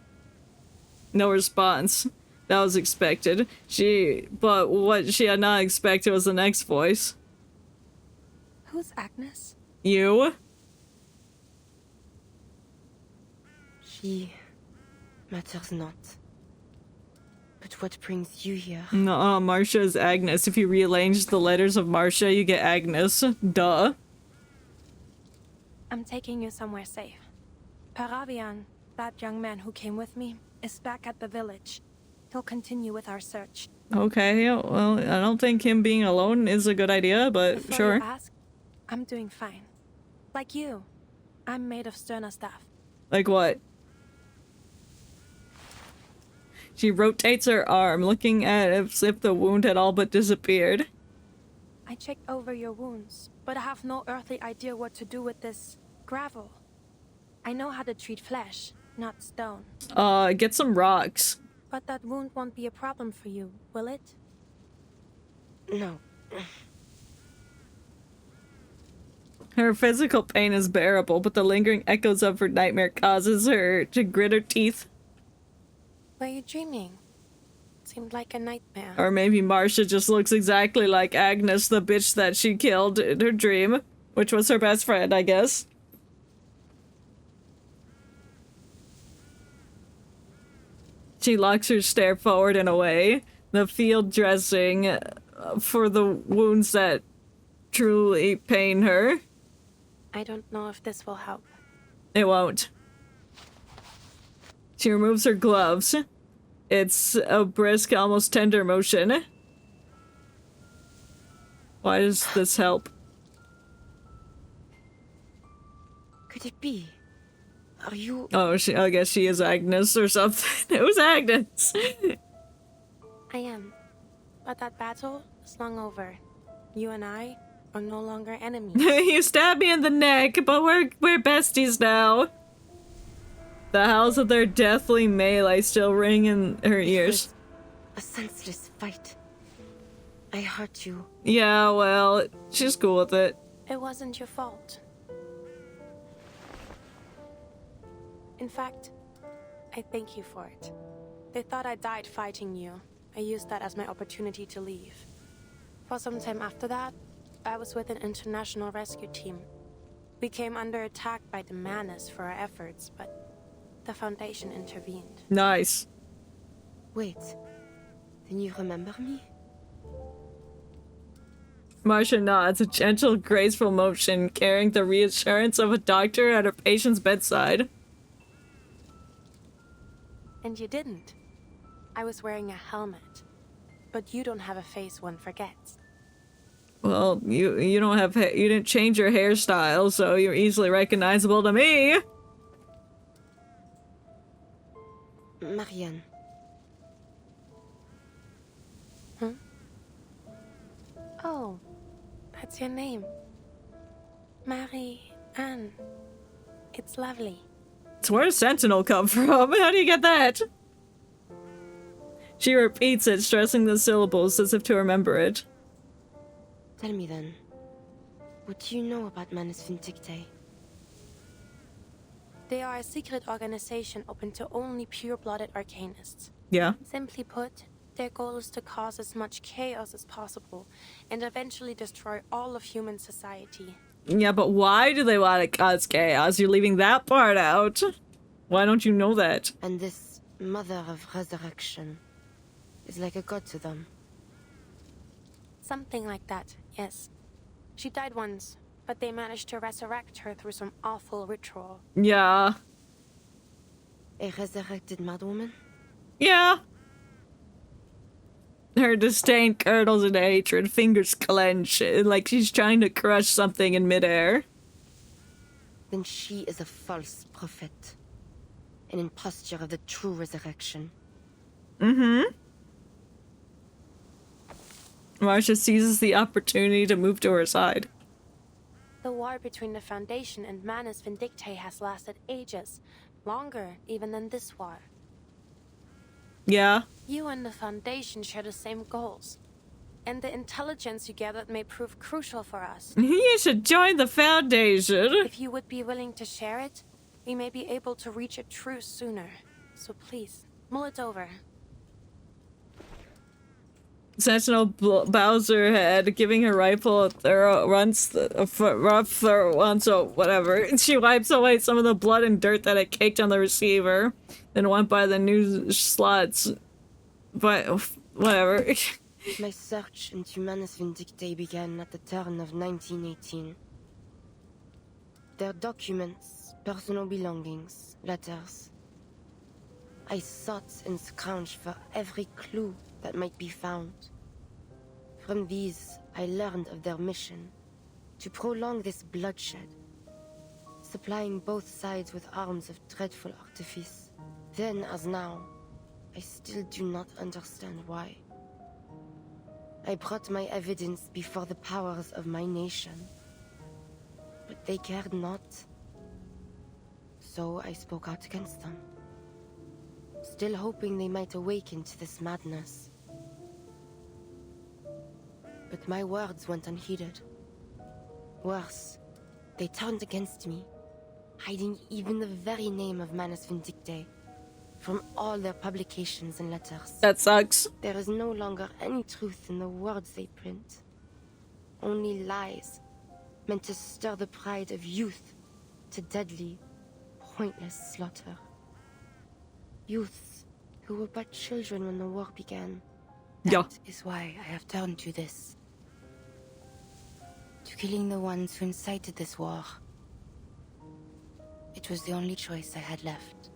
No response. That was expected. But what she had not expected was the next voice. Who's Agnes? You? She matters not. But what brings you here? No, Marcia is Agnes. If you rearrange the letters of Marcia, you get Agnes. Duh. I'm taking you somewhere safe. Paravian, that young man who came with me, is back at the village. He'll continue with our search. Okay, well, I don't think him being alone is a good idea, but Before sure. you ask, I'm doing fine. Like you, I'm made of sterner stuff. Like what? She rotates her arm, looking at it as if the wound had all but disappeared. I checked over your wounds, but I have no earthly idea what to do with this gravel. I know how to treat flesh, not stone. Get some rocks. But that wound won't be a problem for you, will it? No. Her physical pain is bearable, but the lingering echoes of her nightmare causes her to grit her teeth. Were you dreaming? Seemed like a nightmare. Or maybe Marcia just looks exactly like Agnes, the bitch that she killed in her dream, which was her best friend, I guess. She locks her stare forward and away. The field dressing for the wounds that truly pain her. I don't know if this will help. It won't. She removes her gloves. It's a brisk, almost tender motion. Why does this help? Could it be? Are you... Oh, I guess she is Agnes or something. Who's Agnes? I am. But that battle is long over. You and I are no longer enemies. You stabbed me in the neck, but we're besties now. The howls of their deathly melee still ring in her ears. A senseless fight. I hurt you. Yeah, well, she's cool with it. It wasn't your fault. In fact, I thank you for it. They thought I died fighting you. I used that as my opportunity to leave. For some time after that, I was with an international rescue team. We came under attack by the Manus for our efforts, but the Foundation intervened. Nice. Wait, then you remember me? Marcia nods, a gentle, graceful motion, carrying the reassurance of a doctor at a patient's bedside. And you didn't. I was wearing a helmet. But you don't have a face one forgets. Well, you don't have you didn't change your hairstyle, so you're easily recognizable to me. Marianne. Huh? Oh, that's your name. Marie-Anne. It's lovely. So where does Sentinel come from? How do you get that? She repeats it, stressing the syllables as if to remember it. Tell me then, what do you know about Manus Vindictae? They are a secret organization open to only pure-blooded arcanists. Yeah. Simply put, their goal is to cause as much chaos as possible and eventually destroy all of human society. Yeah, but why do they want to cause chaos? You're leaving that part out. Why don't you know that? And this Mother of Resurrection is like a god to them. Something like that, yes. She died once, but they managed to resurrect her through some awful ritual. Yeah. A resurrected madwoman? Yeah. Her disdain curdles into hatred, fingers clench, like she's trying to crush something in midair. Then she is a false prophet. An imposture of the true resurrection. Mm-hmm. Marcia seizes the opportunity to move to her side. The war between the Foundation and Manus Vindictae has lasted ages. Longer even than this war. Yeah. You and the Foundation share the same goals. And the intelligence you gathered may prove crucial for us. You should join the Foundation. If you would be willing to share it, we may be able to reach a truce sooner. So please, mull it over. Sentinel bows her head, giving her rifle a thorough rough thorough once, so whatever. She wipes away some of the blood and dirt that had caked on the receiver, then went by the new slots. But whatever. My search into Manus Vindictae began at the turn of 1918. Their documents, personal belongings, letters. I sought and scrounged for every clue that might be found. From these, I learned of their mission to prolong this bloodshed, supplying both sides with arms of dreadful artifice. Then, as now, I still do not understand why. I brought my evidence before the powers of my nation, but they cared not. So I spoke out against them, still hoping they might awaken to this madness. But my words went unheeded. Worse, they turned against me, hiding even the very name of Manus Vindictae from all their publications and letters. That sucks. There is no longer any truth in the words they print. Only lies, meant to stir the pride of youth to deadly, pointless slaughter. Youths who were but children when the war began, That is why I have turned to this. To killing the ones who incited this war. It was the only choice I had left.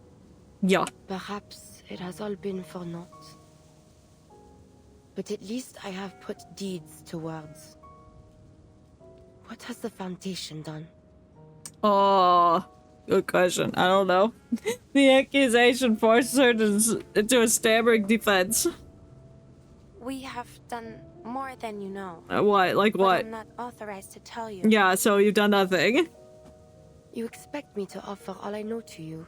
Yeah. Perhaps it has all been for naught. But at least I have put deeds to words. What has the Foundation done? Oh, good question. I don't know. The accusation forces her into a stammering defense. We have done more than you know. What? Like what? But I'm not authorized to tell you. Yeah, so you've done nothing. You expect me to offer all I know to you,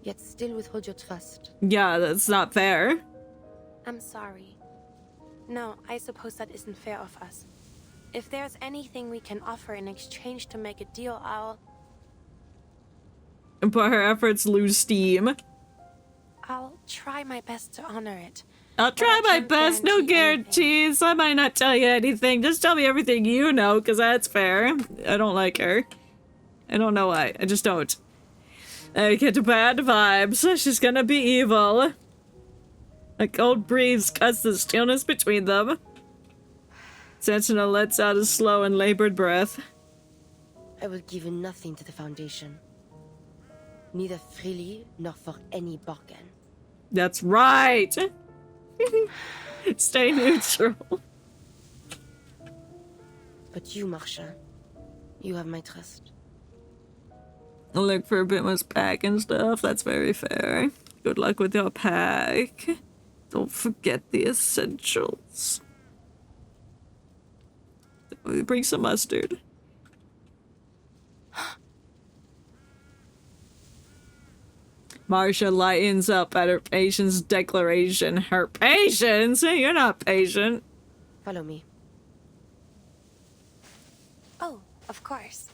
yet still withhold your trust. Yeah, that's not fair. I'm sorry. No, I suppose that isn't fair of us. If there's anything we can offer in exchange to make a deal, But her efforts lose steam. I'll try my best to honor it. I'll try my best, no guarantees. I might not tell you anything. Just tell me everything you know, because that's fair. I don't like her. I don't know why. I just don't. I get bad vibes. She's gonna be evil. A cold breeze cuts the stillness between them. Sentinel lets out a slow and labored breath. I will give nothing to the Foundation. Neither freely nor for any bargain. That's right! Stay neutral. But you, Marcia, you have my trust. I'll look for Bitma's pack and stuff. That's very fair. Good luck with your pack. Don't forget the essentials. Bring some mustard. Marcia lightens up at her patient's declaration. Her patience? You're not patient. Follow me. Oh, of course.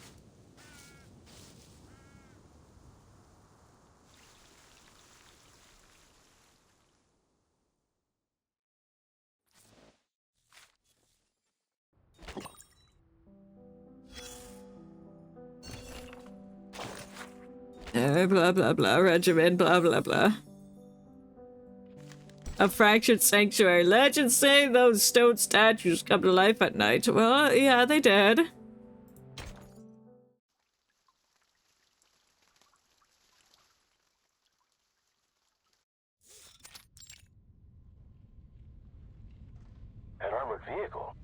Blah blah blah, regimen, blah blah blah. A fractured sanctuary. Legends say those stone statues come to life at night. Well, yeah, they did. An armored vehicle?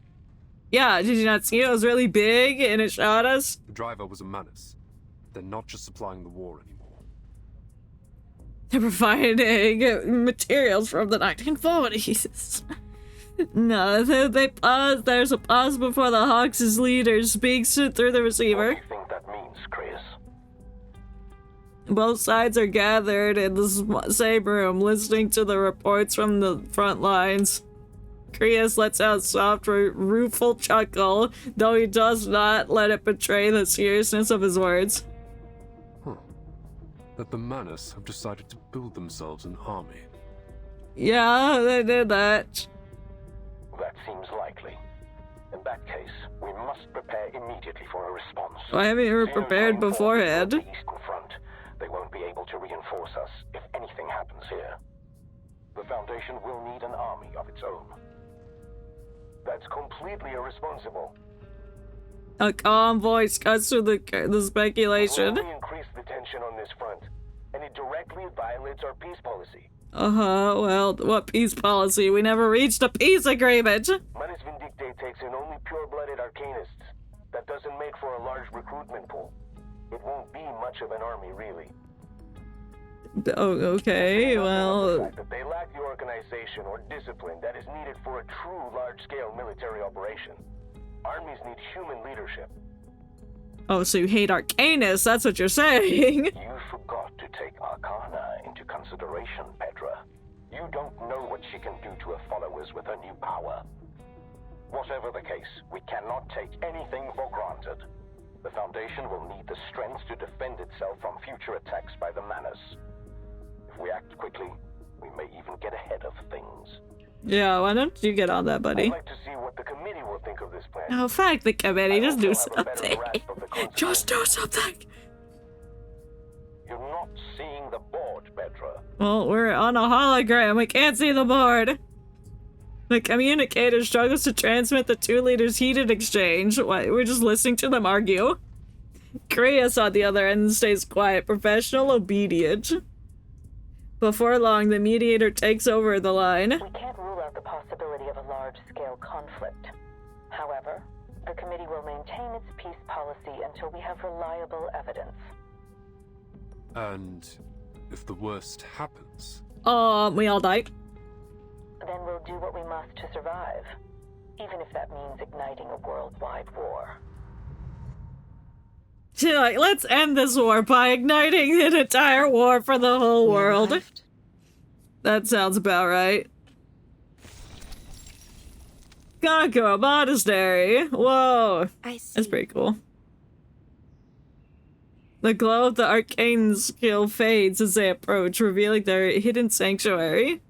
Yeah, did you not see it? It was really big and it shot us. The driver was a menace. They're not just supplying the war anymore. They're providing materials from the 1940s. No, they pause. There's a pause before the Hawks' leader speaks through the receiver. What do you think that means, Chris? Both sides are gathered in the same room, listening to the reports from the front lines. Krios lets out a soft, rueful chuckle, though he does not let it betray the seriousness of his words. That the Manus have decided to build themselves an army. Yeah, they did that. That seems likely. In that case, we must prepare immediately for a response. Why haven't you prepared beforehand? The Eastern Front. They won't be able to reinforce us if anything happens here. The Foundation will need an army of its own. That's completely irresponsible. A calm voice cuts through the speculation. It will only increase the tension on this front, and it directly violates our peace policy. Well, what peace policy? We never reached a peace agreement! Manus Vindicte takes in only pure-blooded arcanists. That doesn't make for a large recruitment pool. It won't be much of an army, really. Oh, okay, well... The fact that they lack the organization or discipline that is needed for a true large-scale military operation. Armies need human leadership. Oh, so you hate Arcanus, that's what you're saying. You forgot to take Arcana into consideration, Petra. You don't know what she can do to her followers with her new power. Whatever the case, we cannot take anything for granted. The Foundation will need the strength to defend itself from future attacks by the Manus. If we act quickly, we may even get ahead of things. Yeah, why don't you get on that, buddy? I'd like to see what the committee will think of this plan. Oh, fuck the committee, just do something. Just do something! You're not seeing the board, Petra. Well, we're on a hologram, we can't see the board. The communicator struggles to transmit the two leaders' heated exchange. What, we're just listening to them argue. Krios on the other end stays quiet, professional, obedient. Before long, the mediator takes over the line. We can't rule out the possibility of a large-scale conflict. However, the committee will maintain its peace policy until we have reliable evidence. And if the worst happens? We all die. Then we'll do what we must to survive, even if that means igniting a worldwide war. She's like, let's end this war by igniting an entire war for the whole world. That sounds about right. Conquer a monastery. Whoa. That's pretty cool. The glow of the arcane skill fades as they approach, revealing their hidden sanctuary.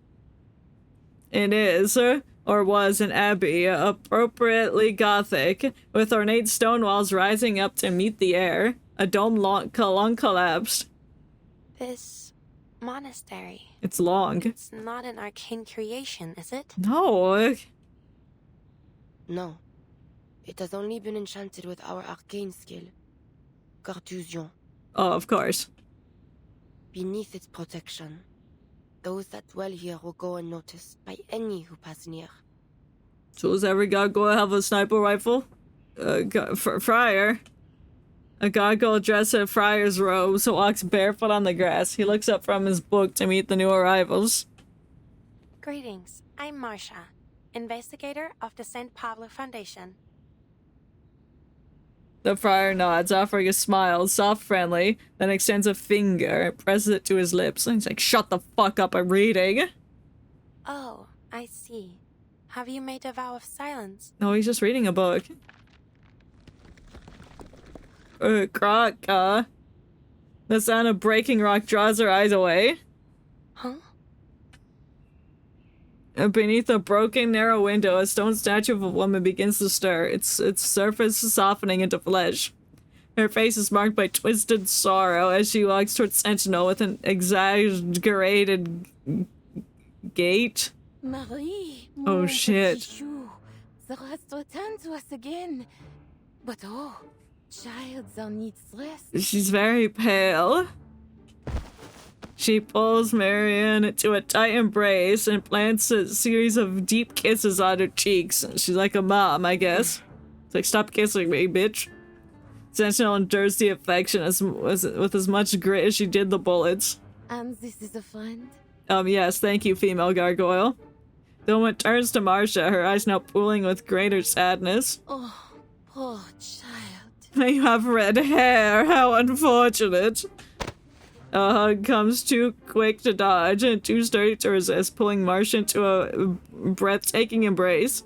It is, or was, an abbey, appropriately gothic, with ornate stone walls rising up to meet the air. A dome long collapsed. This monastery. It's long. It's not an arcane creation, is it? No. No. It has only been enchanted with our arcane skill. Carthusian. Oh, of course. Beneath its protection, those that dwell here will go unnoticed by any who pass near. So does every gargoyle have a sniper rifle? Friar. A gargoyle dressed in friar's robes walks barefoot on the grass. He looks up from his book to meet the new arrivals. Greetings. I'm Marcia, investigator of the St. Pablo Foundation. The friar nods, offering a smile, soft, friendly, then extends a finger and presses it to his lips. And he's like, shut the fuck up, I'm reading. Oh, I see. Have you made a vow of silence? No, he's just reading a book. Croc, the sound of breaking rock draws her eyes away. Huh? Beneath a broken, narrow window, a stone statue of a woman begins to stir, its surface softening into flesh. Her face is marked by twisted sorrow as she walks towards Sentinel with an exaggerated gait. Marie, oh shit. The rest returned to us again. But oh, child, thou needs rest. She's very pale. She pulls Marianne to a tight embrace and plants a series of deep kisses on her cheeks. She's like a mom, I guess. It's like, stop kissing me, bitch. Sentinel endures the affection with as much grit as she did the bullets. And this is a friend? Yes, thank you, female gargoyle. The woman turns to Marcia, her eyes now pooling with greater sadness. Oh, poor child. You have red hair, how unfortunate. A hug comes too quick to dodge and too sturdy to resist, pulling Marcia into a breathtaking embrace.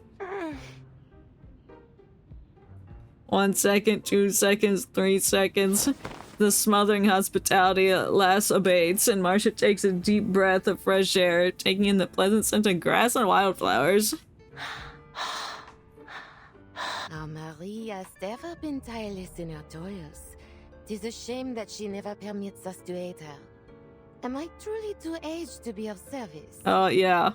1 second, 2 seconds, 3 seconds. The smothering hospitality at last abates, and Marcia takes a deep breath of fresh air, taking in the pleasant scent of grass and wildflowers. Our Marie has never been tireless in her toils. 'Tis a shame that she never permits us to aid her. Am I truly too aged to be of service? Yeah.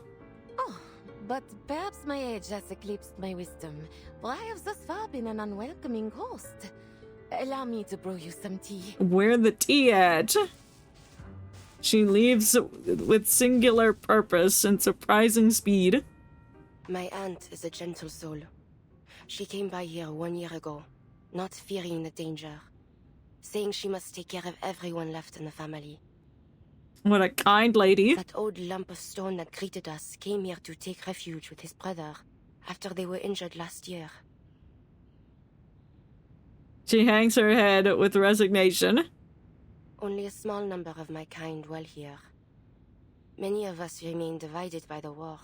Oh, but perhaps my age has eclipsed my wisdom, for I have thus far been an unwelcoming host. Allow me to brew you some tea. Where the tea at? She leaves with singular purpose and surprising speed. My aunt is a gentle soul. She came by here 1 year ago, not fearing the danger, saying she must take care of everyone left in the family. What a kind lady. That old lump of stone that greeted us came here to take refuge with his brother after they were injured last year. She hangs her head with resignation. Only a small number of my kind dwell here. Many of us remain divided by the war.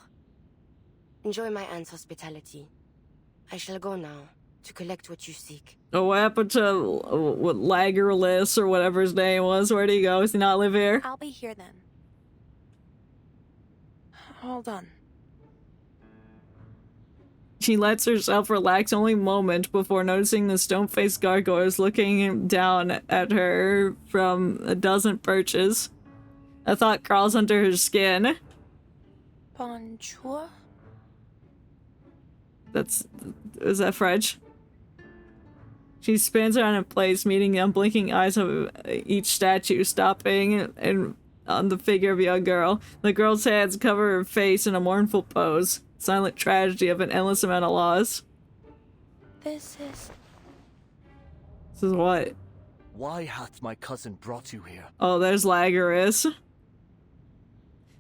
Enjoy my aunt's hospitality. I shall go now to collect what you seek. Oh, what happened to what, Lagerless or whatever his name was? Where'd he go? Does he not live here? I'll be here then. Hold on. She lets herself relax only a moment before noticing the stone-faced gargoyles looking down at her from a dozen perches. A thought crawls under her skin. Bonjour? Is that French? She spins around in place, meeting the unblinking eyes of each statue, stopping and on the figure of a young girl. The girl's hands cover her face in a mournful pose. Silent tragedy of an endless amount of loss. This is what? Why hath my cousin brought you here? Oh, there's Lagaris.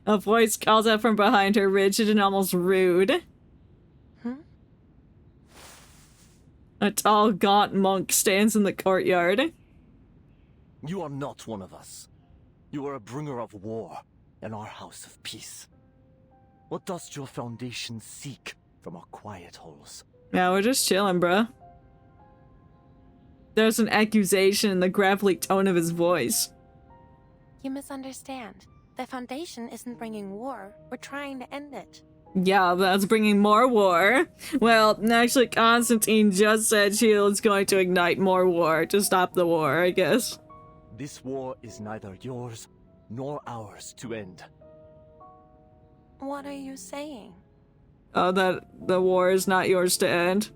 A voice calls out from behind her, rigid and almost rude. A tall, gaunt monk stands in the courtyard. You are not one of us. You are a bringer of war in our house of peace. What does your foundation seek from our quiet holes? Yeah, we're just chilling, bruh. There's an accusation in the gravelly tone of his voice. You misunderstand. The Foundation isn't bringing war. We're trying to end it. Yeah, that's bringing more war. Well, actually, Constantine just said Shield's going to ignite more war to stop the war, I guess. This war is neither yours nor ours to end. What are you saying? Oh, that the war is not yours to end.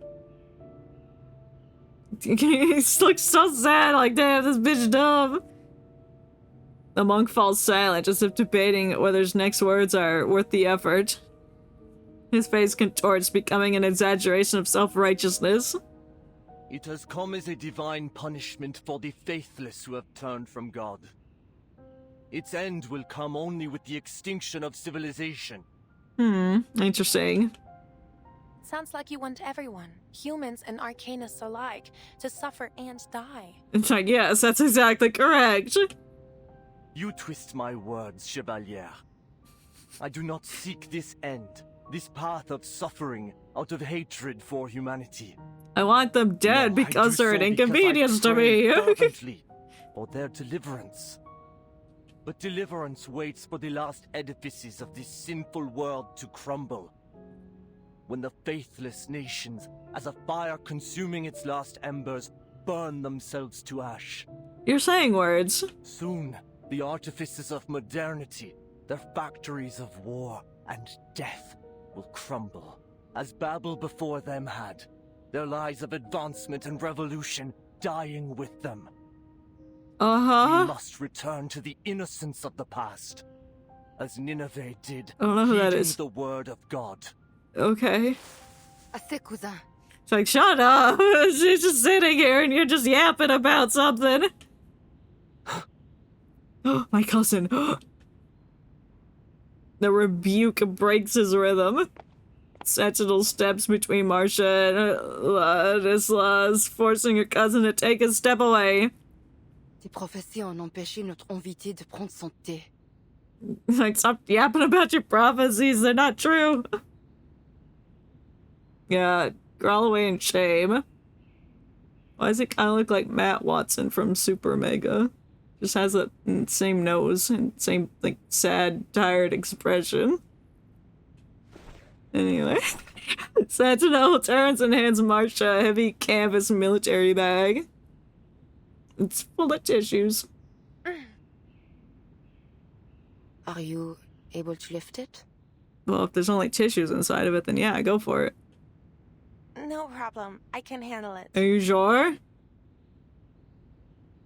He looks so sad, like, damn, this bitch dumb. The monk falls silent, as if debating whether his next words are worth the effort. His face contorts, becoming an exaggeration of self-righteousness. It has come as a divine punishment for the faithless who have turned from God. Its end will come only with the extinction of civilization. Interesting. Sounds like you want everyone, humans and arcanists alike, to suffer and die. It's like, yes, that's exactly correct. You twist my words, Chevalier. I do not seek this end, this path of suffering, out of hatred for humanity. I want them dead because they're an inconvenience to me. For their deliverance. But deliverance waits for the last edifices of this sinful world to crumble. When the faithless nations, as a fire consuming its last embers, burn themselves to ash. You're saying words. Soon, the artifices of modernity, their factories of war and death, will crumble, as Babel before them had, their lies of advancement and revolution dying with them. We must return to the innocence of the past, as Nineveh did, I don't know who that heeding is. the word of God. Okay. Assez, cousin. It's like, shut up! She's just sitting here and you're just yapping about something. My cousin. The rebuke breaks his rhythm. Sentinel steps between Marcia and Ladislas, forcing her cousin to take a step away. Tes prophéties ont empêché notre invité de prendre son thé. Like, stop yapping about your prophecies, they're not true. Yeah, growl away in shame. Why does it kind of look like Matt Watson from Super Mega? Just has that same nose and same, like, sad, tired expression. Anyway. Sentinel turns and hands Marcia a heavy canvas military bag. It's full of tissues. Are you able to lift it? Well, if there's only tissues inside of it, then yeah, go for it. No problem. I can handle it. Are you sure?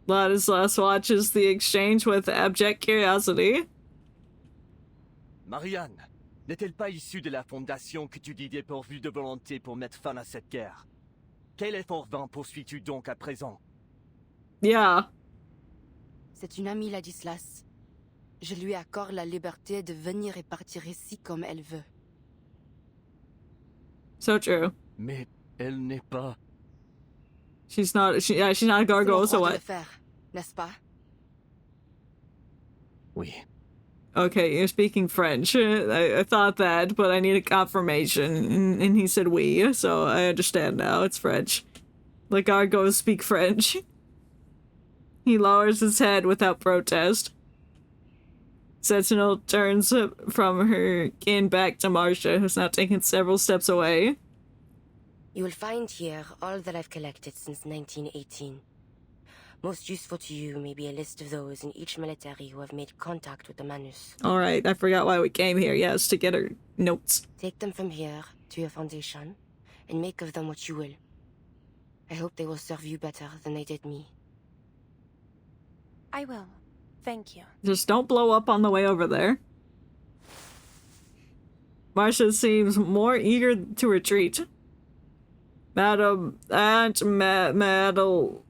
Ladislas watches the exchange with abject curiosity. Marianne, n'est-elle pas issue de la fondation que tu dis dépourvue de volonté pour mettre fin à cette guerre? Quel effort vain poursuis-tu donc à présent? Yeah. C'est une amie, Ladislas. Je lui accorde la liberté de venir et partir ici comme elle veut. So true. Mais elle n'est pas... She's not a gargoyle, so what? N'est-ce pas? Oui. Okay, you're speaking French. I thought that, but I need a confirmation. And he said oui, so I understand now. It's French. Like gargoyles speak French. He lowers his head without protest. Sentinel turns from her kin back to Marcia, who's now taken several steps away. You will find here all that I've collected since 1918. Most useful to you may be a list of those in each military who have made contact with the Manus. Alright, I forgot why we came here. Yes, to get her notes. Take them from here to your foundation, and make of them what you will. I hope they will serve you better than they did me. I will. Thank you. Just don't blow up on the way over there. Marcia seems more eager to retreat. Madam Aunt Madeline.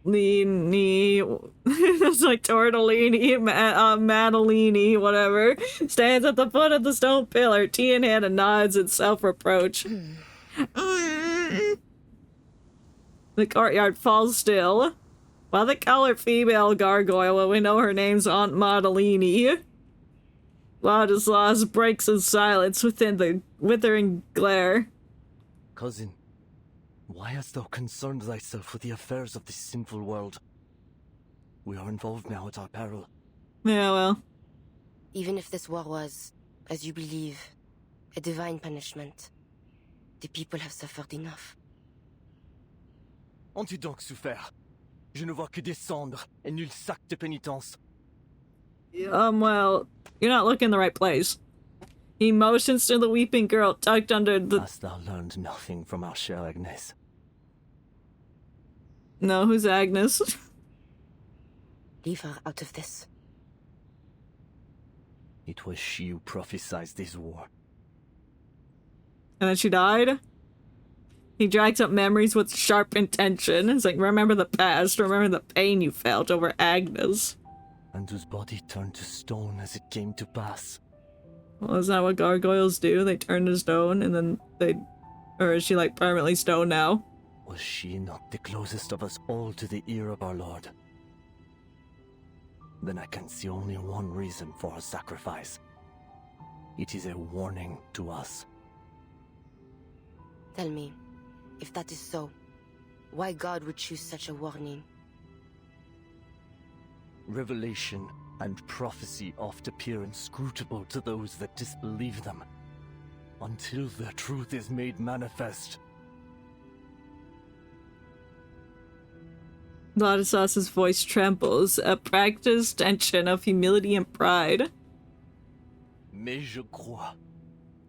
It's like Tortellini, Madeline, whatever. Stands at the foot of the stone pillar, tea in hand, and nods in self-reproach. The courtyard falls still. While the colored female gargoyle, well, we know her name's Aunt Madeline. Ladislas breaks in silence within the withering glare. Cousin, why hast thou concerned thyself with the affairs of this sinful world? We are involved now at our peril. Yeah, well. Even if this war was, as you believe, a divine punishment, the people have suffered enough. Ont-tu donc souffert? Je ne vois que des cendres et nul sac de pénitence. Well, you're not looking in the right place. He motions to the weeping girl tucked under the— Hast thou learned nothing from our chère Agnes? No, who's Agnes? Leave her out of this. It was she who prophesied this war. And then she died? He drags up memories with sharp intention. It's like, remember the past, remember the pain you felt over Agnes. And whose body turned to stone as it came to pass. Well, is that what gargoyles do? They turn to stone and then they... Or is she like permanently stone now? Was she not the closest of us all to the ear of our Lord? Then I can see only one reason for her sacrifice. It is a warning to us. Tell me, if that is so, why God would choose such a warning? Revelation and prophecy oft appear inscrutable to those that disbelieve them, until the truth is made manifest. Ladislas's voice trembles, a practiced tension of humility and pride. Mais je crois,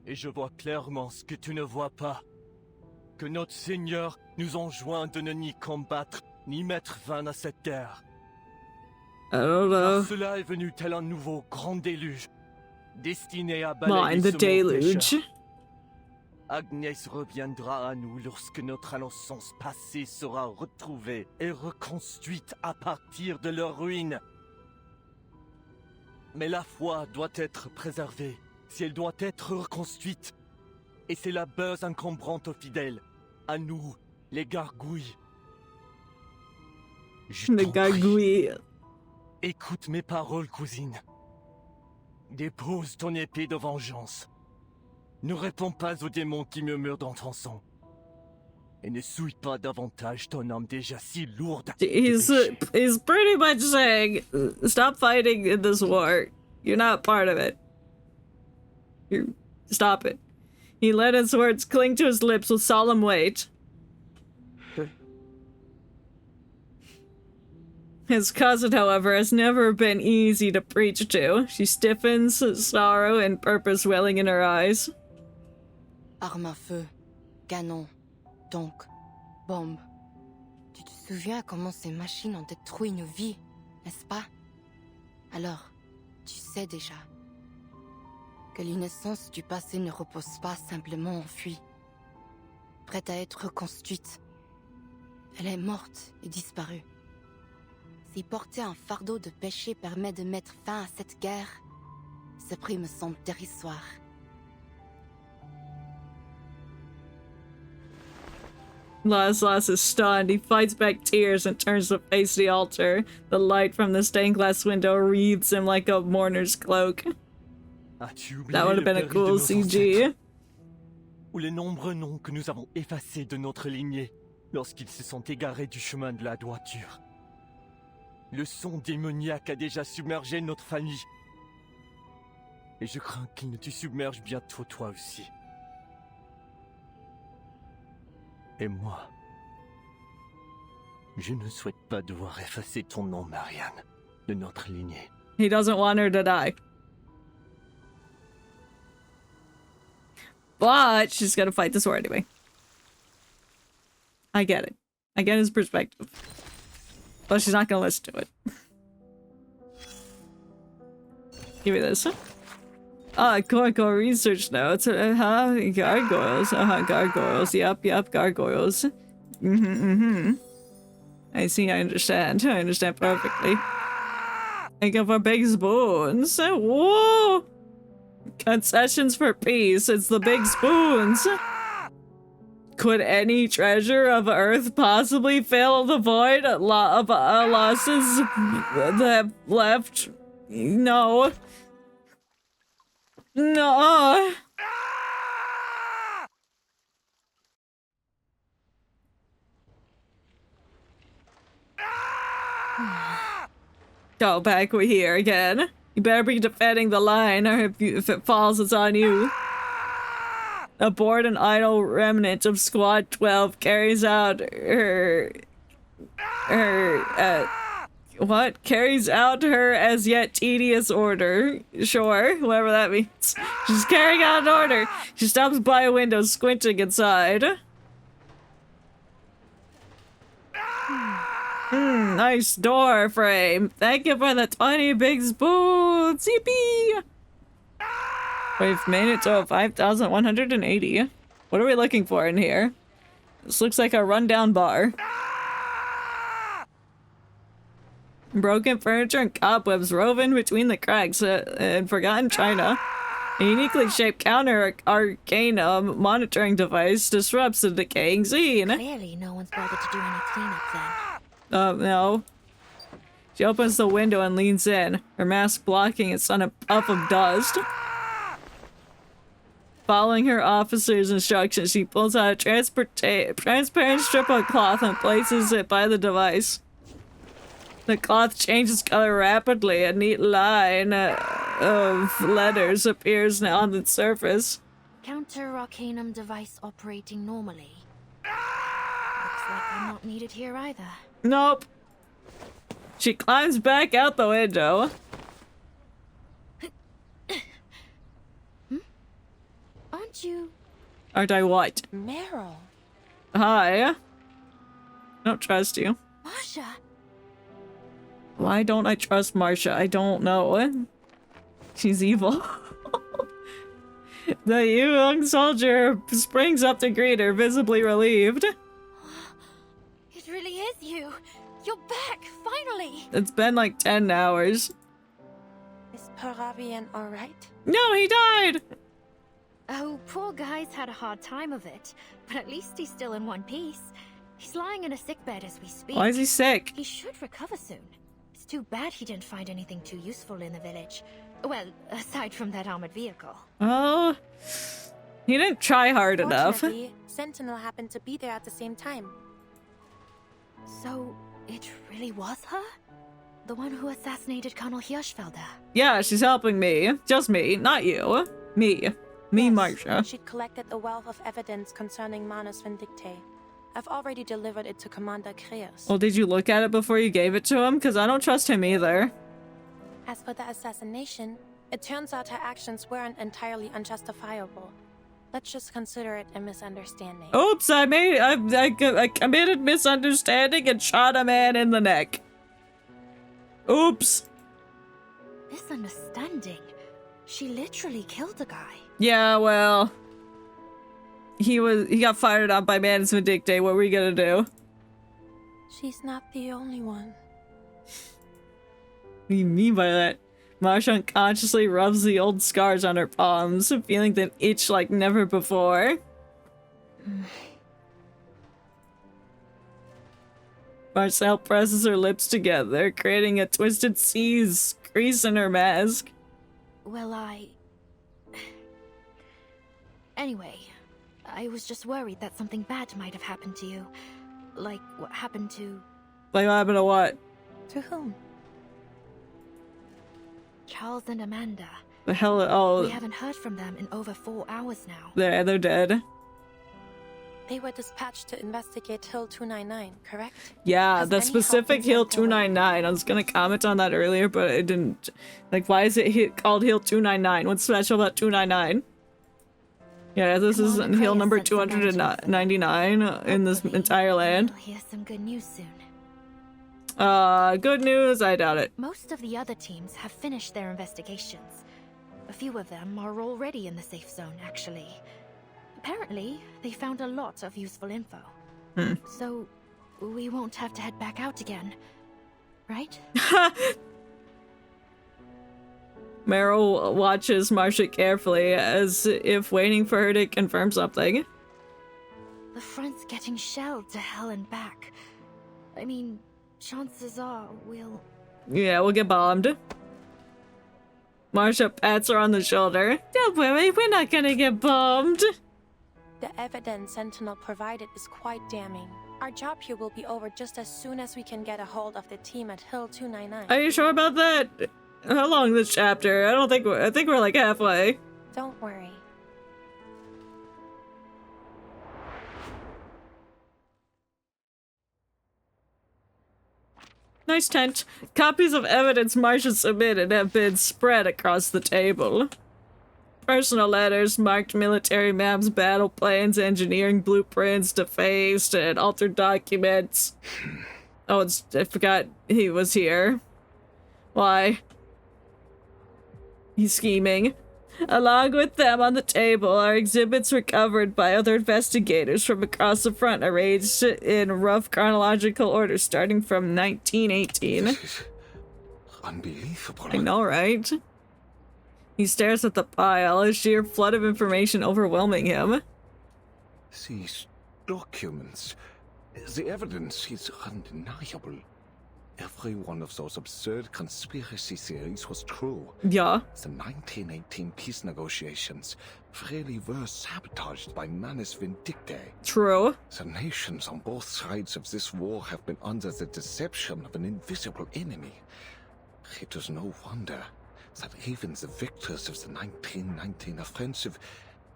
et je vois clairement ce que tu ne vois pas, que notre Seigneur nous enjoint de ne ni combattre, ni mettre fin à cette guerre. I don't know. Car cela est venu tel un nouveau grand déluge, destiné à balayer Mine, the ce monde deluge. pécheur. Agnès reviendra à nous lorsque notre innocence passée sera retrouvée et reconstruite à partir de leurs ruines. Mais la foi doit être préservée, si elle doit être reconstruite. Et c'est la base encombrante aux fidèles, à nous, les gargouilles. Les gargouilles. Écoute mes paroles, cousine. Dépose ton épée de vengeance. Ne réponds pas aux démons qui murmurent dans ton sang. Et ne souille pas davantage ton âme déjà si lourde. He's pretty much saying, stop fighting in this war. You're not part of it. Stop it. He let his words cling to his lips with solemn weight. His cousin, however, has never been easy to preach to. She stiffens, sorrow and purpose welling in her eyes. Armes à feu, canon, donc, bombes. Tu te souviens comment ces machines ont détruit nos vies, n'est-ce pas? Alors, tu sais déjà que l'innocence du passé ne repose pas simplement enfuie, prête à être reconstruite. Elle est morte et disparue. Si porter un fardeau de péché permet de mettre fin à cette guerre, ce prix me semble dérisoire. Ladislas is stunned. He fights back tears and turns to face the altar. The light from the stained glass window wreathes him like a mourner's cloak. That would have been a cool CG. Ou les nombreux noms que nous avons effacés de notre lignée lorsqu'ils se sont égarés du chemin de la droiture. Le son démoniaque a déjà submergé notre famille. Et je crains qu'il ne te submerge bientôt toi aussi. Et moi, je ne souhaite pas devoir effacer ton nom, Marianne, de notre lignée. He doesn't want her to die. But she's gonna fight this war anyway. I get it. I get his perspective. But she's not gonna listen to it. Give me this. Go research notes. Gargoyles. Gargoyles. Yep, gargoyles. I see, I understand. I understand perfectly. Think of our big spoons. Whoa! Concessions for peace. It's the big spoons. Could any treasure of Earth possibly fill the void of losses that left? No. No. Go back, we're here again. You better be defending the line, or if it falls, it's on you. A bored and idle remnant of Squad 12 carries out her as yet tedious order. Sure, whatever that means. She's carrying out an order. She stops by a window, squinting inside. Nice door frame. Thank you for the 20 big spoons. Yippee! We've made it to 5,180. What are we looking for in here? This looks like a rundown bar. Broken furniture and cobwebs woven between the cracks and forgotten china. A uniquely shaped counter-arcanum monitoring device disrupts the decaying scene. Clearly, no one's bothered to do any cleanup then. No. She opens the window and leans in, her mask blocking its on a puff of dust. Following her officer's instructions, she pulls out a transparent strip of cloth and places it by the device. The cloth changes color rapidly. A neat line of letters appears now on the surface. Counter-arcanum device operating normally. Looks like I'm not needed here either. Nope. She climbs back out the window. Aren't you? Aren't I what? Meryl. Hi. I don't trust you. Marsha. Why don't I trust Marsha? I don't know. She's evil. The young soldier springs up to greet her, visibly relieved. It really is you. You're back, finally. It's been like 10 hours. Is Paravian alright? No, he died! Oh, poor guy's had a hard time of it, but at least he's still in one piece. He's lying in a sickbed as we speak. Why is he sick? He should recover soon. It's too bad he didn't find anything too useful in the village. Well, aside from that armored vehicle. Oh, he didn't try hard enough. Sentinel happened to be there at the same time. So, it really was her? The one who assassinated Colonel Hirschfelder? Yeah, she's helping me. Just me, not you. Me. Me, Yes, Marsha. She'd collected a wealth of evidence concerning Manus Vindicte. I've already delivered it to Commander Kreos. Well, did you look at it before you gave it to him? Because I don't trust him either. As for the assassination, it turns out her actions weren't entirely unjustifiable. Let's just consider it a misunderstanding. Oops, I committed misunderstanding and shot a man in the neck. Oops. Misunderstanding? She literally killed a guy. Yeah, well, he got fired up by Manus Vindicte. What were we gonna do? She's not the only one. What do you mean by that? Marsha unconsciously rubs the old scars on her palms, feeling them itch like never before. Marcel presses her lips together, creating a twisted C's crease in her mask. Well, Anyway, I was just worried that something bad might have happened to you. Like what happened to... Like what happened to what? To whom? Charles and Amanda. The hell? Oh. We haven't heard from them in over 4 hours now. They're dead. They were dispatched to investigate Hill 299, correct? Yeah, Has the any specific help Hill been sent their way? 299. I was gonna comment on that earlier, but it didn't. Like, why is it called Hill 299? What's special about 299? Yeah, this is heal number 299 in this entire land. We'll hear some good news soon. Good news? I doubt it. Most of the other teams have finished their investigations. A few of them are already in the safe zone, actually. Apparently, they found a lot of useful info. So, we won't have to head back out again, right? Meryl watches Marcia carefully, as if waiting for her to confirm something. The front's getting shelled to hell and back. I mean, chances are we'll... Yeah, we'll get bombed. Marcia pats her on the shoulder. Don't worry, we're not gonna get bombed. The evidence Sentinel provided is quite damning. Our job here will be over just as soon as we can get a hold of the team at Hill 299. Are you sure about that? How long this chapter? I think we're like halfway. Don't worry. Nice tent. Copies of evidence Marcia submitted have been spread across the table. Personal letters, marked military maps, battle plans, engineering blueprints, defaced, and altered documents. Oh, I forgot he was here. Why? He's scheming. Along with them on the table are exhibits recovered by other investigators from across the front, arranged in rough chronological order starting from 1918. This is unbelievable. I know, right? He stares at the pile, a sheer flood of information overwhelming him. These documents, the evidence is undeniable. Every one of those absurd conspiracy theories was true. Yeah. The 1918 peace negotiations really were sabotaged by Manus Vindictae. True. The nations on both sides of this war have been under the deception of an invisible enemy. It is no wonder that even the victors of the 1919 offensive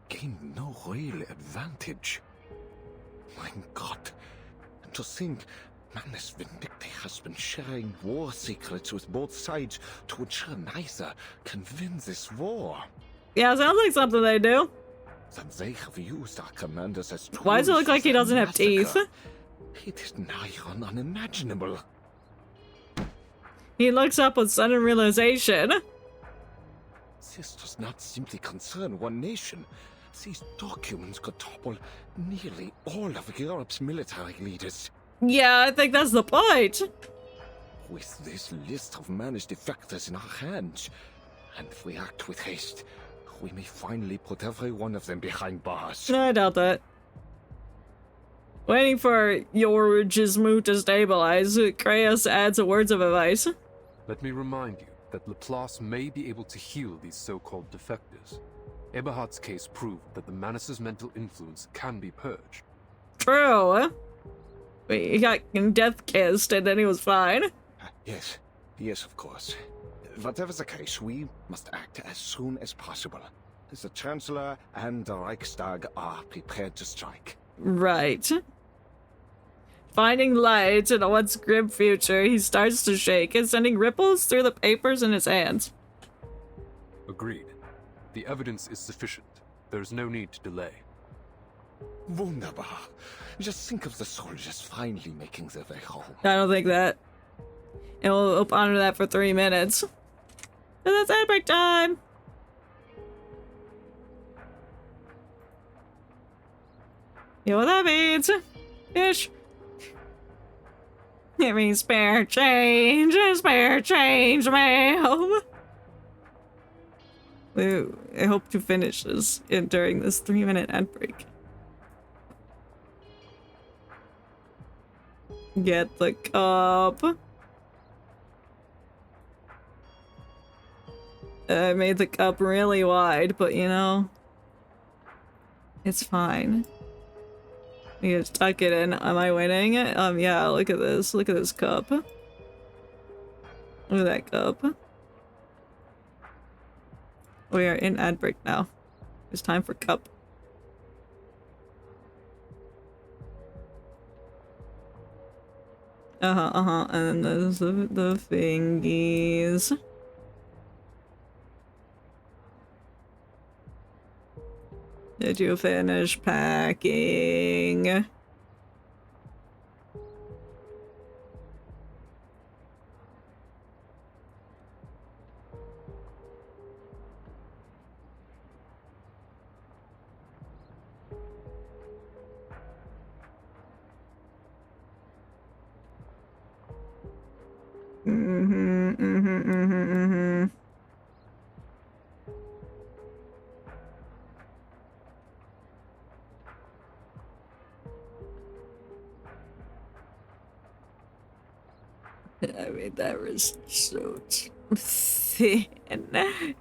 gained no real advantage. My God, and to think Manus Vindictae has been sharing war secrets with both sides to ensure neither can win this war. Yeah, sounds like something they do. That they have used our commanders as tools. Why does it look like he doesn't have teeth? It is nigh on unimaginable. He looks up with sudden realization. This does not simply concern one nation. These documents could topple nearly all of Europe's military leaders. Yeah, I think that's the point. With this list of managed defectors in our hands, and if we act with haste, we may finally put every one of them behind bars. No, I doubt that. Waiting for your Gizmo to stabilize, Kratos adds a words of advice. Let me remind you that Laplace may be able to heal these so-called defectors. Eberhard's case proved that the Manus' mental influence can be purged. True. He got death-kissed and then he was fine. Yes, of course. Whatever the case, we must act as soon as possible. The Chancellor and the Reichstag are prepared to strike. Right. Finding light in a once grim future, he starts to shake and sending ripples through the papers in his hands. Agreed. The evidence is sufficient. There's no need to delay. Wunderbar. Just think of the soldiers finally making their way home. I don't think that. And we'll honor that for 3 minutes. And that's epic time! You know what that means? Ish. It means spare change, ma'am. I hope to finish this during this 3-minute ad break. Get the cup. I made the cup really wide, but you know, it's fine. You just tuck it in. Am I winning? Yeah, look at this. Look at this cup. Look at that cup. We are in ad break now. It's time for cup. And then there's the fingies. Did you finish packing? I mean, that was so thin.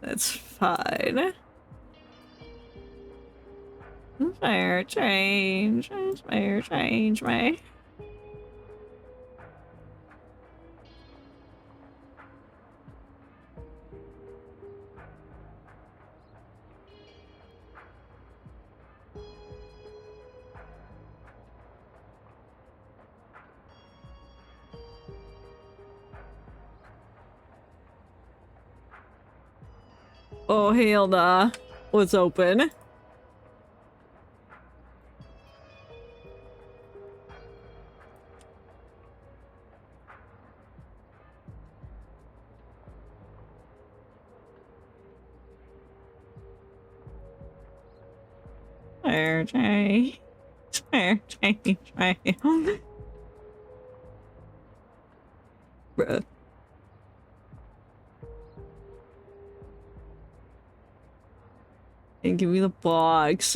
That's fine. Fair change. Fair change, mate. Oh, hell nah. What's open? Fair change. Fair change, mate. Bruh. And give me the box.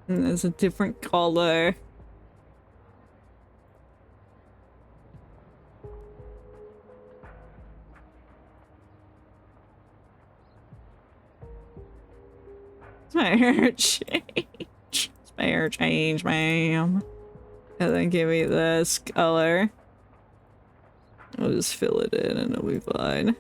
And it's a different color. Spare change. Spare change, ma'am. And then give me this color. I'll just fill it in and it'll be fine.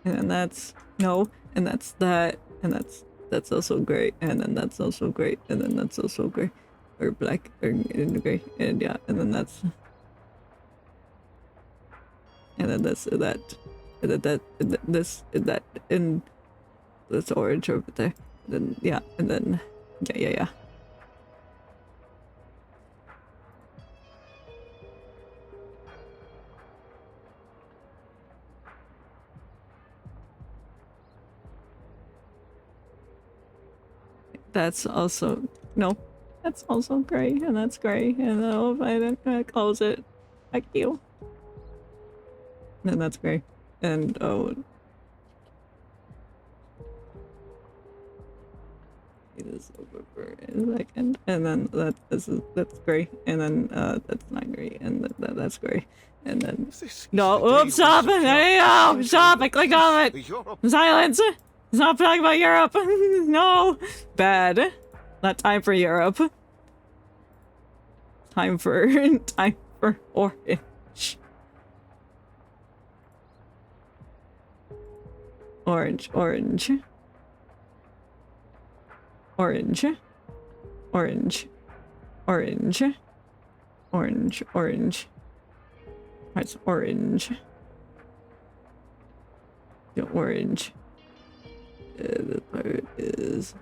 And then that's no, and that's that, and that's also great, and then that's also great, and then that's also great. Or black, or gray, and yeah, and then that's, and then that's that, and then that, and then this, and that, and that's orange over there, and then yeah, and then yeah. That's also no. That's also gray, and that's gray, and if I didn't close it, thank you. And then that's gray, and oh, this over for a second, and then that's gray, and then that's not gray, and that's gray, and then no, oops, stop it! Hey, oh, stop! I clicked on it. Silence! It's not talking about Europe. No, bad. Not time for Europe. Time for orange. Orange. Orange. It's orange. The orange. The part is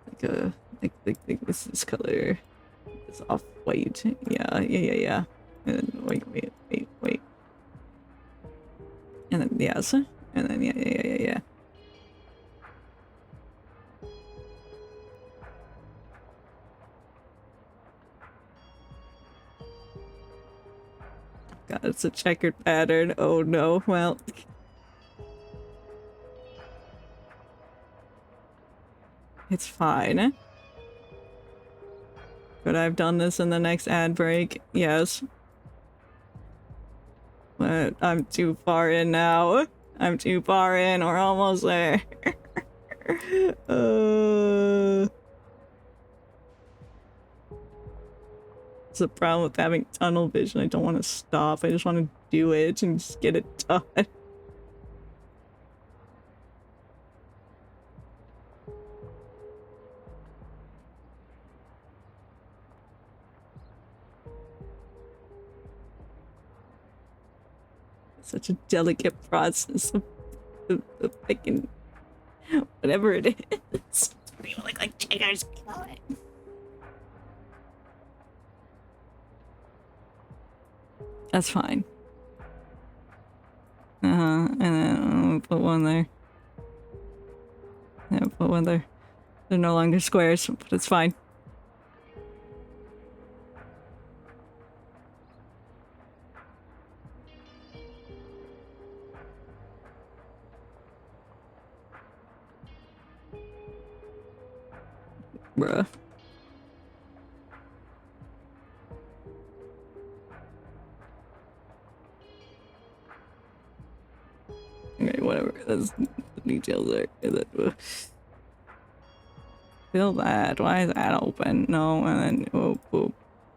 like a I think this is color. It's off white. Yeah. And then wait. And then yes. And then yeah. God, it's a checkered pattern. Oh no. Well. It's fine. Could I have done this in the next ad break? Yes. But I'm too far in now. I'm too far in. We're almost there. It's the problem with having tunnel vision. I don't want to stop. I just want to do it and just get it done. Such a delicate process of fucking whatever it is. People look like chiggers. That's fine. And then we'll put one there. Yeah, put one there. They're no longer squares, but it's fine. Bruh. Okay, whatever. That's the details there. Fill that. Why is that open? No, and then boop, boop,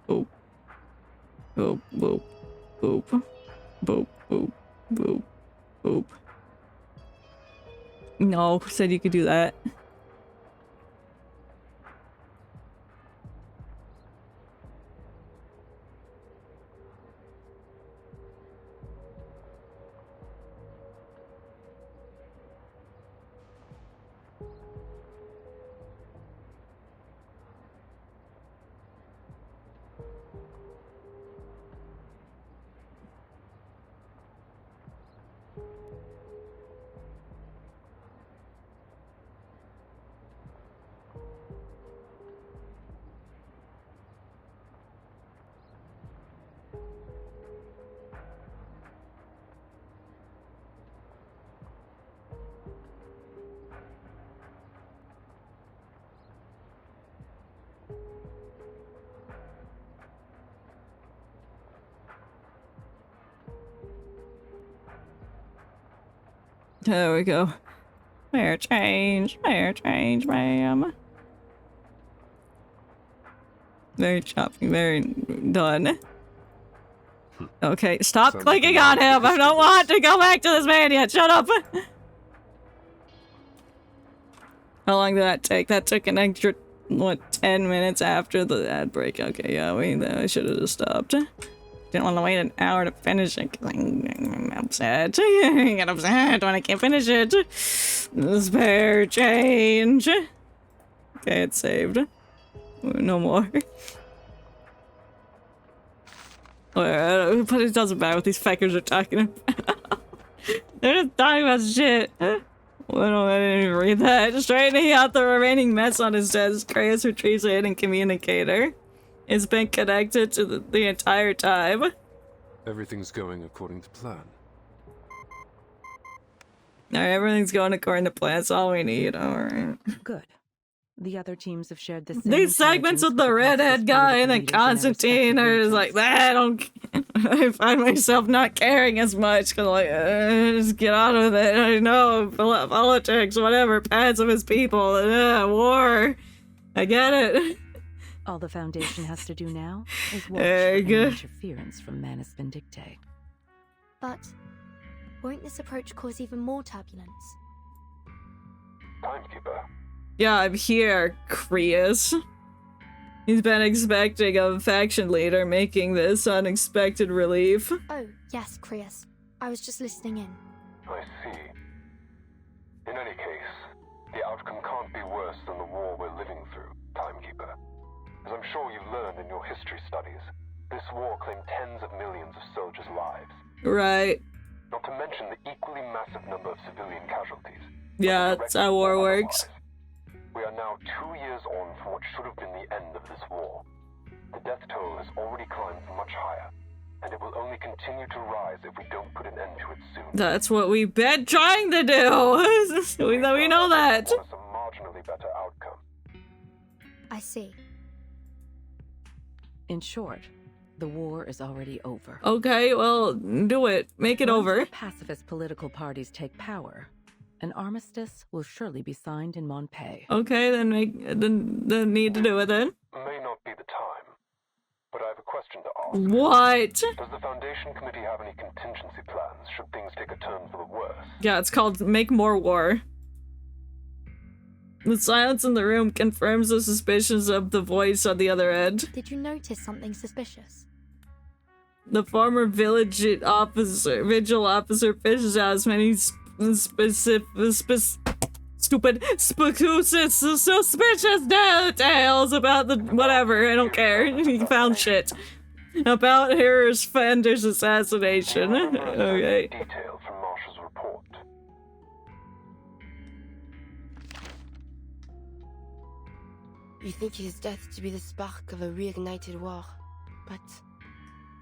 boop, boop, boop, boop, boop, boop, boop, boop. No, said you could do that. There we go. Fair change, ma'am. Very choppy, very done. Okay, stop clicking on him. I don't want to go back to this man yet. Shut up. How long did that take? That took an extra, what, 10 minutes after the ad break. Okay, yeah, I should have just stopped. Didn't want to wait an hour to finish it. I'm upset. I get upset when I can't finish it. Spare change. Okay, it's saved. No more. But it doesn't matter what these fuckers are talking about. They're just talking about shit. Well, I didn't even read that. Straightening out the remaining mess on his desk, Kratos retrieves a hidden communicator. It's been connected to the entire time. Everything's going according to plan. Alright, everything's going according to plan. That's all we need. Alright. Good. The other teams have shared the same. These segments with the redhead guy and then Constantine are just like, I find myself not caring as much. Cause like, just get on with it. I know, politics, whatever, pacifist people, war. I get it. All the Foundation has to do now is watch any interference from Manus Vindictae. But won't this approach cause even more turbulence? Timekeeper. Yeah, I'm here, Kreus. He's been expecting a faction leader making this unexpected relief. Oh, yes, Kreus. I was just listening in. I see. In any case, the outcome can't be worse than the war we're living through, Timekeeper. As I'm sure you've learned in your history studies, this war claimed tens of millions of soldiers' lives. Right. Not to mention the equally massive number of civilian casualties. Yeah, that's how war works. We are now 2 years on from what should have been the end of this war. The death toll has already climbed much higher, and it will only continue to rise if we don't put an end to it soon. That's what we've been trying to do. we know that. A marginally better outcome. I see. In short, the war is already over. Okay, well, do it. Make it over. Once the pacifist political parties take power, an armistice will surely be signed in Montpay. Okay, then make the need to do it then. May not be the time, but I've requested question to ask. What? Does the Foundation Committee have any contingency plans should things take a turn for the worse? Yeah, it's called Make More War. The silence in the room confirms the suspicions of the voice on the other end. Did you notice something suspicious? The former vigil officer fishes out as many suspicious details about the whatever. I don't care. He found shit about Harris Fender's assassination. Okay. Detail from Marshall's report. You think his death to be the spark of a reignited war, but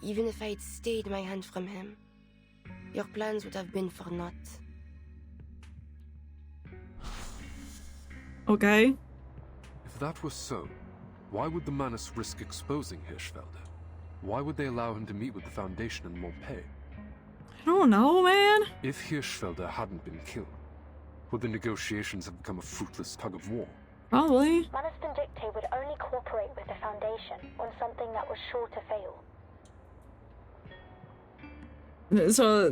even if I had stayed my hand from him, your plans would have been for naught. Okay. If that was so, why would the Manus risk exposing Hirschfelder? Why would they allow him to meet with the Foundation in Montpellier? I don't know, man. If Hirschfelder hadn't been killed, would the negotiations have become a fruitless tug of war? Probably. Manus Vindictae would only cooperate with the Foundation on something that was sure to fail. So,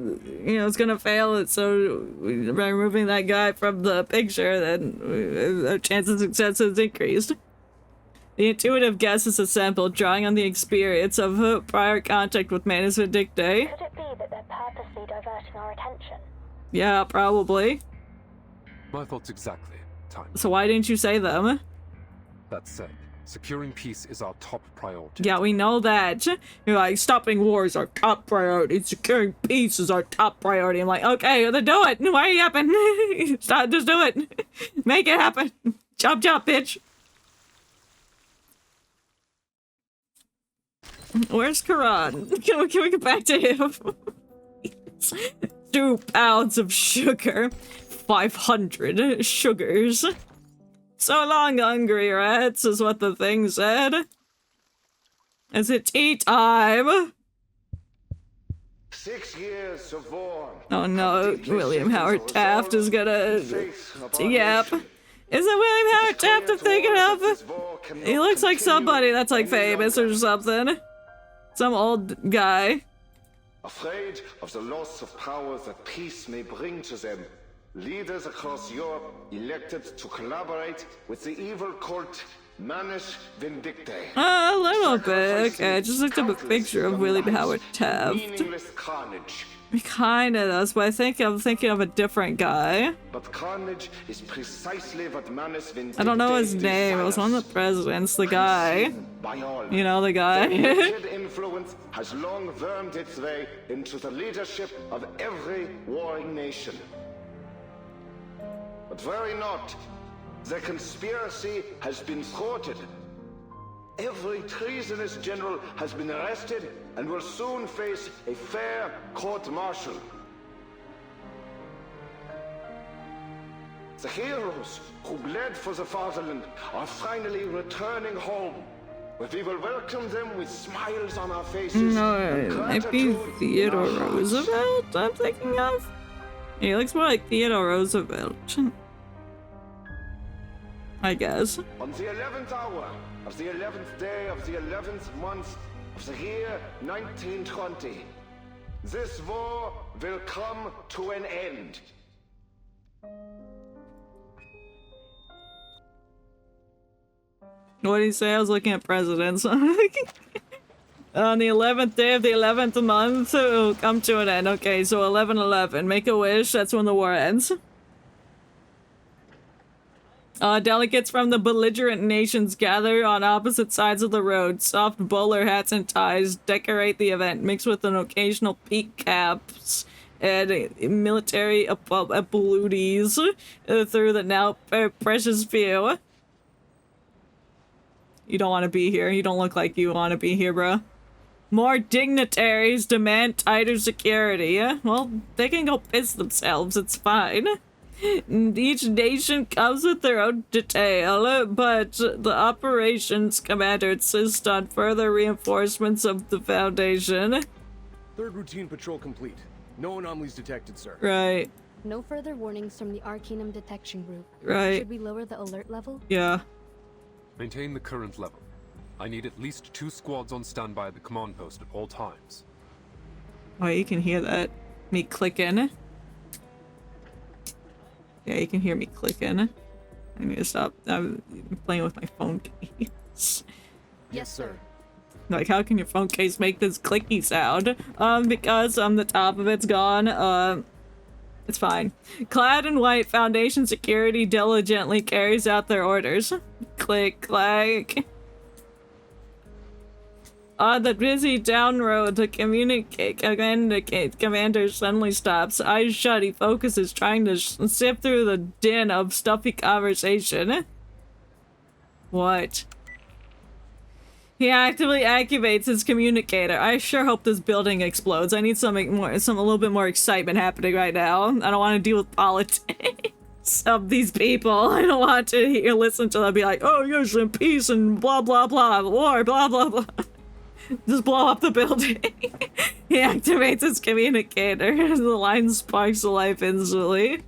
you know, it's gonna fail, so by removing that guy from the picture, then our chance of success is increased. The intuitive guess is assembled, drawing on the experience of prior contact with Manus Vindictae. Could it be that they're purposely diverting our attention? Yeah, probably. My thoughts exactly. Time. So why didn't you say them? That said, securing peace is our top priority. Yeah, we know that. You're like, stopping war is our top priority. Securing peace is our top priority. I'm like, okay, then do it. Why are you yapping? Stop, just do it. Make it happen. Chop, chop, bitch. Where's Charon? Can we get back to him? 2 pounds of sugar. 500 sugars. So long, hungry rats, is what the thing said. Is it tea time? 6 years of war. Oh no, William Howard Taft is gonna... Yep. Isn't William Howard Taft I'm thinking of? He looks like somebody that's like famous or something. Some old guy. Afraid of the loss of power that peace may bring to them, leaders across Europe elected to collaborate with the evil cult Manus Vindictae. A little bit. Okay, I just looked up a picture of William Howard Taft. Meaningless carnage. He kinda does, but I think I'm thinking of a different guy. But carnage is precisely what Manus Vindictae I don't know his name. It was one of the presidents, the guy. You know the guy. Their wicked influence has long wormed its way into the leadership of every warring nation. But worry not, the conspiracy has been thwarted. Every treasonous general has been arrested and will soon face a fair court-martial. The heroes who bled for the fatherland are finally returning home, where we will welcome them with smiles on our faces. No, it might be Theodore Roosevelt I'm thinking of. He looks more like Theodore Roosevelt. I guess. On the 11th hour of the 11th day of the 11th month of the year 1920, this war will come to an end. What did he say? I was looking at presidents. On the 11th day of the 11th month, it will come to an end. Okay, so 11/11. Make a wish, that's when the war ends. Delegates from the belligerent nations gather on opposite sides of the road. Soft bowler hats and ties decorate the event, mixed with an occasional peak caps and military abluties through the now precious view. You don't want to be here. You don't look like you want to be here, bro. More dignitaries demand tighter security. Well, they can go piss themselves. It's fine. Each nation comes with their own detail, but the operations commander insists on further reinforcements of the Foundation. Third routine patrol complete. No anomalies detected, sir. Right. No further warnings from the Arcanum detection group. Right. Should we lower the alert level? Yeah. Maintain the current level. I need at least 2 squads on standby at the command post at all times. Oh, you can hear that. Me clicking. Yeah, you can hear me clicking. I need to stop. I'm playing with my phone case. Yes, sir. Like, how can your phone case make this clicky sound? Because the top of it's gone. It's fine. Clad in white, Foundation security diligently carries out their orders. Click, clack. On the busy down road to commander suddenly stops. Eyes shut, he focuses, trying to sift through the din of stuffy conversation. What? He actively activates his communicator. I sure hope this building explodes. I need a little bit more excitement happening right now. I don't want to deal with politics of these people. I don't want to listen to them be like, oh yes, and peace and blah blah blah, war, blah blah blah. Just blow up the building. He activates his communicator. The line sparks to life instantly.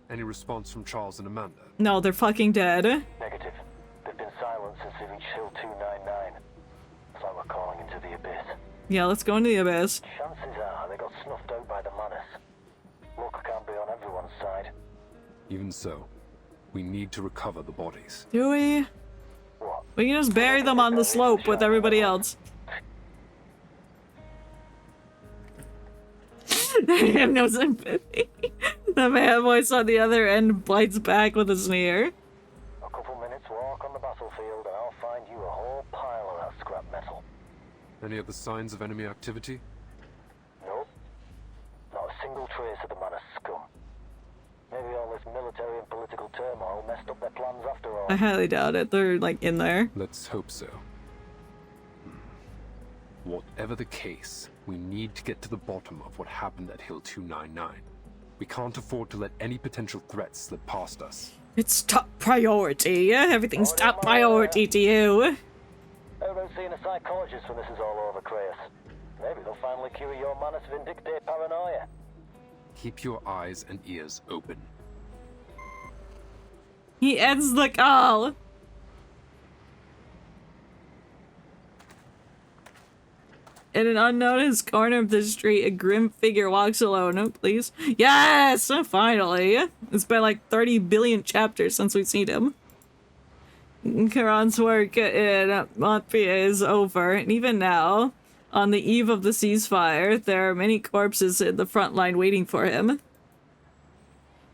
Any response from Charles and Amanda? No, they're fucking dead. Negative. They've been silent since they reached Hill 299. It's like we're calling into the abyss. Yeah, let's go into the abyss. Chances are they got snuffed out by the Manus. Luck can't be on everyone's side. Even so, we need to recover the bodies. Do we? What? We can just bury them on the slope with everybody else. I have no sympathy. The man voice on the other end bites back with a sneer. A couple minutes walk on the battlefield and I'll find you a whole pile of that scrap metal. Any other signs of enemy activity? Nope. Not a single trace of the Manus scum. Maybe all this military and political turmoil messed up their plans after all. I highly doubt it. They're like in there. Let's hope so. Whatever the case, we need to get to the bottom of what happened at Hill 299. We can't afford to let any potential threats slip past us. It's top priority. Everything's top priority to you. How about seeing a psychologist when this is all over, Kratos? Maybe they'll finally cure your Manus Vindictae paranoia. Keep your eyes and ears open. He ends the call. In an unnoticed corner of the street, a grim figure walks alone. Oh, please. Yes! Finally! It's been like 30 billion chapters since we've seen him. Charon's work in Montpellier is over, and even now, on the eve of the ceasefire, there are many corpses in the front line waiting for him.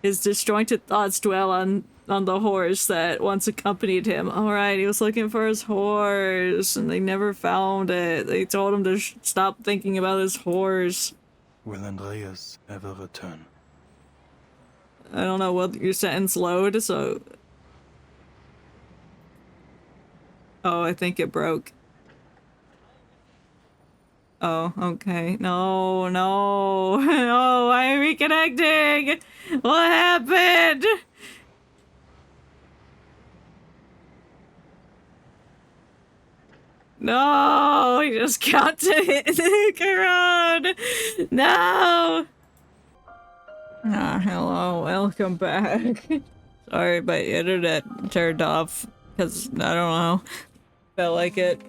His disjointed thoughts dwell on the horse that once accompanied him. Alright, he was looking for his horse, and they never found it. They told him to stop thinking about his horse. Will Andreas ever return? I don't know what your sentence load, so... Oh, I think it broke. Oh, okay. No, no, no, why are we reconnecting? What happened? No, he just got to Charon. No. Ah, hello, welcome back. Sorry, my internet turned off because I don't know. Felt like it.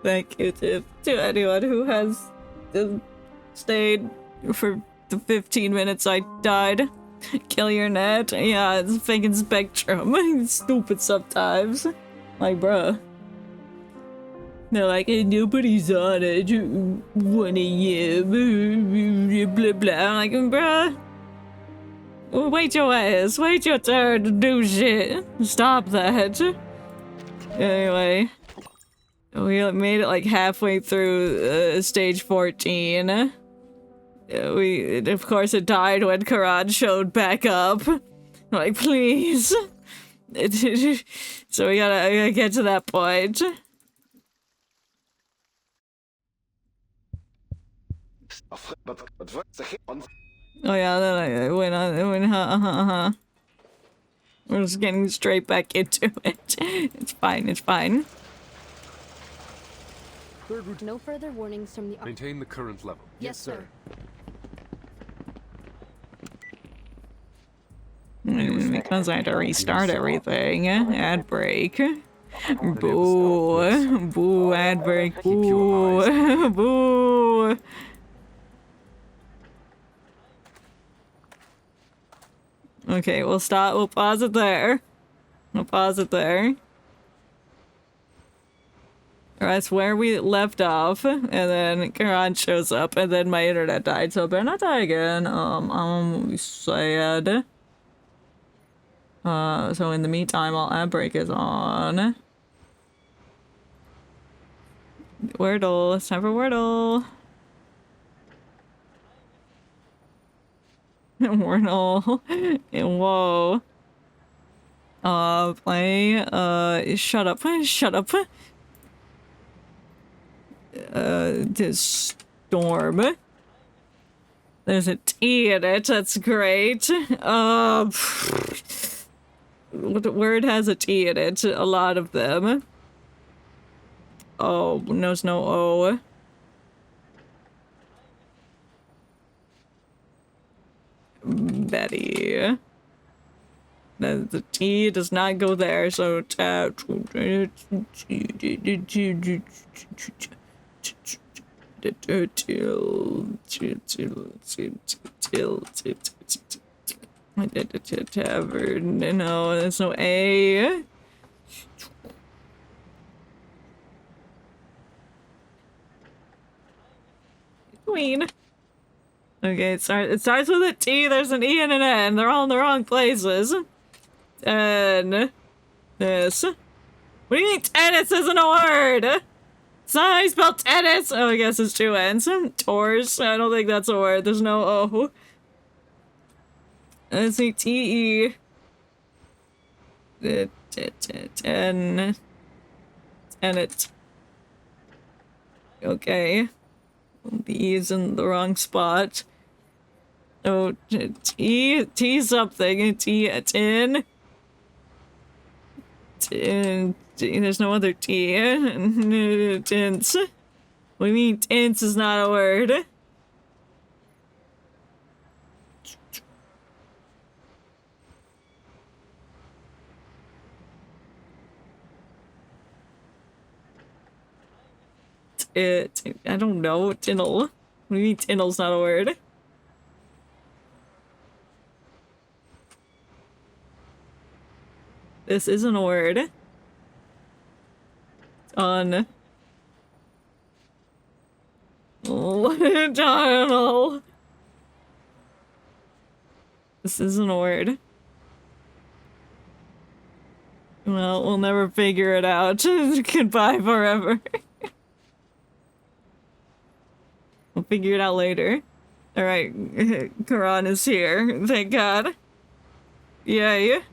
Thank you to anyone who has stayed for the 15 minutes I died. Kill your net. Yeah, it's fucking Spectrum. It's stupid sometimes. Like, bruh. They're like, hey, nobody's on it. 1 a.m. Blah blah. I'm like, bruh. Wait your ass. Wait your turn to do shit. Stop that. Anyway. We made it like halfway through stage 14. Of course, it died when Charon showed back up. I'm like, please. So we gotta get to that point. Oh yeah, then I went on, We're just getting straight back into it. It's fine, it's fine. No further warnings from the... Maintain the current level. Yes, sir. Because I had to restart everything. Ad break. Boo. Boo, ad break. Boo. Boo. Okay, we'll stop. We'll pause it there. We'll pause it there. That's where we left off, and then Charon shows up, and then my internet died, so I better not die again. I'm sad. So in the meantime, while ad break is on. Wordle, it's time for Wordle. Wordle. Whoa. Play, shut up, shut up. This storm. There's a T in it, that's great. What word has a T in it? A lot of them. Oh, there's no O. Betty. The T does not go there, so tavern. No, there's no A. Queen. Okay, it starts with a T, there's an E and an N. They're all in the wrong places. And this. What do you mean tennis isn't a word? It's not how you spell tennis. Oh, I guess it's two N's. Tours. I don't think that's a word. There's no O. Let's see, T-E. And it. Okay. The E's in the wrong spot. Oh, T something. Tin. There's no other T. Tints. What do you mean tints is not a word? I don't know. Tinnel. What do you mean tinnel's not a word? This isn't a word. On. Tunnel. This isn't a word. Well, we'll never figure it out. Goodbye forever. We'll figure it out later. Alright, Charon is here. Thank God. Yay.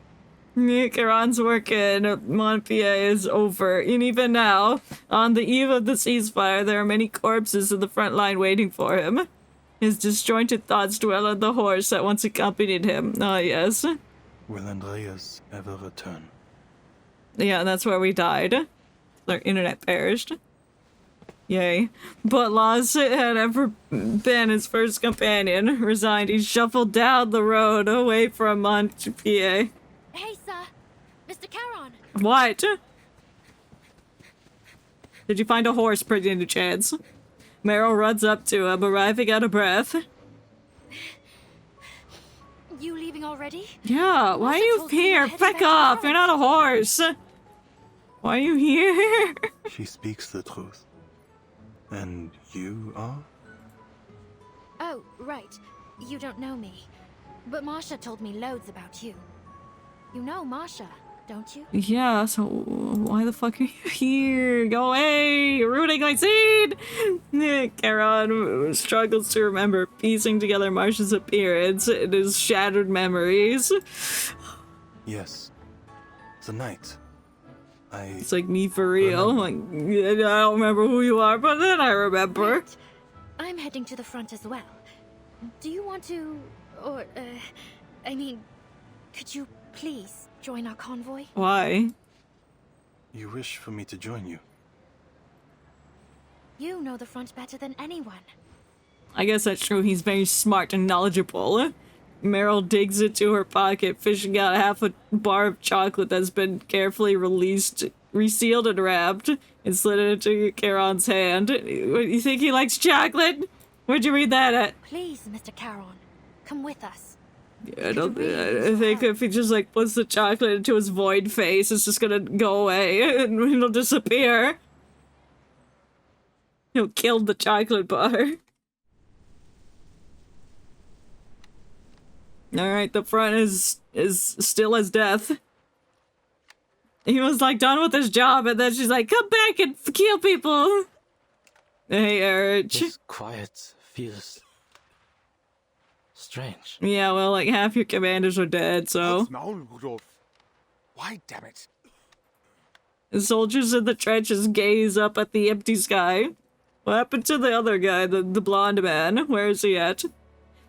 Charon's work in Montpellier is over, and even now, on the eve of the ceasefire, there are many corpses in the front line waiting for him. His disjointed thoughts dwell on the horse that once accompanied him. Ah, yes. Will Andreas ever return? Yeah, that's where we died. Their internet perished. Yay. But Laws had ever been his first companion. Resigned, he shuffled down the road away from Montpellier. Hey, sir. Mr. Charon. What? Did you find a horse, pretty any chance? Meryl runs up to him, arriving out of breath. You leaving already? Yeah, why are you here? Back off! You're not a horse! Why are you here? She speaks the truth. And you are? Oh, right. You don't know me. But Marsha told me loads about you. You know Marsha, don't you? Yeah, so why the fuck are you here? Go away! You're ruining my scene! Charon struggles to remember, piecing together Marsha's appearance and his shattered memories. Yes. The night. It's like me for real. Like, I don't remember who you are, but then I remember. Right. I'm heading to the front as well. Do you want to... or, I mean, could you please join our convoy? Why? You wish for me to join you? You know the front better than anyone. I guess that's true. He's very smart and knowledgeable. Meryl digs into her pocket, fishing out half a bar of chocolate that's been carefully released resealed and wrapped and slid it into Charon's hand. You think he likes chocolate? Where'd you read that at? Please, Mr. Charon, come with us. Yeah, I think if he just like puts the chocolate into his void face, it's just gonna go away and it'll disappear. He'll kill the chocolate bar. Alright, the front is still as death. He was like done with his job and then she's like, come back and kill people! Hey, Erich. This quiet feels strange. Yeah, well, like half your commanders are dead, so... Maul, Rudolph. Why, damn it? The soldiers in the trenches gaze up at the empty sky. What happened to the other guy, the blonde man? Where is he at?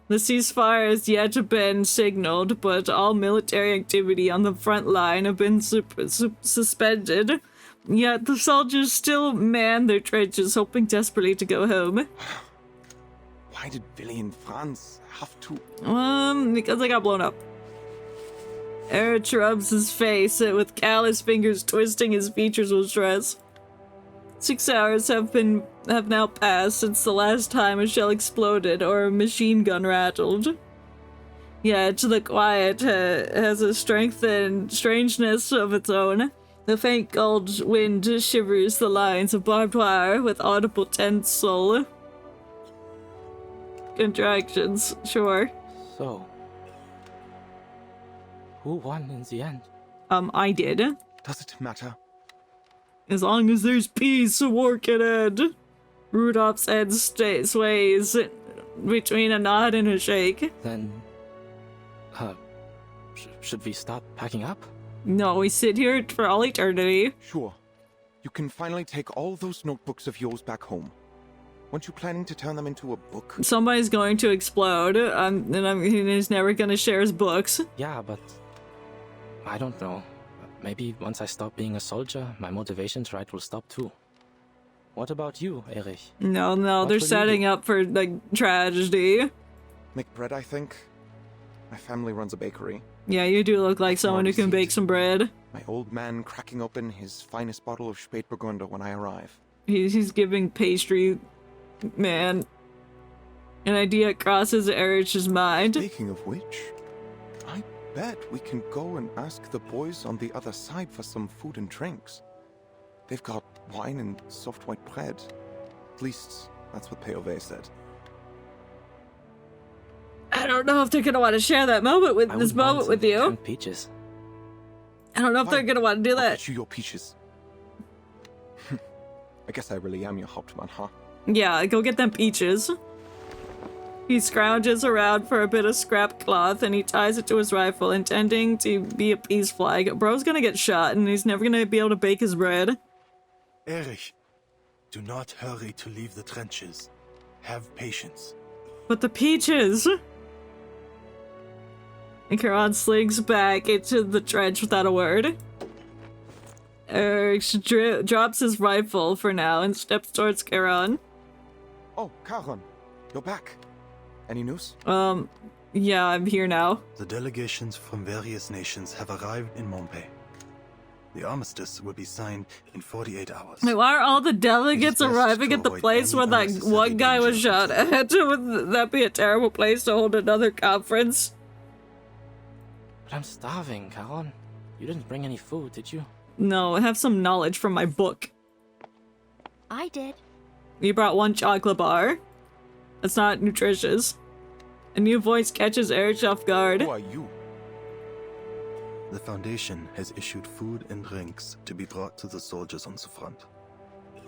The ceasefire has yet been signaled, but all military activity on the front line have been suspended. Yet the soldiers still man their trenches, hoping desperately to go home. Why did Willy and Franz have to? Because they got blown up. Erich rubs his face with callous fingers twisting his features with stress. 6 hours have now passed since the last time a shell exploded or a machine gun rattled. Yet the quiet has a strength and strangeness of its own. The faint cold wind shivers the lines of barbed wire with audible tensile contractions. Sure. So, who won in the end? I did. Does it matter? As long as there's peace, war can end. Rudolph's head sways between a nod and a shake. Then, should we start packing up? No, we sit here for all eternity. Sure. You can finally take all those notebooks of yours back home. Weren't you planning to turn them into a book? Somebody's going to explode, and he's never going to share his books. Yeah, but I don't know. Maybe once I stop being a soldier, my motivation to write will stop too. What about you, Erich? No, they're setting up for, like, tragedy. Make bread, I think. My family runs a bakery. Yeah, you do look like someone who can bake some bread. My old man cracking open his finest bottle of Spätburgunder when I arrive. He's giving pastry man. An idea crosses Erich's mind. Speaking of which, I bet we can go and ask the boys on the other side for some food and drinks. They've got wine and soft white bread. At least, that's what P.O.V. said. I don't know if they're gonna want to share that moment with you. Peaches. I don't know if they're gonna want to do that. I'll get you your peaches. I guess I really am your Hauptmann, huh? Yeah, go get them peaches. He scrounges around for a bit of scrap cloth and he ties it to his rifle, intending to be a peace flag. Bro's gonna get shot and he's never gonna be able to bake his bread. Erich, do not hurry to leave the trenches. Have patience. But the peaches! And Charon slinks back into the trench without a word. Erich drops his rifle for now and steps towards Charon. Oh, Charon, you're back. Any news? Yeah, I'm here now. The delegations from various nations have arrived in Montpellier. The armistice will be signed in 48 hours. Wait, why are all the delegates arriving at the place where that one guy was shot at? Would that be a terrible place to hold another conference? But I'm starving, Charon. You didn't bring any food, did you? No, I have some knowledge from my book. I did. You brought one chocolate bar. That's not nutritious. A new voice catches Erich off guard. Who are you? The Foundation has issued food and drinks to be brought to the soldiers on the front.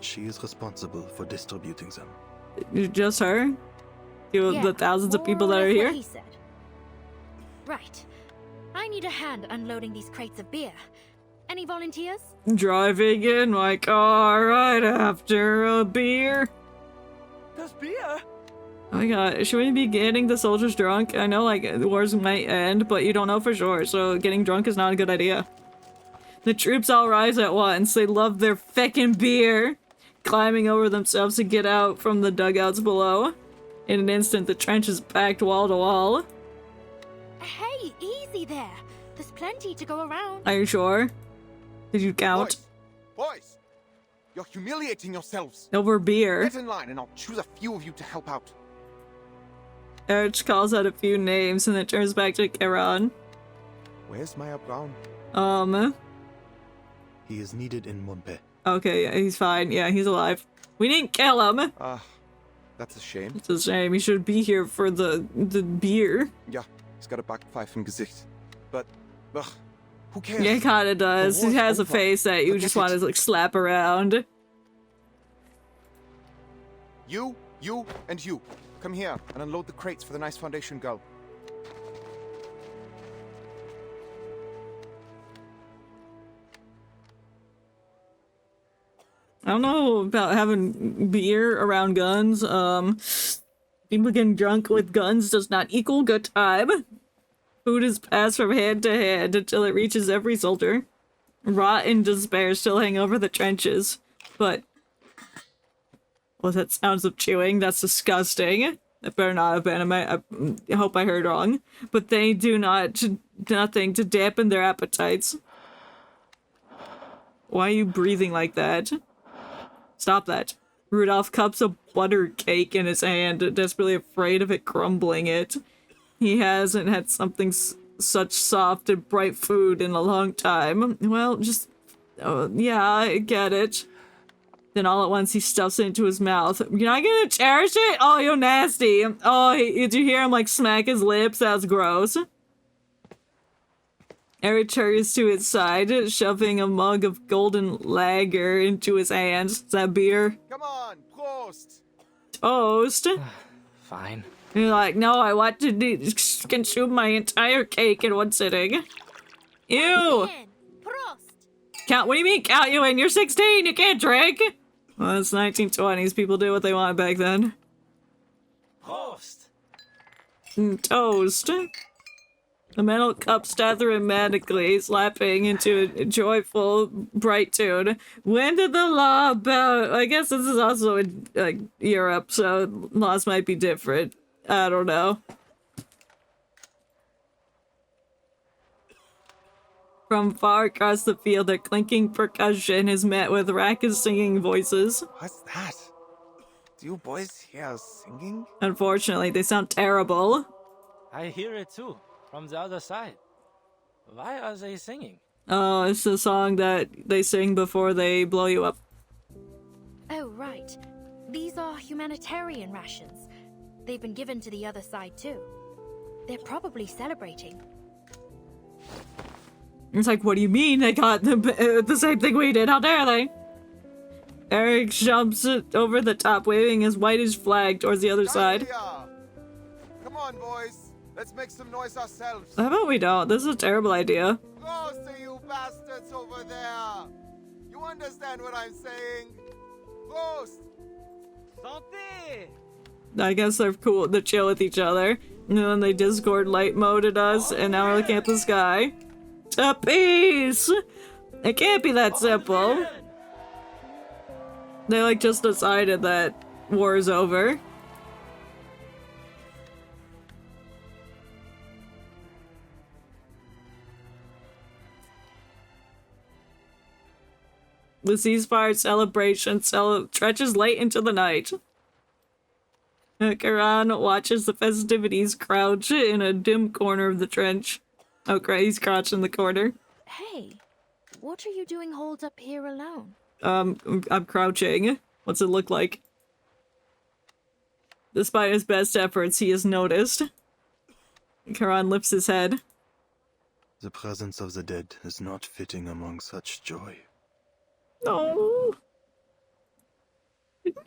She is responsible for distributing them. Just her? The thousands of people that are here? He said. Right. I need a hand unloading these crates of beer. Any volunteers? Driving in my car right after a beer. There's beer? Oh my god, should we be getting the soldiers drunk? I know, like, the wars might end, but you don't know for sure, so getting drunk is not a good idea. The troops all rise at once. They love their feckin' beer, climbing over themselves to get out from the dugouts below. In an instant, the trench is packed wall to wall. Hey, easy there. There's plenty to go around. Are you sure? Did you count? Boys, Boys! You're humiliating yourselves! Over beer. Get in line and I'll choose a few of you to help out. Erich calls out a few names and then turns back to Charon. Where's Maya Braun? He is needed in Monpe. Okay, yeah, he's fine. Yeah, he's alive. We didn't kill him! That's a shame. It's a shame. He should be here for the beer. Yeah, he's got a Backpfeife im Gesicht. But, ugh, who cares? Yeah, he kinda does. He has a face that you just want to, like, slap around. You, and you. Come here and unload the crates for the nice Foundation girl. I don't know about having beer around guns. People getting drunk with guns does not equal good time. Food is passed from hand to hand until it reaches every soldier. Rot and despair still hang over the trenches. But... well, that sounds of chewing. That's disgusting. That better not have been. I hope I heard wrong. But they do nothing to dampen their appetites. Why are you breathing like that? Stop that. Rudolph cups a butter cake in his hand, desperately afraid of it crumbling it. He hasn't had something such soft and bright food in a long time. Well, just... oh, yeah, I get it. Then all at once he stuffs it into his mouth. You're not gonna cherish it? Oh, you're nasty. Oh, did you hear him, like, smack his lips? That's gross. Eric turns to his side, shoving a mug of golden lager into his hands. Is that beer? Come on, Prost! Toast? Fine. You're like, no, I want to consume my entire cake in one sitting. Ew! Count, what do you mean count you in? You're 16, you can't drink! Well, it's 1920s, people do what they want back then. Prost! Toast. The metal cup stutter rhythmically, slapping into a joyful, bright tune. When did the law about... I guess this is also in Europe, so laws might be different. I don't know. From far across the field, a clinking percussion is met with raucous singing voices. What's that? Do you boys hear us singing? Unfortunately, they sound terrible. I hear it too, from the other side. Why are they singing? Oh, it's the song that they sing before they blow you up. Oh, right. These are humanitarian rations. They've been given to the other side too. They're probably celebrating. It's like, what do you mean they got the same thing we did? How dare they? Eric jumps over the top, waving his whitish flag towards the other side. Come on, boys. Let's make some noise ourselves. How about we don't? This is a terrible idea. Close to you bastards over there. You understand what I'm saying? Prost! Santé! I guess they're cool. They're chill with each other. And then they Discord light moded us, and now we're looking at the sky. To peace! It can't be that simple. They, like, just decided that war is over. The ceasefire celebration stretches late into the night. Charon watches the festivities crouch in a dim corner of the trench. Oh, great, he's crouched in the corner. Hey, what are you doing holed up here alone? I'm crouching. What's it look like? Despite his best efforts, he is noticed. Charon lifts his head. The presence of the dead is not fitting among such joy. No.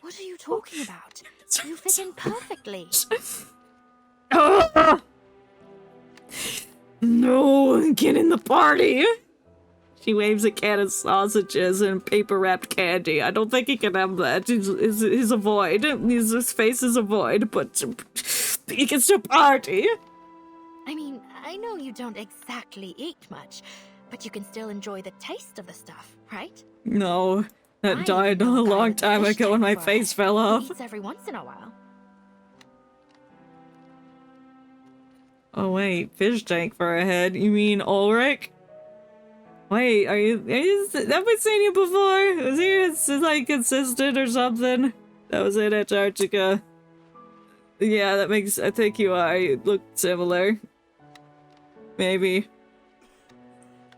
What are you talking about? You fit in perfectly. No, get in the party! She waves a can of sausages and paper-wrapped candy. I don't think he can have that. He's a void. His face is a void, but he can still party. I mean, I know you don't exactly eat much, but you can still enjoy the taste of the stuff, right? No, that died a long time ago when my face fell off. Eats every once in a while. Oh wait, fish tank for a head. You mean Ulrich? Wait, have we seen you before? Was he like consistent or something? That was in Antarctica. Yeah, that makes, I think you are. You look similar. Maybe.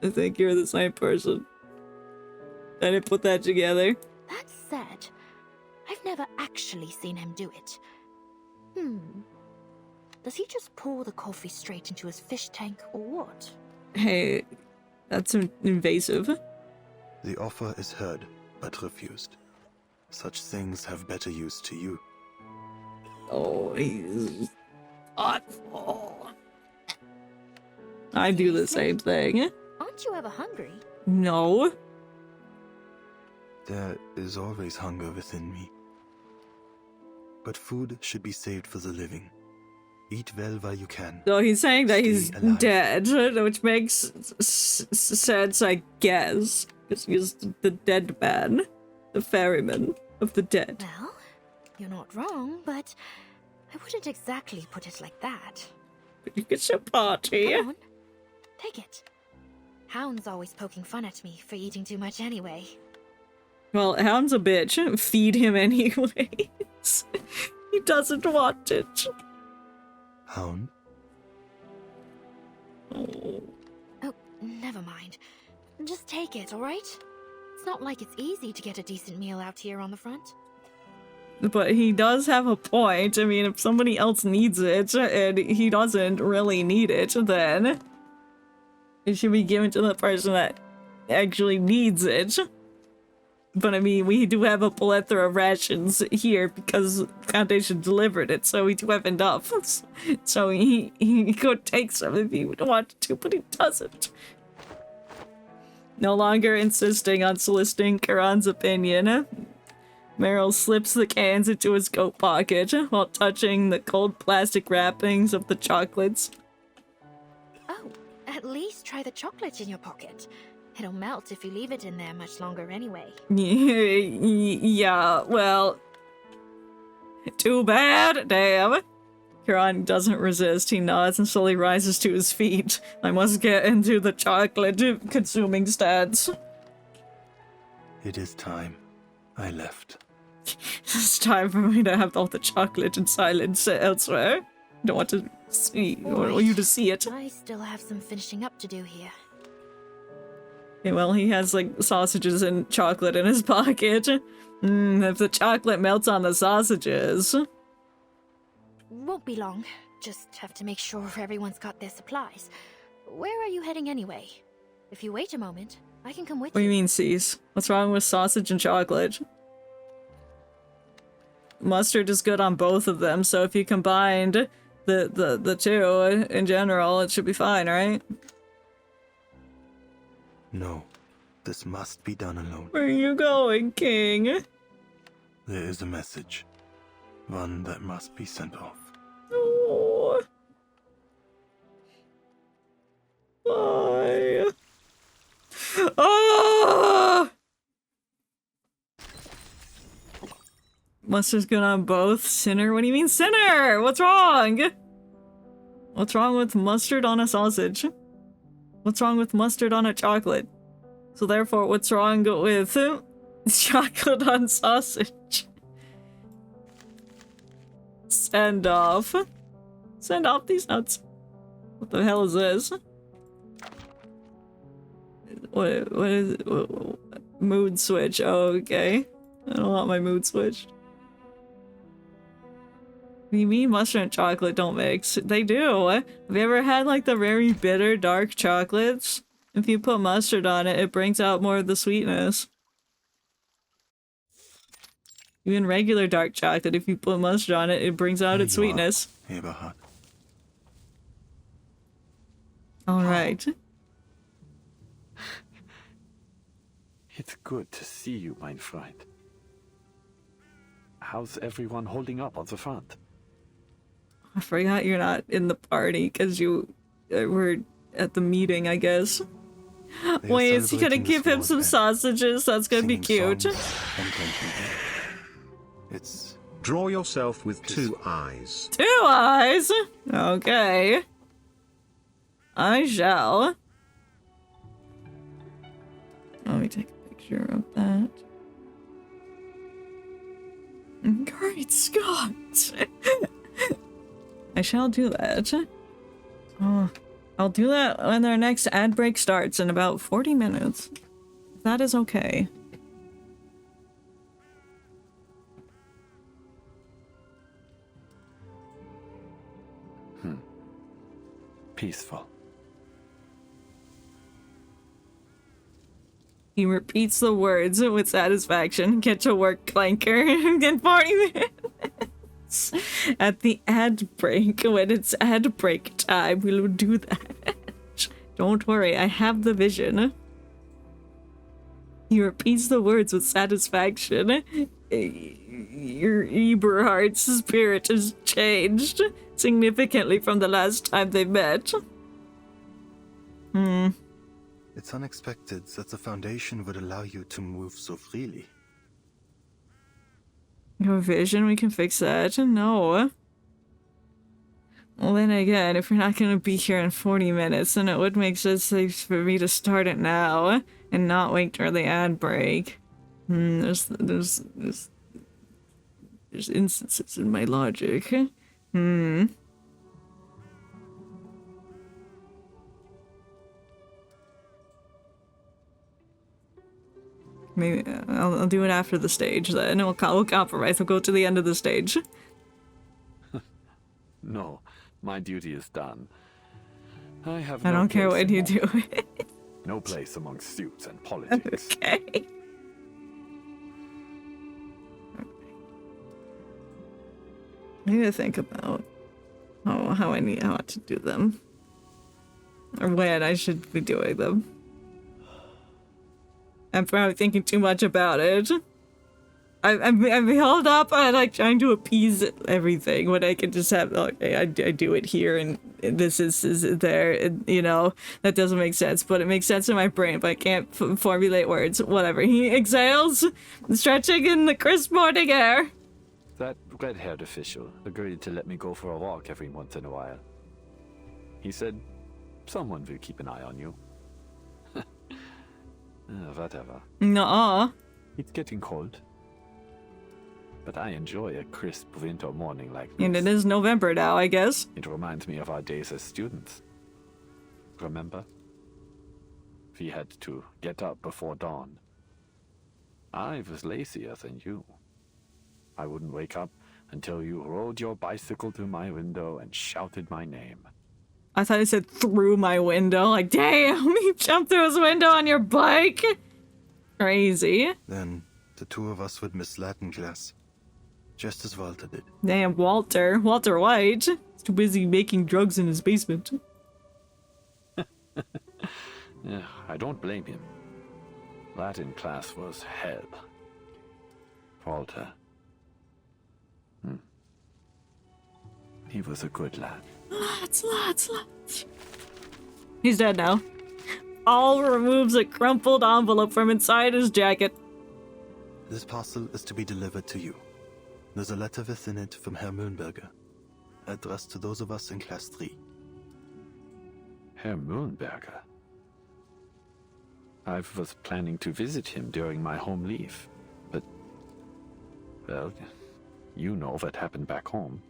I think you're the same person. I didn't put that together. That said, I've never actually seen him do it. Does he just pour the coffee straight into his fish tank, or what? Hey, that's invasive. The offer is heard, but refused. Such things have better use to you. Oh, he's thoughtful. I do the same thing. Aren't you ever hungry? No. There is always hunger within me. But food should be saved for the living. Eat well while you can. So he's saying that he's dead, which makes sense, I guess. Because he's the dead man. The ferryman of the dead. Well, you're not wrong, but I wouldn't exactly put it like that. But you get your party. Come on, take it. Hound's always poking fun at me for eating too much anyway. Well, Hound's a bitch. Feed him anyways. He doesn't want it. Hound? Oh, never mind. Just take it, alright? It's not like it's easy to get a decent meal out here on the front. But he does have a point. I mean, if somebody else needs it, and he doesn't really need it, then it should be given to the person that actually needs it. But I mean, we do have a plethora of rations here because Foundation delivered it, so we do have enough. So he could take some if he would want to, but he doesn't. No longer insisting on soliciting Charon's opinion, Meryl slips the cans into his coat pocket while touching the cold plastic wrappings of the chocolates. Oh, at least try the chocolate in your pocket. It'll melt if you leave it in there much longer anyway. Yeah, well... Too bad, damn. Charon doesn't resist. He nods and slowly rises to his feet. I must get into the chocolate-consuming stance. It is time. I left. It's time for me to have all the chocolate in silence elsewhere. I don't want to see, or you to see it. I still have some finishing up to do here. Okay, well, he has, like, sausages and chocolate in his pocket. If the chocolate melts on the sausages... Won't be long. Just have to make sure everyone's got their supplies. Where are you heading anyway? If you wait a moment, I can come with you. What do you mean, Cease? What's wrong with sausage and chocolate? Mustard is good on both of them, so if you combined the two in general, it should be fine, right? No, this must be done alone. Where are you going, King? There is a message. One that must be sent off. Oh. Bye. Oh! Mustard's good on both. Sinner? What do you mean, sinner? What's wrong? What's wrong with mustard on a sausage? What's wrong with mustard on a chocolate? So therefore, what's wrong with chocolate on sausage? Send off. Send off these nuts. What the hell is this? What is it? Mood switch. Oh, okay. I don't want my mood switched. What do you mean mustard and chocolate don't mix? They do. Have you ever had like the very bitter dark chocolates? If you put mustard on it, it brings out more of the sweetness. Even regular dark chocolate, if you put mustard on it, it brings out its sweetness. Eberhard. Alright. It's good to see you, mein Freund. How's everyone holding up on the front? I forgot you're not in the party because you were at the meeting, I guess. Wait, is he gonna give him some sausages? That's gonna be cute. It's... Draw yourself with 2 eyes. 2 eyes? Okay. I shall. sure of that. Great Scott! I shall do that. Oh, I'll do that when our next ad break starts in about 40 minutes. If that is okay. Peaceful. He repeats the words with satisfaction. Get to work, clanker. In 40 minutes. At the ad break, when it's ad break time, we'll do that. Don't worry, I have the vision. He repeats the words with satisfaction. Your Eberhard's spirit has changed significantly from the last time they met. It's unexpected that the Foundation would allow you to move so freely. Your vision, we can fix that. No. Well, then again, if we're not going to be here in 40 minutes, then it would make sense for me to start it now and not wait for the ad break. There's instances in my logic. Maybe I'll do it after the stage then. We'll compromise. We'll go to the end of the stage. No, my duty is done. I don't care what you do. No place among suits and politics. Okay. I need to think about how I ought to do them. Or when I should be doing them. I'm probably thinking too much about it. I'm held up on like trying to appease everything when I can just have okay, I do it here and this is there, and, you know, that doesn't make sense, but it makes sense in my brain, but I can't formulate words. Whatever. He exhales, stretching in the crisp morning air. That red-haired official agreed to let me go for a walk every once in a while. He said, someone will keep an eye on you. Whatever. Nuh-uh. It's getting cold. But I enjoy a crisp winter morning like this. And it is November now, I guess. It reminds me of our days as students. Remember? We had to get up before dawn. I was lazier than you. I wouldn't wake up until you rode your bicycle to my window and shouted my name. I thought it said through my window. Like, damn, you jumped through his window on your bike? Crazy. Then the two of us would miss Latin class. Just as Walter did. Damn, Walter. Walter White. He's too busy making drugs in his basement. Yeah, I don't blame him. Latin class was hell. Walter. He was a good lad. Lots. He's dead now. Paul removes a crumpled envelope from inside his jacket. This parcel is to be delivered to you. There's a letter within it from Herr Mühlenberger, addressed to those of us in Class 3. Herr Mühlenberger? I was planning to visit him during my home leave, but... well, you know what happened back home.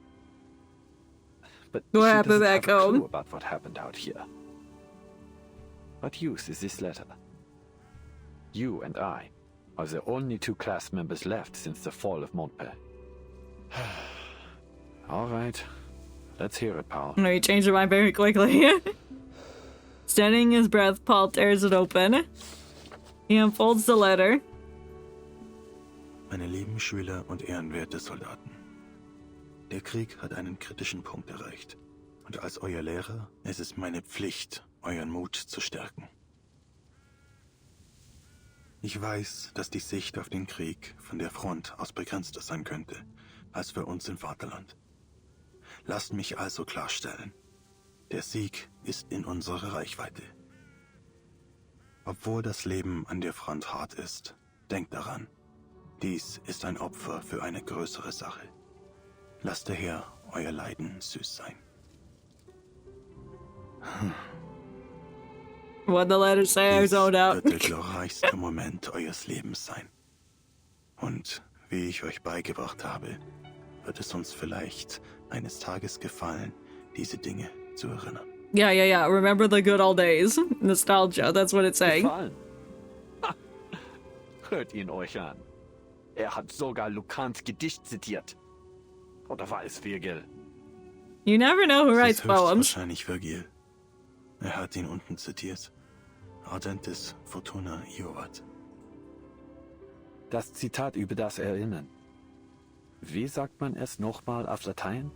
But what she happened doesn't back have a home? clue about what happened out here. What use is this letter? You and I are the only two class members left since the fall of Montpellier. All right, let's hear it, Paul. No, he changed his mind very quickly. Steadying his breath, Paul tears it open. He unfolds the letter. Meine lieben Schüler und ehrenwerte Soldaten. Der Krieg hat einen kritischen Punkt erreicht. Und als euer Lehrer ist es meine Pflicht, euren Mut zu stärken. Ich weiß, dass die Sicht auf den Krieg von der Front aus begrenzter sein könnte, als für uns im Vaterland. Lasst mich also klarstellen, der Sieg ist in unserer Reichweite. Obwohl das Leben an der Front hart ist, denkt daran, dies ist ein Opfer für eine größere Sache. Lasst daher euer Leiden süß sein. What the letters say, I zoned out. Wird der glorreichste Moment eures Lebens sein. Und wie ich euch beigebracht habe, wird es uns vielleicht eines Tages gefallen, diese Dinge zu erinnern. Yeah. Remember the good old days. Nostalgia, that's what it's saying. Gefallen. Ha. Hört ihn euch an. Er hat sogar Lucans Gedicht zitiert. Oder war es Virgil? You never know who writes poems. Wahrscheinlich Virgil. Er hat ihn unten zitiert. Ardentes Fortuna Iovat. Das Zitat über das Erinnern. Wie sagt man es nochmal auf Latein?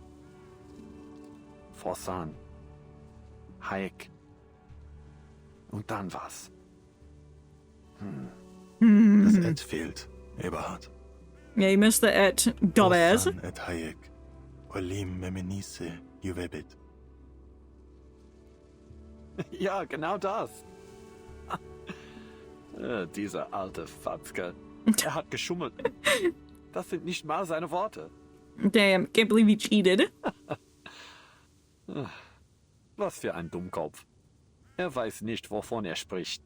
Forsan. Haec. Und dann was? Das Et fehlt, Eberhard. Yeah, you missed the et, dumbass. Forsan et Haec. Olim memenisse juvebit. Ja, genau das. Dieser alte Fatzke. Er hat geschummelt. Das sind nicht mal seine Worte. Damn, can't believe he cheated. Was für ein Dummkopf. Er weiß nicht, wovon er spricht.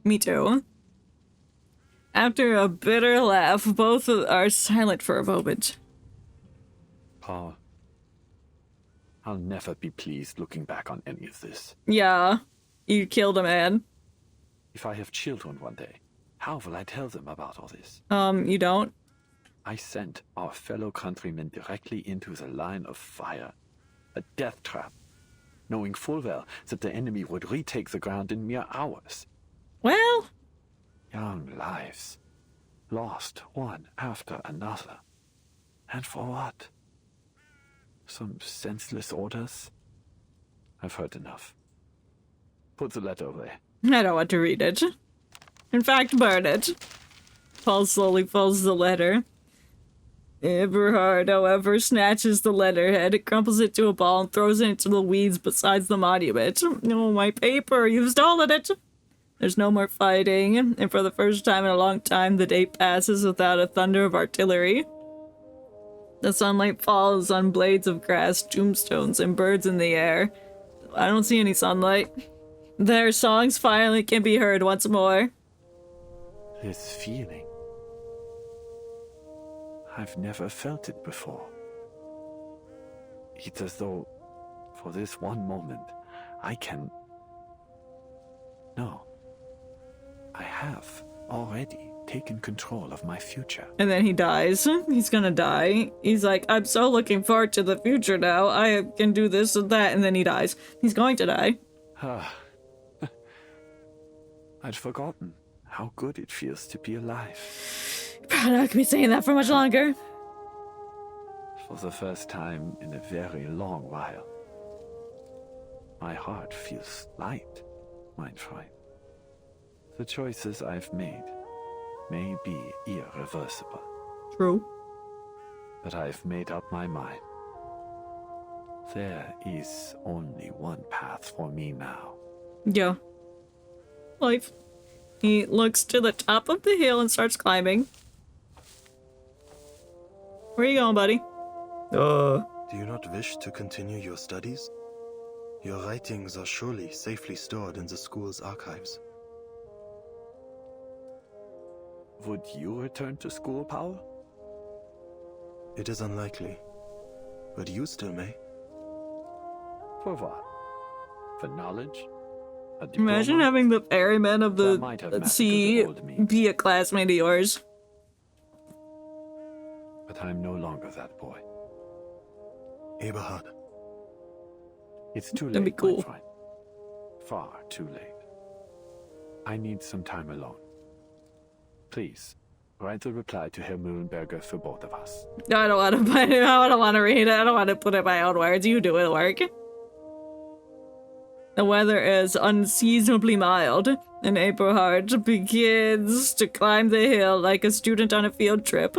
Me too. After a bitter laugh, both are silent for a moment. Paul, I'll never be pleased looking back on any of this. Yeah, you killed a man. If I have children one day, how will I tell them about all this? You don't? I sent our fellow countrymen directly into the line of fire. A death trap. Knowing full well that the enemy would retake the ground in mere hours. Well... Young lives. Lost one after another. And for what? Some senseless orders? I've heard enough. Put the letter away. I don't want to read it. In fact, burn it. Paul slowly folds the letter. Eberhard, however, snatches the letterhead, crumples it to a ball, and throws it into the weeds beside the monument. Oh, my paper! You've stolen it! There's no more fighting, and for the first time in a long time, the day passes without a thunder of artillery. The sunlight falls on blades of grass, tombstones, and birds in the air. I don't see any sunlight. Their songs finally can be heard once more. This feeling. I've never felt it before. It's as though, for this one moment, I can... No. I have already taken control of my future. And then he dies. He's gonna die. He's like, I'm so looking forward to the future now. I can do this and that, and then he dies. He's going to die. I'd forgotten how good it feels to be alive. Probably not gonna be saying that for much longer. For the first time in a very long while. My heart feels light, mein Freund. The choices I've made may be irreversible. True. But I've made up my mind. There is only one path for me now. Yeah. Life. He looks to the top of the hill and starts climbing. Where are you going, buddy? Do you not wish to continue your studies? Your writings are surely safely stored in the school's archives. Would you return to school, Paul? It is unlikely, but you still may. For what? For knowledge? A diploma? Imagine having the ferryman of the sea be a classmate of yours. But I'm no longer that boy. Eberhard. It's too late, That'd be cool. my friend. Far too late. I need some time alone. Please, write the reply to Herr Mühlenberger for both of us. No, I don't want to put it. I don't want to read it. I don't want to put it in my own words. You do it, work. The weather is unseasonably mild, and Eberhard begins to climb the hill like a student on a field trip.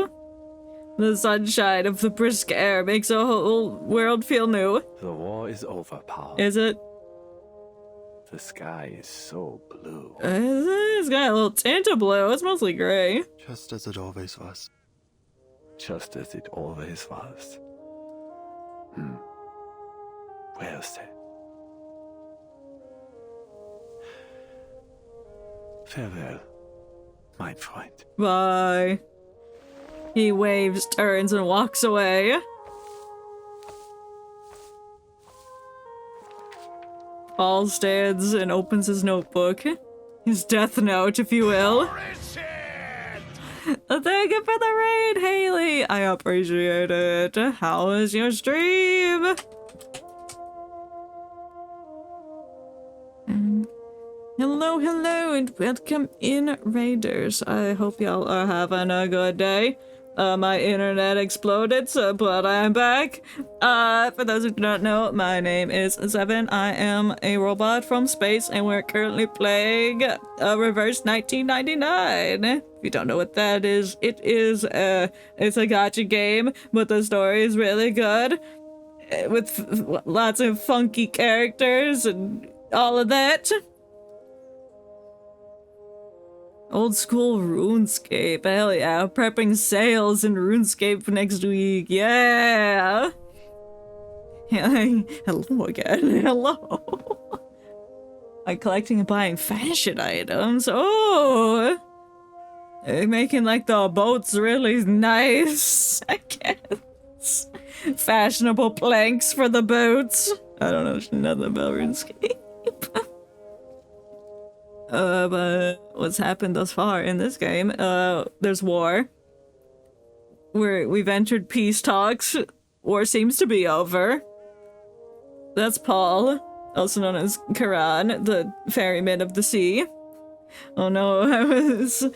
The sunshine of the brisk air makes the whole world feel new. The war is over, Paul. Is it? The sky is so blue. It's got a little tint of blue. It's mostly gray. Just as it always was. Just as it always was. Well said. Farewell, mein Freund. Bye. He waves, turns, and walks away. Paul stands and opens his notebook. His death note, if you will. Thank you for the raid, Haley. I appreciate it. How was your stream? Hello, hello, and welcome in, Raiders. I hope y'all are having a good day. My internet exploded, but I'm back. For those who do not know, my name is Seven. I am a robot from space, and we're currently playing Reverse 1999. If you don't know what that is, it's a gacha game, but the story is really good, with lots of funky characters and all of that. Old school RuneScape, hell yeah. Prepping sales in RuneScape next week, yeah! Hello again, hello! I'm collecting and buying fashion items, oh! They're making like the boats really nice, I guess. Fashionable planks for the boats. I don't know nothing about RuneScape. But what's happened thus far in this game? There's war. We've entered peace talks. War seems to be over. That's Paul, also known as Charon, the ferryman of the sea. Oh no, I was...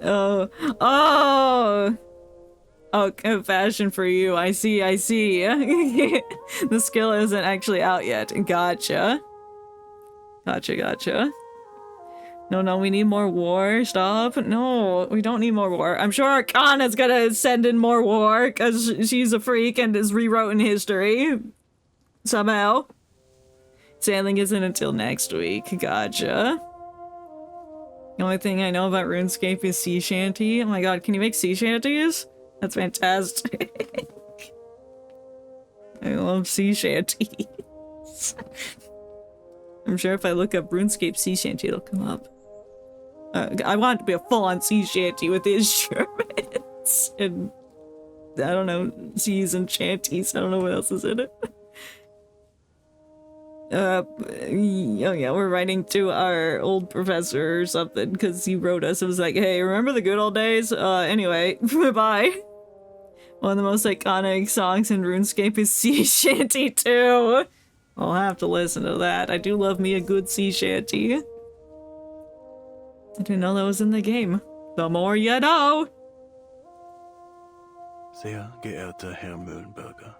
Oh, fashion for you. I see. The skill isn't actually out yet. Gotcha. No, we need more war. Stop. No, we don't need more war. I'm sure Kana's gonna send in more war because she's a freak and is rewriting history. Somehow. Sailing isn't until next week. Gotcha. The only thing I know about RuneScape is sea shanty. Oh my god, can you make sea shanties? That's fantastic. I love sea shanties. I'm sure if I look up RuneScape sea shanty, it'll come up. I want it to be a full-on sea shanty with instruments and, I don't know, seas and shanties. I don't know what else is in it. Oh yeah, we're writing to our old professor or something, because he wrote us. It was like, hey, remember the good old days? Anyway, bye. One of the most iconic songs in RuneScape is Sea Shanty 2. I'll have to listen to that. I do love me a good sea shanty. I didn't know that was in the game. The more you know! Sehr geehrter Herr Mühlenberger,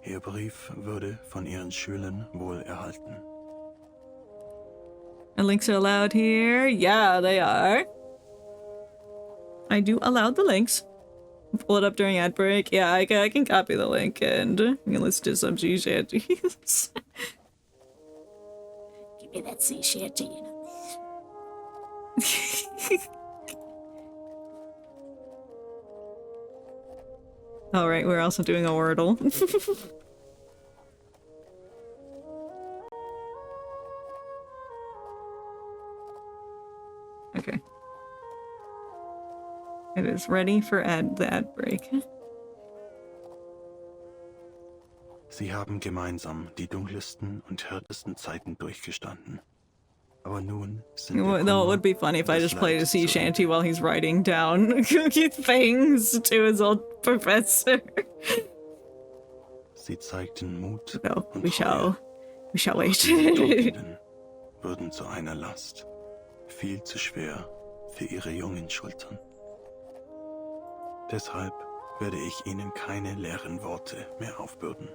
Ihr Brief würde von Ihren Schülern wohl erhalten. And links are allowed here? Yeah, they are. I do allow the links. Pull it up during ad break. Yeah, I can copy the link and you can listen to some sea shanties. Give me that sea shanty. Alright, we're also doing a Wordle. Okay. It is ready for the ad break. Sie haben gemeinsam die dunkelsten und härtesten Zeiten durchgestanden. Aber nun sind Though it would be funny if I just played a sea shanty while he's writing down things to his old professor. Sie zeigten Mut Well, und we shall wait. Die würden zu einer Last. Viel zu schwer für ihre jungen Schultern. Deshalb werde ich ihnen keine leeren Worte mehr aufbürden.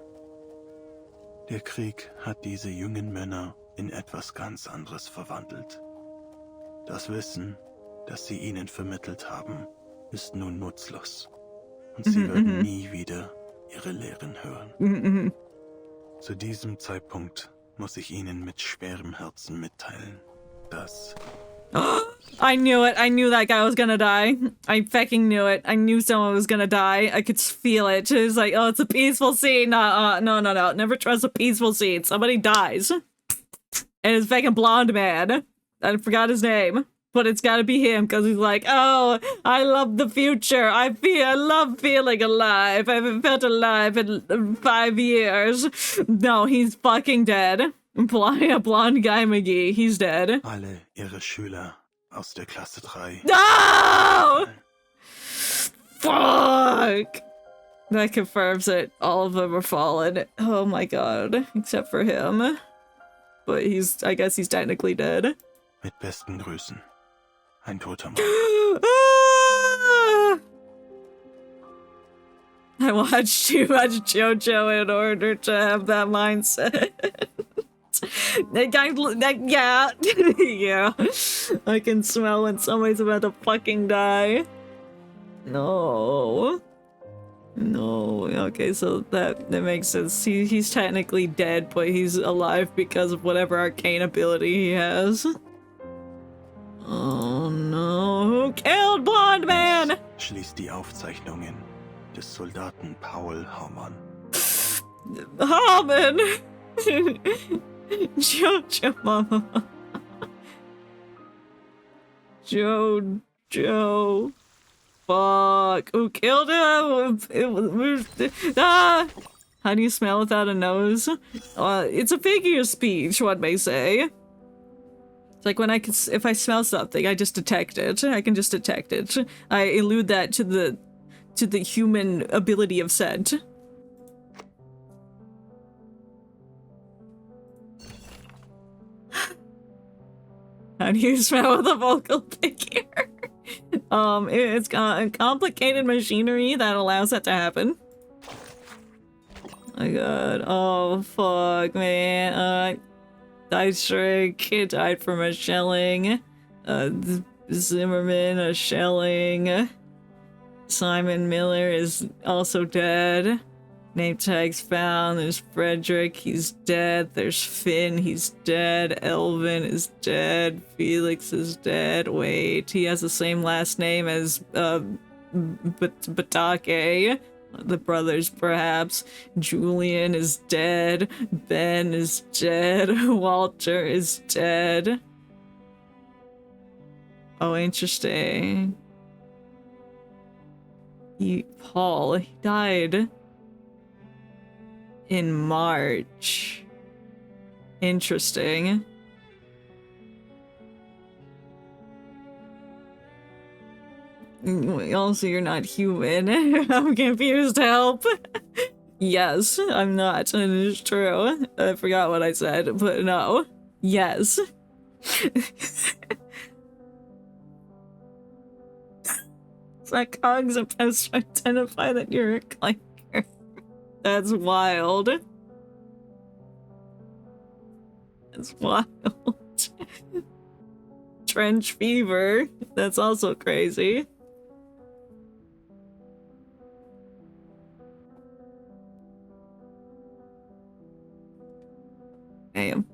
Der Krieg hat diese jungen Männer in etwas ganz anderes verwandelt. Das Wissen, das sie ihnen vermittelt haben, ist nun nutzlos. Und sie werden nie wieder ihre Lehren hören. Zu diesem Zeitpunkt muss ich ihnen mit schwerem Herzen mitteilen, dass... I knew it. I knew that guy was gonna die. I fucking knew it. I knew someone was gonna die. I could feel it. It was like, oh, it's a peaceful scene. No. Never trust a peaceful scene. Somebody dies. And it's fucking blonde man. I forgot his name. But it's gotta be him, because he's like, oh, I love the future. I love feeling alive. I haven't felt alive in 5 years. No, he's fucking dead. Blonde guy McGee, he's dead. Alle ihre Schüler aus der Klasse 3. No! Fuck! That confirms that all of them are fallen. Oh my god. Except for him. But I guess he's technically dead. Mit besten Grüßen. Ein toter Mann. I watched too much JoJo in order to have that mindset. Yeah. Yeah. I can smell when somebody's about to fucking die. No. No. Okay, so that makes sense. He's technically dead, but he's alive because of whatever arcane ability he has. Oh no. Who killed Blonde Man? Schließt die Aufzeichnungen des Soldaten Paul Haumann. Harmon! Jojo Mama. Jojo. Fuck. Who killed him? Ah! How do you smell without a nose? It's a figure of speech, one may say. It's like when if I smell something, I just detect it. I can just detect it. I elude that to the human ability of scent. How do you smell with a vocal figure? It's got complicated machinery that allows that to happen. Oh my god. Oh fuck, man. Dice Shrek died from a shelling. Zimmerman, a shelling. Simon Miller is also dead. Name tags found. There's Frederick, he's dead. There's Finn, he's dead. Elvin is dead. Felix is dead. Wait, he has the same last name as Batake. The brothers, perhaps. Julian is dead. Ben is dead. Walter is dead. Oh, interesting. Paul, he died in March. Interesting. Also, you're not human. I'm confused. Help. Yes, I'm not. It is true. I forgot what I said, but no. Yes. It's like Cog's supposed to identify that you're a clanker. That's wild. That's wild. Trench fever. That's also crazy. Damn.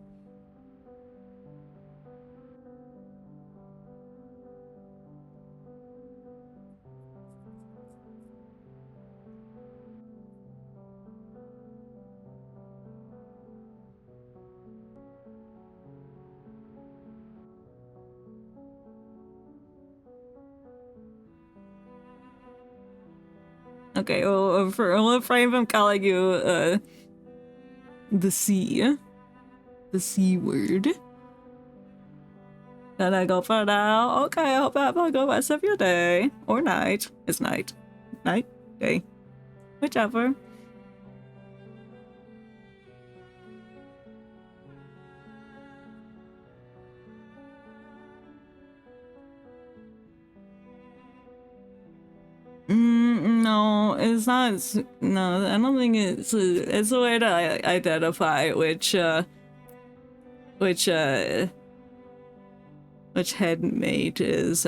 Okay, well, we'll frame him calling you, the C. The C word. Then I go for now. Okay, I hope you have a good rest of your day. Or night. It's night. Night? Day. Whichever. No, it's not. No, I don't think it's a way to identify which headmate is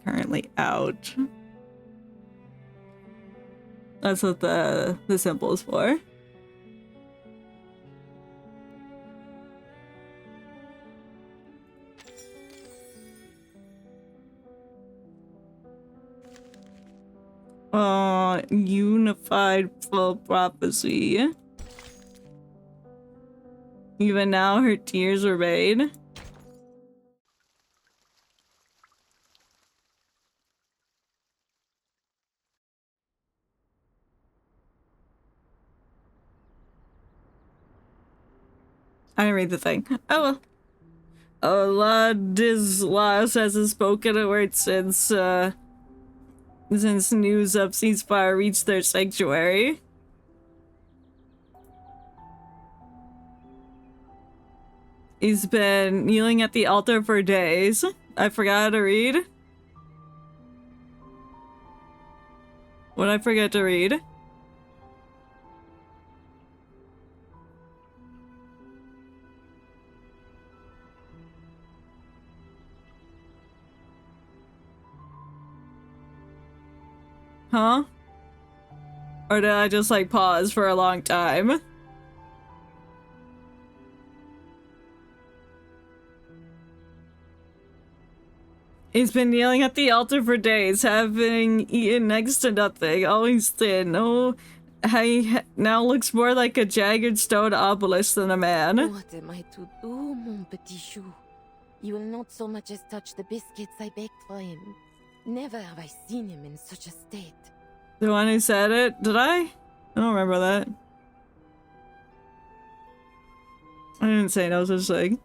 currently out. That's what the symbol is for. Unified full prophecy. Even now her tears are made. I didn't read the thing. Oh well. Ladislas hasn't spoken a word since news of ceasefire reached their sanctuary. He's been kneeling at the altar for days. I forgot to read. What'd I forget to read? Huh? Or did I just like pause for a long time? He's been kneeling at the altar for days, having eaten next to nothing, always thin. Oh, he now looks more like a jagged stone obelisk than a man. What am I to do, mon petit chou? You will not so much as touch the biscuits I baked for him. Never have I seen him in such a state. The one who said it? Did I? I don't remember that. I didn't say no such thing.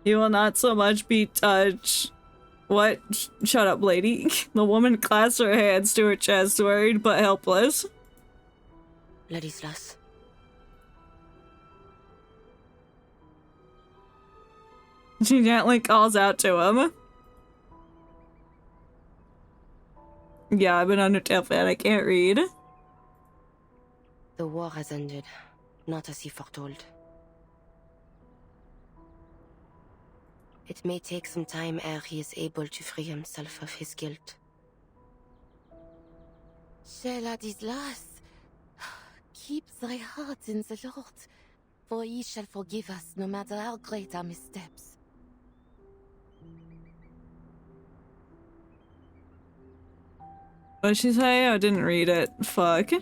He will not so much be touched. What? Shut up, lady. The woman clasped her hands to her chest, worried but helpless. Ladislas. She gently calls out to him. Yeah, I've been under Undertale I can't read. The war has ended, not as he foretold. It may take some time ere he is able to free himself of his guilt. Cher Ladislas, keep thy heart in the Lord, for he shall forgive us no matter how great our missteps. What did she say? I didn't read it. Fuck.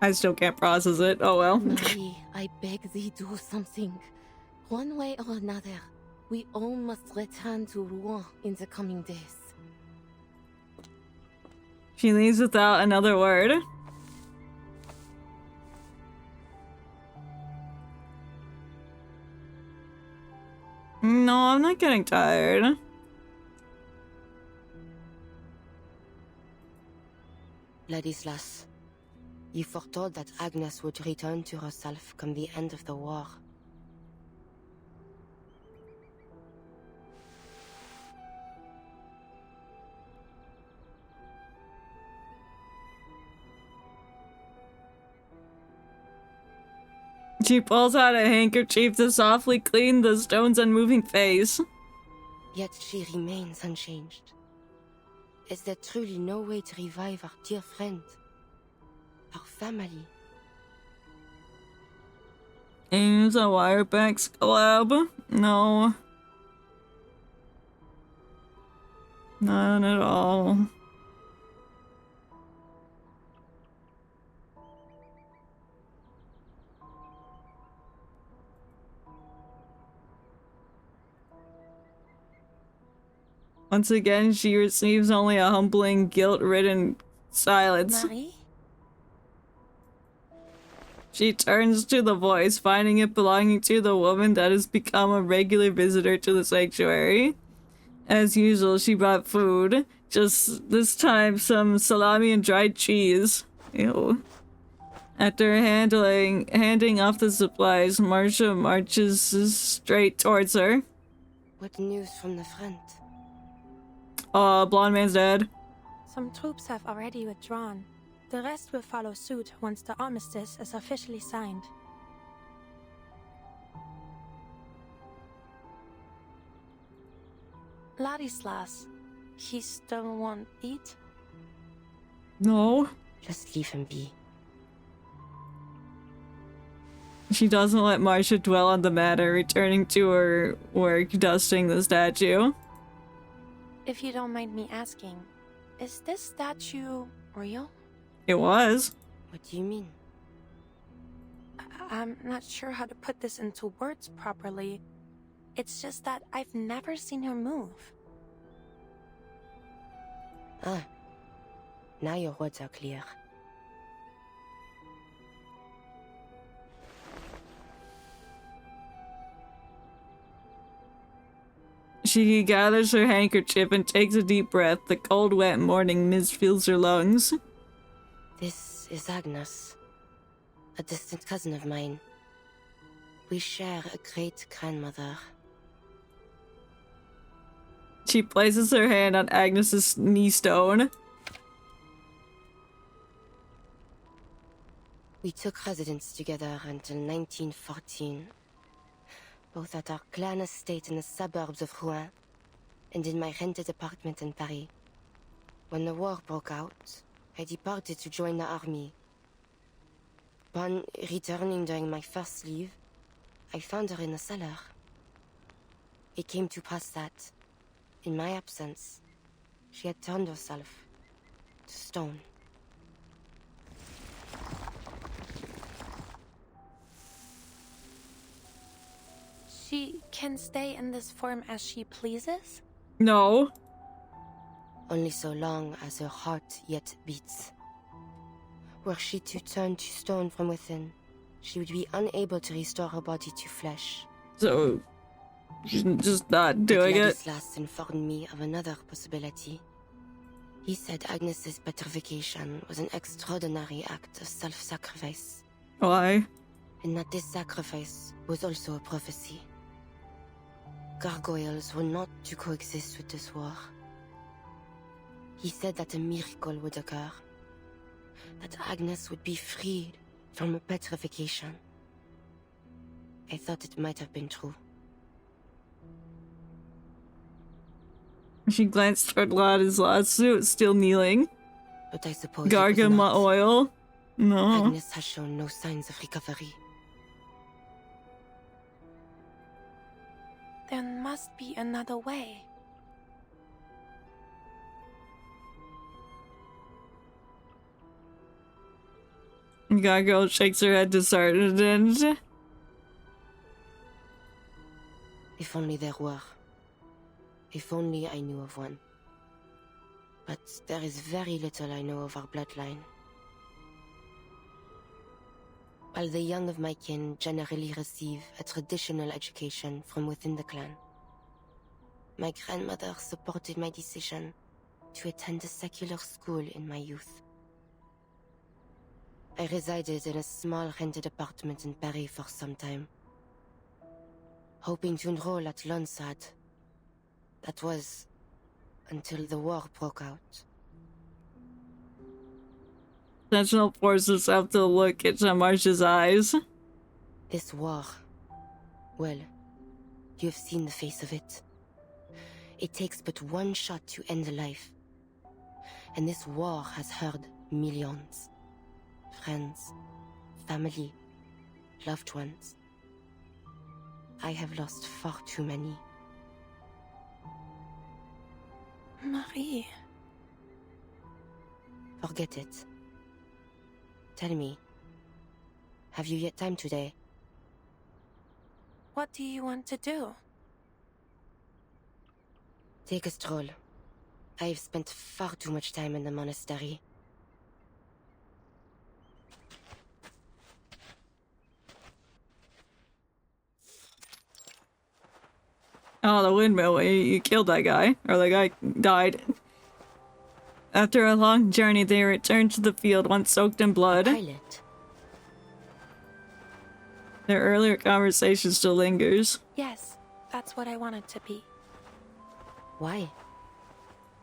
I still can't process it. Oh well. Marie, I beg thee, do something. One way or another, we all must return to Rouen in the coming days. She leaves without another word. No, I'm not getting tired. Ladislas, you foretold that Agnes would return to herself come the end of the war. She pulls out a handkerchief to softly clean the stone's unmoving face. Yet she remains unchanged. Is there truly no way to revive our dear friend? Our family? Aims a Wirebacks collab? No. None at all. Once again, she receives only a humbling, guilt-ridden silence. Marie? She turns to the voice, finding it belonging to the woman that has become a regular visitor to the sanctuary. As usual, she brought food. Just this time, some salami and dried cheese. Ew. After handing off the supplies, Marcia marches straight towards her. What news from the front? Blonde man's dead. Some troops have already withdrawn. The rest will follow suit once the armistice is officially signed. Ladislas, he still won't eat? No. Just leave him be. She doesn't let Marcia dwell on the matter, returning to her work dusting the statue. If you don't mind me asking, is this statue real? It was. What do you mean? I'm not sure how to put this into words properly, It's just that I've never seen her move. Ah, now your words are clear. She gathers her handkerchief and takes a deep breath. The cold, wet morning mist fills her lungs. This is Agnes, a distant cousin of mine. We share a great-grandmother. She places her hand on Agnes's knee stone. We took residence together until 1914, both at our clan estate in the suburbs of Rouen and in my rented apartment in Paris. When the war broke out, I departed to join the army. Upon returning during my first leave, I found her in the cellar. It came to pass that, in my absence, she had turned herself to stone. She can stay in this form as she pleases? No. Only so long as her heart yet beats. Were she to turn to stone from within, she would be unable to restore her body to flesh. So, she's just not doing it. Ladislas informed me of another possibility. He said Agnes's petrification was an extraordinary act of self-sacrifice. Why? And that this sacrifice was also a prophecy. Gargoyles were not to coexist with this war. He said that a miracle would occur. That Agnes would be freed from her petrification. I thought it might have been true. She glanced toward Ladislas, still kneeling. But I suppose Gargama oil? No. Agnes has shown no signs of recovery. There must be another way. Gargoyle shakes her head disheartened. If only there were. If only I knew of one. But there is very little I know of our bloodline. While the young of my kin generally receive a traditional education from within the clan, my grandmother supported my decision to attend a secular school in my youth. I resided in a small rented apartment in Paris for some time, hoping to enroll at Lonsad. That was until the war broke out. Sentinel forces herself to look into Marsh's eyes. This war, well, you have seen the face of it. It takes but one shot to end a life. And this war has hurt millions. Friends, family, loved ones. I have lost far too many. Marie. Forget it. Tell me, have you yet time today? What do you want to do? Take a stroll. I have spent far too much time in the monastery. Oh, the windmill. You killed that guy. Or the guy died. After a long journey, they returned to the field once soaked in blood. Pilot. Their earlier conversation still lingers. Yes, that's what I wanted to be. Why?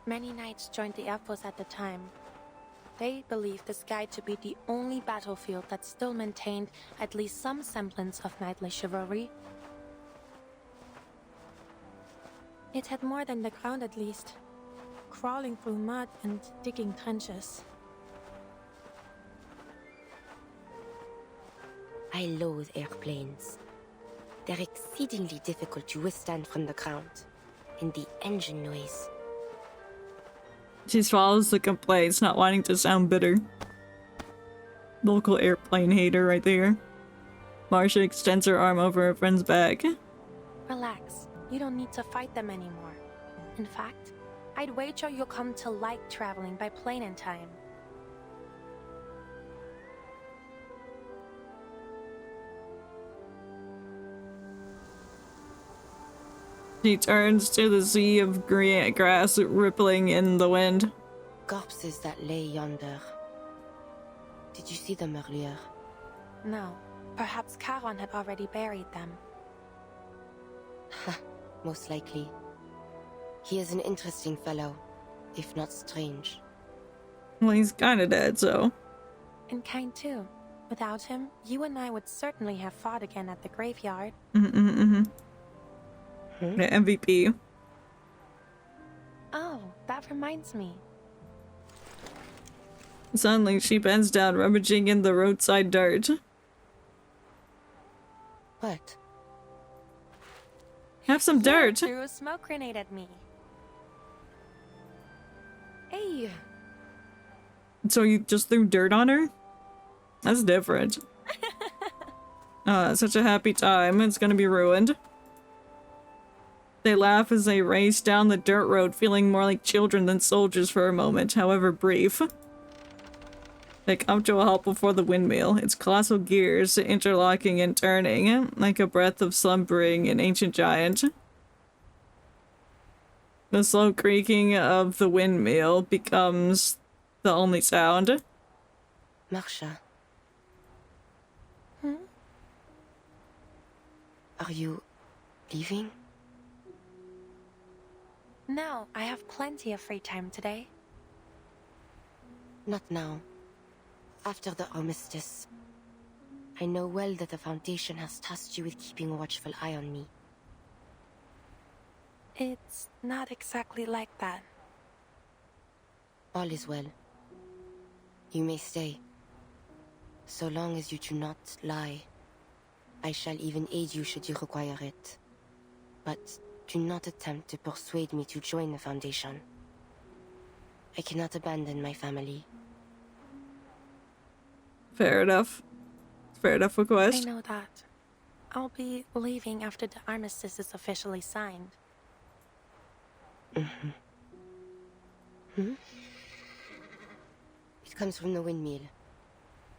Many knights joined the Air Force at the time. They believed the sky to be the only battlefield that still maintained at least some semblance of knightly chivalry. It had more than the ground at least. Crawling through mud and digging trenches. I loathe airplanes. They're exceedingly difficult to withstand from the ground. And the engine noise. She swallows the complaints, not wanting to sound bitter. Local airplane hater right there. Marcia extends her arm over her friend's back. Relax. You don't need to fight them anymore. In fact, I'd wager you'll come to like traveling by plane in time. She turns to the sea of green grass rippling in the wind. Corpses that lay yonder. Did you see them earlier? No. Perhaps Charon had already buried them. Ha, most likely. He is an interesting fellow, if not strange. Well, he's kinda dead, so. And kind too. Without him, you and I would certainly have fought again at the graveyard. The MVP. Oh, that reminds me. Suddenly, she bends down, rummaging in the roadside dirt. What? Have some dirt. Threw a smoke grenade at me. Hey. So you just threw dirt on her? That's different. Such a happy time. It's gonna be ruined. They laugh as they race down the dirt road, feeling more like children than soldiers for a moment, however brief. They come to a halt before the windmill, its colossal gears interlocking and turning, like a breath of slumbering an ancient giant. The slow creaking of the windmill becomes the only sound. Marsha. Are you leaving? No, I have plenty of free time today. Not now. After the armistice. I know well that the Foundation has tasked you with keeping a watchful eye on me. It's not exactly like that. All is well. You may stay. So long as you do not lie. I shall even aid you should you require it. But do not attempt to persuade me to join the Foundation. I cannot abandon my family. Fair enough. Fair enough request. I know that. I'll be leaving after the armistice is officially signed. It comes from the windmill.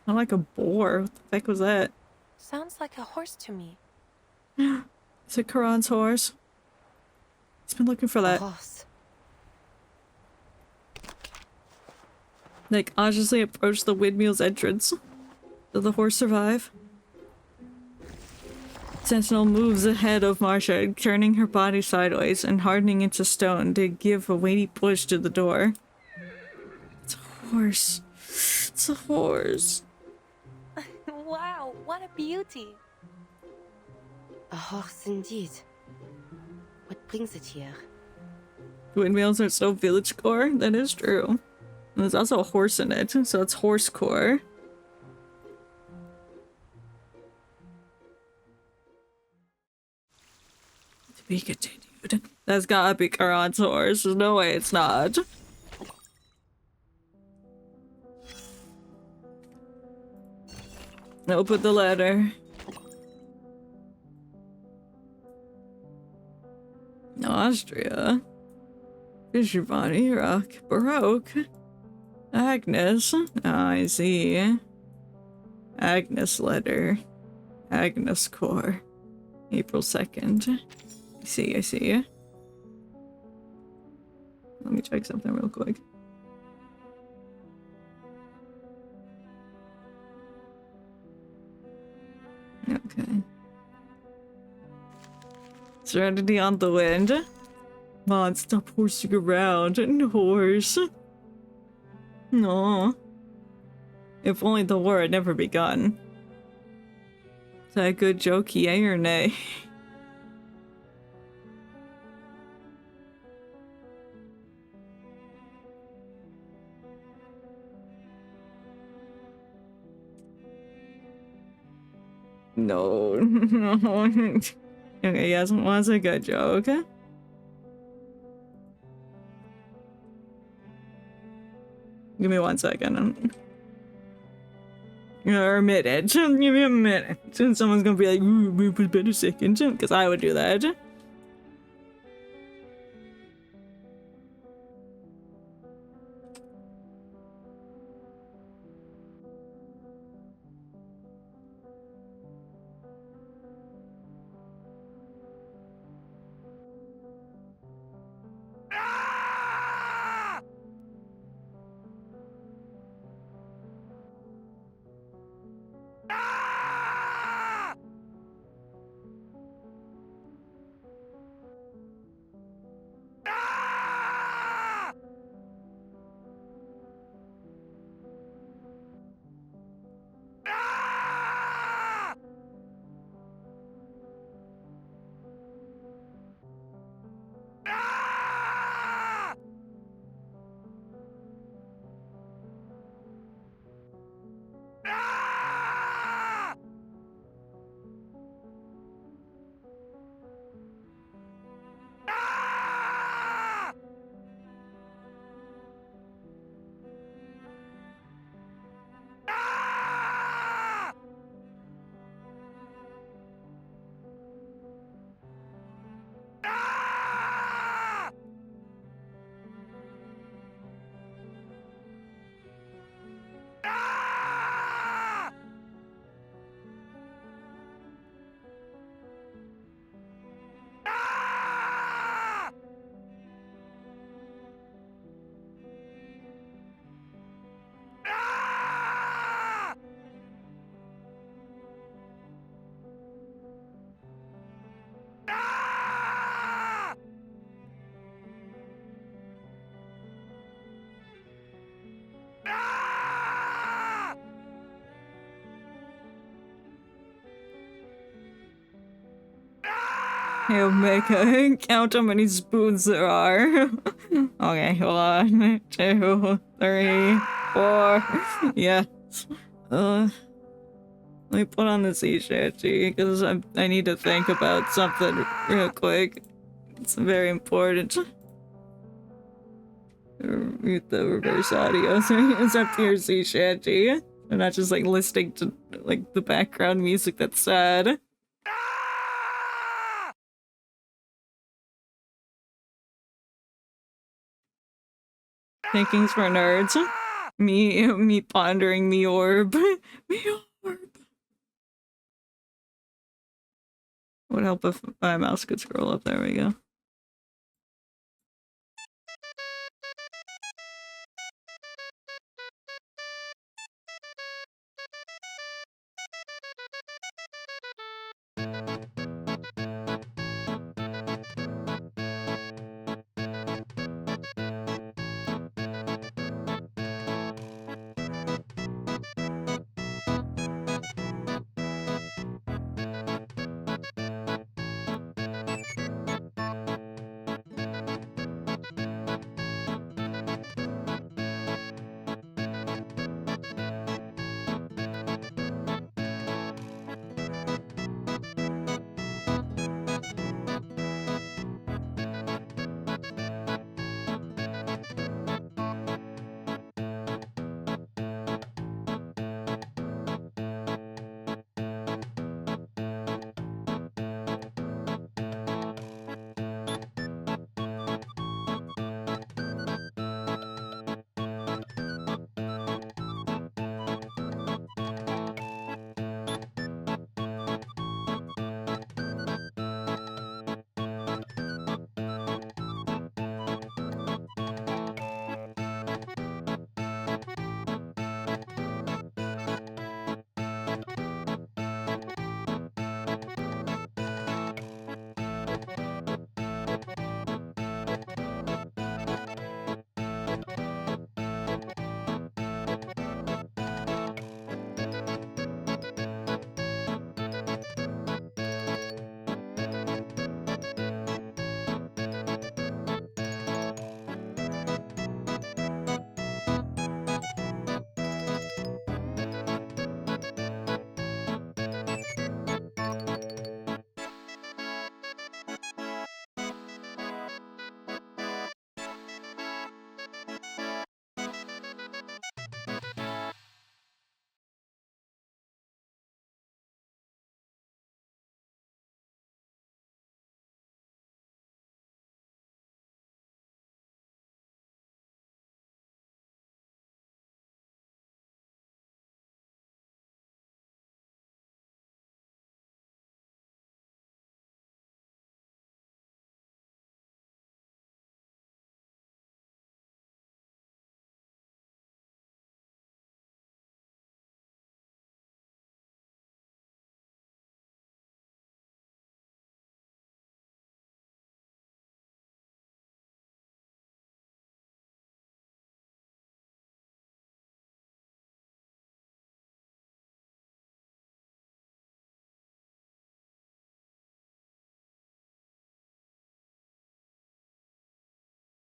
I like a boar. What the heck was that? Sounds like a horse to me. Is it Charon's horse? He's been looking for that. Horse. They cautiously approach the windmill's entrance. Does the horse survive? Sentinel moves ahead of Marsha, turning her body sideways and hardening into stone to give a weighty push to the door. It's a horse. It's a horse. Wow, what a beauty. A horse indeed. What brings it here? Windmills are so village-core. That is true. And there's also a horse in it, so it's horse-core. To be continued. That's gotta be Charon's horse. There's no way it's not. Open the letter. Austria. Vishvani, Rock, Baroque. Agnes. Oh, I see. Agnes letter. Agnes Core. April 2nd. I see. Let me check something real quick. Okay. Serenity on the wind. Come on, stop horsing around. Horse. No. If only the war had never begun. Is that a good joke, yay or nay? No. Okay, yes, it was a good joke. Give me 1 second. Or a minute. Give me a minute. Someone's gonna be like, ooh, wait a second. Because I would do that. He'll make a count how many spoons there are. Okay, 1, 2, 3, 4. Yes. Let me put on the sea shanty because I need to think about something real quick. It's very important. Mute the reverse audio so it's up to your sea shanty. I'm not just like listening to like the background music that's sad. Thinking's for nerds. Me pondering me orb. Me orb. Would help if my mouse could scroll up. There we go.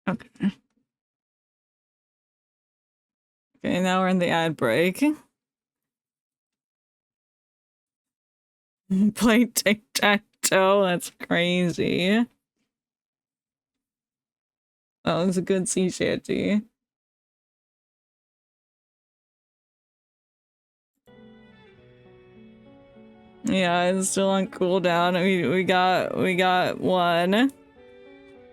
Okay. Okay, now we're in the ad break. Play tic-tac-toe, that's crazy. Oh, it's a good sea shanty. Yeah, it's still on cooldown. We got one.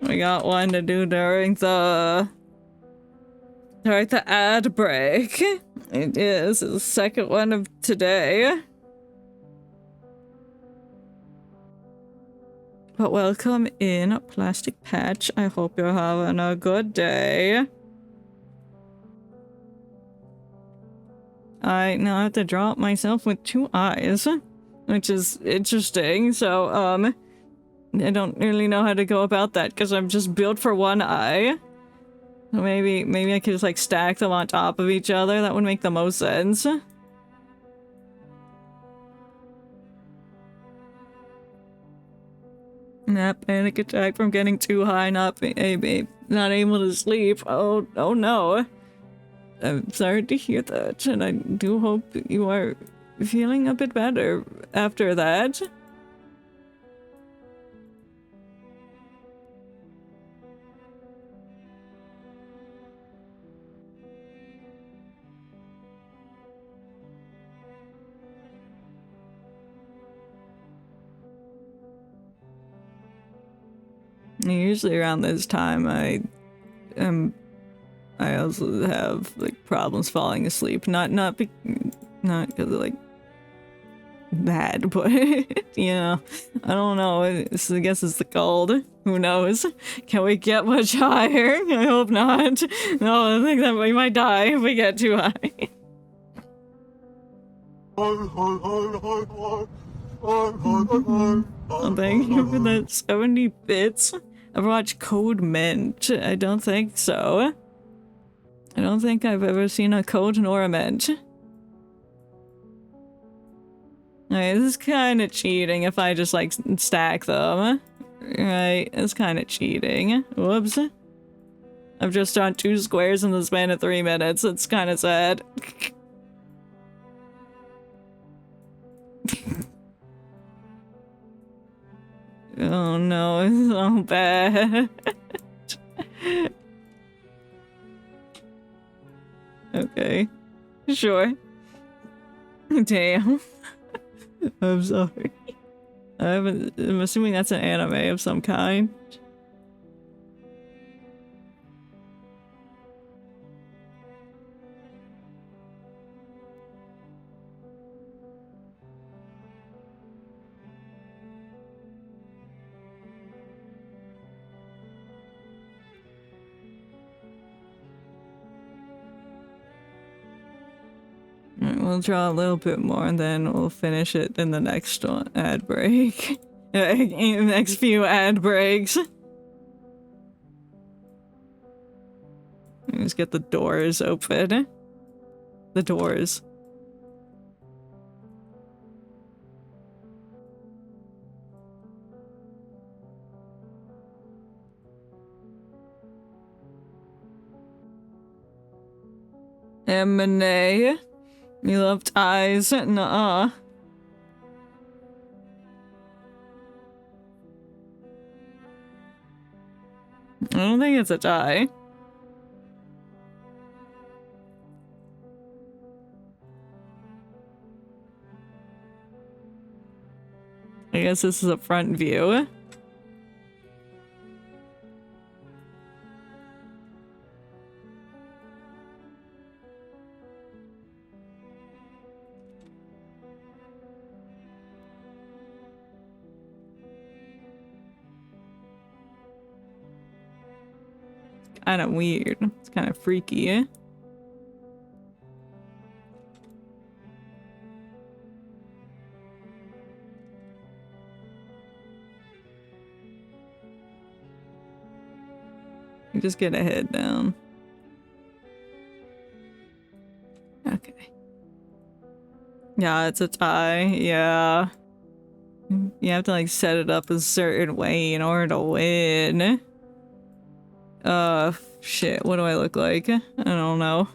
We got one to do during the ad break. It is the second one of today. But welcome in, Plastic Patch. I hope you're having a good day. I now have to draw it myself with 2 eyes, which is interesting. So, I don't really know how to go about that because I'm just built for 1 eye. Maybe I could just like stack them on top of each other. That would make the most sense. That panic attack from getting too high, not able to sleep. Oh no. I'm sorry to hear that, and I do hope you are feeling a bit better after that. Usually around this time, I also have like problems falling asleep. Not because of like that, but you know, I don't know. I guess it's the cold. Who knows? Can we get much higher? I hope not. No, I think that we might die if we get too high. Oh, thank you for that 70 bits. I've watched Code Mint. I don't think so. I don't think I've ever seen a Code nor a Mint. Alright, this is kind of cheating if I just like stack them. Right, it's kind of cheating. Whoops. I've just drawn 2 squares in the span of 3 minutes. It's kind of sad. Oh no, it's so bad. Okay. Sure. Damn. I'm sorry. I'm assuming that's an anime of some kind. We'll draw a little bit more and then we'll finish it in the next one, ad break. Next few ad breaks. Let's get the doors open. The doors. M&A. You love ties? Nuh-uh. I don't think it's a tie. I guess this is a front view. Kind of weird. It's kind of freaky, eh? You just get a head down. Okay. Yeah, it's a tie. Yeah. You have to like set it up a certain way in order to win. Shit, what do I look like? I don't know.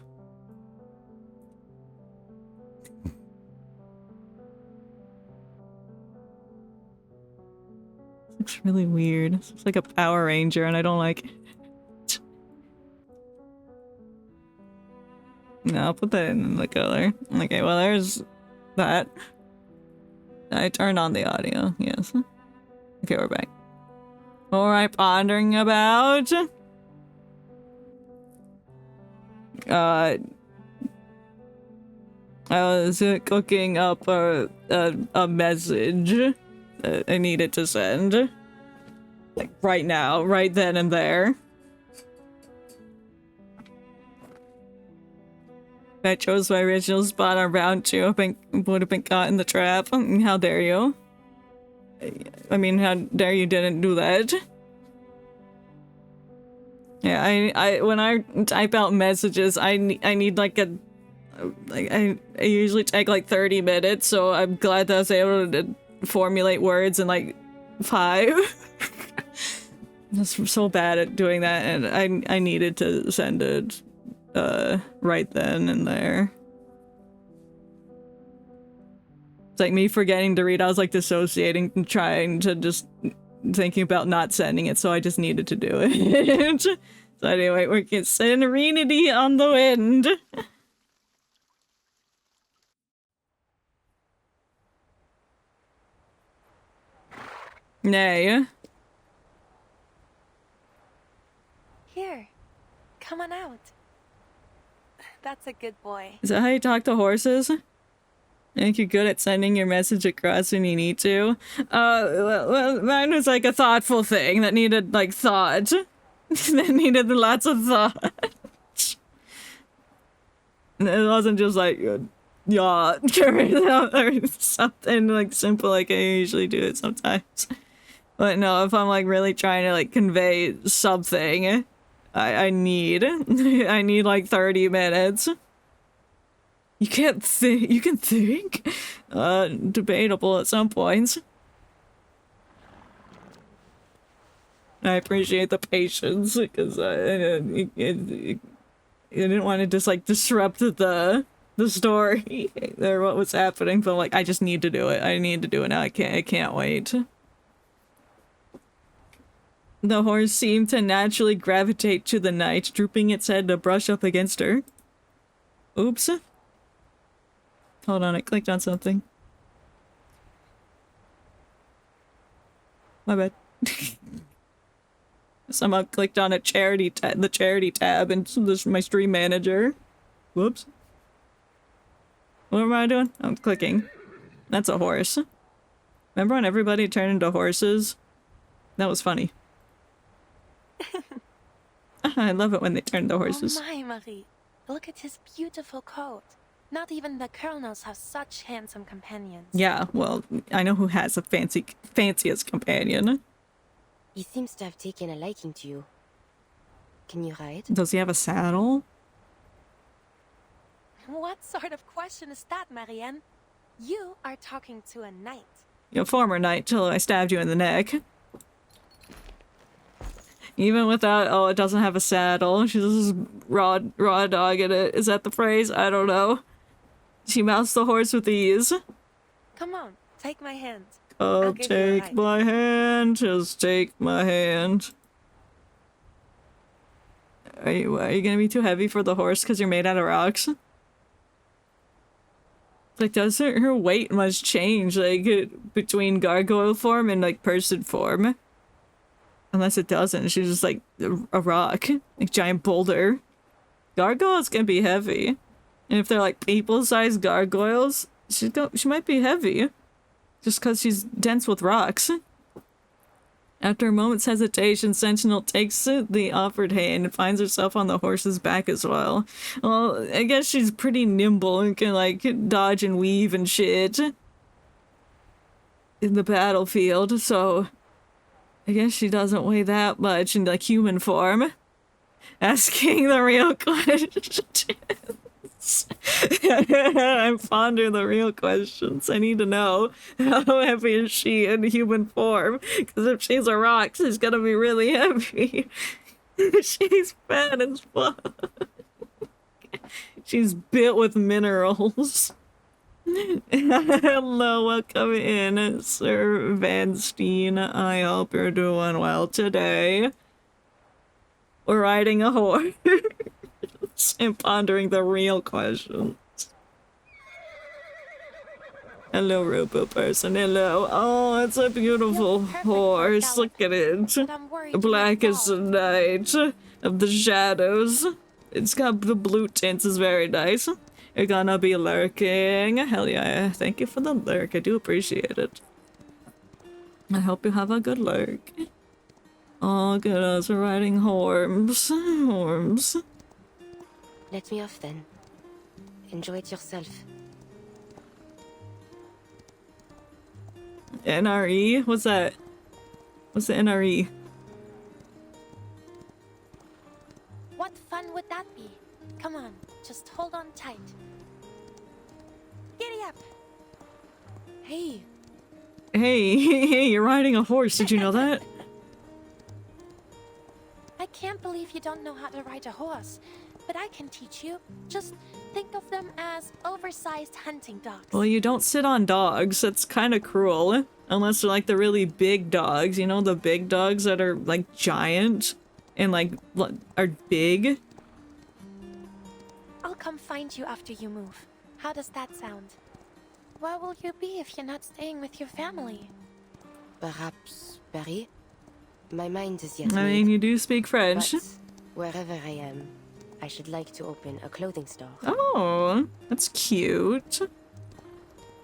Looks really weird. It's like a Power Ranger and I don't like it. No, I'll put that in the color. Okay, well there's that. I turned on the audio, yes. Okay, we're back. What were I pondering about? I was cooking up a message that I needed to send. Like right now, right then and there. If I chose my original spot on round 2, would have been caught in the trap. How dare you? I mean, how dare you didn't do that? Yeah, I when I type out messages, I need like a I usually take like 30 minutes, so I'm glad that I was able to formulate words in like 5. I'm so bad at doing that, and I needed to send it right then and there. It's like me forgetting to read. I was like dissociating and trying to just thinking about not sending it, so I just needed to do it. So anyway, we're getting Serenity on the Wind. Nay. Here, come on out. That's a good boy. Is that how you talk to horses? I think you're good at sending your message across when you need to. Well, mine was like a thoughtful thing that needed, like, thought. That needed lots of thought. And it wasn't just like, yeah, or something, like, simple like I usually do it sometimes. But no, if I'm, like, really trying to, like, convey something, I need like 30 minutes. You can't think. You can think. Debatable at some points. I appreciate the patience because I didn't want to just like disrupt the story or what was happening. But like, I just need to do it. I need to do it now. I can't wait. The horse seemed to naturally gravitate to the night, drooping its head to brush up against her. Oops. Hold on, I clicked on something. My bad. Somehow clicked on a the charity tab in my stream manager. Whoops. What am I doing? I'm clicking. That's a horse. Remember when everybody turned into horses? That was funny. I love it when they turn into horses. Oh my, Marie. Look at his beautiful coat. Not even the colonels have such handsome companions. Yeah, well, I know who has a fanciest companion. He seems to have taken a liking to you. Can you ride? Does he have a saddle? What sort of question is that, Marianne? You are talking to a knight. Your former knight till I stabbed you in the neck. Even without, oh, it doesn't have a saddle. She's just raw dogging it. Is that the phrase? I don't know. She mounts the horse with ease. Come on, take my hand. Oh, take my hand. Just take my hand. Are you gonna be too heavy for the horse because you're made out of rocks? Like, doesn't her weight must change, like, between gargoyle form and, like, person form? Unless it doesn't, she's just, like, a rock. Like, giant boulder. Gargoyles can be heavy. And if they're, like, people-sized gargoyles, she might be heavy. Just because she's dense with rocks. After a moment's hesitation, Sentinel takes the offered hand and finds herself on the horse's back as well. Well, I guess she's pretty nimble and can, like, dodge and weave and shit in the battlefield, so I guess she doesn't weigh that much in, like, human form. Asking the real questions. I'm pondering the real questions. I need to know how heavy is she in human form? Because if she's a rock, she's gonna be really heavy. She's fat as fuck. She's built with minerals. Hello, welcome in, Sir Van Steen. I hope you're doing well today. We're riding a horse. And pondering the real questions. Hello, Robo person. Hello. Oh, it's a beautiful horse. Look at it. Black as the night of the shadows. It's got the blue tints. Is very nice. You're gonna be lurking. Hell yeah. Thank you for the lurk. I do appreciate it. I hope you have a good lurk. Oh, good. Us riding horns. Horns. Let me off then. Enjoy it yourself. NRE? What's that? What's the NRE? What fun would that be? Come on, just hold on tight. Giddy up! Hey. Hey, you're riding a horse. Did you know that? I can't believe you don't know how to ride a horse, but I can teach you. Just think of them as oversized hunting dogs. Well, you don't sit on dogs. That's kind of cruel. Unless they're like the really big dogs. You know, the big dogs that are like giant and like are big. I'll come find you after you move. How does that sound? Where will you be if you're not staying with your family? Perhaps Paris? My mind is yet I mean, you do speak French. But wherever I am, I should like to open a clothing store. Oh, that's cute.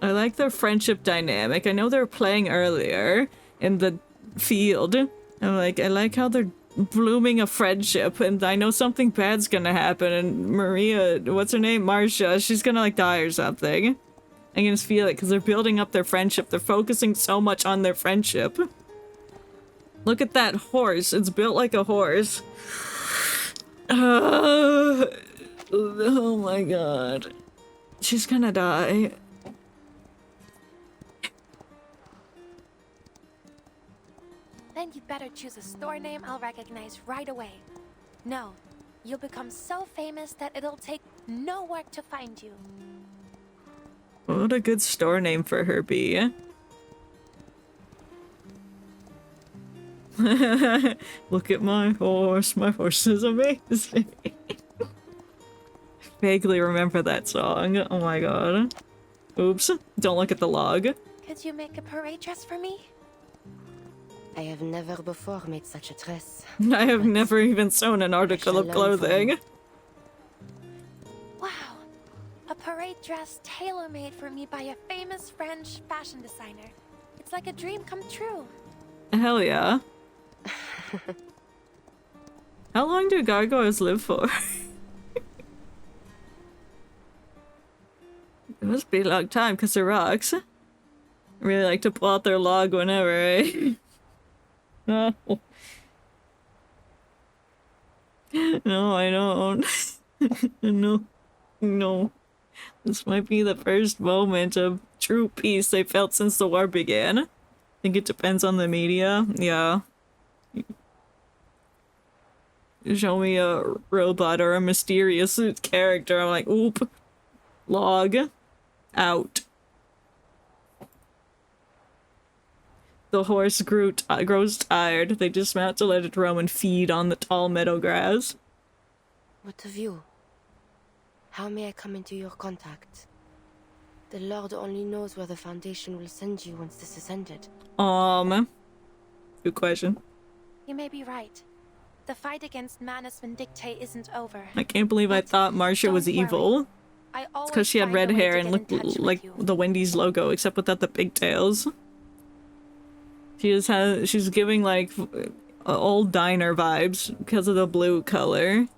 I like their friendship dynamic. I know they were playing earlier in the field. I like how they're blooming a friendship, and I know something bad's gonna happen, and Maria, what's her name? Marcia, she's gonna like die or something. I can just feel it because they're building up their friendship. They're focusing so much on their friendship. Look at that horse. It's built like a horse. Oh my god. She's gonna die. Then you'd better choose a store name I'll recognize right away. No, you'll become so famous that it'll take no work to find you. What would a good store name for her be? Look at my horse. My horse is amazing. I vaguely remember that song. Oh my god. Oops. Don't look at the log. Could you make a parade dress for me? I have never before made such a dress. I have never even sewn an article of clothing. Wow. A parade dress tailor-made for me by a famous French fashion designer. It's like a dream come true. Hell yeah. How long do gargoyles live for? It must be a long time because they're rocks. I really like to pull out their log whenever, eh? No. No, I don't. No. This might be the first moment of true peace they felt since the war began. I think it depends on the media. Yeah. Show me a robot or a mysterious character, I'm like, oop. Log. Out. The horse grows tired. They dismount to let it roam and feed on the tall meadow grass. What of you? How may I come into your contact? The Lord only knows where the Foundation will send you once this is ended. Good question. You may be right. The fight against Manus Vindictae isn't over. I can't believe I thought Marcia was evil. It's because she had red hair and looked like the Wendy's logo, except without the pigtails. She's giving like old diner vibes because of the blue color.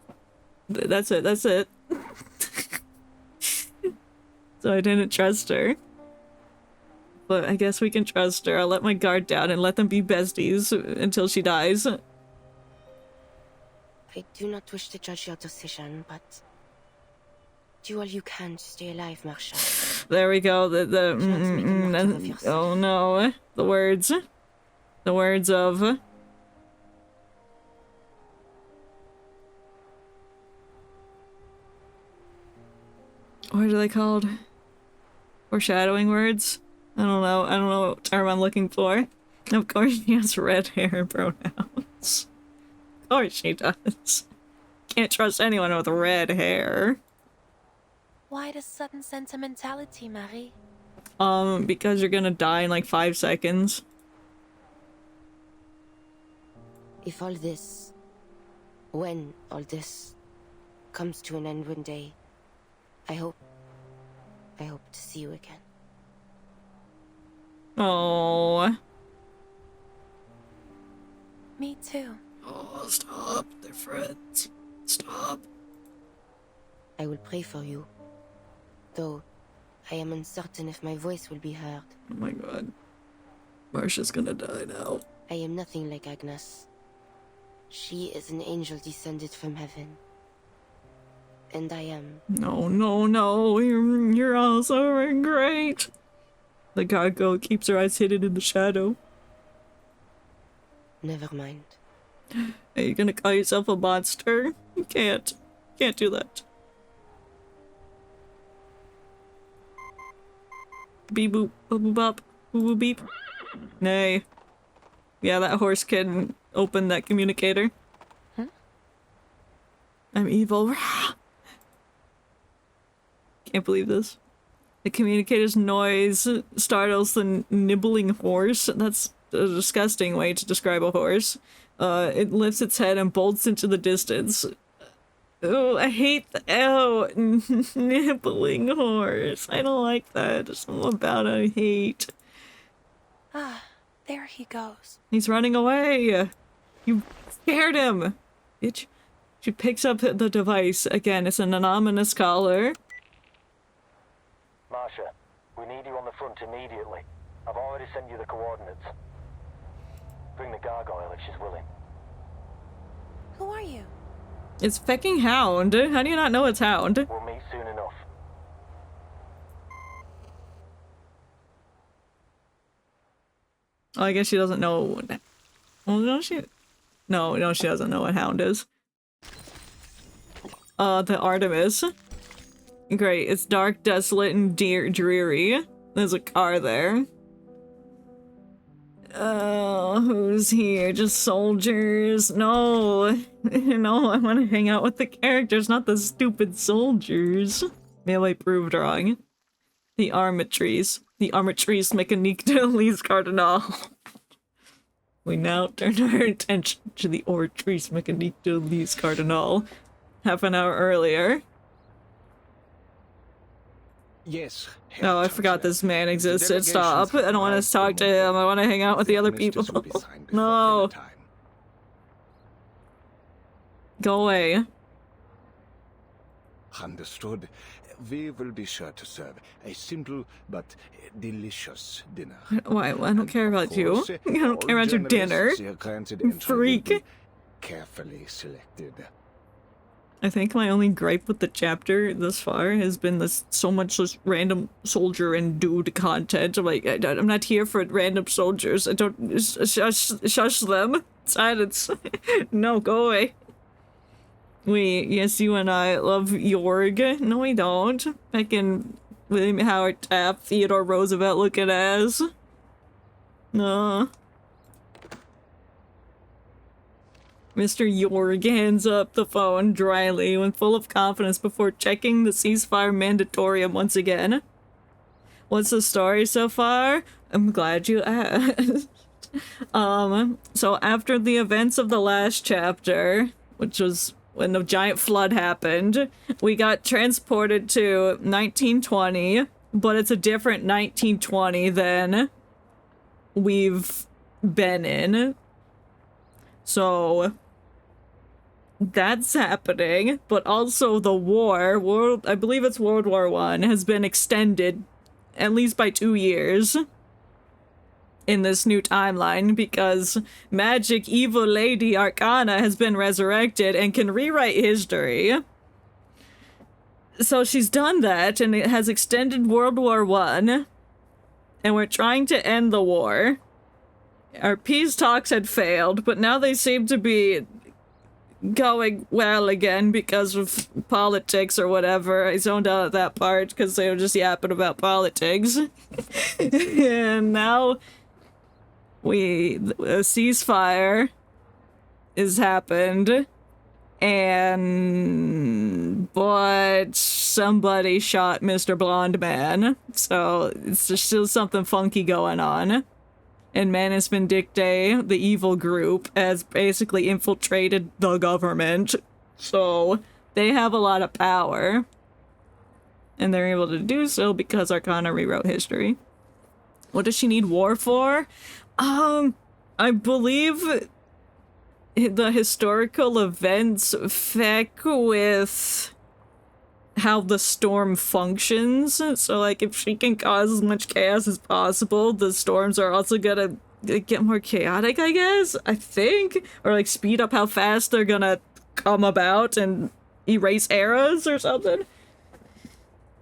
That's it. So I didn't trust her. But I guess we can trust her. I'll let my guard down and let them be besties until she dies. I do not wish to judge your decision, but do all you can to stay alive, Marcia. There we go. Oh no. The words. The words of... What are they called? Foreshadowing words? I don't know what term I'm looking for. Of course she has red hair and pronouns. Of course she does. Can't trust anyone with red hair. Why the sudden sentimentality, Marie? Because you're gonna die in like 5 seconds. If all this, when all this comes to an end one day, I hope to see you again. Oh. Me too. Oh, stop. They're friends. Stop. I will pray for you, though I am uncertain if my voice will be heard. Oh my god. Marcia's gonna die now. I am nothing like Agnes. She is an angel descended from heaven. And I am... No. You're also great. The gargoyle keeps her eyes hidden in the shadow. Never mind. Are you gonna call yourself a monster? You can't. Can't do that. Beep boop, boop boop bop, boop boop beep. Nay. Yeah, that horse can open that communicator. Huh? I'm evil. Can't believe this. The communicator's noise startles the nibbling horse. That's a disgusting way to describe a horse. It lifts its head and bolts into the distance. Oh, I hate the nibbling horse. I don't like that. There's something about it I hate. Ah, there he goes. He's running away. You scared him. Bitch. She picks up the device. Again, it's an anonymous caller. Marsha, we need you on the front immediately. I've already sent you the coordinates. Bring the gargoyle if she's willing. Who are you? It's fecking Hound. How do you not know it's Hound? We'll meet soon enough. Oh, I guess she doesn't know. Well, no, she doesn't know what Hound is. The Artemis. Great, it's dark, desolate, and dreary. There's a car there. Oh, who's here? Just soldiers? No. No, I want to hang out with the characters, not the stupid soldiers. Maybe I proved wrong. The Armatrice. The Armatrice Mécanique de l'Ise Cardinal. We now turn our attention to the Armatrice Mécanique de l'Ise Cardinal. Half an hour earlier. Yes. Oh, I forgot this man existed. Stop. I don't want to talk to him. I want to hang out with the other people. No. Go away. Understood. We will be sure to serve a simple but delicious dinner. Why? I don't care about you. I don't care about your dinner. Freak. Carefully selected. I think my only gripe with the chapter thus far has been this so much just random soldier and dude content. I'm like, I'm not here for random soldiers. I don't shush them. Silence. No, go away. Yes, you and I love Jorg. No, we don't. Fucking William Howard Taft, Theodore Roosevelt looking ass. No. Mr. Jorg hands up the phone dryly when full of confidence before checking the ceasefire mandatorium once again. What's the story so far? I'm glad you asked. So after the events of the last chapter, which was when the giant flood happened, we got transported to 1920, but it's a different 1920 than we've been in. So that's happening, but also the war, I believe it's World War I, has been extended at least by 2 years in this new timeline because magic evil lady Arcana has been resurrected and can rewrite history. So she's done that, and it has extended World War I, and we're trying to end the war. Our peace talks had failed, but now they seem to be going well again because of politics or whatever. I zoned out at that part because they were just yapping about politics. And now a ceasefire has happened, but somebody shot Mr. Blonde Man, so it's just still something funky going on. And Manus Vindictae, the evil group, has basically infiltrated the government, so they have a lot of power. And they're able to do so because Arcana rewrote history. What does she need war for? I believe the historical events feck with how the storm functions. So, like, if she can cause as much chaos as possible, the storms are also gonna get more chaotic, I guess? I think? Or, like, speed up how fast they're gonna come about and erase eras or something?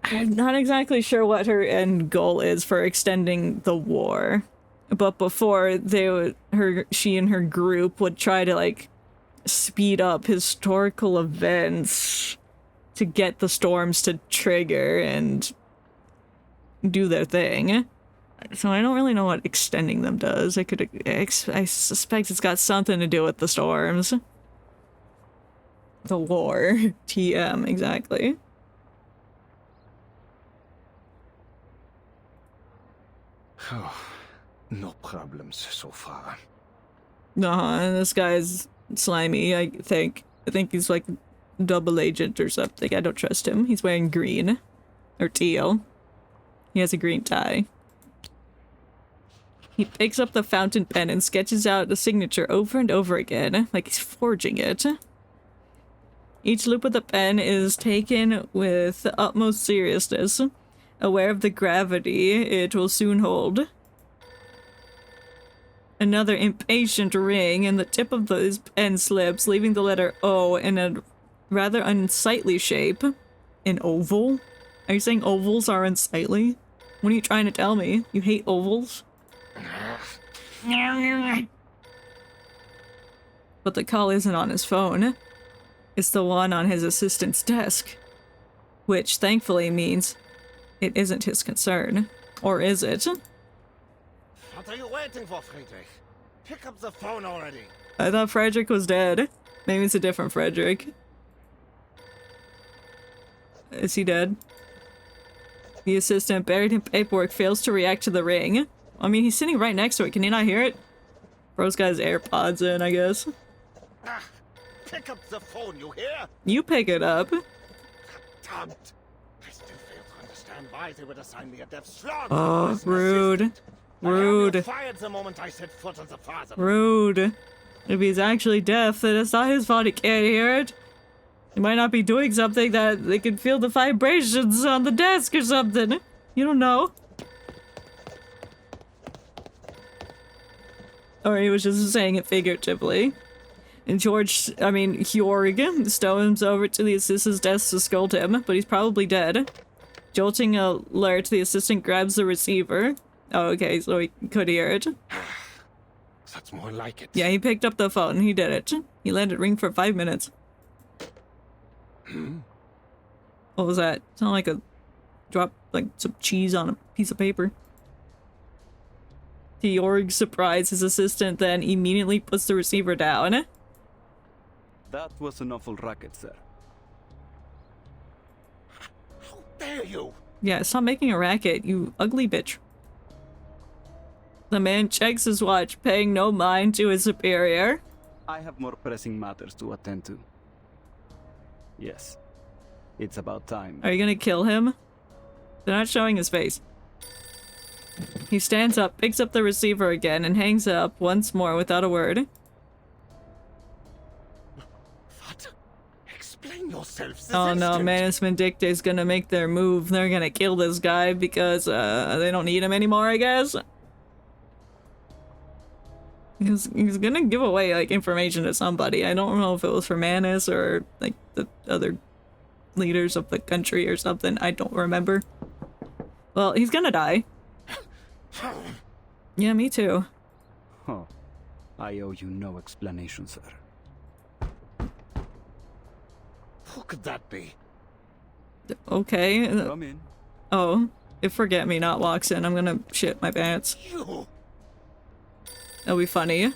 I'm not exactly sure what her end goal is for extending the war. But before, she and her group would try to, like, speed up historical events to get the storms to trigger and do their thing. So I don't really know what extending them does. I suspect it's got something to do with the storms. The war. TM, exactly. No problems so far. And this guy's slimy, I think. I think he's like double agent or something. I don't trust him. He's wearing green. Or teal. He has a green tie. He picks up the fountain pen and sketches out the signature over and over again, like he's forging it. Each loop of the pen is taken with the utmost seriousness, aware of the gravity it will soon hold. Another impatient ring, and the tip of his pen slips, leaving the letter O in a rather unsightly shape. An oval? Are you saying ovals are unsightly? What are you trying to tell me? You hate ovals? But the call isn't on his phone. It's the one on his assistant's desk. Which, thankfully, means it isn't his concern. Or is it? What are you waiting for, Friedrich? Pick up the phone already. I thought Frederick was dead. Maybe it's a different Frederick. Is he dead? The assistant, buried in paperwork, fails to react to the ring. I mean, he's sitting right next to it. Can you not hear it? Bro's got his AirPods in, I guess. Pick up the phone, you hear? You pick it up. Damned. I still fail to understand why they would assign me a death slot. Oh, rude. Rude. I fired the moment I set foot on the father. Rude. If he's actually deaf, then it's not his fault he can't hear it. He might not be doing something that they can feel the vibrations on the desk or something. You don't know. Or he was just saying it figuratively. And Jorg stones over to the assistant's desk to scold him, but he's probably dead. Jolting alert, the assistant grabs the receiver. Oh, okay, so he could hear it. That's more like it. Yeah, he picked up the phone. He did it. He let it ring for 5 minutes. What was that? Sounded like a drop, like some cheese on a piece of paper. To Jorg's surprise, his assistant then immediately puts the receiver down. That was an awful racket, sir. How dare you? Yeah, stop making a racket, you ugly bitch. The man checks his watch, paying no mind to his superior. I have more pressing matters to attend to. Yes. It's about time. Are you gonna kill him? They're not showing his face. He stands up, picks up the receiver again, and hangs up once more without a word. What? Explain yourself. Oh no, Manus Vindicta is gonna make their move. They're gonna kill this guy because they don't need him anymore, I guess. He's gonna give away, like, information to somebody. I don't know if it was for Manus or, like, the other leaders of the country or something. I don't remember. Well, he's gonna die. Yeah, me too. Huh. I owe you no explanation, sir. Who could that be? Okay. Come in. Oh, if Forget-Me-Not walks in, I'm gonna shit my pants. You. That'll be funny.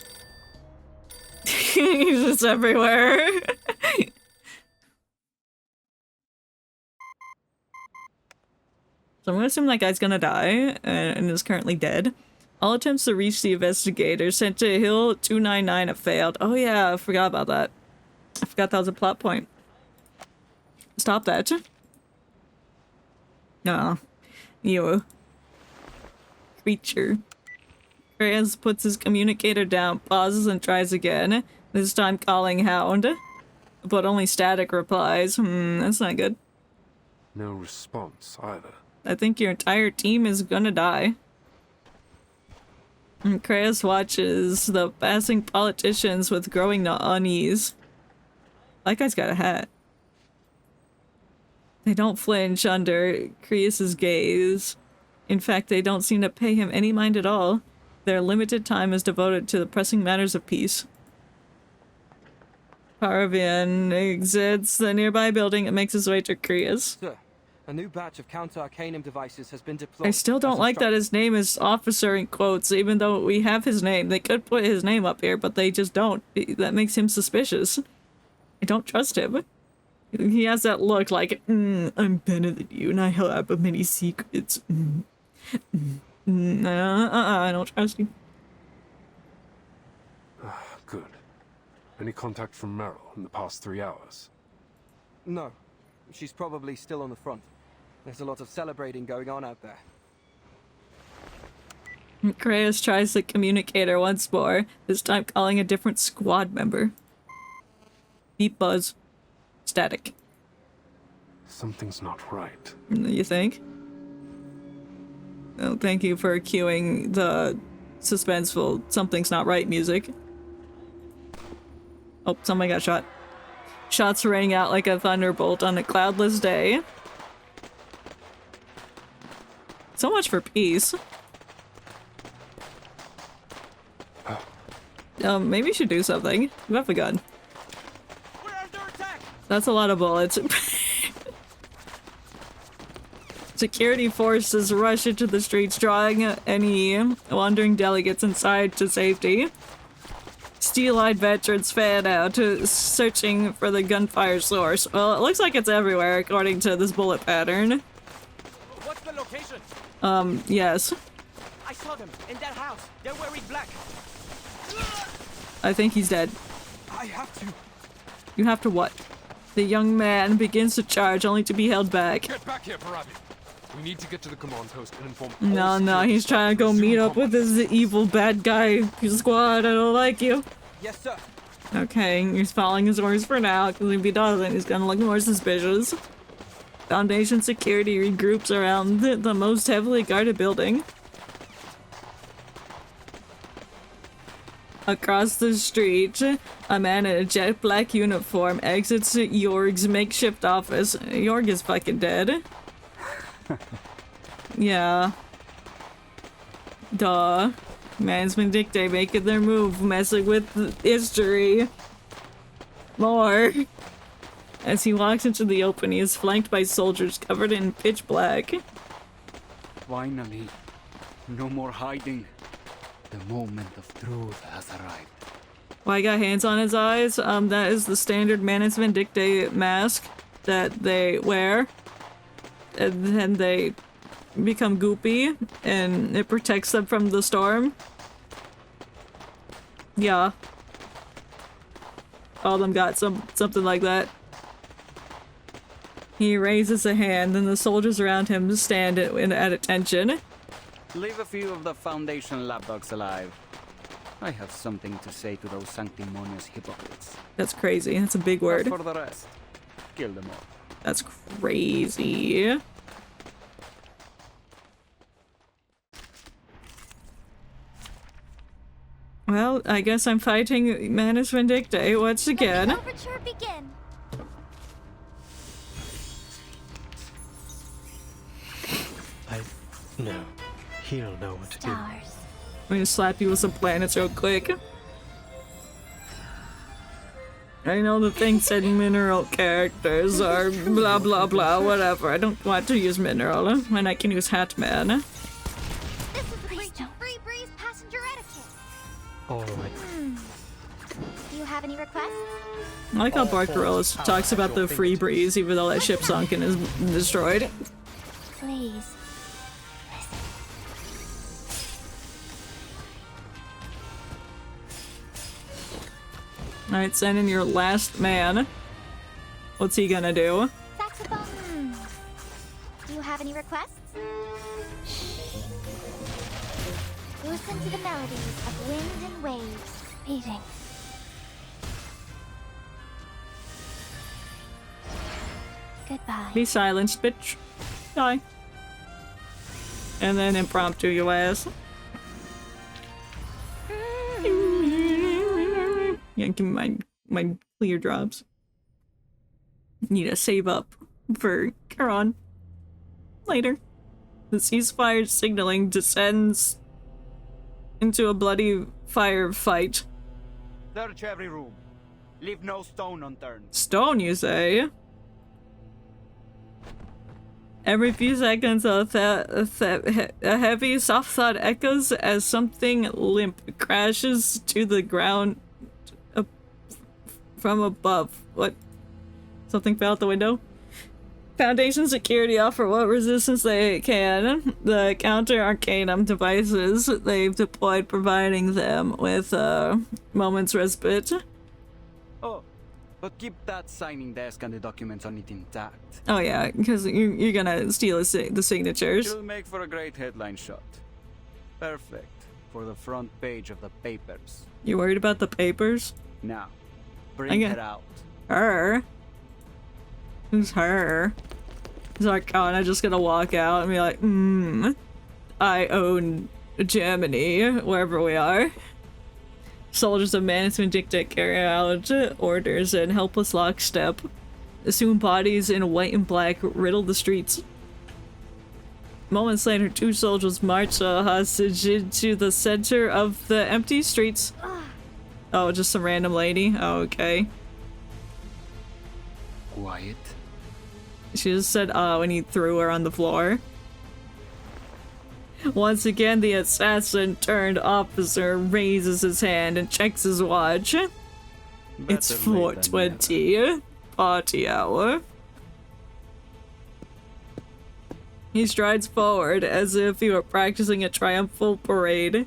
He's just everywhere. So I'm gonna assume that guy's gonna die and is currently dead. All attempts to reach the investigator sent to Hill 299 have failed. Oh yeah, I forgot about that. I forgot that was a plot point. Stop that. No. You. Creature. Reyes puts his communicator down, pauses, and tries again. This time calling Hound. But only static replies. That's not good. No response either. I think your entire team is gonna die. And Kreis watches the passing politicians with growing unease. That guy's got a hat. They don't flinch under Creus's gaze. In fact, they don't seem to pay him any mind at all. Their limited time is devoted to the pressing matters of peace. Paravian exits the nearby building and makes his way to Creus. Sir, a new batch of counter-arcanum devices has been deployed. I still don't like that his name is Officer in quotes, even though we have his name. They could put his name up here, but they just don't. That makes him suspicious. I don't trust him. He has that look like, I'm better than you and I have many secrets. I don't trust you. Good. Any contact from Meryl in the past 3 hours? No. She's probably still on the front. There's a lot of celebrating going on out there. Creus tries to communicate her once more, this time calling a different squad member. Beep buzz. Static. Something's not right. You think? Oh, thank you for cueing the suspenseful something's not right music. Oh, somebody got shot. Shots raining out like a thunderbolt on a cloudless day. So much for peace. Maybe you should do something. You have a gun. That's a lot of bullets. Security forces rush into the streets, drawing any wandering delegates inside to safety. Steel-eyed veterans fan out, searching for the gunfire source. Well, it looks like it's everywhere, according to this bullet pattern. What's the location? Yes. I saw them in that house. They're wearing black. I think he's dead. I have to. You have to what? The young man begins to charge, only to be held back. Get back here, Parabi. We need to get to the command post and inform No, he's trying to go meet up with his evil bad guy squad. I don't like you. Yes, sir. Okay, he's following his orders for now, because if he doesn't, he's gonna look more suspicious. Foundation security regroups around the most heavily guarded building. Across the street, a man in a jet black uniform exits Jorg's makeshift office. Jorg is fucking dead. Yeah. Duh. Man's Vindicte making their move, messing with history. More. As he walks into the open, he is flanked by soldiers covered in pitch black. Finally. No more hiding. The moment of truth has arrived. Why got hands on his eyes? That is the standard Manus Vindicte mask that they wear. And then they become goopy, and it protects them from the storm. Yeah. All of them got something like that. He raises a hand, and the soldiers around him stand at attention. Leave a few of the Foundation lapdogs alive. I have something to say to those sanctimonious hypocrites. That's crazy. That's a big word. As for the rest, kill them all. That's crazy. Well, I guess I'm fighting Manus Vindicte once again. Let the overture begin. No. He'll know what to do. I'm gonna slap you with some planets real quick. I know the thing said mineral characters are blah blah blah, whatever. I don't want to use mineral when I can use Hatman. This is a breach of free breeze passenger etiquette. Alright. Do you have any requests? I like how Barcarolas talks about the free breeze even though that ship's sunk and is destroyed. Please. Alright, send in your last man. What's he gonna do? Saxophone. Do you have any requests? Listen to the melodies of wind and waves beating. Goodbye. Be silenced, bitch. Die. And then impromptu your ass. Yeah, give me my clear drops. Need to save up. for Charon. Later, the ceasefire signaling descends into a bloody firefight. Search every room. Leave no stone unturned. Stone, you say? Every few seconds, a heavy, soft thud echoes as something limp crashes to the ground from above. What? Something fell out the window? Foundation security offer what resistance they can. The counter-arcanum devices they've deployed, providing them with a moment's respite. Oh, but keep that signing desk and the documents on it intact. Oh yeah, because you're gonna steal the signatures. It'll make for a great headline shot. Perfect for the front page of the papers. You worried about the papers? Now, bring it out. Her? Who's her? Is Arcana just gonna walk out and be like, I own Germany, wherever we are. Soldiers of management dictate carry out orders in helpless lockstep. Soon bodies in white and black riddle the streets. Moments later, two soldiers march a hostage into the center of the empty streets. Oh, just some random lady? Oh, okay. Quiet. She just said, when he threw her on the floor. Once again, the assassin-turned officer raises his hand and checks his watch. It's 4:20. Party hour. He strides forward as if he were practicing a triumphal parade,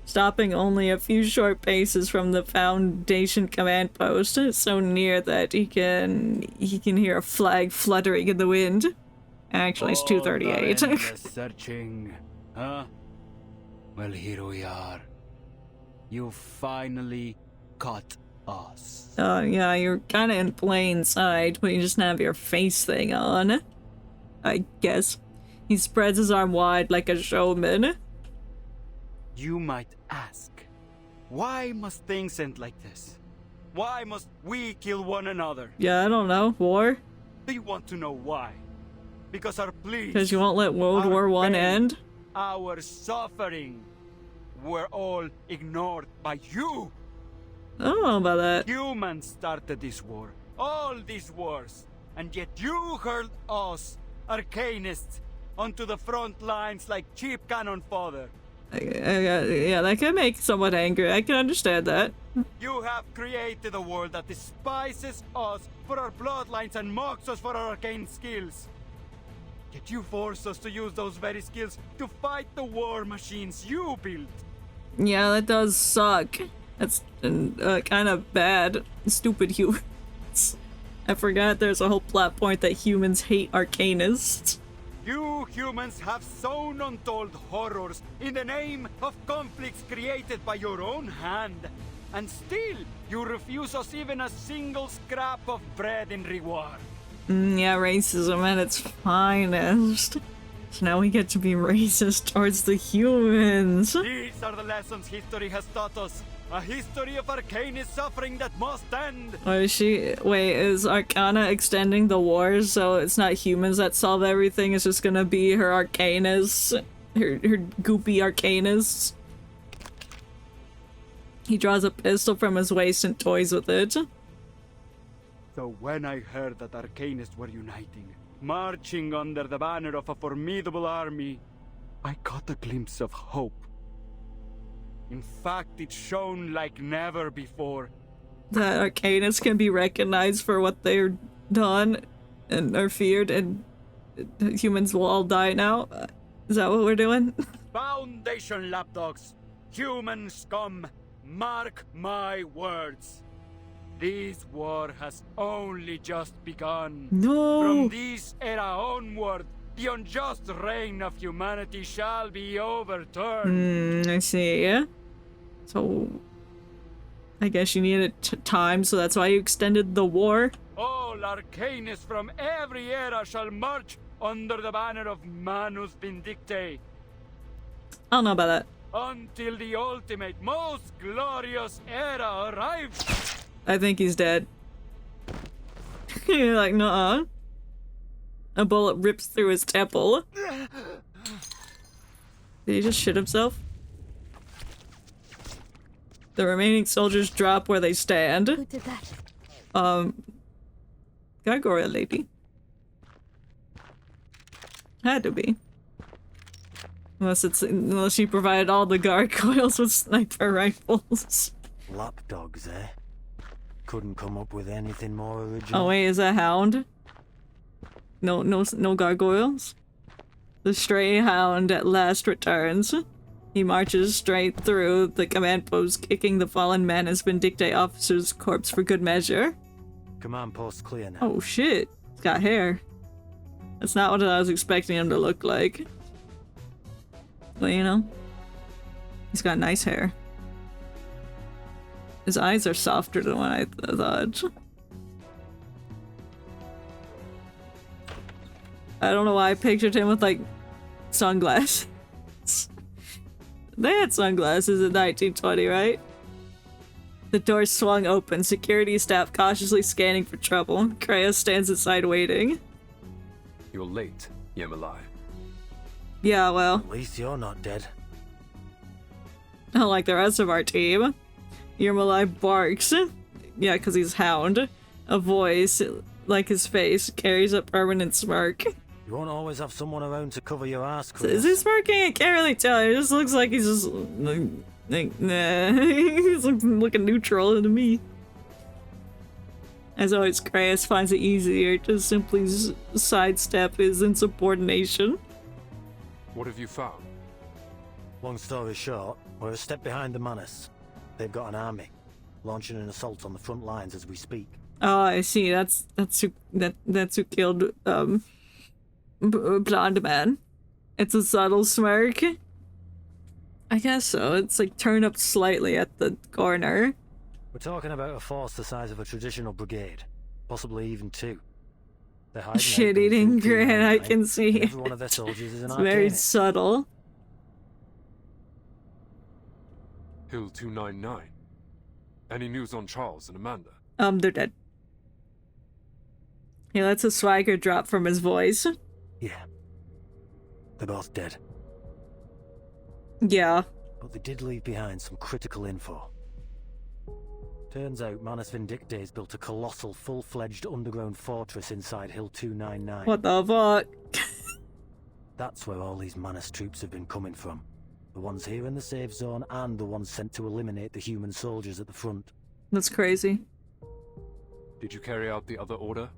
stopping only a few short paces from the Foundation command post, so near that he can hear a flag fluttering in the wind. Actually, it's 2:38. Searching, huh? Well, here we are. You finally caught us. Yeah, you're kind of in plain sight, but you just have your face thing on, I guess. He spreads his arm wide like a showman. You might ask, why must things end like this? Why must we kill one another? Yeah, I don't know. War? Do you want to know why? Because our pleas, because you won't let World War I end? Our suffering were all ignored by you. I don't know about that. Humans started this war, all these wars, and yet you hurled us, Arcanists, onto the front lines like cheap cannon fodder. Yeah, that can make someone angry. I can understand that. You have created a world that despises us for our bloodlines and mocks us for our arcane skills. Yet you force us to use those very skills to fight the war machines you built. Yeah, that does suck. That's kind of bad. Stupid humans. I forgot there's a whole plot point that humans hate arcanists. You humans have sown untold horrors in the name of conflicts created by your own hand. And still, you refuse us even a single scrap of bread in reward. Yeah, racism at its finest. So now we get to be racist towards the humans. These are the lessons history has taught us. A history of arcanist suffering that must end. Wait, is Arcana extending the wars so it's not humans that solve everything? It's just gonna be her arcanists, her goopy arcanists. He draws a pistol from his waist and toys with it. So when I heard that arcanists were uniting, marching under the banner of a formidable army, I caught a glimpse of hope. In fact, it shone like never before. That arcanists can be recognized for what they're done and are feared, and humans will all die now? Is that what we're doing? Foundation lapdogs, human scum, mark my words. This war has only just begun. No! From this era onward, the unjust reign of humanity shall be overturned. I see. So, I guess you needed time, so that's why you extended the war? All arcanists from every era shall march under the banner of Manus Vindicte. I don't know about that. Until the ultimate, most glorious era arrives. I think he's dead. You're like, nuh-uh. A bullet rips through his temple. Did he just shit himself? The remaining soldiers drop where they stand. Who did that? Gargoyle lady. Had to be. Unless she provided all the gargoyles with sniper rifles. Lapdogs, eh? Couldn't come up with anything more original. Oh wait, is that hound? No gargoyles? The stray hound at last returns. He marches straight through the command post, kicking the fallen man as Vindicte officer's corpse for good measure. Command post clear now. Oh shit, he's got hair. That's not what I was expecting him to look like. But you know, he's got nice hair. His eyes are softer than what I thought. I don't know why I pictured him with like sunglasses. They had sunglasses in 1920, right? The door swung open, security staff cautiously scanning for trouble. Kreia stands inside waiting. You're late, Yemalai. Yeah, well. At least you're not dead. Unlike the rest of our team. Yemalai barks. Yeah, because he's hound. A voice, like his face, carries a permanent smirk. You won't always have someone around to cover your ass, Chris. Is he smirking? I can't really tell. It just looks like he's just like nah. He's looking neutral to me. As always, Kreia finds it easier to simply sidestep his insubordination. What have you found? Long story short, we're a step behind the Manus. They've got an army, launching an assault on the front lines as we speak. Oh, I see. That's who killed Blonde Man. It's a subtle smirk. I guess so. It's like turned up slightly at the corner. We're talking about a force the size of a traditional brigade, possibly even two. They're hiding Shit-eating grin, I can see. Every one of their soldiers is an It's very subtle. Hill 299. Any news on Charles and Amanda? They're dead. He lets a swagger drop from his voice. Yeah. They're both dead. Yeah. But they did leave behind some critical info. Turns out Manus Vindicte's built a colossal, full-fledged underground fortress inside Hill 299. What the fuck? That's where all these Manus troops have been coming from. The ones here in the safe zone and the ones sent to eliminate the human soldiers at the front. That's crazy. Did you carry out the other order?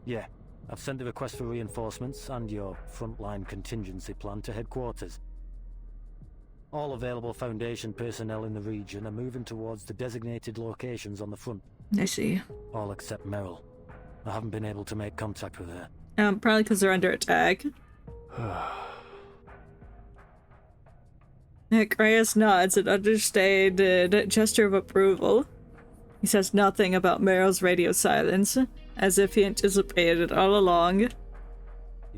Yeah. I've sent a request for reinforcements and your frontline contingency plan to headquarters. All available Foundation personnel in the region are moving towards the designated locations on the front. I see. All except Meryl. I haven't been able to make contact with her. Probably because they're under attack. Kreia nods an understated gesture of approval. He says nothing about Meryl's radio silence, as if he anticipated it all along. You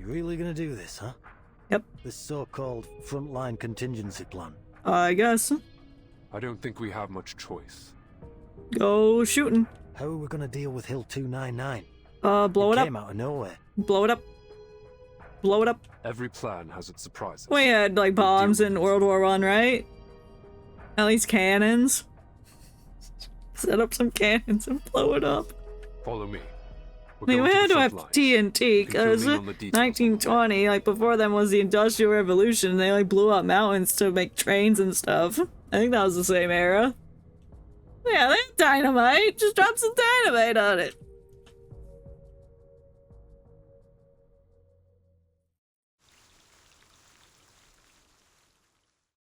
really gonna do this, huh? Yep. This so-called frontline contingency plan. I guess. I don't think we have much choice. Go shooting. How are we gonna deal with Hill 299? Blow it up. Came out of nowhere. Blow it up. Blow it up. Every plan has its surprises. We had like bombs in World War I, right? At least cannons. Set up some cannons and blow it up. Follow me. We had to have TNT because 1920, like before them was the Industrial Revolution. They like blew up mountains to make trains and stuff. I think that was the same era. Yeah, they had dynamite. Just drop some dynamite on it.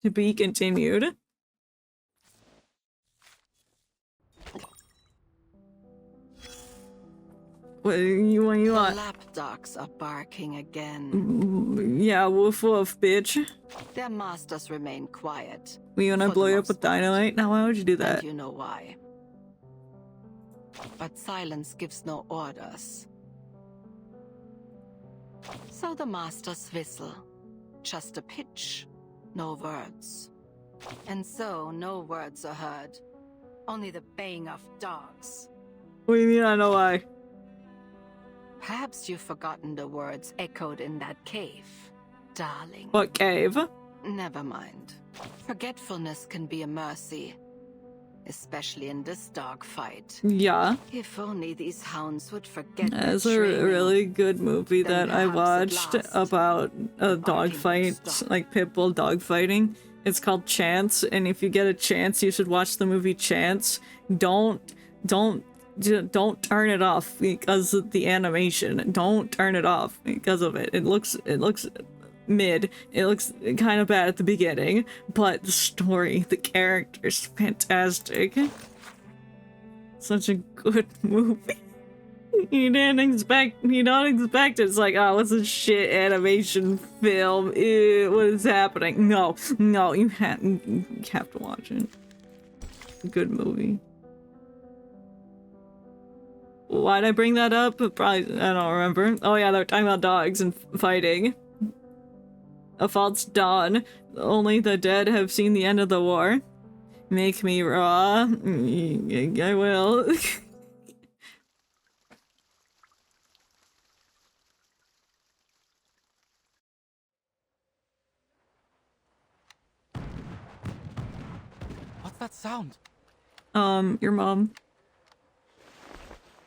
To be continued. What do you want? The lapdogs are barking again. Yeah, woof woof, bitch. Their masters remain quiet. We wanna blow you up with dynamite? Now, why would you do that? And you know why. But silence gives no orders. So the masters whistle. Just a pitch, no words. And so no words are heard. Only the baying of dogs. What do you mean I know why? Perhaps you've forgotten the words echoed in that cave, darling. What cave? Never mind. Forgetfulness can be a mercy, especially in this dogfight. Yeah. If only these hounds would forget their That's a training. really good movie Then that I perhaps watched at last about a dogfight, like pitbull dogfighting. It's called Chance, and if you get a chance, you should watch the movie Chance. Don't turn it off because of the animation. Don't turn it off because of it. It looks mid. It looks kind of bad at the beginning, but the story, the characters, fantastic. Such a good movie. You don't expect it. It's like, oh, what's a shit animation film? Ew, what is happening? No, you have to watch it. Good movie. Why'd I bring that up? Probably, I don't remember. Oh yeah, they're talking about dogs and fighting. A false dawn. Only the dead have seen the end of the war. Make me raw. I will. What's that sound? Your mom.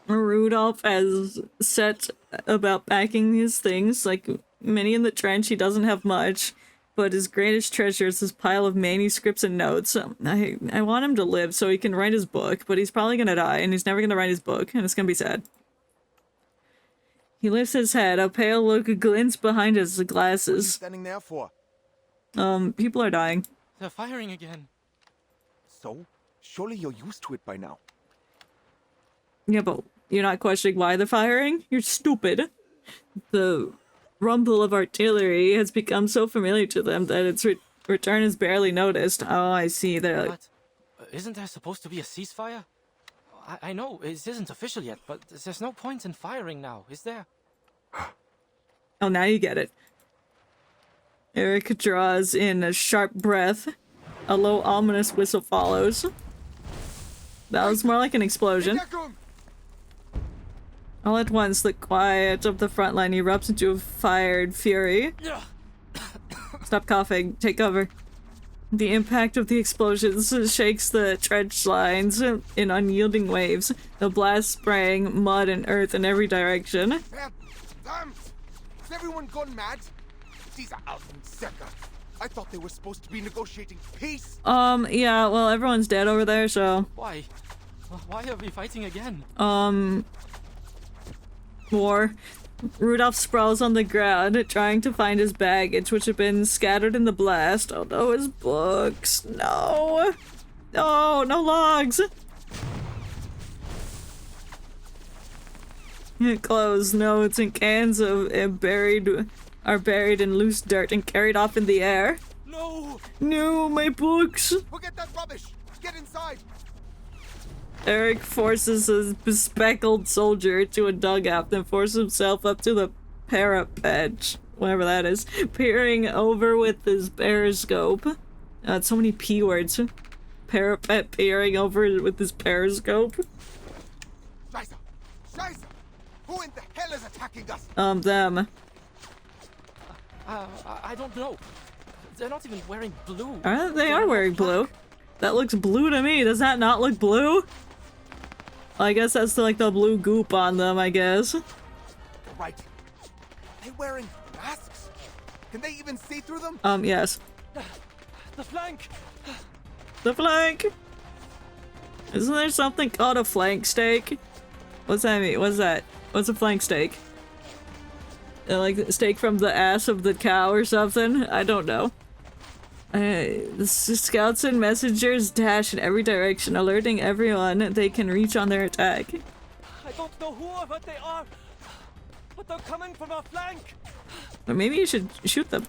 Rudolph has set about packing his things. Like many in the trench, he doesn't have much, but his greatest treasure is this pile of manuscripts and notes. I want him to live so he can write his book, but he's probably gonna die, and he's never gonna write his book, and it's gonna be sad. He lifts his head. A pale look glints behind his glasses. What are you standing there for? People are dying. They're firing again. So? Surely you're used to it by now. Yeah, but you're not questioning why they're firing? You're stupid. The rumble of artillery has become so familiar to them that its return is barely noticed. Oh, I see. They're like... But isn't there supposed to be a ceasefire? I know, it isn't official yet, but there's no point in firing now, is there? Oh, now you get it. Eric draws in a sharp breath. A low, ominous whistle follows. That was more like an explosion. All at once, the quiet of the front line erupts into a fired fury. Stop coughing. Take cover. The impact of the explosions shakes the trench lines in unyielding waves. The blast spraying mud and earth in every direction. Damn! Has everyone gone mad? These are Alpensäcker. I thought they were supposed to be negotiating peace. Yeah, well, everyone's dead over there, so... Why? Why are we fighting again? War. Rudolph sprawls on the ground, trying to find his baggage, which had been scattered in the blast. Oh no, his books. No! No, no logs! Clothes, notes, and cans are buried in loose dirt and carried off in the air. No! No, my books! Forget that rubbish! Get inside! Eric forces a bespectacled soldier to a dugout, then forces himself up to the parapet, whatever that is, peering over with his periscope. So many P words. Parapet peering over with his periscope. Scheiße! Scheiße! Who in the hell is attacking us? Them. I don't know. They're not even wearing blue. They are wearing blue. That looks blue to me. Does that not look blue? I guess that's like the blue goop on them, I guess. Right. Are they wearing masks? Can they even see through them? Yes. The flank! The flank! Isn't there something called a flank steak? What's that mean? What's that? What's a flank steak? Like the steak from the ass of the cow or something? I don't know. The scouts and messengers dash in every direction, alerting everyone they can reach on their attack. I don't know who or what they are, but they're coming from our flank. Or maybe you should shoot them.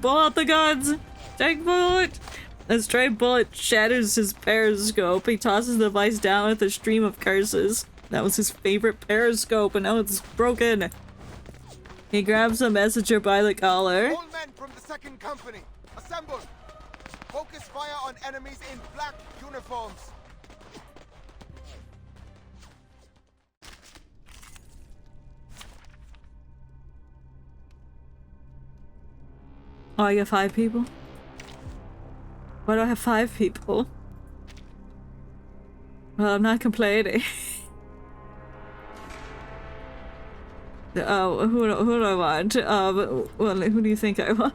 Pull out the guns! Take bullet! A stray bullet shatters his periscope. He tosses the device down with a stream of curses. That was his favorite periscope, and now it's broken. He grabs the messenger by the collar. All men from the second company, assemble! Focus fire on enemies in black uniforms. Oh, I got 5 people? Why do I have 5 people? Well, I'm not complaining. Oh, who do I want? Well, who do you think I want?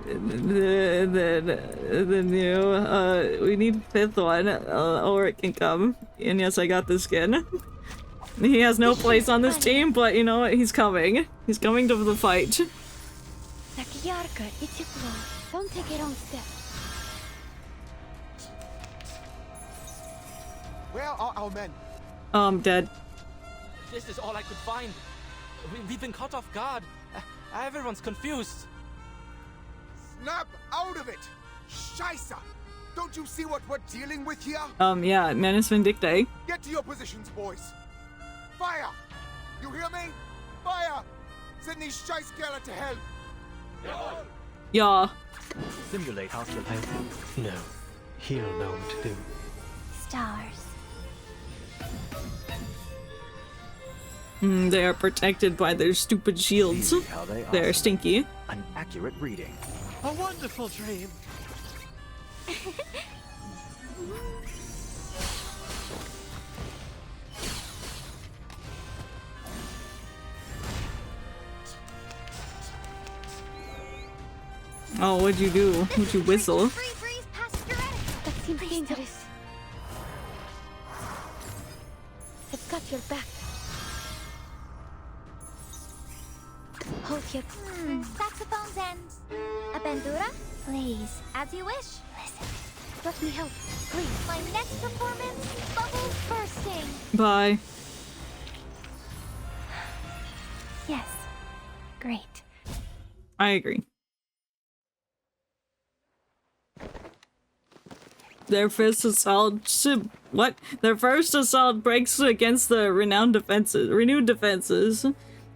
the new, we need 5th one, or it can come. And yes, I got this skin. He has no place on this team, but you know what? He's coming. He's coming to the fight. Don't take it on step. Where are our men? I'm dead. This is all I could find. We've been caught off guard. Everyone's confused. Snap out of it! Scheiße! Don't you see what we're dealing with here? Yeah, Manus Vindictae. Get to your positions, boys. Fire! You hear me? Fire! Send these Scheißkerle to hell! Yeah. Simulate hostile pain. No. He'll know what to do. Stars. They are protected by their stupid shields. See how they They're are. stinky. An accurate reading. A wonderful dream. Oh, what'd you do? What'd you whistle? That seems dangerous. I've got your back. Hold your... Saxophone's ends. A bandura? Please. As you wish. Listen. Let me help, please. My next performance, bubbles bursting. Bye. Yes. Great. I agree. Their first assault what? Their first assault breaks against the renewed defenses.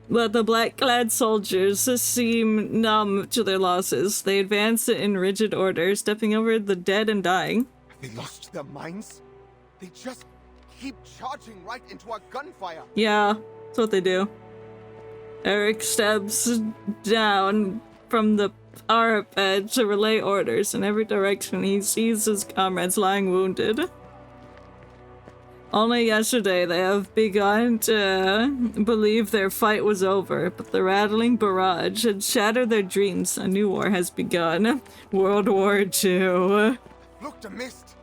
But the black-clad soldiers seem numb to their losses. They advance in rigid order, stepping over the dead and dying. Have they lost their minds? They just keep charging right into our gunfire. Yeah, that's what they do. Eric steps down from the parapet to relay orders in every direction. He sees his comrades lying wounded. Only yesterday they have begun to believe their fight was over, but the rattling barrage had shattered their dreams. A new war has begun. World War II. Look, the mist.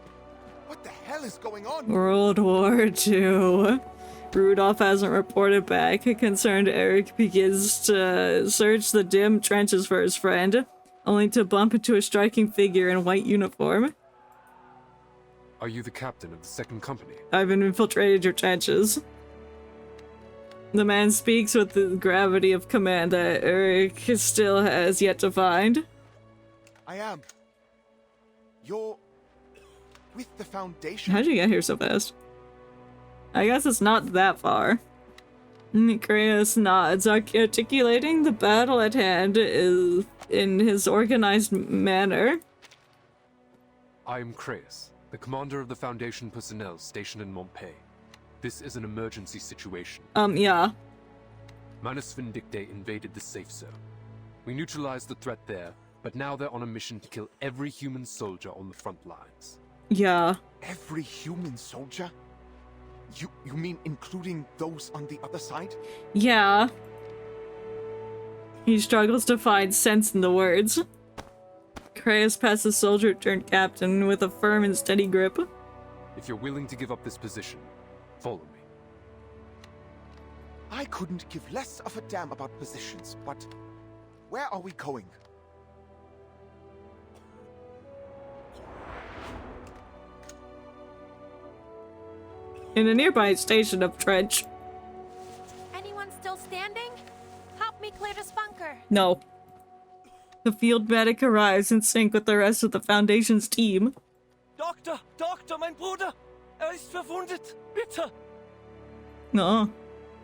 What the hell is going on? World War II. Rudolph hasn't reported back. Concerned, Eric begins to search the dim trenches for his friend, only to bump into a striking figure in white uniform. Are you the captain of the 2nd Company? I've infiltrated your trenches. The man speaks with the gravity of command that Eric still has yet to find. I am. You're with the Foundation? How'd you get here so fast? I guess it's not that far. Kratos nods, articulating the battle at hand is in his organized manner. I am Kratos, the commander of the Foundation personnel stationed in Montpellier. This is an emergency situation. Yeah. Manus Vindictae invaded the safe zone. We neutralized the threat there, but now they're on a mission to kill every human soldier on the front lines. Yeah. Every human soldier? You mean including those on the other side? Yeah. He struggles to find sense in the words. Kratos passes soldier turned captain with a firm and steady grip. If you're willing to give up this position, follow me. I couldn't give less of a damn about positions, but where are we going? In a nearby station of trench. Anyone still standing? Help me clear this bunker. No. The field medic arrives in sync with the rest of the Foundation's team. Doktor, mein Bruder! Ist verwundet! Bitte! No.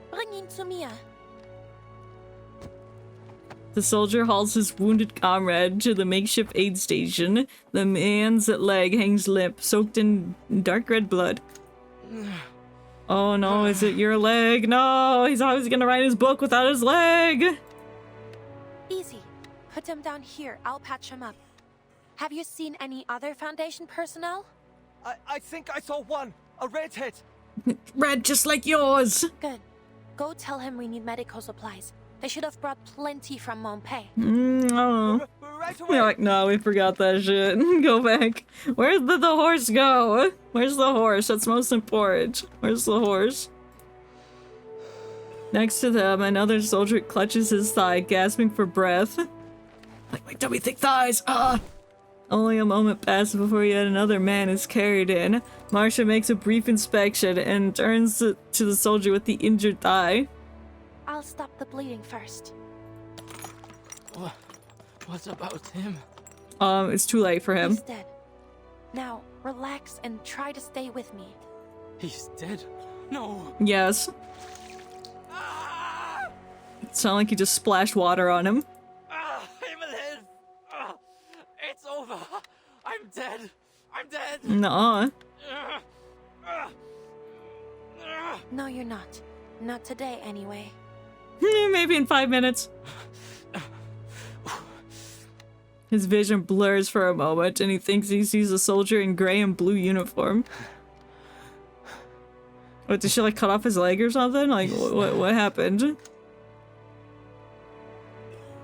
Bring ihn zu mir. The soldier hauls his wounded comrade to the makeshift aid station. The man's leg hangs limp, soaked in dark red blood. Oh no, is it your leg? No, he's always gonna write his book without his leg! Easy. Put him down here. I'll patch him up. Have you seen any other Foundation personnel? I think I saw one. A redhead. Red just like yours. Good. Go tell him we need medical supplies. They should have brought plenty from Montpay. No. We're like, no, we forgot that shit. Go back. Where did the horse go? Where's the horse? That's most important. Where's the horse? Next to them, another soldier clutches his thigh, gasping for breath. Like my dummy thick thighs! Ah! Only a moment passes before yet another man is carried in. Marcia makes a brief inspection and turns to the soldier with the injured thigh. I'll stop the bleeding first. What about him? It's too late for him. He's dead. Now, relax and try to stay with me. He's dead? No! Yes. It sounded like you just splashed water on him. Evelyn! It's over! I'm dead! I'm dead! Nuh-uh. No, you're not. Not today, anyway. Maybe in 5 minutes. His vision blurs for a moment, and he thinks he sees a soldier in gray and blue uniform. What, did she like cut off his leg or something? Like, what happened?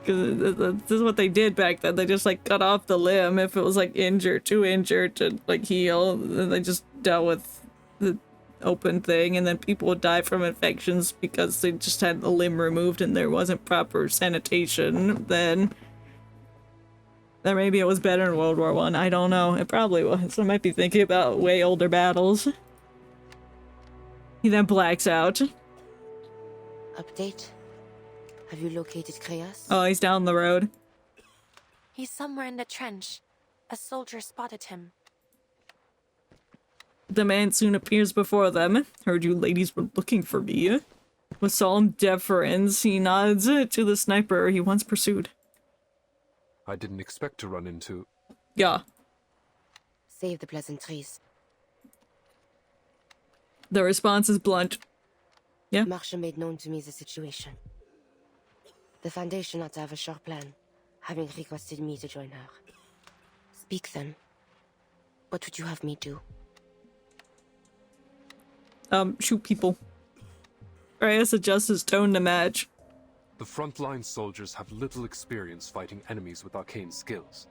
Because this is what they did back then. They just like cut off the limb if it was like injured, too injured to like heal. And they just dealt with the open thing, and then people would die from infections because they just had the limb removed and there wasn't proper sanitation. Then maybe it was better in World War I. I don't know. It probably was. I might be thinking about way older battles. He then blacks out. Update. Have you located Kreas? Oh, he's down the road. He's somewhere in the trench. A soldier spotted him. The man soon appears before them. Heard you ladies were looking for me. With solemn deference, he nods to the sniper he once pursued. I didn't expect to run into... Yeah. Save the pleasantries. The response is blunt. Yeah? Marcia made known to me the situation. The Foundation ought to have a sure plan, having requested me to join her. Speak then. What would you have me do? Shoot people. Reyes adjusts his tone to match. The frontline soldiers have little experience fighting enemies with arcane skills.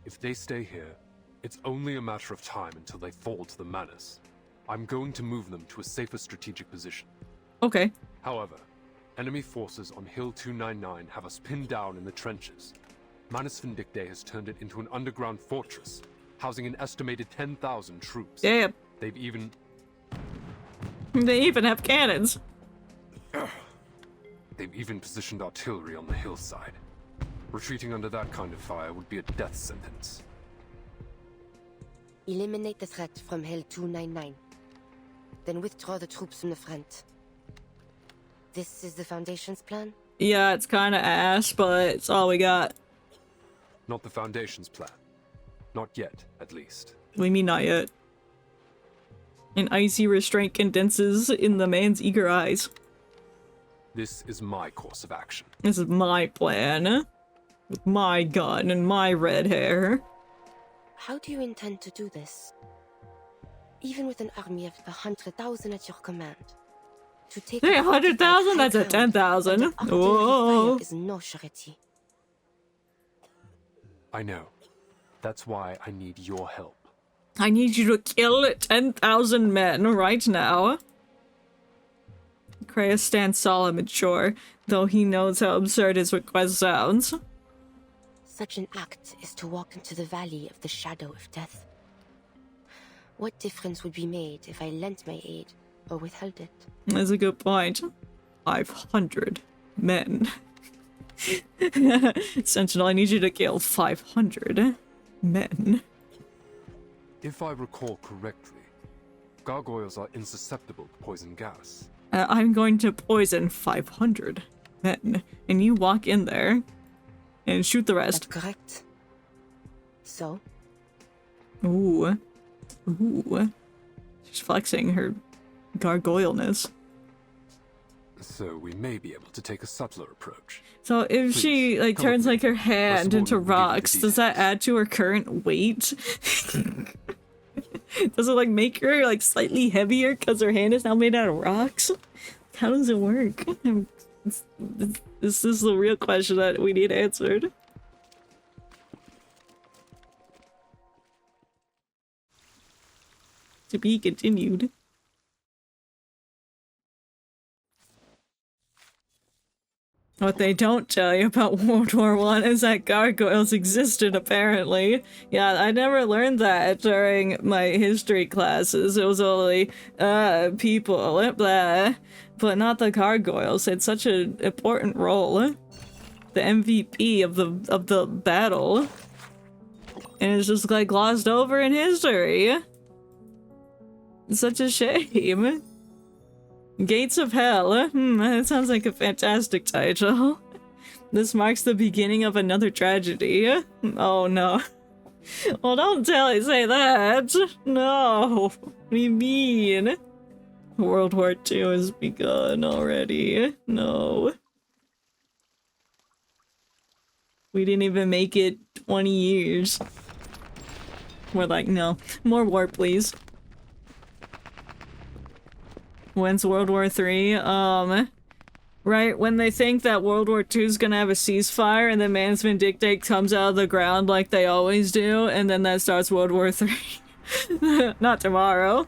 If they stay here, it's only a matter of time until they fall to the Manus. I'm going to move them to a safer strategic position. Okay. However, enemy forces on Hill 299 have us pinned down in the trenches. Manus Vindictae has turned it into an underground fortress, housing an estimated 10,000 troops. Damn. They even have cannons. They've even positioned artillery on the hillside. Retreating under that kind of fire would be a death sentence. Eliminate the threat from Hill 299. Then withdraw the troops from the front. This is the Foundation's plan? Yeah, it's kind of ass, but it's all we got. Not the Foundation's plan. Not yet, at least. What do you mean not yet? An icy restraint condenses in the man's eager eyes. This is my course of action. This is my plan. With my gun and my red hair. How do you intend to do this? Even with an army of 100,000 at your command. To take 100,000? That's a 10,000. Whoa. Is no surety. I know. That's why I need your help. I need you to kill 10,000 men right now. Kreas stands solemn and sure, though he knows how absurd his request sounds. Such an act is to walk into the valley of the shadow of death. What difference would be made if I lent my aid or withheld it? That's a good point. 500 men. Sentinel, I need you to kill 500 men. If I recall correctly, gargoyles are insusceptible to poison gas. I'm going to poison 500 men, and you walk in there and shoot the rest. That's correct. So? Ooh. She's flexing her gargoyleness. So we may be able to take a subtler approach. So if she like come turns with me. like her hand into Morgan will give you the rocks, does that add to her current weight? Does it like make her like slightly heavier because her hand is now made out of rocks? How does it work? This is the real question that we need answered. To be continued. What they don't tell you about World War I is that gargoyles existed, apparently. Yeah, I never learned that during my history classes. It was only, people, blah, but not the gargoyles. It's such an important role. The MVP of the battle. And it's just, like, glossed over in history. It's such a shame. Gates of Hell. That sounds like a fantastic title. This marks the beginning of another tragedy. Oh no. Well, don't say that. No. What do you mean? World War II has begun already. No. We didn't even make it 20 years. We're like, no. More war, please. When's World War III? Right when they think that World War II is gonna have a ceasefire and then Mans Vindictate comes out of the ground like they always do, and then that starts World War III. Not tomorrow.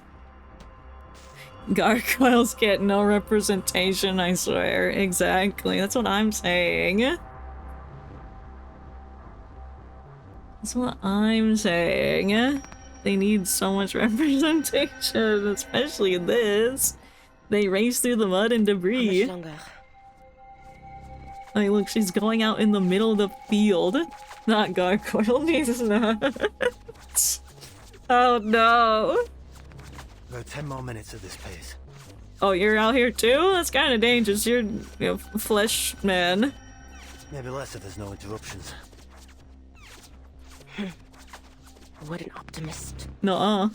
Gargoyles get no representation, I swear. Exactly, that's what I'm saying. That's what I'm saying. They need so much representation, especially in this. They race through the mud and debris. Like, look, she's going out in the middle of the field. Not gargoyle, she's not. Oh no. About 10 more minutes at this pace. Oh, you're out here too? That's kind of dangerous. You're, you know, flesh man. Maybe less if there's no interruptions. What an optimist. Nuh-uh.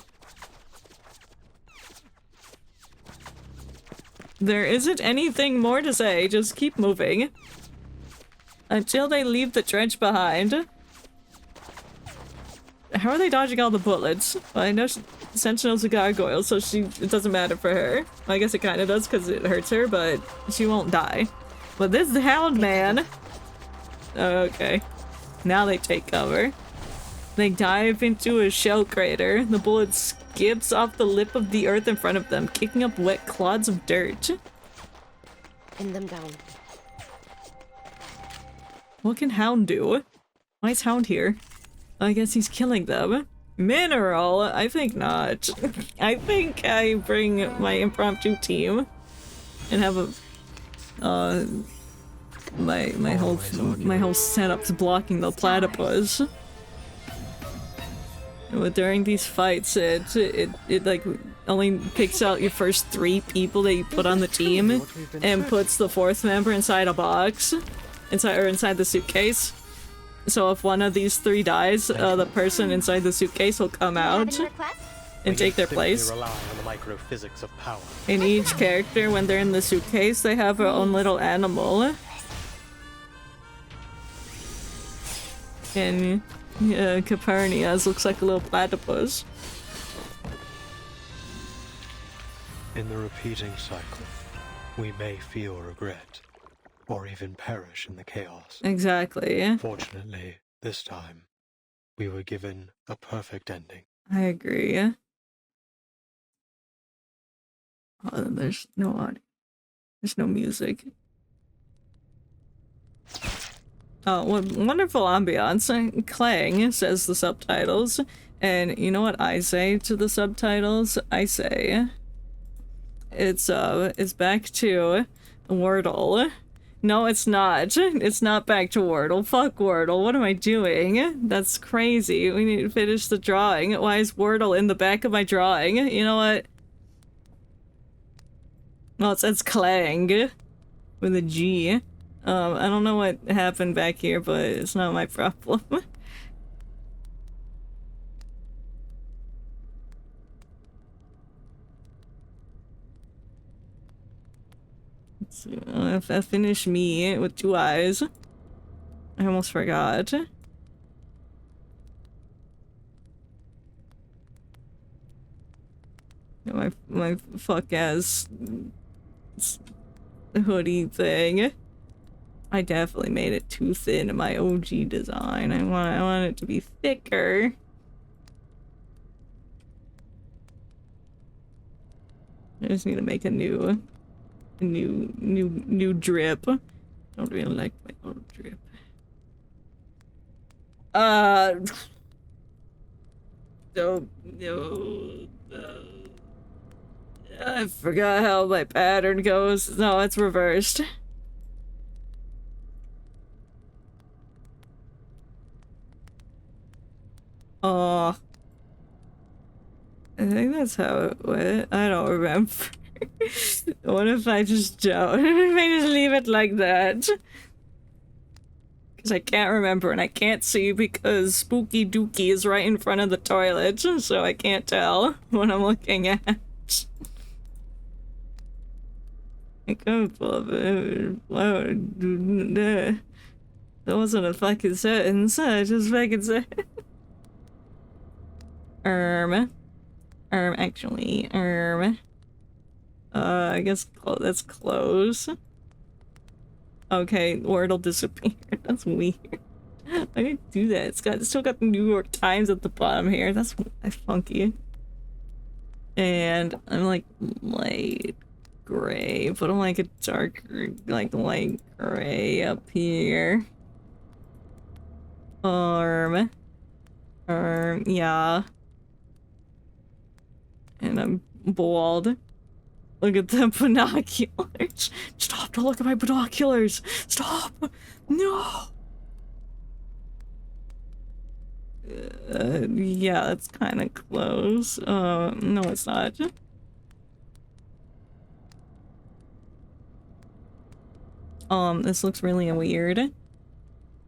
There isn't anything more to say, just keep moving. Until they leave the trench behind. How are they dodging all the bullets? Well, I know Sentinel's a gargoyle, so it doesn't matter for her. Well, I guess it kind of does because it hurts her, but she won't die. But this hound man... Okay. Now they take cover. They dive into a shell crater. The bullet skips off the lip of the earth in front of them, kicking up wet clods of dirt. Pin them down. What can Hound do? Why is Hound here? I guess he's killing them. Mineral? I think not. I think I bring my impromptu team and have a my whole setup's blocking the platypus. But during these fights, it like only picks out your first 3 people that you put on the team and puts the 4th member inside a box, inside the suitcase. So if one of these 3 dies, the person inside the suitcase will come out and take their place. Rely on the microphysics of power. And each character, when they're in the suitcase, they have their own little animal. And Capernius looks like a little platypus. In the repeating cycle, we may feel regret, or even perish in the chaos. Exactly. Fortunately, this time, we were given a perfect ending. I agree. Oh, there's no audio. There's no music. Oh, what wonderful ambiance. Clang, says the subtitles. And you know what I say to the subtitles? I say... It's back to Wordle. No, it's not. It's not back to Wordle. Fuck Wordle. What am I doing? That's crazy. We need to finish the drawing. Why is Wordle in the back of my drawing? You know what? Well, it says Clang. With a G. I don't know what happened back here, but it's not my problem. So, I finish me with 2 eyes. I almost forgot. My fuck ass hoodie thing. I definitely made it too thin in my OG design. I want it to be thicker. I just need to make a new drip. Don't really like my old drip. I forgot how my pattern goes. No, it's reversed. Oh. I think that's how it went. I don't remember. What if I just don't? If I just leave it like that? Because I can't remember and I can't see because Spooky Dookie is right in front of the toilet, so I can't tell what I'm looking at. I can't pull it. That wasn't a fucking sentence. I just fucking said. Actually, I guess that's close. Okay, Wordle disappeared. That's weird. I didn't do that. It's still got the New York Times at the bottom here. That's funky. And I'm like light gray, but I'm like a darker, like light gray up here. Yeah. And I'm bald. Look at the binoculars. Stop to look at my binoculars. Stop. No. Yeah, that's kind of close. No, it's not. This looks really weird.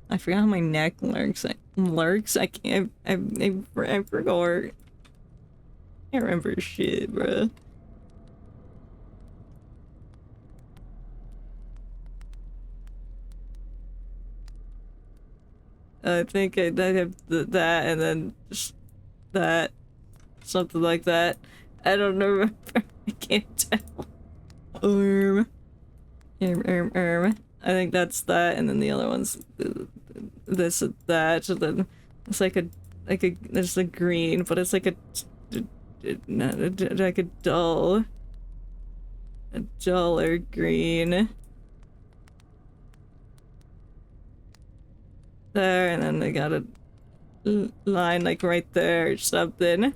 I forgot how my neck lurks. I can't. I forgot. I can't remember shit, bruh. I think I have that and then just that. Something like that. I don't know. I can't tell. I think that's that, and then the other one's this, that, and then it's like a there's a green, but it's like a duller green. There, and then they got a line like right there or something.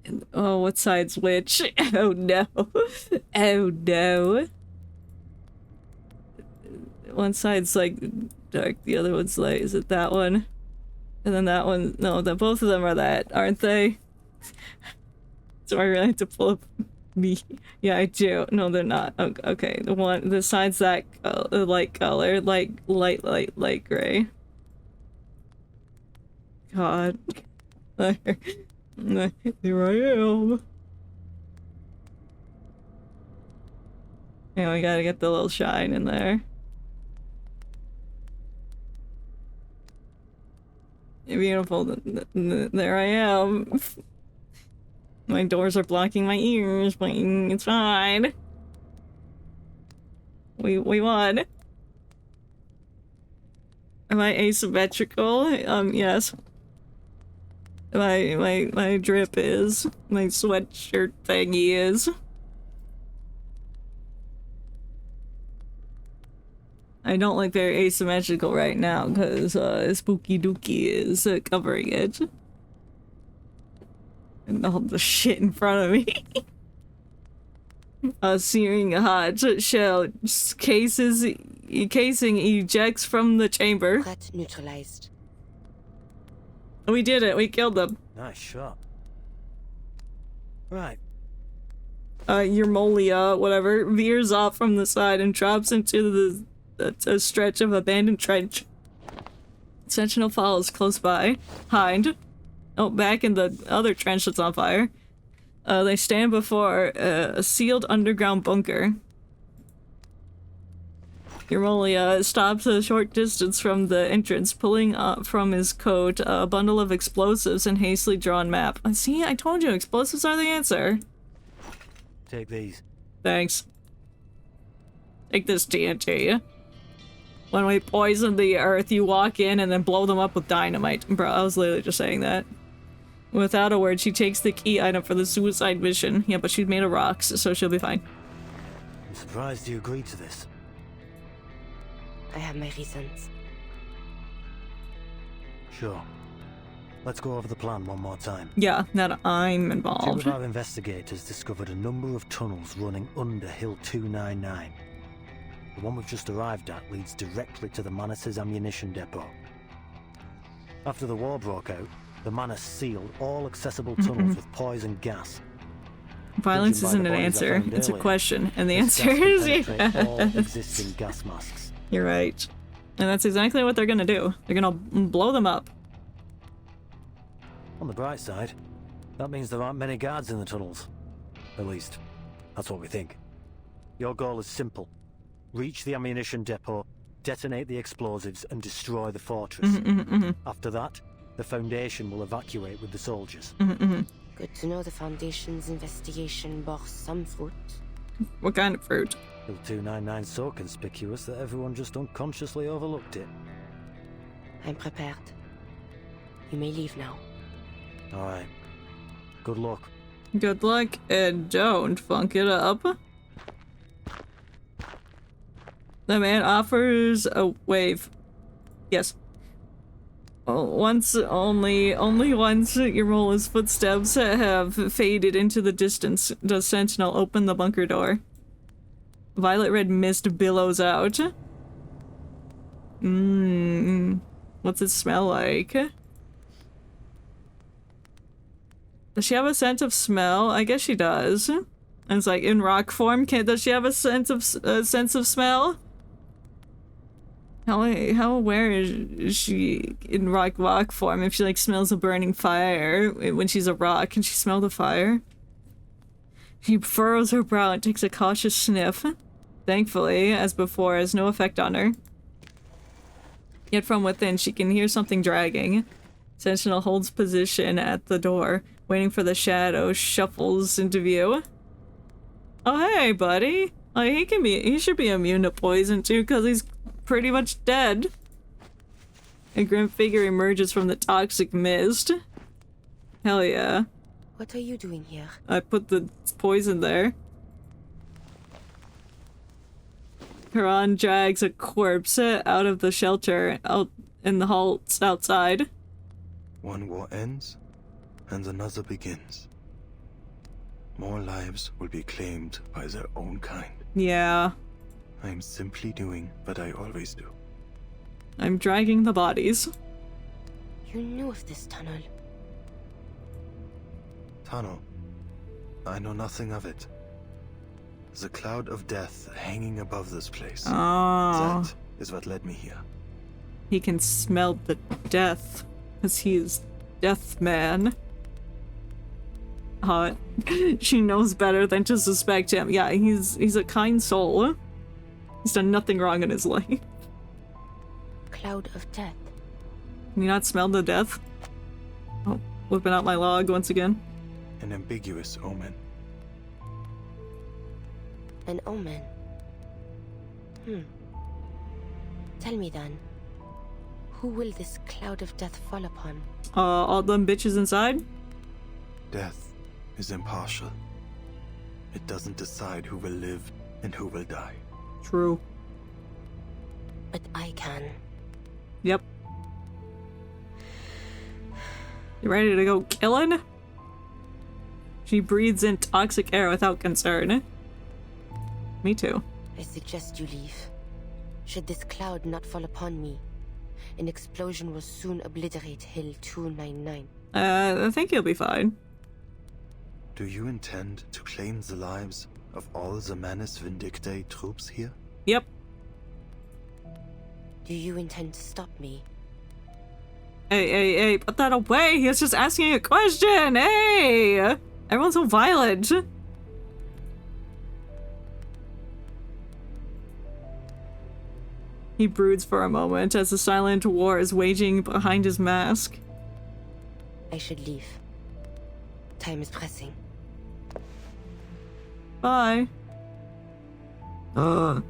And, oh, what side's which? Oh no. Oh no. One side's like dark, the other one's light. Is it that one? And then that one, no, both of them are that, aren't they? So I really have to pull up me. Yeah, I do. No, they're not. Okay, the side's that light color, light gray. God. Here I am. Yeah, we gotta get the little shine in there. Beautiful. There I am. My doors are blocking my ears, but it's fine. We won. Am I asymmetrical? Yes. My drip is. My sweatshirt thingy is. I don't like they're asymmetrical right now because Spooky Dookie is covering it. And all the shit in front of me. Searing hot shell casing ejects from the chamber. Threat neutralized. We did it. We killed them. Nice shot. Right. Your Molia, whatever, veers off from the side and drops into a stretch of abandoned trench. Sentinel follows close by. Hind. Oh, back in the other trench that's on fire. They stand before a sealed underground bunker. Eurolia stops a short distance from the entrance, pulling up from his coat a bundle of explosives and hastily drawn map. See, I told you, explosives are the answer. Take these. Thanks. Take this TNT. When we poison the earth, you walk in and then blow them up with dynamite. Bro, I was literally just saying that. Without a word, she takes the key item for the suicide mission. Yeah, but she's made of rocks, so she'll be fine. I'm surprised you agreed to this. I have my reasons. Sure. Let's go over the plan one more time. Yeah, that I'm involved. Two of our investigators discovered a number of tunnels running under Hill 299. The one we've just arrived at leads directly to the Manus' ammunition depot. After the war broke out, the Manus sealed all accessible tunnels with poison gas. Violence isn't an answer, it's a question, and the answer is yeah. All existing gas masks. You're right. And that's exactly what they're gonna do. They're gonna blow them up. On the bright side, that means there aren't many guards in the tunnels. At least, that's what we think. Your goal is simple. Reach the ammunition depot, detonate the explosives, and destroy the fortress. After that, the Foundation will evacuate with the soldiers. Good to know the Foundation's investigation bore some fruit. What kind of fruit? Hill 299's so conspicuous that everyone just unconsciously overlooked it. I'm prepared. You may leave now. Alright. Good luck. Good luck, and don't funk it up. The man offers a wave. Yes. Only once Eurola's footsteps have faded into the distance does Sentinel open the bunker door. Violet red mist billows out. What's it smell like? Does she have a sense of smell? I guess she does. And it's like in rock form. Does she have a sense of smell? How aware is she in rock form? If she like smells a burning fire when she's a rock, can she smell the fire? She furrows her brow and takes a cautious sniff. Thankfully, as before, has no effect on her. Yet from within, she can hear something dragging. Sentinel holds position at the door, waiting for the shadow shuffles into view. Oh hey, buddy. He should be immune to poison too, because he's pretty much dead. A grim figure emerges from the toxic mist. Hell yeah. What are you doing here? I put the poison there. Charon drags a corpse out of the shelter out in the hall outside. One war ends, and another begins. More lives will be claimed by their own kind. Yeah. I'm simply doing what I always do. I'm dragging the bodies. You knew of this tunnel. Tunnel. I know nothing of it. The cloud of death hanging above this place. Oh. That is what led me here. He can smell the death, because he is Death Man. Hot. She knows better than to suspect him. Yeah, he's a kind soul. He's done nothing wrong in his life. Cloud of death. Can you not smell the death? Oh, whipping out my log once again. An ambiguous omen. An omen. Tell me then, who will this cloud of death fall upon? All them bitches inside? Death is impartial. It doesn't decide who will live and who will die. True. But I can. Yep. You ready to go killing? She breathes in toxic air without concern. Me too. I suggest you leave. Should this cloud not fall upon me, an explosion will soon obliterate Hill 299. I think you'll be fine. Do you intend to claim the lives of all the Manus Vindictae troops here? Yep. Do you intend to stop me? Hey, put that away! He was just asking a question! Hey! Everyone's so violent. He broods for a moment as the silent war is waging behind his mask. I should leave. Time is pressing. Bye. But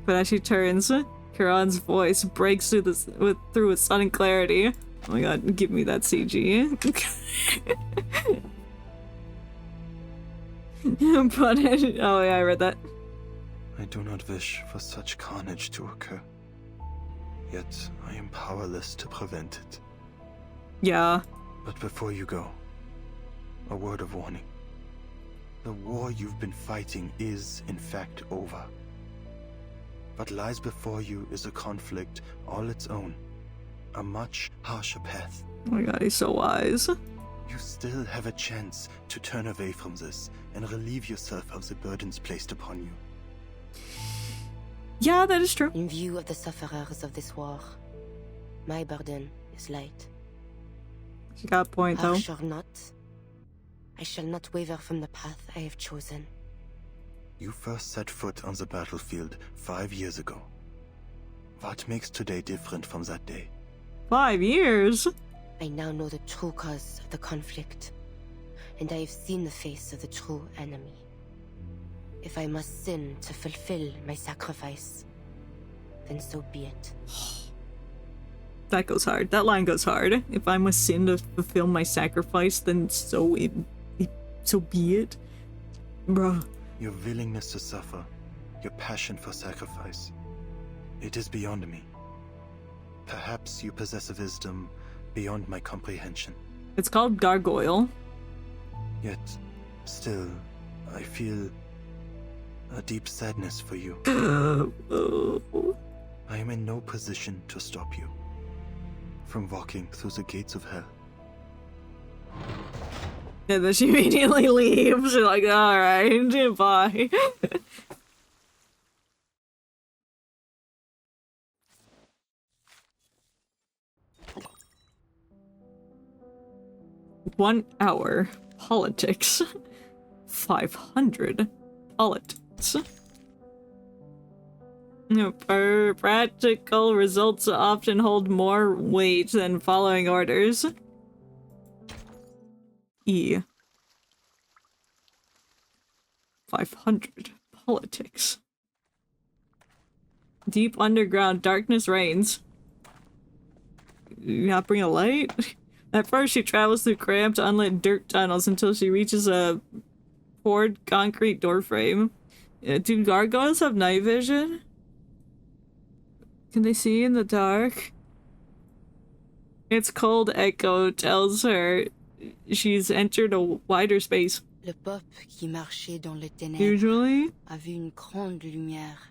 as she turns, Charon's voice breaks through with sudden clarity. Oh my god, give me that CG. But oh yeah, I read that. I do not wish for such carnage to occur. Yet I am powerless to prevent it. Yeah. But before you go, a word of warning. The war you've been fighting is, in fact, over. What lies before you is a conflict all its own. A much harsher path. Oh my god, he's so wise. You still have a chance to turn away from this and relieve yourself of the burdens placed upon you. Yeah, that is true. In view of the sufferers of this war, my burden is light. You got a point, though. I shall not waver from the path I have chosen. You first set foot on the battlefield 5 years ago. What makes today different from that day? 5 years? I now know the true cause of the conflict, and I have seen the face of the true enemy. If I must sin to fulfill my sacrifice, then so be it. That goes hard. That line goes hard. If I must sin to fulfill my sacrifice, then so be it. Bruh. Your willingness to suffer, your passion for sacrifice, it is beyond me. Perhaps you possess a wisdom beyond my comprehension. It's called gargoyle. Yet, still, I feel a deep sadness for you. I am in no position to stop you from walking through the gates of hell. And then she immediately leaves. She's like, alright, bye. One hour. Politics. 500. Politics. Practical results often hold more weight than following orders. E. 500. Politics. Deep underground darkness reigns. You not bring a light? At first she travels through cramped, unlit dirt tunnels until she reaches a poured concrete doorframe. Do gargoyles have night vision? Can they see in the dark? Its cold echo tells her she's entered a wider space. Le peuple qui marchait dans les ténèbres Usually? a vu une grande lumière.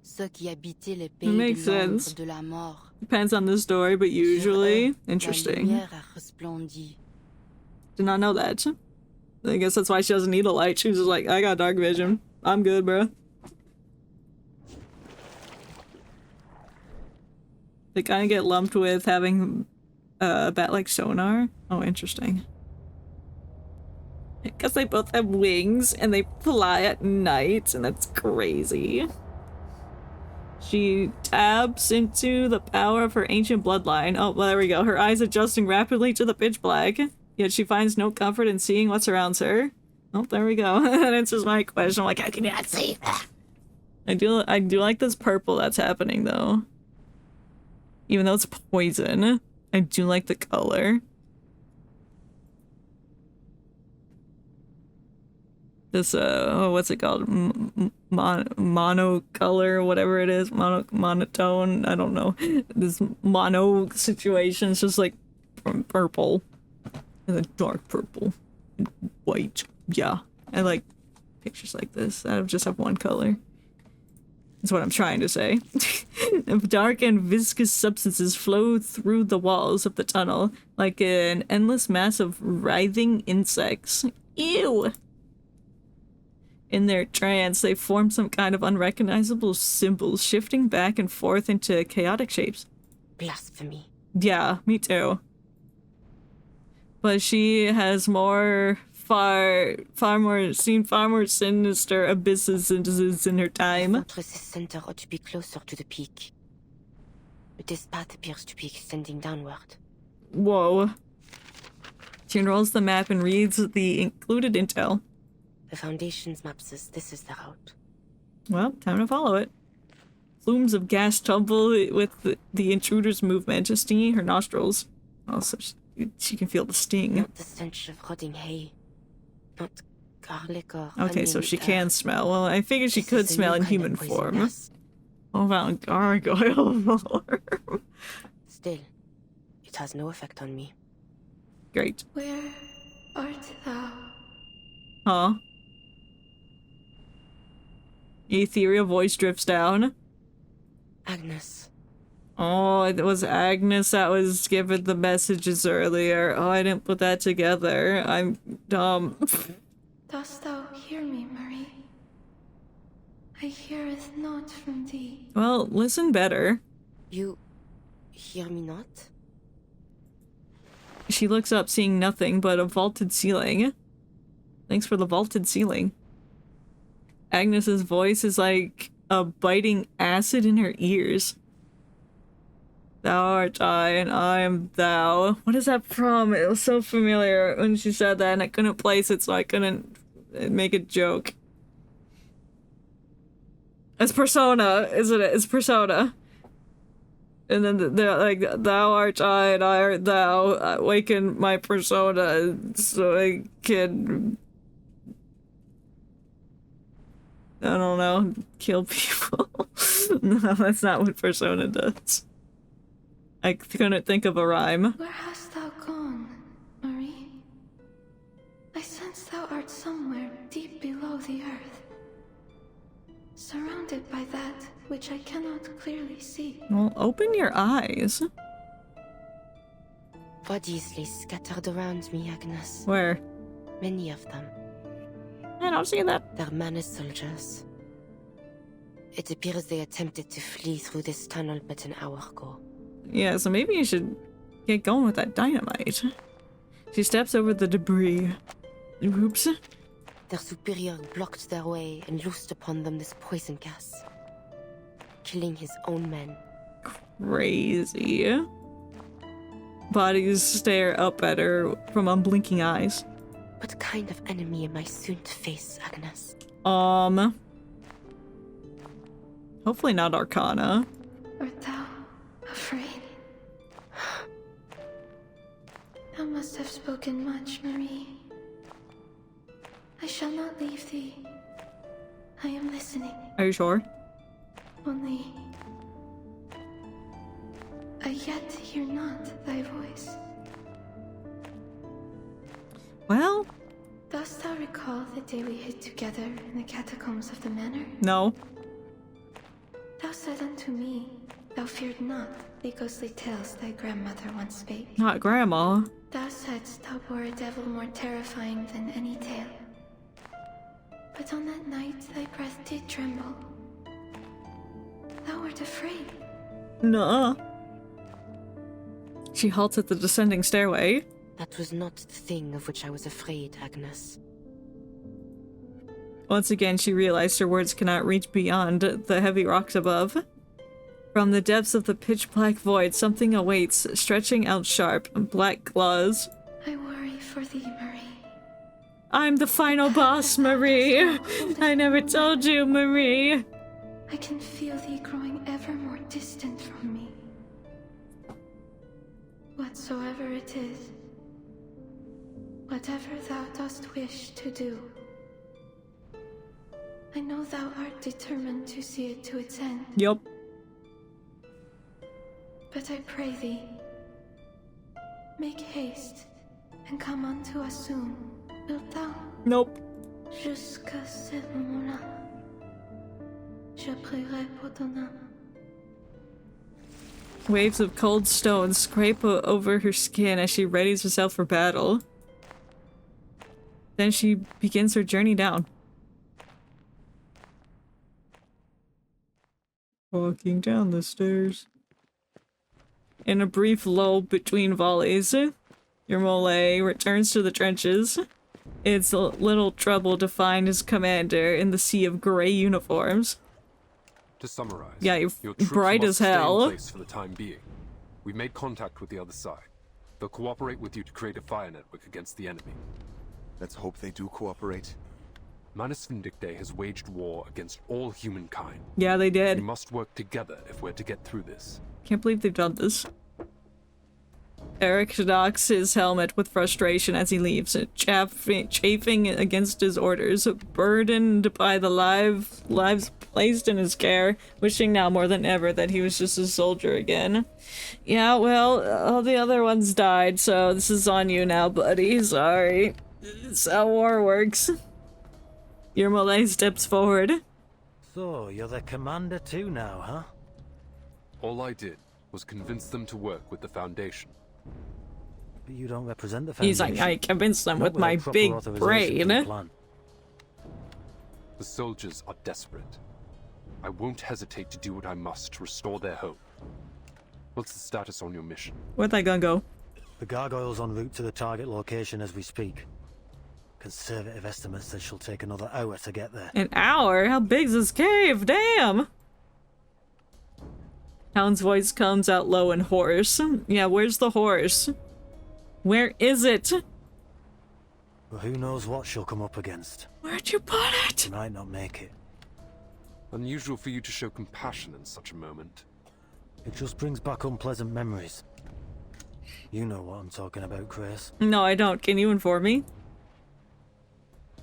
Ceux qui habitaient les pays Makes de l'ombre sense. de la mort. Depends on the story, but usually. Interesting. La lumière a resplendi. Did not know that. I guess that's why she doesn't need a light. She's just like, I got dark vision. I'm good, bro. They kind of get lumped with having bat-like sonar. Oh, interesting. Because they both have wings and they fly at night, and that's crazy. She taps into the power of her ancient bloodline. Oh, well, there we go. Her eyes adjusting rapidly to the pitch black. Yet she finds no comfort in seeing what surrounds her. Oh, there we go. That answers my question. I'm like, how can you not see that? I do like this purple that's happening, though. Even though it's poison, I do like the color. This, what's it called? Monocolor, whatever it is. Monotone, I don't know. This mono situation is just like purple. And then dark purple. White. Yeah. I like pictures like this that just have one color. That's what I'm trying to say. Dark and viscous substances flow through the walls of the tunnel like an endless mass of writhing insects. Ew! In their trance, they form some kind of unrecognizable symbols, shifting back and forth into chaotic shapes. Blasphemy. Yeah, me too. But she has more seen far more sinister abysses in her time. The fortress's center ought to be closer to the peak. But this path appears to be extending downward. Whoa. She unrolls the map and reads the included intel. The Foundation's map says this is the route. Well, time to follow it. Plumes of gas tumble with the intruder's movement, stinging her nostrils. Also, she can feel the sting. Not the stench of rotting hay. Not garlic or Okay, so onion, she can smell. Well, I figured she could is a smell new in kind of human poison form. gas. Oh, about gargoyle. Still, it has no effect on me. Great. Where art thou? Huh? Ethereal voice drifts down. Agnes. Oh, it was Agnes that was given the messages earlier. Oh, I didn't put that together. I'm dumb. Dost thou hear me, Marie? I hear it not from thee. Well, listen better. You hear me not? She looks up, seeing nothing but a vaulted ceiling. Thanks for the vaulted ceiling. Agnes's voice is like a biting acid in her ears. Thou art I, and I am thou. What is that from? It was so familiar when she said that, and I couldn't place it, so I couldn't make a joke. It's Persona, isn't it? It's Persona. And then they're like, thou art I, and I art thou. Awaken my persona so I can... I don't know, kill people. No, that's not what Persona does. I couldn't think of a rhyme. Where hast thou gone, Marie? I sense thou art somewhere deep below the earth, surrounded by that which I cannot clearly see. Well, open your eyes. Bodies lay scattered around me, Agnes. Where? Many of them. I don't see that. They're Manus soldiers. It appears they attempted to flee through this tunnel but an hour ago. Yeah, so maybe you should get going with that dynamite. She steps over the debris. Oops. Their superior blocked their way and loosed upon them this poison gas, killing his own men. Crazy. Bodies stare up at her from unblinking eyes. What kind of enemy am I soon to face, Agnes? Hopefully not Arcana. Art thou afraid? Thou must have spoken much, Marie. I shall not leave thee. I am listening. Are you sure? Only... I yet hear not thy voice. Well... Dost thou recall the day we hid together in the catacombs of the manor? No. Thou said unto me, thou feared not the ghostly tales thy grandmother once spake. Not Grandma. Thou saidst thou bore a devil more terrifying than any tale. But on that night thy breath did tremble. Thou art afraid. Nuh-uh. She halts at the descending stairway. That was not the thing of which I was afraid, Agnes. Once again, she realized her words cannot reach beyond the heavy rocks above. From the depths of the pitch-black void, something awaits, stretching out sharp, black claws. I worry for thee, Marie. I'm the final boss, Marie! I never told you, Marie! I can feel thee growing ever more distant from me. Whatsoever it is, whatever thou dost wish to do, I know thou art determined to see it to its end. Yup. But I pray thee, make haste and come unto us soon. Wilt thou? Nope. Jusqu'à ce moment-là, je prierai pour ton âme. Waves of cold stone scrape over her skin as she readies herself for battle. Then she begins her journey down. Walking down the stairs. In a brief lull between volleys, your mole returns to the trenches. it's a little trouble to find his commander in the sea of gray uniforms. To summarize, Yeah, you're your troops bright must as stay in hell. place for the time being. We've made contact with the other side. They'll cooperate with you to create a fire network against the enemy. Let's hope they do cooperate. Manus Vindictae has waged war against all humankind. Yeah, they did. We must work together if we're to get through this. Can't believe they've done this. Eric knocks his helmet with frustration as he leaves, chafing against his orders, burdened by the lives placed in his care, wishing now more than ever that he was just a soldier again. Yeah, well, all the other ones died, so this is on you now, buddy. Sorry. It's how war works. Yermolay steps forward. So, you're the commander too now, huh? All I did was convince them to work with the Foundation. But you don't represent the He's Foundation. like, I convinced them Not with my without big proper authorization brain. for the plan. The soldiers are desperate. I won't hesitate to do what I must to restore their hope. What's the status on your mission? Where'd that gun go? The gargoyle's en route to the target location as we speak. Conservative estimates that she'll take another hour to get there. An hour? How big's this cave? Damn! Hound's voice comes out low and hoarse. Yeah, where's the horse? Where is it? But who knows what she'll come up against. Where'd you put it? She might not make it. Unusual for you to show compassion in such a moment. It just brings back unpleasant memories. You know what I'm talking about, Chris. No, I don't. Can you inform me?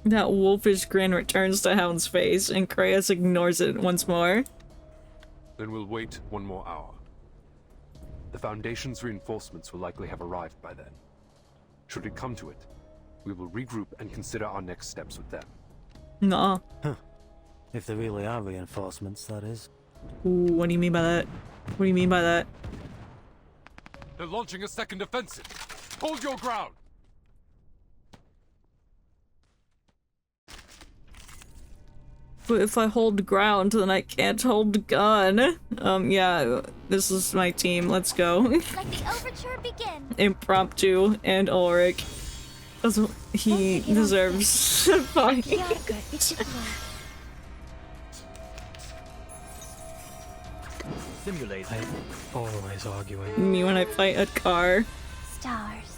That wolfish grin returns to Hound's face, and Kreas ignores it once more. Then we'll wait one more hour. The Foundation's reinforcements will likely have arrived by then. Should it come to it, we will regroup and consider our next steps with them. Nuh-uh. Huh. If there really are reinforcements, that is. Ooh, what do you mean by that? What do you mean by that? They're launching a second offensive. Hold your ground! But if I hold ground, then I can't hold the gun. Yeah, this is my team. Let's go. Let the overture begin. Impromptu and Ulrich. That's what he deserves. Fine. Simulate. I'm always arguing. Me when I fight a car. Stars.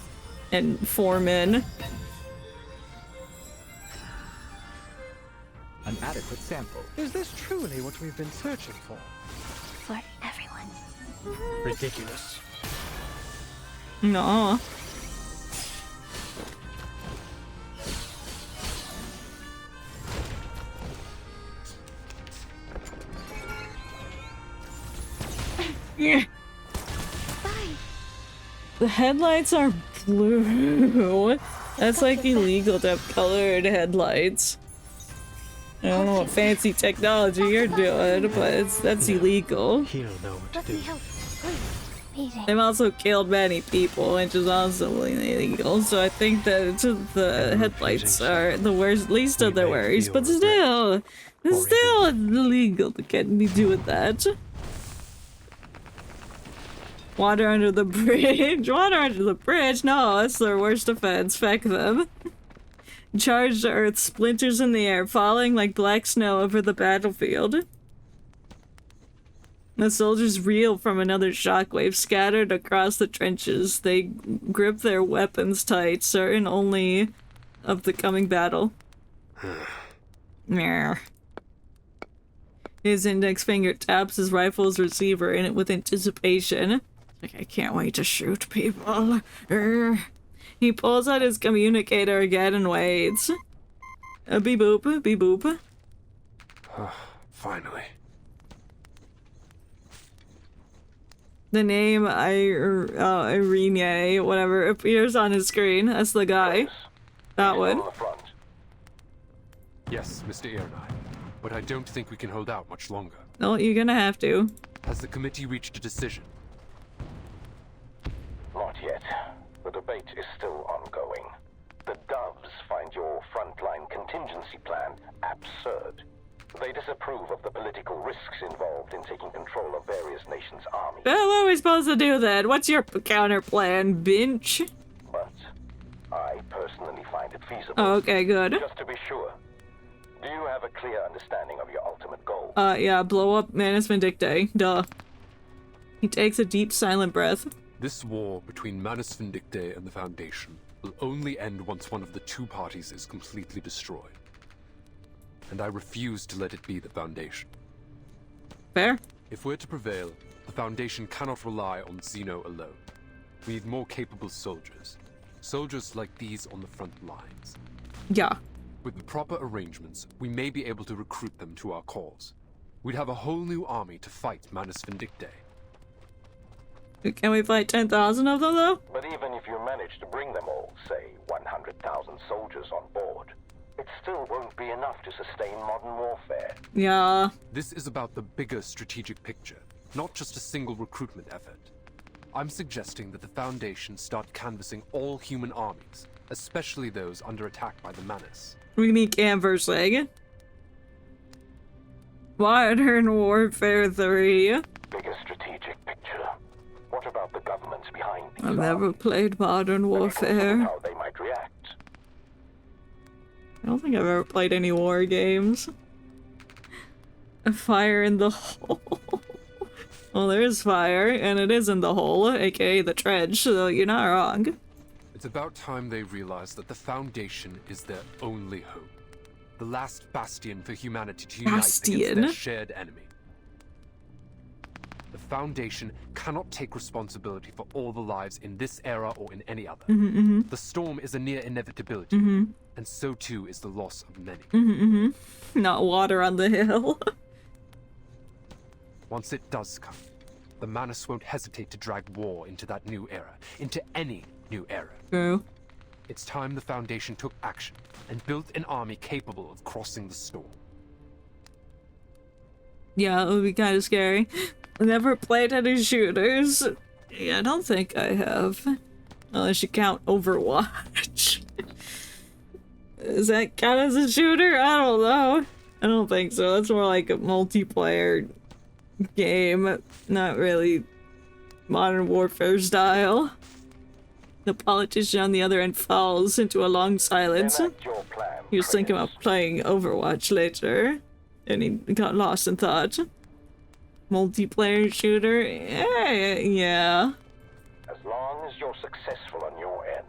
And 4 men. An adequate sample. Is this truly what we've been searching for? For everyone. Ridiculous. No. Yeah. The headlights are blue. That's like illegal to have colored headlights. I don't know what fancy technology you're doing, but that's illegal. He'll know what to do. They've also killed many people, which is also illegal, so I think that the headlights are the worst, least of their worries, but still, it's still illegal to get me doing that. Water under the bridge? Water under the bridge? No, that's their worst offense. Feck them. Charged earth splinters in the air, falling like black snow over the battlefield. The soldiers reel from another shockwave, scattered across the trenches. They grip their weapons tight, certain only of the coming battle. Meh. His index finger taps his rifle's receiver in it with anticipation. Like, I can't wait to shoot people. He pulls out his communicator again and waits. Beep boop, beep boop. Finally. The name Irene, whatever, appears on his screen. That's the guy. That one. Yes, Mr. Ironeye, but I don't think we can hold out much longer. No, you're gonna have to. Has the committee reached a decision? Not yet. The debate is still ongoing. The Doves find your frontline contingency plan absurd. They disapprove of the political risks involved in taking control of various nations' armies. Well, what are we supposed to do then? What's your counter plan, Binch? But I personally find it feasible. Oh, okay, good. Just to be sure, do you have a clear understanding of your ultimate goal? Yeah, blow up Manus Vindictae. Duh. He takes a deep, silent breath. This war between Manus Vindictae and the Foundation will only end once one of the two parties is completely destroyed. And I refuse to let it be the Foundation. Fair. If we're to prevail, the Foundation cannot rely on Xeno alone. We need more capable soldiers. Soldiers like these on the front lines. Yeah. With the proper arrangements, we may be able to recruit them to our cause. We'd have a whole new army to fight Manus Vindictae. Can we fight 10,000 of them, though? But even if you manage to bring them all, say 100,000 soldiers on board, it still won't be enough to sustain modern warfare. Yeah. This is about the bigger strategic picture, not just a single recruitment effort. I'm suggesting that the Foundation start canvassing all human armies, especially those under attack by the Manus. We need canvassing. Modern Warfare 3. Bigger strategic picture. What about the governments behind these I've never played Modern Warfare. How they might react. I don't think I've ever played any war games. A fire in the hole. Well, there is fire, and it is in the hole, aka the trench, so you're not wrong. It's about time they realize that the Foundation is their only hope. The last bastion for humanity to unite against their shared enemy. The Foundation cannot take responsibility for all the lives in this era or in any other. The storm is a near inevitability, and so too is the loss of many. Not water on the hill. Once it does come, the Manus won't hesitate to drag war into that new era, into any new era. True. It's time the Foundation took action and built an army capable of crossing the storm. Yeah, it would be kind of scary. I never played any shooters. Yeah, I don't think I have. Unless you count Overwatch. Does that count as a shooter? I don't know. I don't think so. That's more like a multiplayer game. Not really Modern Warfare style. The politician on the other end falls into a long silence. He was thinking about playing Overwatch later. And he got lost in thought. Multiplayer shooter? Yeah. As long as you're successful on your end,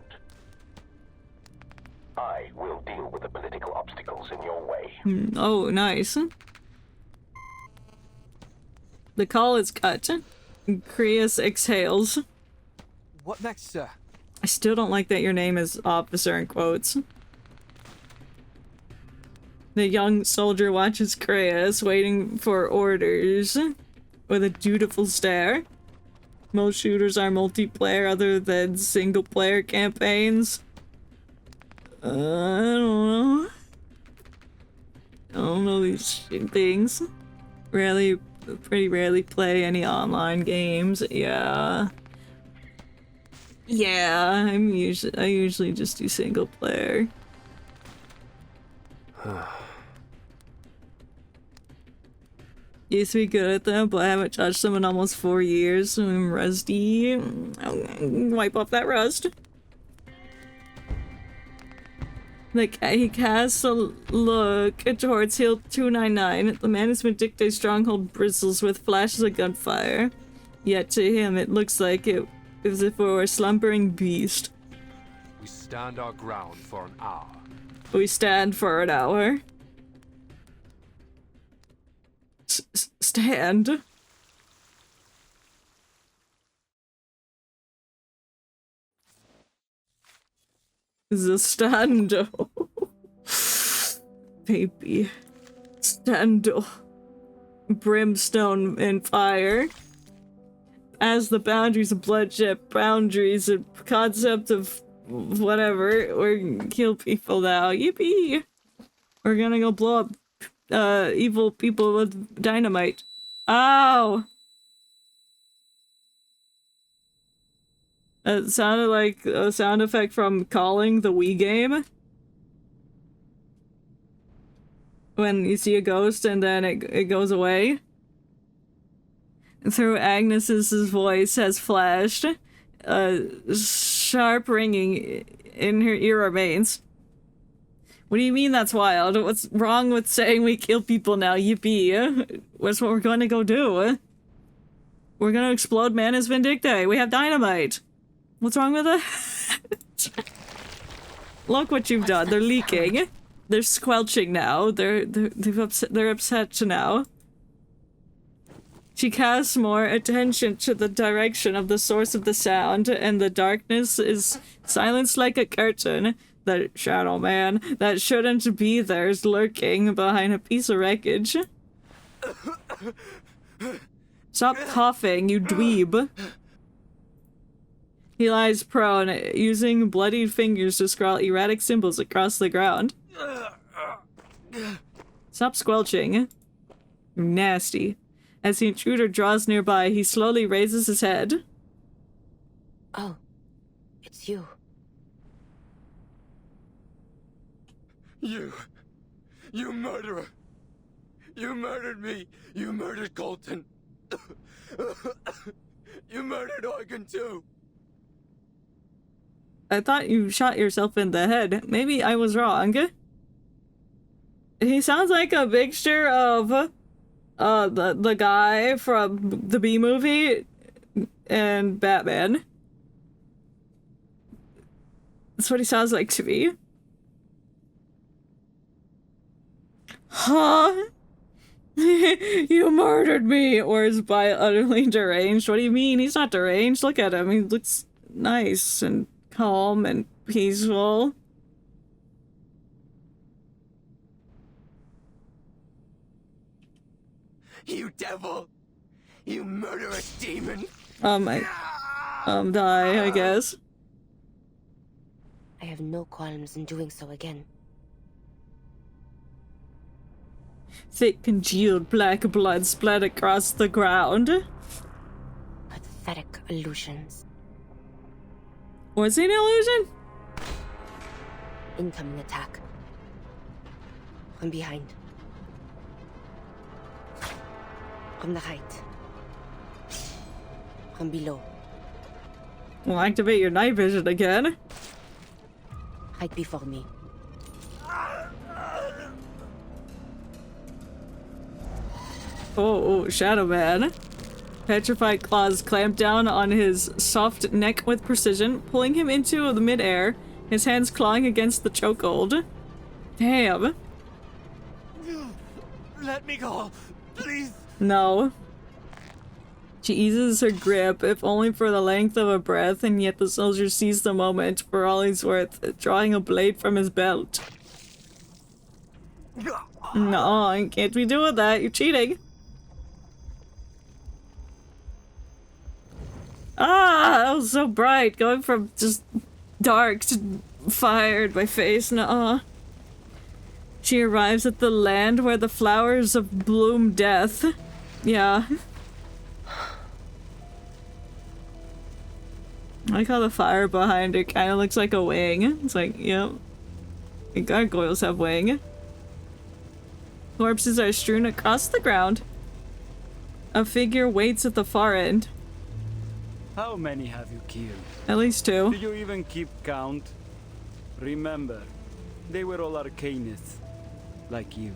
I will deal with the political obstacles in your way. Oh, nice. The call is cut. Creus exhales. What next, sir? I still don't like that your name is officer in quotes. The young soldier watches Creus, waiting for orders, with a dutiful stare. Most shooters are multiplayer other than single-player campaigns. I don't know. I don't know these things. Pretty rarely play any online games. Yeah. Yeah, I usually just do single player. Used to be good at them, but I haven't touched them in almost 4 years, so I'm rusty. I'll wipe off that rust. He casts a look towards Hill 299. The Manus Vindictae stronghold bristles with flashes of gunfire. Yet to him, it looks like it as if it were a slumbering beast. We stand our ground for an hour. We stand for an hour. Stand. The stando. Baby. Stando. Brimstone and fire. As the boundaries of bloodshed, boundaries and concept of whatever, we're gonna kill people now. Yippee! We're gonna go blow up evil people with dynamite. Ow! It sounded like a sound effect from Calling, the Wii game. When you see a ghost and then it goes away. Through Agnes's voice has flashed. Sharp ringing in her ear remains. What do you mean that's wild? What's wrong with saying we kill people now? Yippee. What's what we're going to go do? We're going to explode Manus Vindictae. We have dynamite. What's wrong with that? Look what you've done. They're leaking. They're squelching now. They're upset now. She casts more attention to the direction of the source of the sound, and the darkness is silenced like a curtain. The shadow man that shouldn't be there is lurking behind a piece of wreckage. Stop coughing, you dweeb. He lies prone, using bloodied fingers to scrawl erratic symbols across the ground. Stop squelching. You're nasty. As the intruder draws nearby, he slowly raises his head. Oh, it's you. You murderer! You murdered me! You murdered Colton! You murdered Eugen too! I thought you shot yourself in the head. Maybe I was wrong. He sounds like a mixture of the guy from the B movie and Batman. That's what he sounds like to me. Huh? You murdered me! Or is Bi utterly deranged? What do you mean? He's not deranged. Look at him. He looks nice and calm and peaceful. You devil! You murderous demon! Die, I guess. I have no qualms in doing so again. Thick congealed black blood splat across the ground. Pathetic illusions. Was it an illusion? Incoming attack. From behind. From the right. From below. Well, activate your night vision again. Right before me. Oh, Shadow Man. Petrified claws clamp down on his soft neck with precision, pulling him into the midair, his hands clawing against the chokehold. Damn. Let me go, please. No. She eases her grip, if only for the length of a breath, and yet the soldier sees the moment for all he's worth, drawing a blade from his belt. No, you can't be doing that. You're cheating. Ah, that was so bright. Going from just dark to fired my face. Nuh-uh. She arrives at the land where the flowers of bloom death. Yeah. I like how the fire behind it kind of looks like a wing. It's like, yep. Gargoyles have wing. Corpses are strewn across the ground. A figure waits at the far end. How many have you killed? At least 2. Do you even keep count? Remember, they were all arcanists, like you.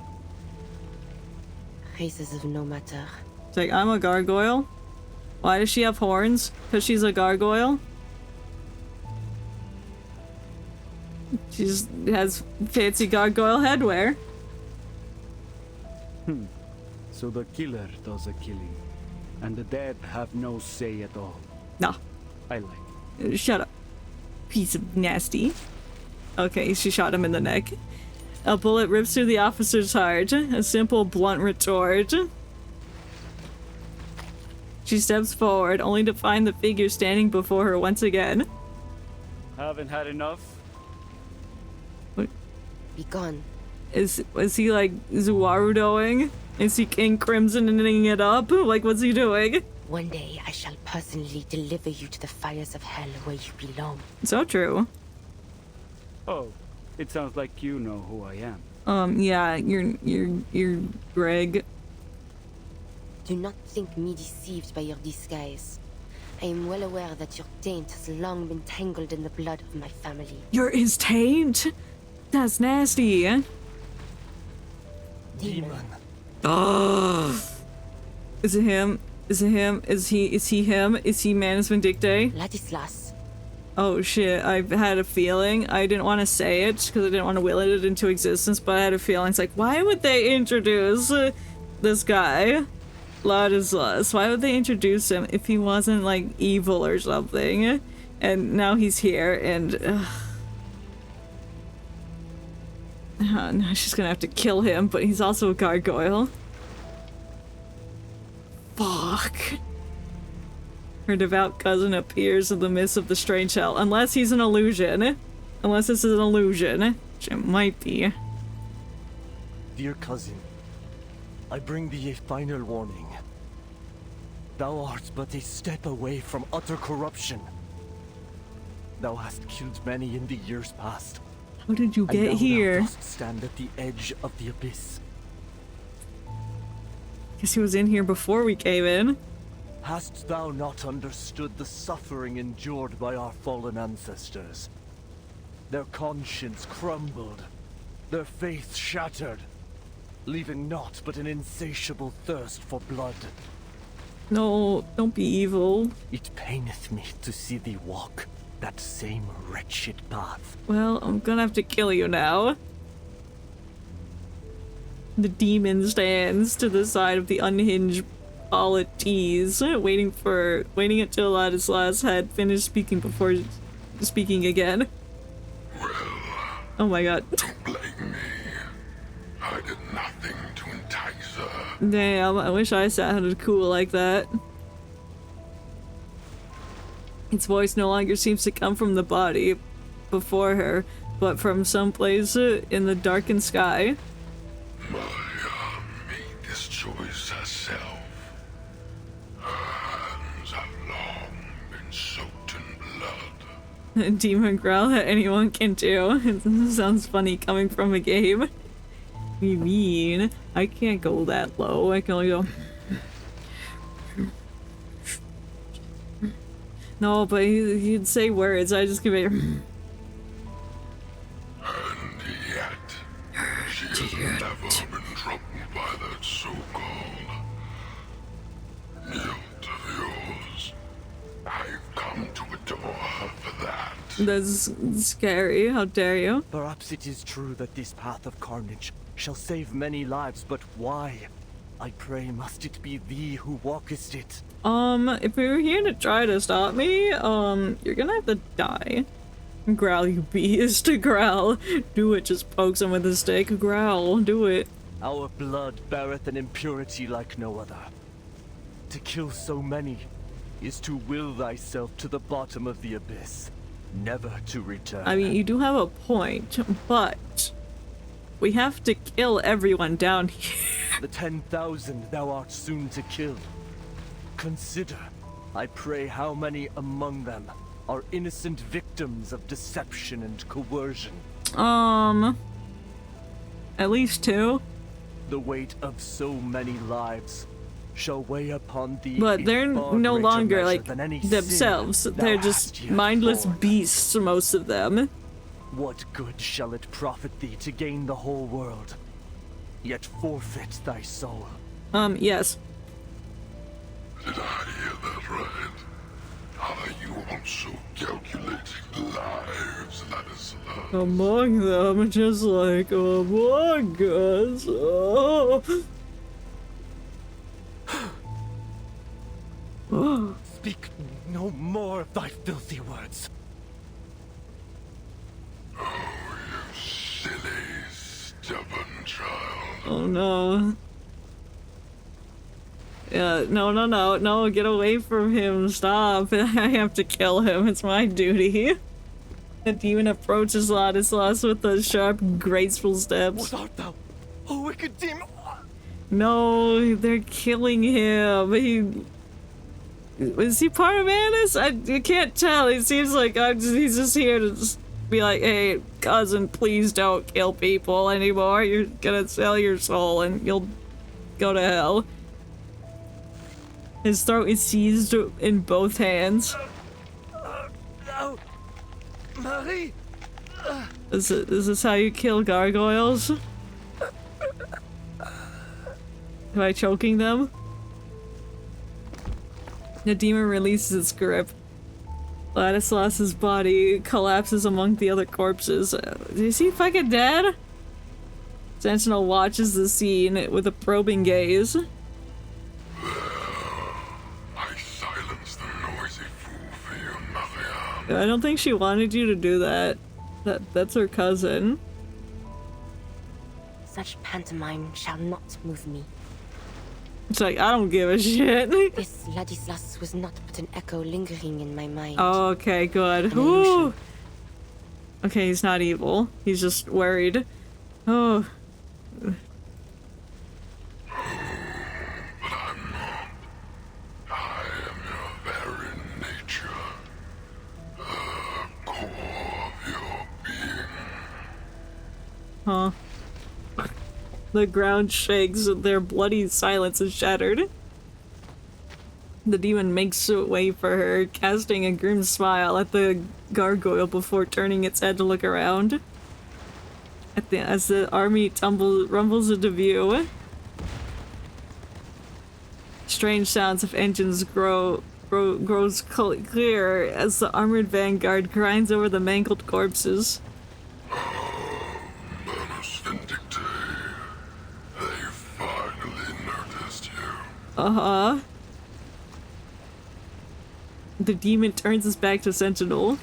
Races of no matter. It's like, I'm a gargoyle? Why does she have horns? Because she's a gargoyle? She just has fancy gargoyle headwear. So the killer does the killing, and the dead have no say at all. No. I like it. Shut up. Piece of nasty. Okay, she shot him in the neck. A bullet rips through the officer's heart. A simple, blunt retort. She steps forward, only to find the figure standing before her once again. Haven't had enough? What? Be gone. Is he like Zuwarudoing? Is he King Crimsoning it up? Like, what's he doing? One day I shall personally deliver you to the fires of hell where you belong. So true. Oh, it sounds like you know who I am. Yeah, you're Greg. Do not think me deceived by your disguise. I am well aware that your taint has long been tangled in the blood of my family. You're his taint? That's nasty. Demon. Oh. Is it him? Is it him? Is he him? Is he Manus Vindictae? Ladislas. Oh shit, I had a feeling. I didn't want to say it because I didn't want to will it into existence, but I had a feeling. It's like, why would they introduce this guy? Ladislas. Why would they introduce him if he wasn't like evil or something? And now he's here and now she's gonna have to kill him, but he's also a gargoyle. Fuck. Her devout cousin appears in the midst of the strange hell. Unless he's an illusion. Unless this is an illusion. Which it might be. Dear cousin, I bring thee a final warning. Thou art but a step away from utter corruption. Thou hast killed many in the years past. How did you get and here? thou dost stand at the edge of the abyss. Guess he was in here before we came in. Hast thou not understood the suffering endured by our fallen ancestors? Their conscience crumbled, their faith shattered, leaving naught but an insatiable thirst for blood. No, don't be evil. It paineth me to see thee walk that same wretched path. Well, I'm gonna have to kill you now. The demon stands to the side of the unhinged polities, waiting until Ladislas had finished speaking before speaking again. Oh my god. Don't blame me. I did nothing to entice her. Damn, I wish I sounded cool like that. Its voice no longer seems to come from the body before her, but from someplace in the darkened sky. Maya made this choice herself. Her hands have long been soaked in blood. A demon growl that anyone can do. It sounds funny coming from a game. You mean I can't go that low? I can only go. No, but he'd say words. I just give it. And yet, she has never been troubled by that so-called guilt of yours. I've come to adore her for that. That's scary. How dare you? Perhaps it is true that this path of carnage shall save many lives, but why? I pray must it be thee who walkest it? If we were here to try to stop me, you're gonna have to die. Growl, you beast. Growl. Do it, just pokes him with a stick. Growl, do it. Our blood beareth an impurity like no other. To kill so many is to will thyself to the bottom of the abyss, never to return. I mean, you do have a point, but we have to kill everyone down here. The 10,000 thou art soon to kill. Consider, I pray, how many among them are innocent victims of deception and coercion. At least 2. The weight of so many lives shall weigh upon thee. But they're no longer like themselves. They're just mindless beasts, most of them. What good shall it profit thee to gain the whole world, yet forfeit thy soul? Yes. Did I hear that right? Are you also calculating the lives, Ladislas? Among them, just like among us. Oh. Speak no more of thy filthy words. Oh, you silly, stubborn child. Oh no. Yeah, no, get away from him, stop. I have to kill him, it's my duty. The demon approaches Ladislas with the sharp, graceful steps. What art thou? Oh, wicked demon! No, they're killing him. Is he part of Manus? I can't tell. It seems like he's just here to just be like, hey, cousin, please don't kill people anymore. You're gonna sell your soul and you'll go to hell. His throat is seized in both hands. No! Marie! Is this how you kill gargoyles? By choking them? The demon releases its grip. Ladislas's body collapses among the other corpses. Is he fucking dead? Sentinel watches the scene with a probing gaze. I silenced the noisy fool for you, Marianne. I don't think she wanted you to do that. That's her cousin. Such pantomime shall not move me. It's like, I don't give a shit. This Ladislas was not but an echo lingering in my mind. Oh, okay, good. Ooh. Okay, he's not evil. He's just worried. Oh. But I'm not. I am your very nature. The core of your being. Huh. The ground shakes, their bloody silence is shattered. The demon makes way for her, casting a grim smile at the gargoyle before turning its head to look around. As the army rumbles into view, strange sounds of engines grows clear as the armored vanguard grinds over the mangled corpses. Uh-huh. The demon turns his back to Sentinel.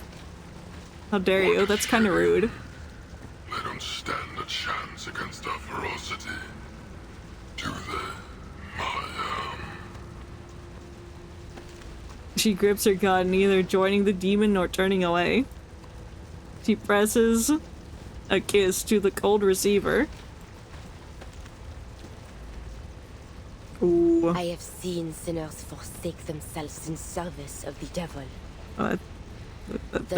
How dare you? That's kind of rude. They don't stand a chance against our ferocity. Do they, Marianne? She grips her gun, neither joining the demon nor turning away. She presses a kiss to the cold receiver. Ooh. I have seen sinners forsake themselves in service of the devil. The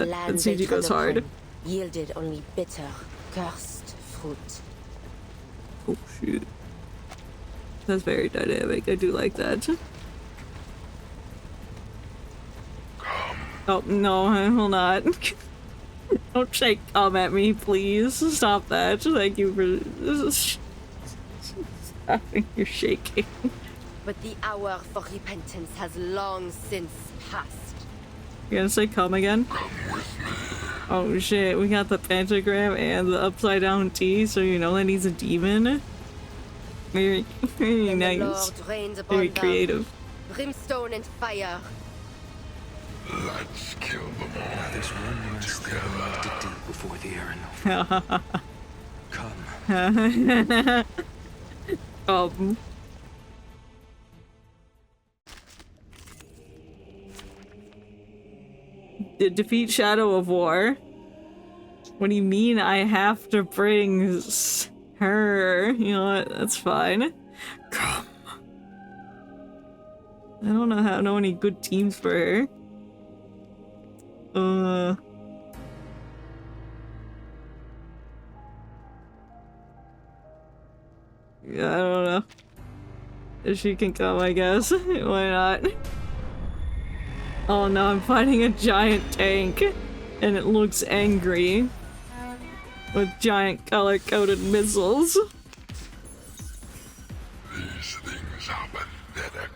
land that CG goes hard. upon yielded only bitter, cursed fruit. Oh shoot. That's very dynamic. I do like that. Oh no, I will not. Don't shake come at me, please. Stop that. Thank you for stopping your shaking. But the hour for repentance has long since passed. You gonna say come again? Oh shit, we got the pentagram and the upside down T, so you know that he's a demon. Very, very nice. Very creative. Brimstone and fire. Let's kill them all. There's one last thing we need to do before the Aranova. Come. Defeat Shadow of War. What do you mean I have to bring her? You know what? That's fine. Come. I don't know any good teams for her. Yeah, I don't know. If she can come, I guess. Why not? Oh no, I'm fighting a giant tank, and it looks angry. With giant color-coded missiles. These things are pathetic.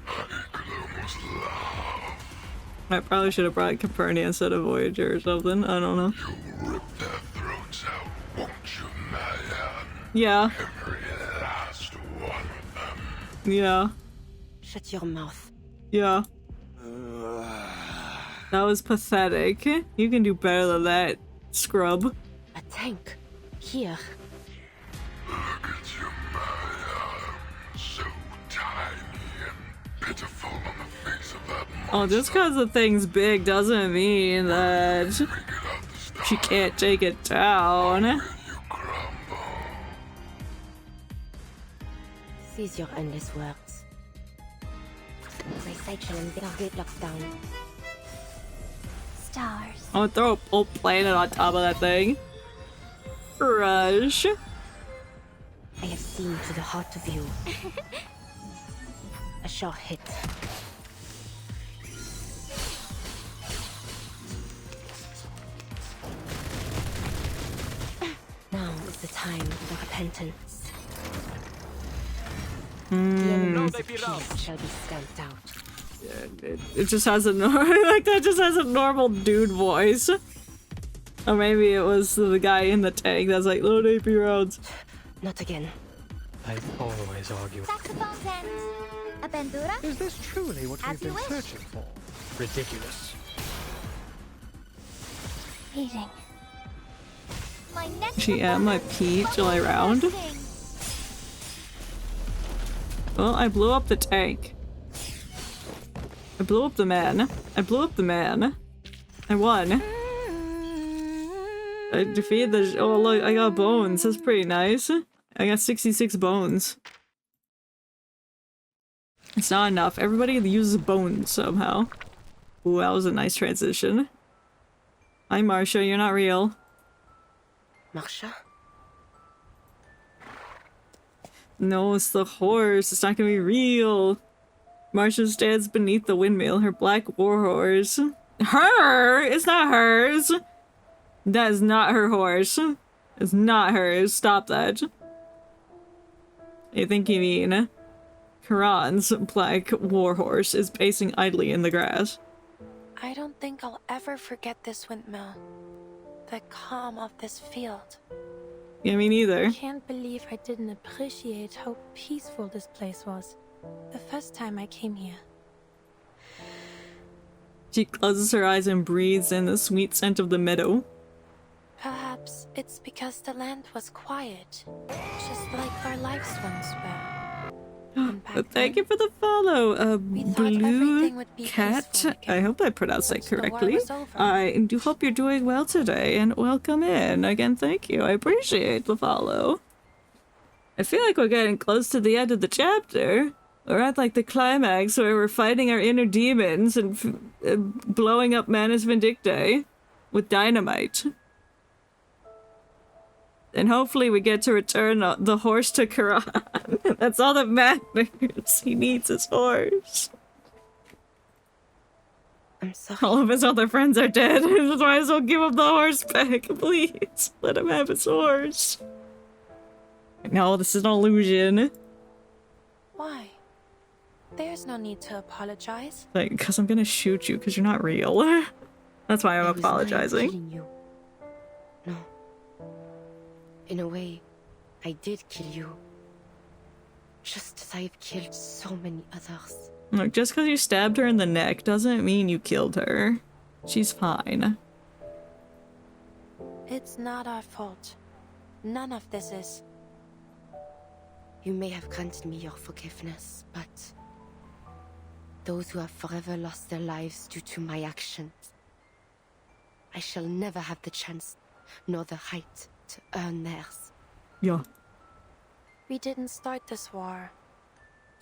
I could almost laugh. I probably should have brought Capernia instead of Voyager or something. I don't know. You'll rip their throats out, won't you, Marianne? Yeah. Every last one of them. Yeah. Shut your mouth. Yeah. That was pathetic. You can do better than that, scrub. A tank. Here. Look at you, Marianne. So tiny and pitiful on the face of that monster. Oh, just because the thing's big doesn't mean that she can't take it down. Cease your endless words. My cycle and target locked down. Stars. I'm gonna throw a whole planet on top of that thing. Rush. I have seen to the heart of you. A sure hit. time for repentance. The Hmm. enemies of peace shall be stamped out. It just has a like that just has a normal dude voice. Or maybe it was the guy in the tank that's like, load AP rounds. Not again. I always argue. Saxophones and a bandura? Is this truly what As we've you been wish. searching for? Ridiculous. Eating. My next She at my pee till I round. Well, I blew up the tank. I blew up the man. I blew up the man. I won. I defeated the- oh look, I got bones. That's pretty nice. I got 66 bones. It's not enough. Everybody uses bones somehow. Ooh, that was a nice transition. Hi, Marcia. You're not real. Marsha? No, it's the horse. It's not gonna be real. Marcia stands beneath the windmill, her black war horse. Her? It's not hers. That is not her horse. It's not hers. Stop that. I think you mean Charon's black war horse is pacing idly in the grass. I don't think I'll ever forget this windmill. The calm of this field. Yeah, me neither. I can't believe I didn't appreciate how peaceful this place was the first time I came here. She closes her eyes and breathes in the sweet scent of the meadow. Perhaps it's because the land was quiet, just like our lives once were. Thank you for the follow, Blue Cat. I hope I pronounced that correctly. was over. I do hope you're doing well today, and welcome in. Again, thank you. I appreciate the follow. I feel like we're getting close to the end of the chapter. We're at like the climax where we're fighting our inner demons and blowing up Manus Vindictae with dynamite. And hopefully we get to return the horse to Charon. That's all that matters. He needs his horse. I'm sorry. All of his other friends are dead. Might as well give him the horse back, please. Let him have his horse. No, this is an illusion. Why? There's no need to apologize. Like, because I'm gonna shoot you because you're not real. That's why I'm I was not apologizing. killing you. No. In a way, I did kill you. Just as I've killed so many others. Look, just because you stabbed her in the neck doesn't mean you killed her. She's fine. It's not our fault. None of this is. You may have granted me your forgiveness, but those who have forever lost their lives due to my actions, I shall never have the chance nor the right to earn theirs. Yeah. We didn't start this war.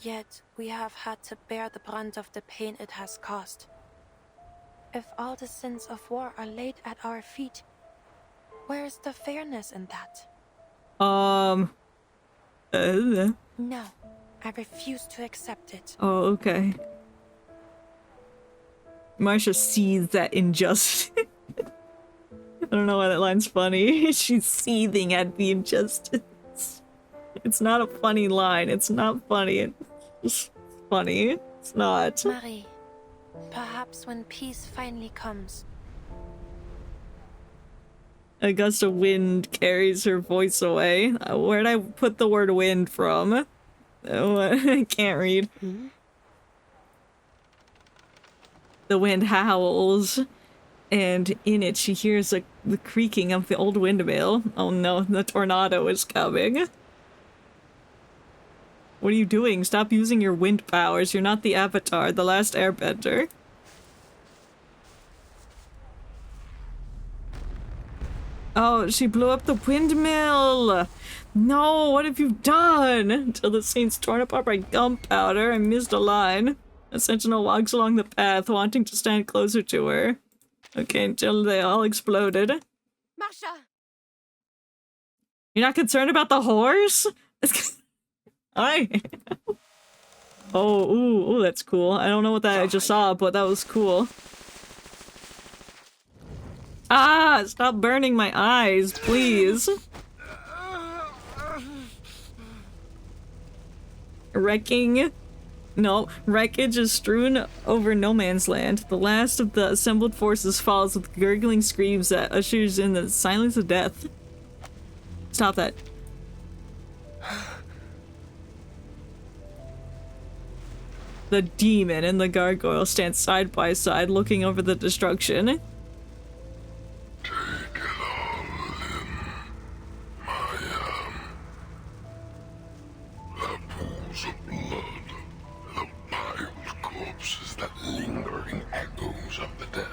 Yet, we have had to bear the brunt of the pain it has caused. If all the sins of war are laid at our feet, where is the fairness in that? No, I refuse to accept it. oh, okay. Marcia sees that injustice. I don't know why that line's funny. She's seething at the injustice. It's not a funny line. It's not funny. It's funny. It's not. Marie, perhaps when peace finally comes. A gust of wind carries her voice away. Where'd I put the word wind from? Oh, I can't read. The wind howls, and in it she hears the creaking of the old windmill. Oh no, the tornado is coming. What are you doing? Stop using your wind powers. You're not the Avatar, the last airbender. Oh, she blew up the windmill! No, what have you done? Until the scene's torn apart by gunpowder, I missed a line. A sentinel walks along the path, wanting to stand closer to her. Okay, until they all exploded. Marsha! You're not concerned about the horse? I Oh, ooh, that's cool. I don't know what that I just saw, but that was cool. Ah! Stop burning my eyes, please. Wreckage is strewn over no man's land. The last of the assembled forces falls with gurgling screams that ushers in the silence of death. Stop that. The demon and the gargoyle stand side by side looking over the destruction. Pools of blood, the piled corpses that lingering echoes of the dead,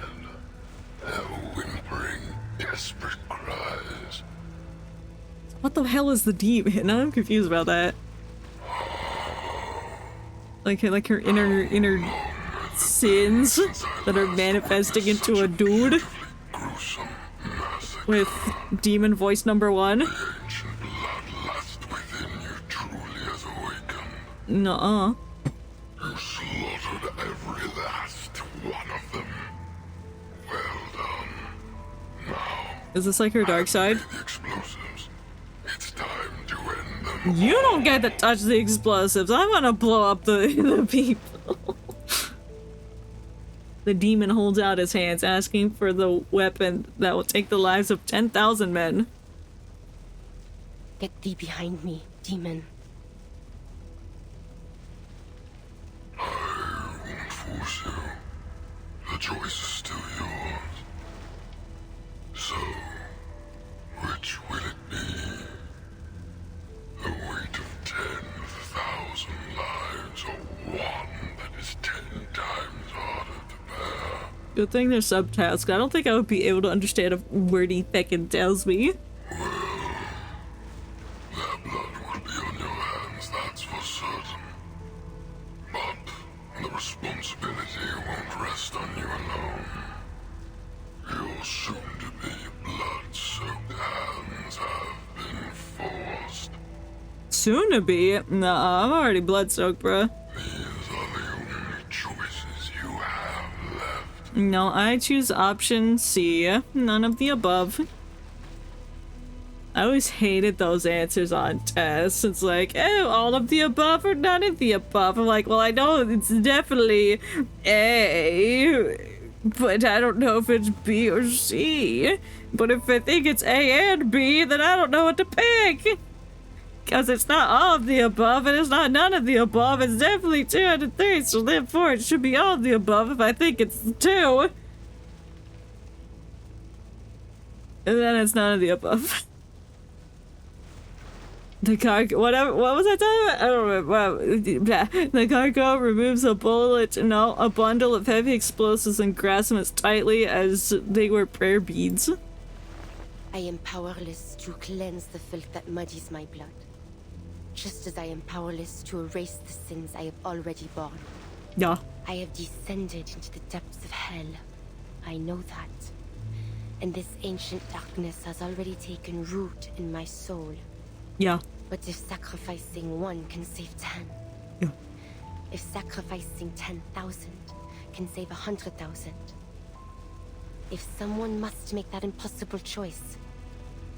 their whimpering, desperate cries. What the hell is the demon? I'm confused about that. Like her inner sins that are manifesting into a dude with demon voice number 1. Nuh-uh. You slaughtered every last one of them. Well done. Now, Is this like her dark side? the explosives. It's time to end them. You don't get to touch the explosives. I'm gonna blow up the people. The demon holds out his hands, asking for the weapon that will take the lives of 10,000 men. Get thee behind me, demon. I won't force you. The choice is still yours. So, which will it be? The weight of 10,000 lives, or one that is 10 times harder to bear? Good thing there's subtitles. I don't think I would be able to understand a word he feckin' tells me. Their blood will be on your hands, that's for certain. But the responsibility won't rest on you alone. Your soon-to-be blood-soaked hands have been forced. Soon to be? Nah, I'm already blood-soaked, bruh. These are the only choices you have left. No, I choose option C. None of the above. I always hated those answers on tests. It's like, oh, all of the above or none of the above. I'm like, well, I know it's definitely A, but I don't know if it's B or C. But if I think it's A and B, then I don't know what to pick. Because it's not all of the above, and it's not none of the above. It's definitely 2 out of 3, so therefore it should be all of the above if I think it's 2. And then it's none of the above. The cargo, whatever, what was I talking about? I don't remember. The cargo removes a bundle of heavy explosives and grasps them as tightly as they were prayer beads. I am powerless to cleanse the filth that muddies my blood. Just as I am powerless to erase the sins I have already borne. Yeah. I have descended into the depths of hell. I know that. And this ancient darkness has already taken root in my soul. Yeah. But if sacrificing 1 can save 10, yeah. If sacrificing 10,000 can save 100,000, if someone must make that impossible choice,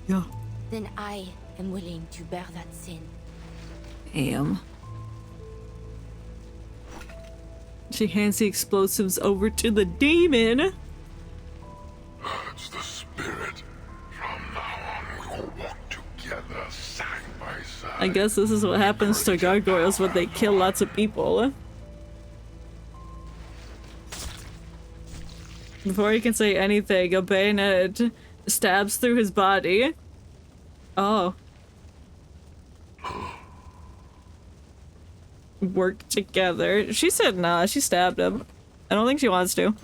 yeah, then I am willing to bear that sin. Damn. She hands the explosives over to the demon. That's the spirit. From now on, we will walk together, side by side. I guess this is what happens to gargoyles when they kill lots of people. Before he can say anything, a bayonet stabs through his body. Oh. Work together. She said nah, she stabbed him. I don't think she wants to.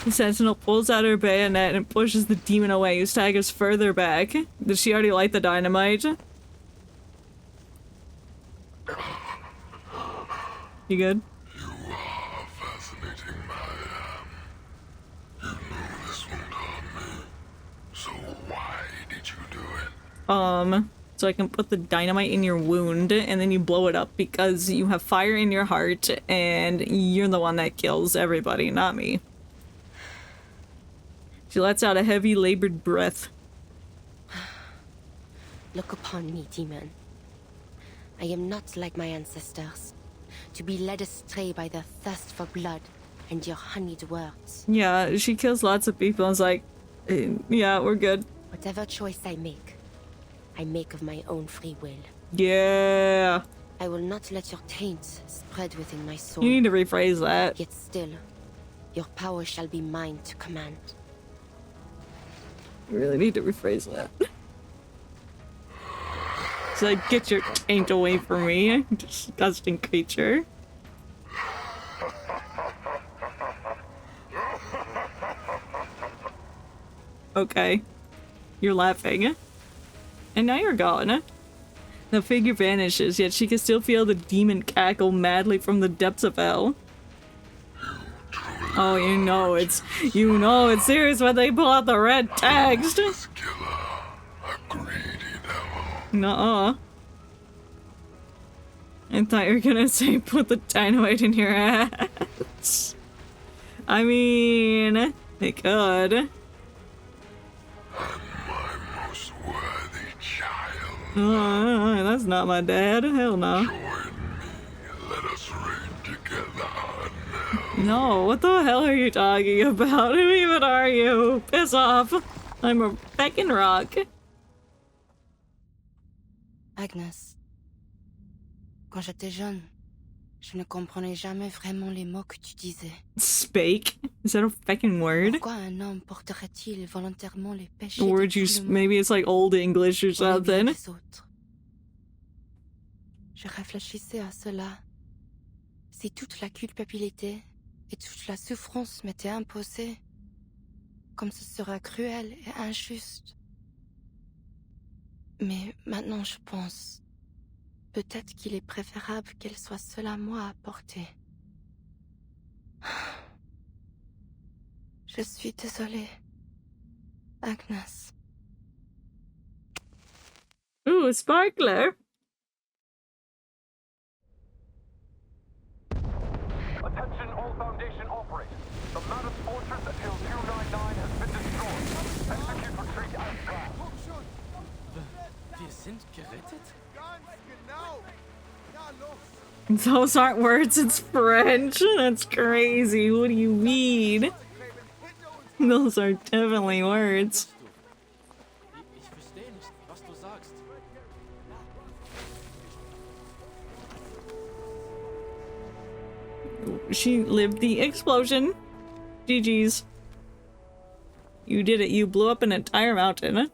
The sentinel pulls out her bayonet and pushes the demon away, who staggers further back. Did she already light the dynamite? You good? You are fascinating, Marianne. You know this won't harm me. So why did you do it? So I can put the dynamite in your wound and then you blow it up because you have fire in your heart and you're the one that kills everybody, not me. She lets out a heavy, labored breath. Look upon me, demon. I am not like my ancestors, to be led astray by their thirst for blood and your honeyed words. Yeah, she kills lots of people and is like, yeah, we're good. Whatever choice I make of my own free will. Yeah. I will not let your taint spread within my soul. You need to rephrase that. Yet still, your power shall be mine to command. You really need to rephrase that. It's like, get your taint away from me, disgusting creature. Okay. You're laughing. And now you're gone. The figure vanishes, yet she can still feel the demon cackle madly from the depths of hell. Oh, you know it's serious when they pull out the red text. Nuh-uh. I thought you were gonna say put the dynamite in your ass. I mean, they could. That's not my dad. Hell no. Let us reign together. No, what the hell are you talking about? Who even are you? Piss off. I'm a feckin' rock. Agnes, quand j'étais jeune, je ne comprenais jamais vraiment les mots que tu disais. Spake? Is that a fucking word? Pourquoi un homme porterait-il volontairement les péchés Or de would you, tout le monde maybe it's like old English or pour le bien something. des autres? Je réfléchissais à cela. Si toute la culpabilité et toute la souffrance m'étaient imposées, comme ce serait cruel et injuste. Mais maintenant je pense, peut-être qu'il est préférable qu'elle soit seule à moi à porter. Je suis désolée, Agnes. Ooh, a sparkler. Attention all Foundation operators. The Mammoth Fortress at Hill 299 has been destroyed. Execute retreat as planned. Wir sind gerettet? Those aren't words, it's French. That's crazy. What do you mean? Those are definitely words. Ich verstehe nicht, was du sagst. She lived the explosion. GG's. You did it. You blew up an entire mountain.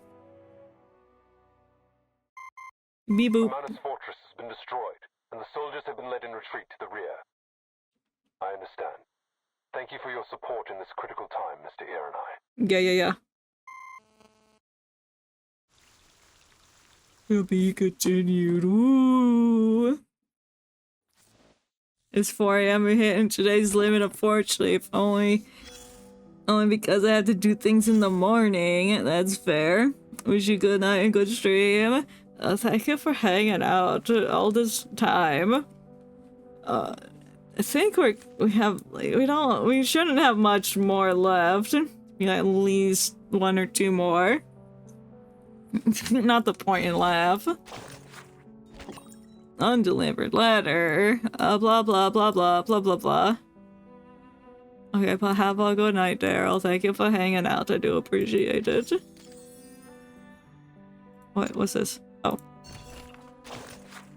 Beep boop. The Mammoth Fortress has been destroyed, and the soldiers have been led in retreat to the rear. I understand. Thank you for your support in this critical time, Mr. Ironeye. Yeah. To be continued. Woo. It's 4 AM. We're hitting today's limit, unfortunately. If only because I have to do things in the morning. That's fair. Wish you good night and good stream. Thank you for hanging out all this time. I think we shouldn't have much more left. At least 1 or 2 more. Not the point in laugh. Undelivered letter. Blah blah blah blah blah blah blah. Okay, but have a good night, Daryl. Thank you for hanging out. I do appreciate it. What's this? Oh.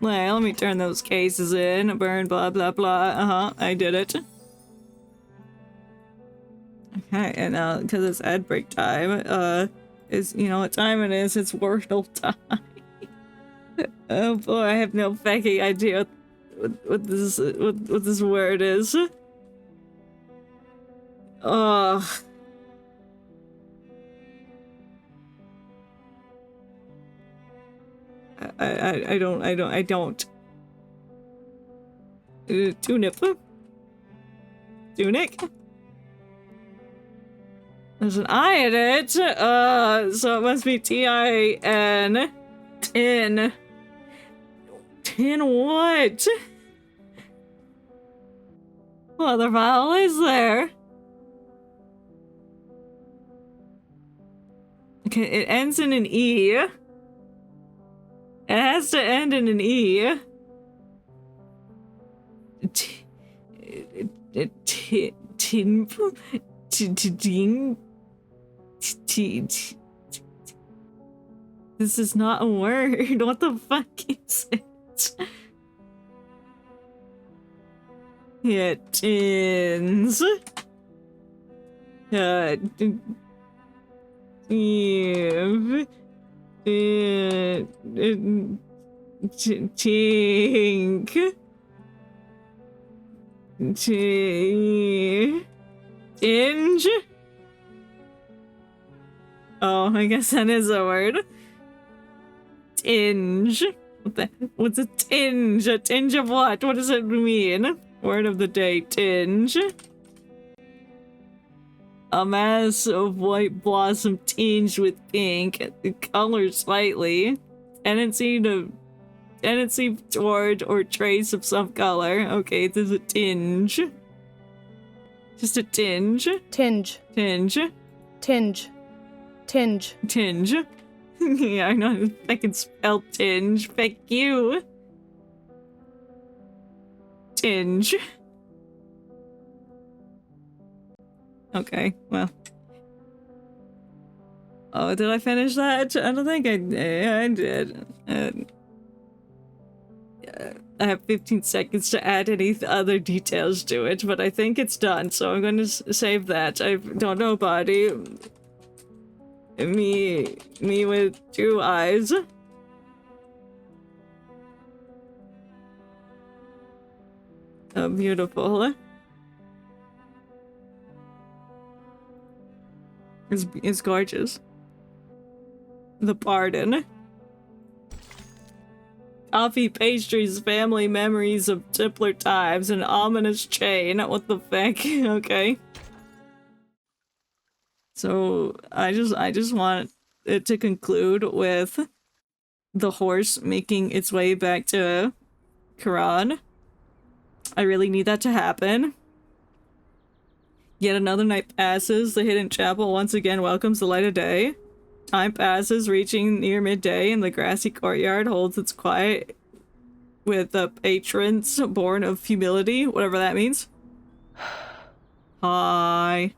Well, let me turn those cases in. Burn, blah, blah, blah. I did it. Okay, and now, because it's ad break time, you know what time it is? It's Wordle time. Oh boy, I have no fucking idea what this word is. Ugh. I don't. Tunic? There's an I in it, so it must be T-I-N. Tin. Tin what? What other vowel is there? Okay, it ends in an E. It has to end in an E. This is not a word. What the fuck is it? Yeah, tins. Tink. Tinge? Oh, I guess that is a word. Tinge. What's a tinge? A tinge of what? What does it mean? Word of the day, tinge. A mass of white blossom tinged with pink, colored slightly. Tendency toward or trace of some color. Okay, this is a tinge. Just a tinge. Tinge. Tinge. Tinge. Tinge. Tinge. Yeah, I know I can spell tinge. Fuck you. Tinge. Okay, well. Oh, did I finish that? I don't think I did. I have 15 seconds to add any other details to it, but I think it's done, so I'm going to save that. I don't know, body. Me with 2 eyes. Oh, beautiful. It's gorgeous. The pardon. Coffee, pastries, family memories of simpler times, an ominous chain. What the fuck? Okay. So I just want it to conclude with the horse making its way back to Charon. I really need that to happen. Yet another night passes. The hidden chapel once again welcomes the light of day. Time passes, reaching near midday, and the grassy courtyard holds its quiet with the patrons born of humility, whatever that means. Hi.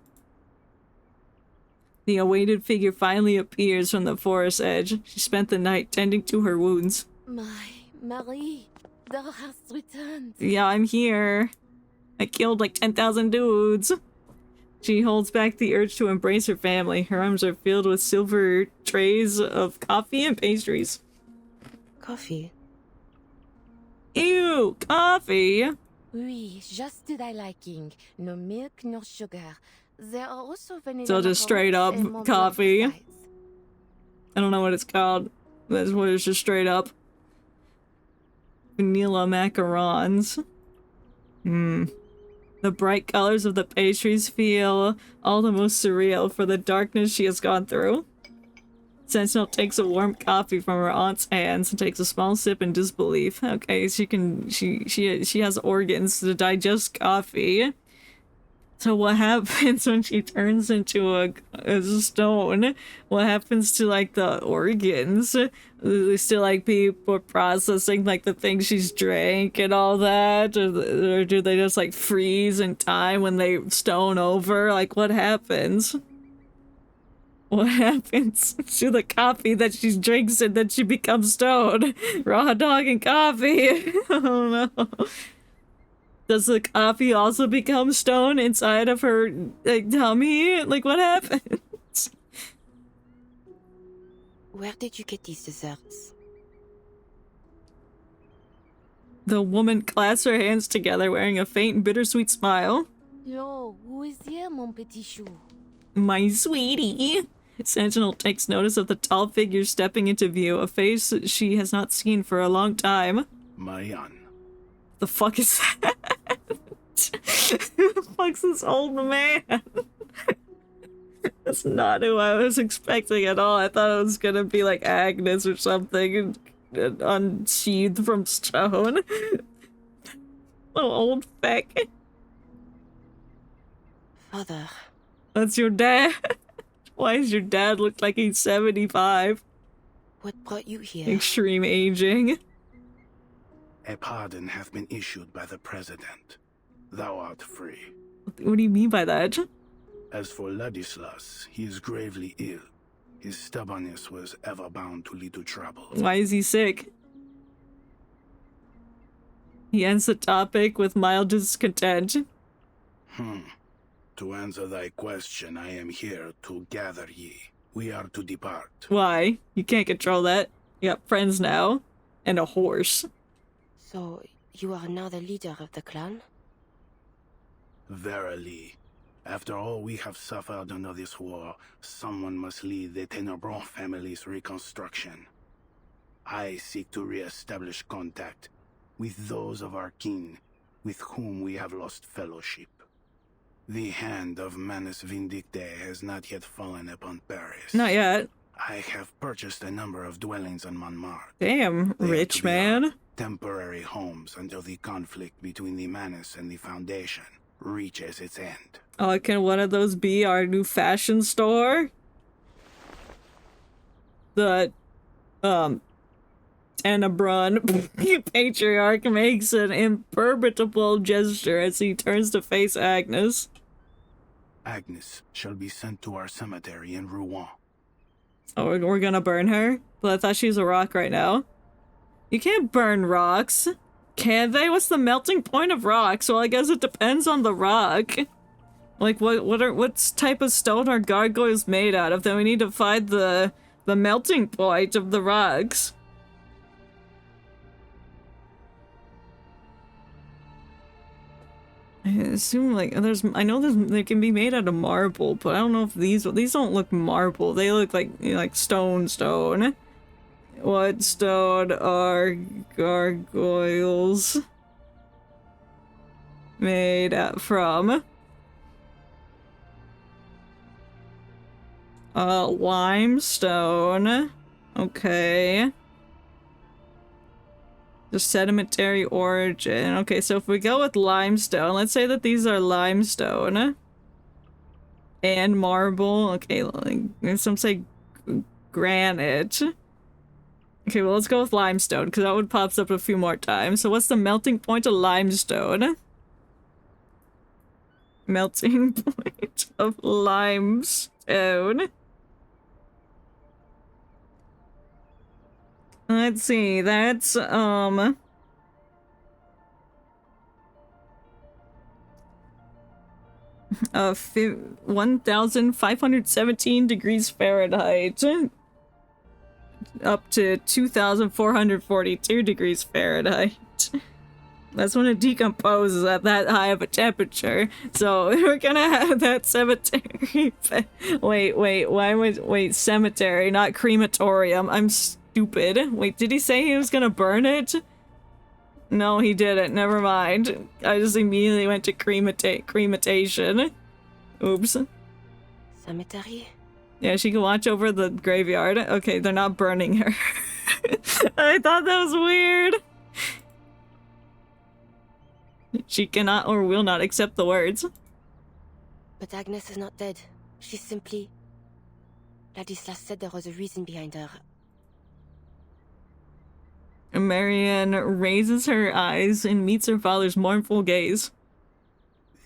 The awaited figure finally appears from the forest edge. She spent the night tending to her wounds. My Marie, thou hast returned. Yeah, I'm here. I killed like 10,000 dudes. She holds back the urge to embrace her family. Her arms are filled with silver trays of coffee and pastries. Coffee? Ew, coffee! Oui, just to thy liking. No milk, no sugar. There are also vanilla. So just straight up coffee. I don't know what it's called. That's what it's just straight up. Vanilla macarons. The bright colors of the pastries feel all the most surreal for the darkness she has gone through. Sentinel takes a warm coffee from her aunt's hands and takes a small sip in disbelief. Okay, she has organs to digest coffee. So what happens when she turns into a stone? What happens to like the organs? They still like people processing like the things she's drank and all that, or do they just like freeze in time when they stone over? Like what happens? What happens to the coffee that she drinks and then she becomes stone? Raw dog and coffee. Oh no. Does the coffee also become stone inside of her tummy? Like, what happens? Where did you get these desserts? The woman clasps her hands together, wearing a faint and bittersweet smile. Yo, who is here, mon petit chou? My sweetie. Sentinel takes notice of the tall figure stepping into view, a face she has not seen for a long time. Marianne. The fuck is that? Who the fuck's this old man? That's not who I was expecting at all. I thought it was gonna be like Agnes or something, unsheathed from stone. Little old feck. Father. That's your dad? Why does your dad look like he's 75? What brought you here? Extreme aging. A pardon has been issued by the president. thou art free. What do you mean by that? As for Ladislas, he is gravely ill. His stubbornness was ever bound to lead to trouble. Why is he sick? He ends the topic with mild discontent. To answer thy question, I am here to gather ye. We are to depart. Why? You can't control that. You got friends now. And a horse. So, you are now the leader of the clan? Verily. After all we have suffered under this war, someone must lead the Tenebron family's reconstruction. I seek to re-establish contact with those of our kin with whom we have lost fellowship. The hand of Manus Vindicte has not yet fallen upon Paris. Not yet. I have purchased a number of dwellings on Montmartre. Damn, rich man. Temporary homes until the conflict between the Manus and the Foundation reaches its end. Oh, can one of those be our new fashion store? The, Tenebron patriarch makes an imperturbable gesture as he turns to face Agnes. Agnes shall be sent to our cemetery in Rouen. Oh, we're gonna burn her? But I thought she was a rock right now. You can't burn rocks. Can they? What's the melting point of rocks? Well, I guess it depends on the rock. Like, what type of stone are gargoyles made out of? Then we need to find the melting point of the rocks. I assume, like, I know they can be made out of marble, but I don't know if these don't look marble. They look like, you know, like stone. What stone are gargoyles made from? Limestone. Okay. The sedimentary origin. Okay, so if we go with limestone, let's say that these are limestone and marble. Okay, like, some say granite. Okay, well, let's go with limestone because that one pops up a few more times. So what's the melting point of limestone? Melting point of limestone. Let's see, that's, 1,517 degrees Fahrenheit. Up to 2,442 degrees Fahrenheit. That's when it decomposes at that high of a temperature. So we're gonna have that cemetery. Wait, cemetery, not crematorium. I'm stupid. Wait, did he say he was gonna burn it? No, he didn't. Never mind. I just immediately went to crematation. Oops. Cemetery? Yeah, she can watch over the graveyard. Okay, they're not burning her. I thought that was weird. She cannot or will not accept the words. But Agnes is not dead. She's simply... Ladislas said there was a reason behind her. Marianne raises her eyes and meets her father's mournful gaze.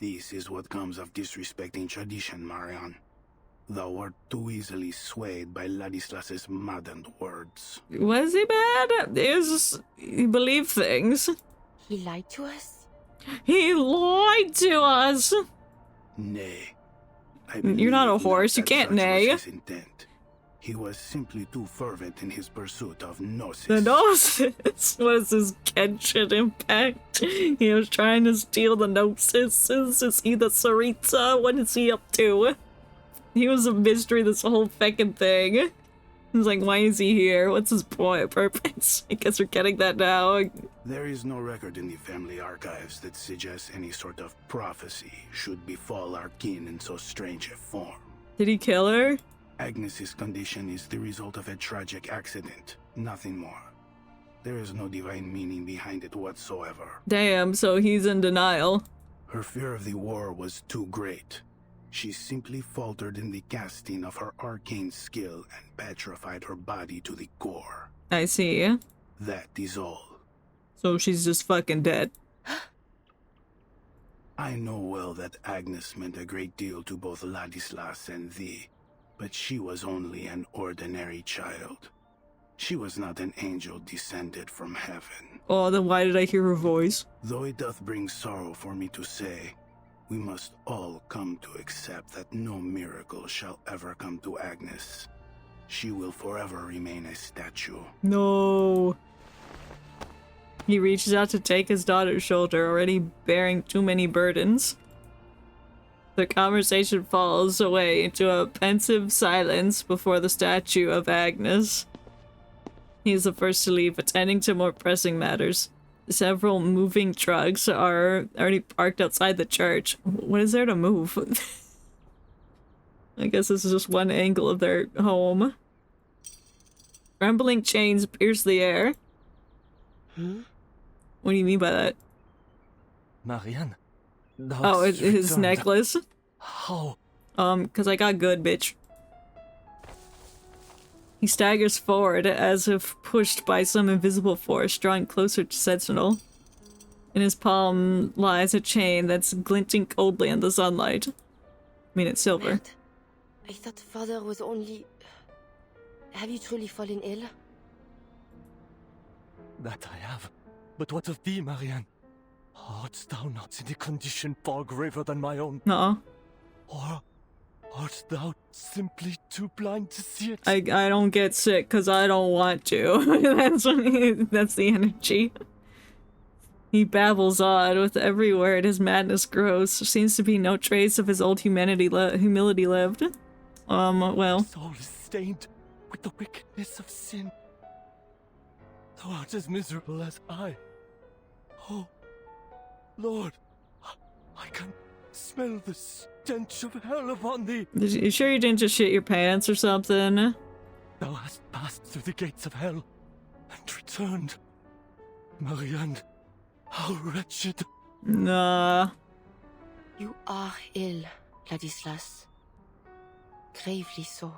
This is what comes of disrespecting tradition, Marianne. Thou wert too easily swayed by Ladislas's maddened words. Was he bad? It was just, he believed things. He lied to us? He lied to us! Nay. You're not a horse, you can't neigh. He was simply too fervent in his pursuit of Gnosis. The Gnosis? What is his Genshin impact? He was trying to steal the Gnosis. Is he the Saritsa? What is he up to? He was a mystery this whole feckin' thing. He was like, why is he here? What's his point, purpose? I guess we're getting that now. There is no record in the family archives that suggests any sort of prophecy should befall our kin in so strange a form. Did he kill her? Agnes's condition is the result of a tragic accident, nothing more. There is no divine meaning behind it whatsoever. Damn, so he's in denial. Her fear of the war was too great. She simply faltered in the casting of her arcane skill and petrified her body to the core. I see. That is all. So she's just fucking dead. I know well that Agnes meant a great deal to both Ladislas and thee, but she was only an ordinary child. She was not an angel descended from heaven. Oh, then why did I hear her voice? Though it doth bring sorrow for me to say, we must all come to accept that no miracle shall ever come to Agnes. She will forever remain a statue. No. He reaches out to take his daughter's shoulder, already bearing too many burdens. The conversation falls away into a pensive silence before the statue of Agnes. He is the first to leave, attending to more pressing matters. Several moving trucks are already parked outside the church. What is there to move? I guess this is just one angle of their home. Trembling chains pierce the air. What do you mean by that? Marianne. Oh, it's his necklace? How? Cause I got good, bitch. He staggers forward as if pushed by some invisible force, drawing closer to Sentinel. In his palm lies a chain that's glinting coldly in the sunlight. I mean, it's silver. Merde. I thought father was only... Have you truly fallen ill? That I have. But what of thee, Marianne? Art thou not in a condition far graver than my own? No. Or art thou simply too blind to see it? I don't get sick because I don't want to. That's the energy. He babbles on with every word. His madness grows. There seems to be no trace of his old humility left. Well. Soul is stained with the wickedness of sin. Thou art as miserable as I. Oh, Lord, I can smell the stench of hell upon thee. You sure you didn't just shit your pants or something? Thou hast passed through the gates of hell and returned. Marianne, how wretched. Nah. You are ill, Ladislas. Gravely so.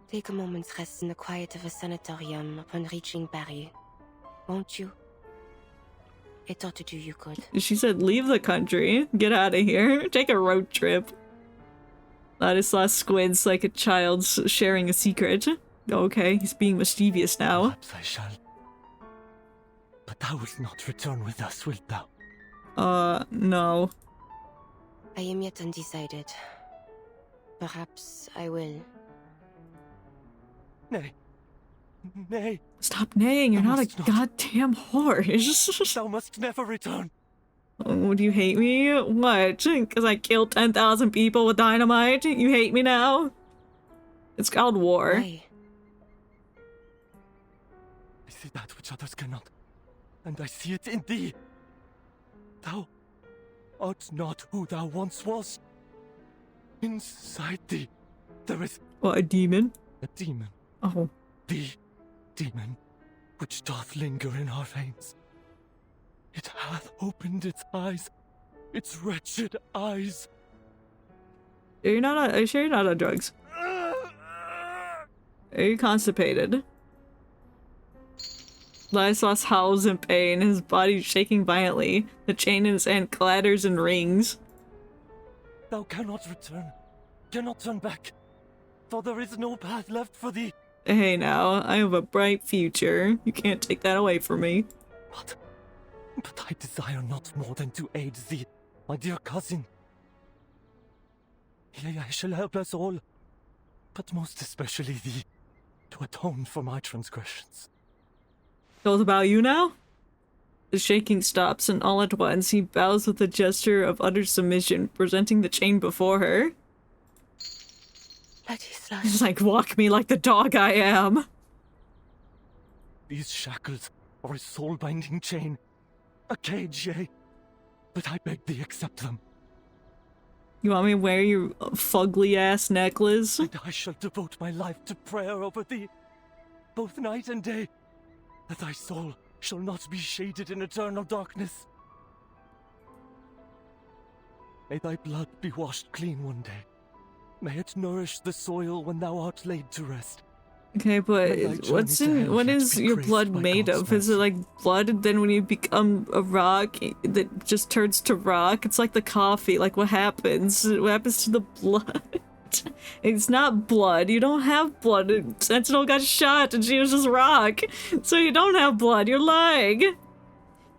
Take a moment's rest in the quiet of a sanatorium upon reaching Paris. Won't you? I thought to do you good. She said leave the country. Get out of here. Take a road trip. Ladislas squints like a child sharing a secret. Okay, he's being mischievous now. Perhaps I shall. But thou wilt not return with us, wilt thou? No. I am yet undecided. Perhaps I will. Nay. Nay. Stop neighing, you're not a goddamn horse. Thou must never return. Oh, do you hate me? What? Because I killed 10,000 people with dynamite? You hate me now? It's called war. Why? I see that which others cannot, and I see it in thee. Thou art not who thou once wast. Inside thee, there is... What, a demon? A demon. Oh. The demon, which doth linger in our veins. It hath opened its eyes, its wretched eyes. Are you sure you're not on drugs? Are you constipated? Ladislas howls in pain, his body shaking violently. The chain in his hand clatters and rings. Thou cannot return, cannot turn back, for there is no path left for thee. Hey now, I have a bright future. You can't take that away from me. But I desire not more than to aid thee, my dear cousin. Yea, I shall help us all, but most especially thee, to atone for my transgressions. So it's about you now? The shaking stops, and all at once he bows with a gesture of utter submission, presenting the chain before her. Ladislas. He's like, walk me like the dog I am. These shackles are a soul-binding chain, a cage, yea, but I beg thee accept them. You want me to wear your fugly-ass necklace? And I shall devote my life to prayer over thee, both night and day, that thy soul shall not be shaded in eternal darkness. May thy blood be washed clean one day. May it nourish the soil when thou art laid to rest. Okay, but what is your blood made of? Is it like blood, and then when you become a rock, that just turns to rock? It's like the coffee, like what happens? What happens to the blood? It's not blood, you don't have blood. Sentinel got shot and she was just rock. So you don't have blood, you're lying.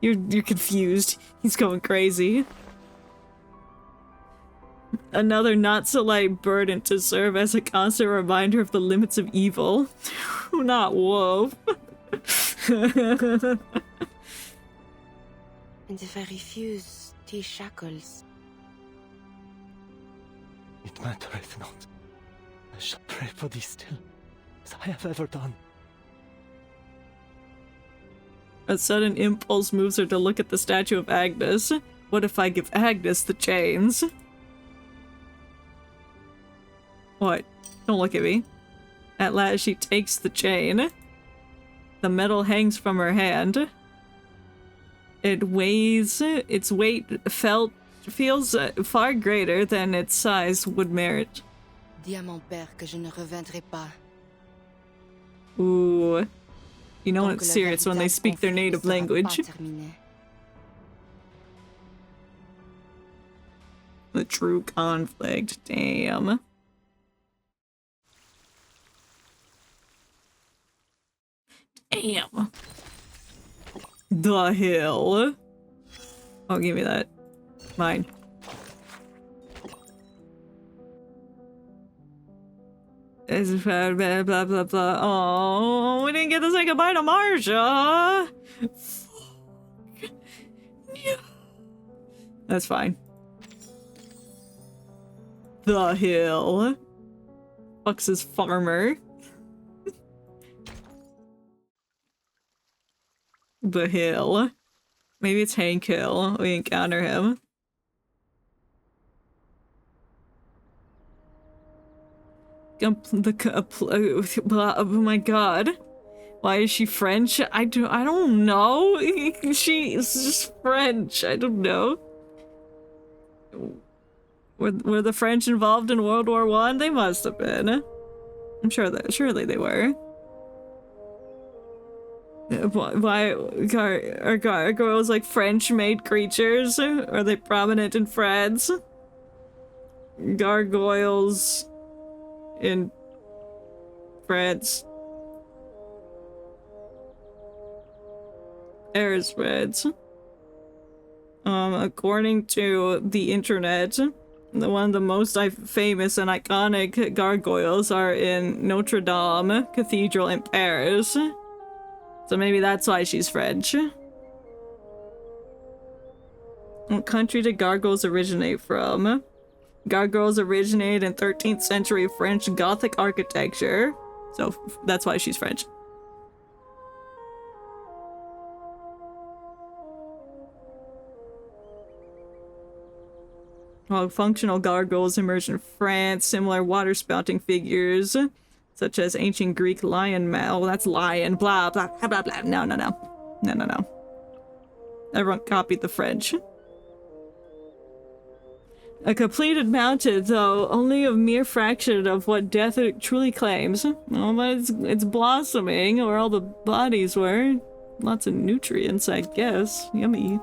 You're confused. He's going crazy. Another not-so-light burden to serve as a constant reminder of the limits of evil. Not wolf. And if I refuse these shackles? It mattereth not. I shall pray for thee still, as I have ever done. A sudden impulse moves her to look at the statue of Agnes. What if I give Agnes the chains? What? Don't look at me. At last she takes the chain. The metal hangs from her hand. It weighs, its weight feels far greater than its size would merit. Dis à mon père que je ne reviendrai pas. Ooh. You know when it's serious when they speak their native language. The true conflict, damn. Damn. The hill. Oh, give me that. Mine. Blah, blah, blah, blah, blah. Oh, we didn't get to say goodbye to Marsha. That's fine. The hill. Fuck's his farmer. The hill. Maybe it's Hank Hill. We encounter him. Oh my god. Why is she French? I don't know. She is just French. I don't know. Were the French involved in World War I? They must have been. I'm sure that surely they were. Why are gargoyles like French-made creatures? Are they prominent in France? Gargoyles in France. There's Reds. According to the internet, one of the most famous and iconic gargoyles are in Notre Dame Cathedral in Paris. So maybe that's why she's French. What country did gargoyles originate from? Gargoyles originated in 13th century French Gothic architecture. So that's why she's French. While functional gargoyles emerged in France, similar water-spouting figures, such as ancient Greek lion well, that's lion, blah, blah, blah, blah, blah. No. Everyone copied the French. A completed mountain, though, only a mere fraction of what death truly claims. Oh, but it's blossoming, where all the bodies were. Lots of nutrients, I guess. Yummy.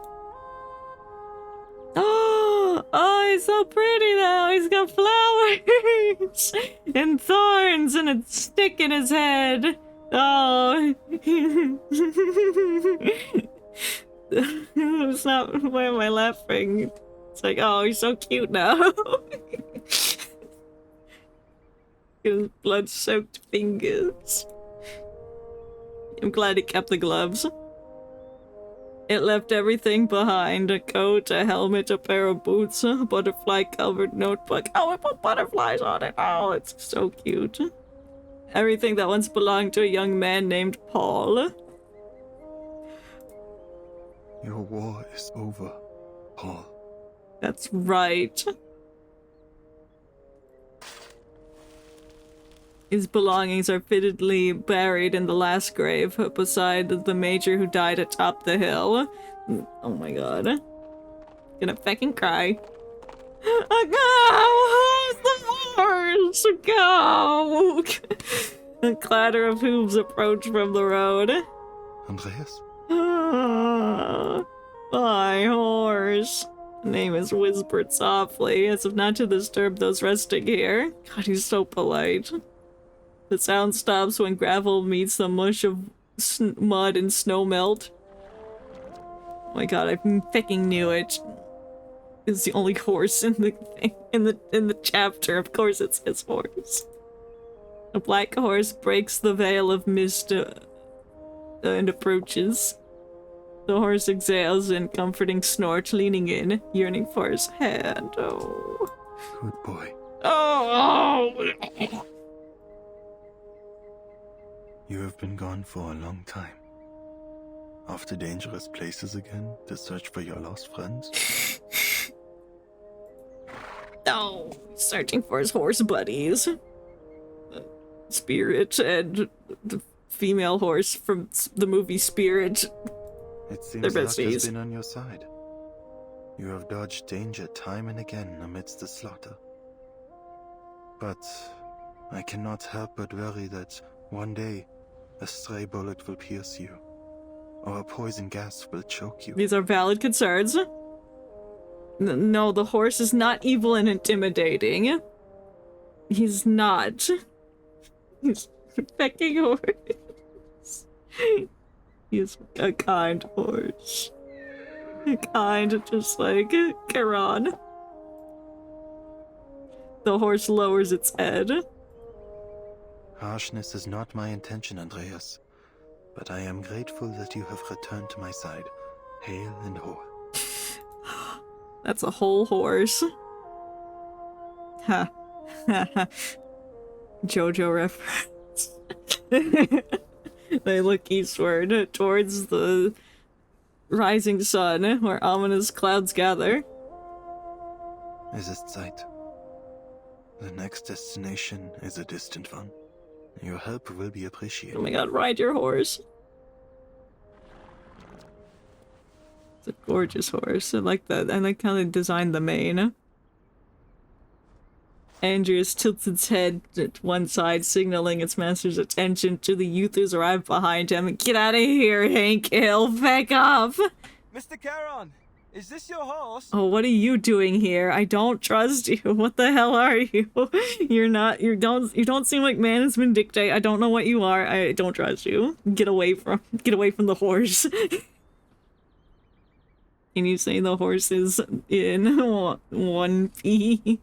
Oh, he's so pretty though. He's got flowers and thorns and a stick in his head. Oh. It's not, why am I laughing? It's like, oh, he's so cute now. His blood-soaked fingers. I'm glad he kept the gloves. It left everything behind. A coat, a helmet, a pair of boots, a butterfly-covered notebook. Oh, we put butterflies on it. Oh, it's so cute. Everything that once belonged to a young man named Paul. Your war is over, Paul. That's right. His belongings are fittedly buried in the last grave beside the major who died atop the hill. Oh my god. Gonna fucking cry. Go! The horse! Go! A clatter of hooves approach from the road. Andreas? My horse. The name is whispered softly, as if not to disturb those resting here. God, he's so polite. The sound stops when gravel meets the mush of mud and snow melt. Oh my god, I fucking knew it. It's the only horse in the thing, in the chapter. Of course, it's his horse. A black horse breaks the veil of mist and approaches. The horse exhales in comforting snort, leaning in, yearning for his hand. Oh. Good boy. Oh! You have been gone for a long time. Off to dangerous places again to search for your lost friends? No, searching for his horse buddies. Spirit and the female horse from the movie Spirit. It seems They're luck besties. has been on your side. You have dodged danger time and again amidst the slaughter. But I cannot help but worry that one day a stray bullet will pierce you, or a poison gas will choke you. These are valid concerns. No, the horse is not evil and intimidating. He's not. He's a pecking horse. He's a kind horse. Kind, just like Charon. The horse lowers its head. Harshness is not my intention, Andreas, but I am grateful that you have returned to my side, hale and whole. That's a whole horse. Ha. JoJo reference. They look eastward, towards the rising sun, where ominous clouds gather. Es ist Zeit. The next destination is a distant one. Your help will be appreciated. Oh my god, ride your horse. It's a gorgeous horse. I like that. I like how they designed the mane. Andreas tilts its head to one side, signaling its master's attention to the youth who's arrived behind him. Get out of here, Hank. He'll back off. Mr. Charon, is this your horse? Oh, what are you doing here? I don't trust you. What the hell are you? You don't seem like management dictate. I don't know what you are. I don't trust you. Get away from the horse. Can you say the horse is in one piece?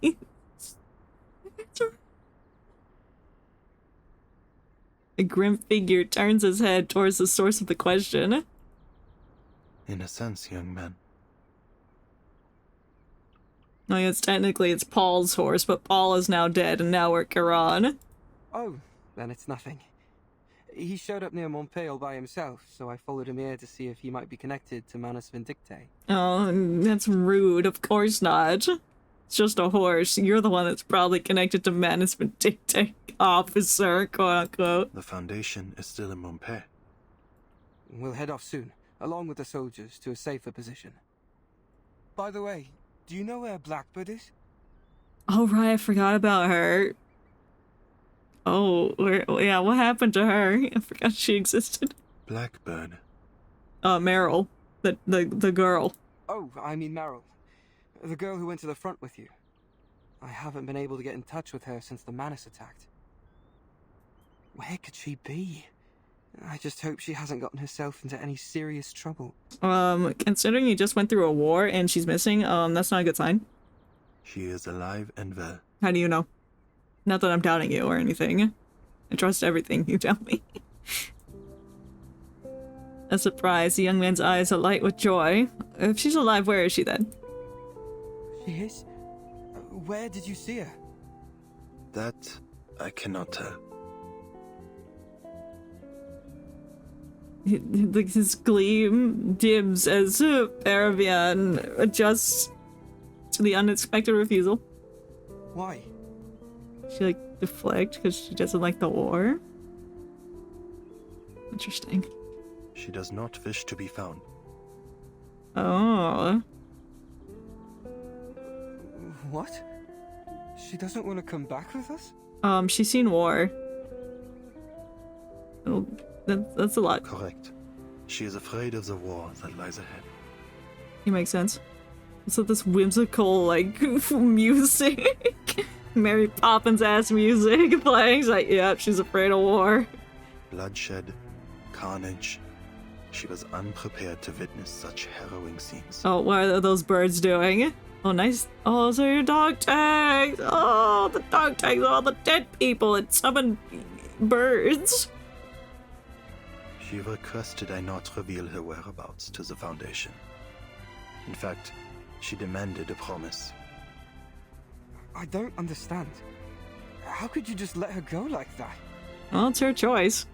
A grim figure turns his head towards the source of the question. In a sense, young man. No, yes, technically it's Paul's horse, but Paul is now dead, and now we're Charon. Oh, then it's nothing. He showed up near Montpellier by himself, so I followed him here to see if he might be connected to Manus Vindictae. Oh, that's rude. Of course not. It's just a horse. You're the one that's probably connected to Manus Vindictae officer, quote-unquote. The Foundation is still in Montpellier. We'll head off soon, along with the soldiers, to a safer position. By the way, do you know where Blackbird is? Oh, right, I forgot about her. Oh, yeah, what happened to her? I forgot she existed. Blackbird? Meryl. The girl. Oh, I mean Meryl. The girl who went to the front with you. I haven't been able to get in touch with her since the Manus attacked. Where could she be? I just hope she hasn't gotten herself into any serious trouble. Considering you just went through a war and she's missing, that's not a good sign. She is alive and well. How do you know? Not that I'm doubting you or anything. I trust everything you tell me. A surprise, the young man's eyes alight with joy. If she's alive, where is she then? She is? Where did you see her? That I cannot tell. His gleam dims as Paravian adjusts to the unexpected refusal. Why? She deflect because she doesn't like the war? Interesting. She does not wish to be found. Oh. What? She doesn't want to come back with us? She's seen war. Oh, that's a lot. Correct. She is afraid of the war that lies ahead. It makes sense. So this whimsical, like, music. Mary Poppins-ass music playing. It's like, yeah, she's afraid of war. Bloodshed, carnage. She was unprepared to witness such harrowing scenes. Oh, what are those birds doing? Oh, nice. Oh, those are your dog tags. Oh, the dog tags are all the dead people and summon birds. She requested I not reveal her whereabouts to the Foundation. In fact, she demanded a promise. I don't understand. How could you just let her go like that? Well, it's her choice.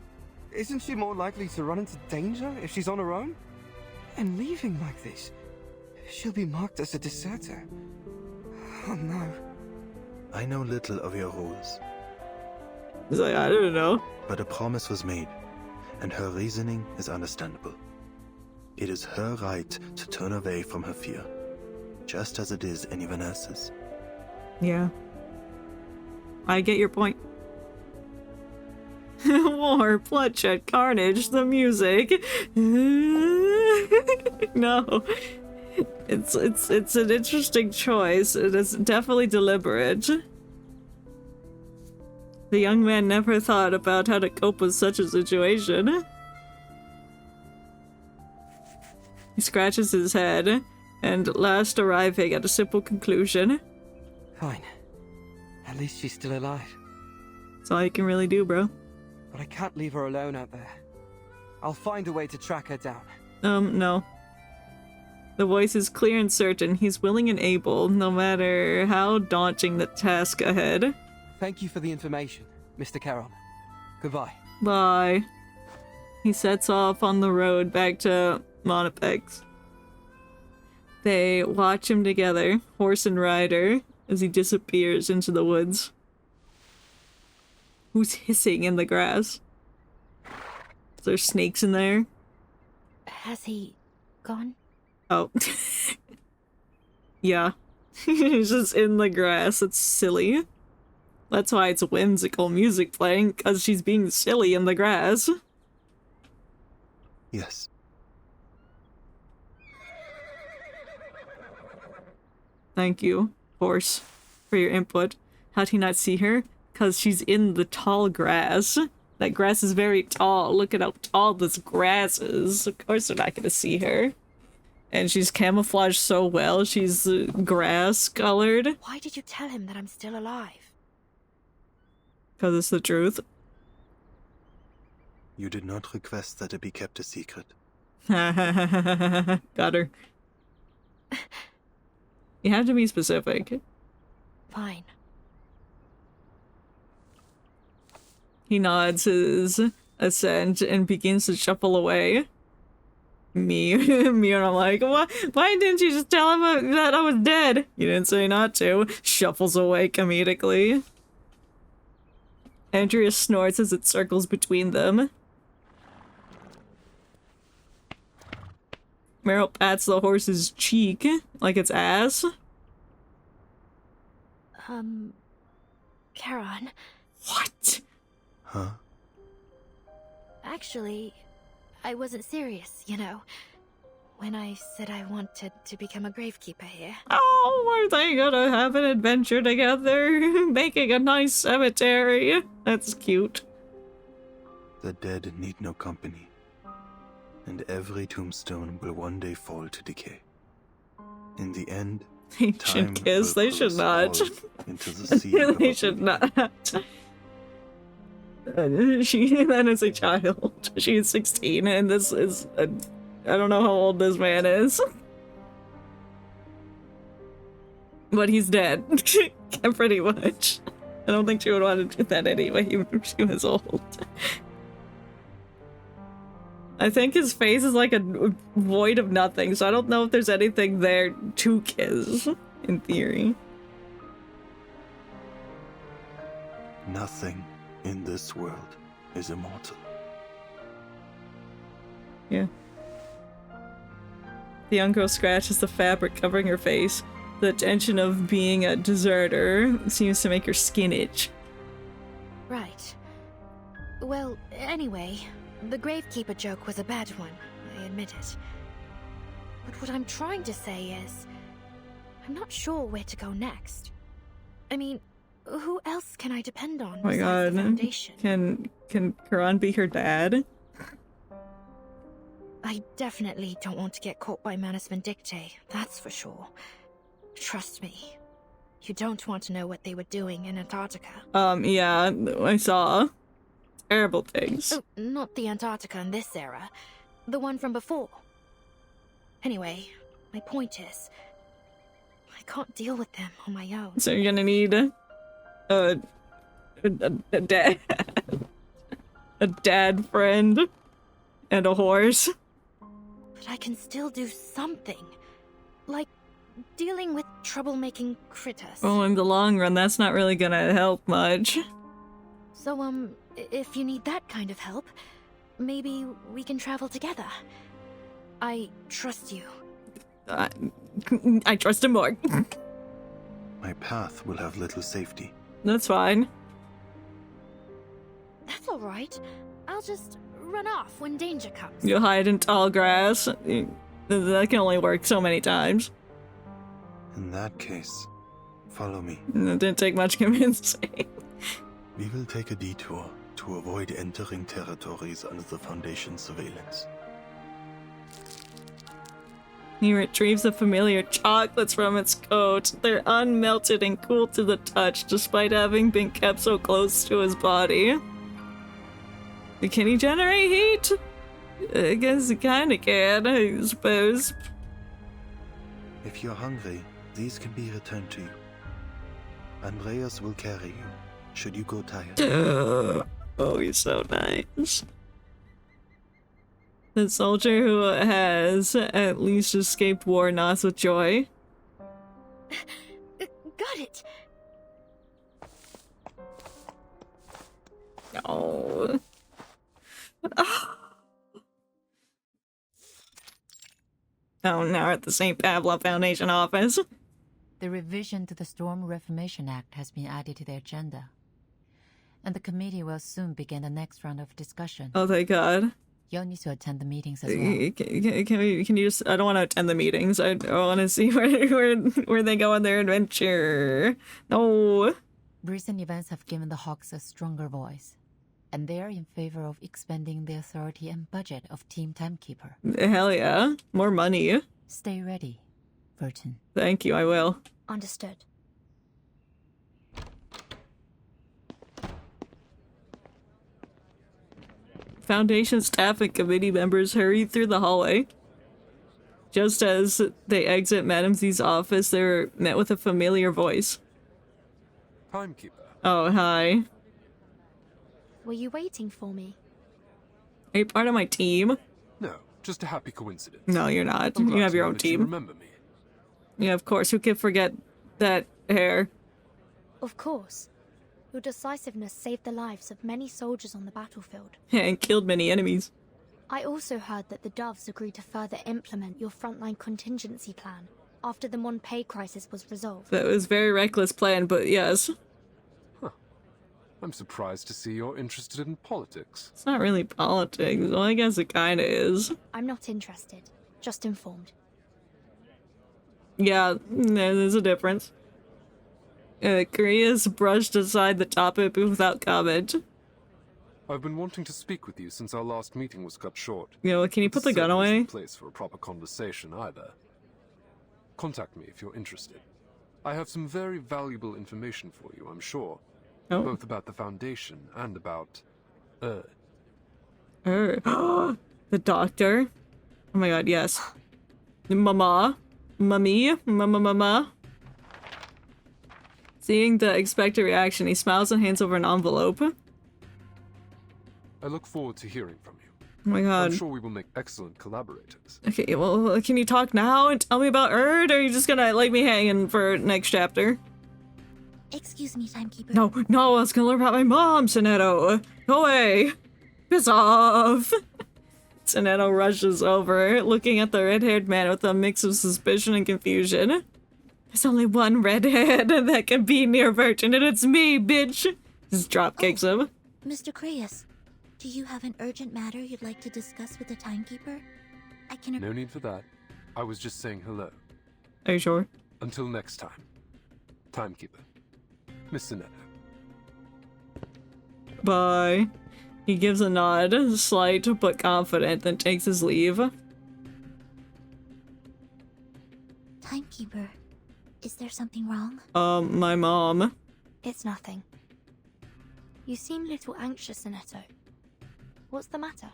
Isn't she more likely to run into danger if she's on her own? And leaving like this, she'll be marked as a deserter. Oh no. I know little of your rules. He's like, I don't know. But a promise was made, and her reasoning is understandable. It is her right to turn away from her fear, just as it is anyone else's. Yeah. I get your point. War, bloodshed, carnage, the music. No. It's an interesting choice. It is definitely deliberate. The young man never thought about how to cope with such a situation. He scratches his head, and last arriving at a simple conclusion. Fine. At least she's still alive. That's all you can really do, bro. But I can't leave her alone out there. I'll find a way to track her down. No. The voice is clear and certain. He's willing and able, no matter how daunting the task ahead. Thank you for the information, Mr. Charon. Goodbye. Bye. He sets off on the road back to Monopex. They watch him together, horse and rider, as he disappears into the woods. Who's hissing in the grass? Is there snakes in there? Has he gone? Oh. Yeah. He's just in the grass. It's silly. That's why it's whimsical music playing, because she's being silly in the grass. Yes. Thank you, horse, for your input. How'd he not see her? Because she's in the tall grass. That grass is very tall. Look at how tall this grass is. Of course they're not going to see her. And she's camouflaged so well. She's grass colored. Why did you tell him that I'm still alive? Because it's the truth. You did not request that it be kept a secret. Got her. You have to be specific. Fine. He nods his assent and begins to shuffle away. Me and I'm like, what? Why didn't you just tell him that I was dead? You didn't say not to. Shuffles away comedically. Andrea snorts as it circles between them. Meryl pats the horse's cheek like its ass. Charon. What? Huh? Actually, I wasn't serious, you know, when I said I wanted to become a gravekeeper here. Oh, are they gonna have an adventure together? Making a nice cemetery? That's cute. The dead need no company, and every tombstone will one day fall to decay. In the end, Ancient kiss, they should not. Into the sea. They should not. She then is a child. She is 16, and this is I don't know how old this man is. But he's dead. Pretty much. I don't think she would want to do that anyway, even if she was old. I think his face is like a void of nothing, so I don't know if there's anything there to kiss, in theory. Nothing in this world is immortal. Yeah. The young girl scratches the fabric covering her face. The tension of being a deserter seems to make her skin itch. Right. Well, Anyway, the Gravekeeper joke was a bad one, I admit it. But what I'm trying to say is, I'm not sure where to go next. I mean, who else can I depend on Oh my besides the god. Foundation? Can Charon be her dad? I definitely don't want to get caught by Manus Vindictae, that's for sure. Trust me. You don't want to know what they were doing in Antarctica. Yeah, I saw. Terrible things. Oh, not the Antarctica in this era. The one from before. Anyway, my point is, I can't deal with them on my own. So you're gonna need a dad, a dad friend, and a horse. But I can still do something. Like dealing with troublemaking critters. Oh, in the long run, that's not really gonna help much. So, if you need that kind of help, maybe we can travel together. I trust you. I trust him more. My path will have little safety. That's fine. That's alright. I'll just run off when danger comes. You hide in tall grass. That can only work so many times. In that case, follow me. It didn't take much convincing. We will take a detour to avoid entering territories under the Foundation's surveillance. He retrieves the familiar chocolates from its coat. They're unmelted and cool to the touch, despite having been kept so close to his body. Can he generate heat? I guess he kinda can, I suppose. If you're hungry, these can be returned to you. Andreas will carry you, should you go tired. Oh, he's so nice. The soldier who has at least escaped war nods with joy. Got it! No. Oh, now we're at the St. Pablo Foundation office. The revision to the Storm Reformation Act has been added to the agenda, and the committee will soon begin the next round of discussion. Oh, thank God. You'll need to attend the meetings as well. Can you just... I don't want to attend the meetings. I want to see where they go on their adventure. No. Recent events have given the Hawks a stronger voice, and they are in favor of expanding the authority and budget of Team Timekeeper. Hell yeah. More money. Stay ready, Burton. Thank you, I will. Understood. Foundation staff and committee members hurry through the hallway. Just as they exit Madame Z's office, they're met with a familiar voice. Timekeeper. Oh, hi. Were you waiting for me? Are you part of my team? No, just a happy coincidence. No, you're not. I'm glad You have to your know own that you team. remember me. Yeah, of course. Who could forget that hair? Of course. Your decisiveness saved the lives of many soldiers on the battlefield. And killed many enemies. I also heard that the Doves agreed to further implement your frontline contingency plan after the Monpay crisis was resolved. That was a very reckless plan, but yes. I'm surprised to see you're interested in politics. It's not really politics. Well, I guess it kinda is. I'm not interested, just informed. Yeah, there's a difference. Korea's brushed aside the topic without comment. I've been wanting to speak with you since our last meeting was cut short. You know, can you put the gun Certainly away? isn't the place for a proper conversation either. Contact me if you're interested. I have some very valuable information for you, I'm sure. Oh. Both about the Foundation and about The doctor. Oh my god, yes. Mama. Mummy. Mama. Seeing the expected reaction, he smiles and hands over an envelope. I look forward to hearing from you. Oh my god. I'm sure we will make excellent collaborators. Okay, well, can you talk now and tell me about Erd, or are you just gonna leave me hanging for next chapter? Excuse me, Timekeeper. No, I was gonna learn about my mom, Sonetto. Go away. Piss off. Sonetto rushes over, looking at the red-haired man with a mix of suspicion and confusion. There's only one redhead that can be near Burton, and it's me, bitch. Just drop kicks him. Mr. Creus, Do you have an urgent matter you'd like to discuss with the timekeeper? I can... No need for that. I was just saying hello. Are you sure? Until next time. Timekeeper. Miss Sinetto. Bye. He gives a nod, slight but confident, then takes his leave. Timekeeper, is there something wrong? My mom. It's nothing. You seem a little anxious, Sinetto. What's the matter?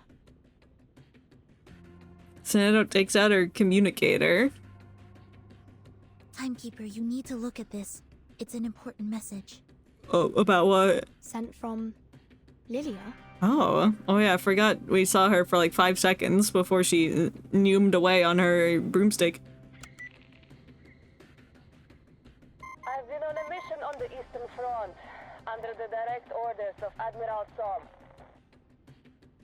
Sinetto takes out her communicator. Timekeeper, you need to look at this. It's an important message. Oh, about what? Sent from... Lilia? Oh yeah, I forgot we saw her for like 5 seconds before she neumed away on her broomstick. I've been on a mission on the Eastern Front, under the direct orders of Admiral Som.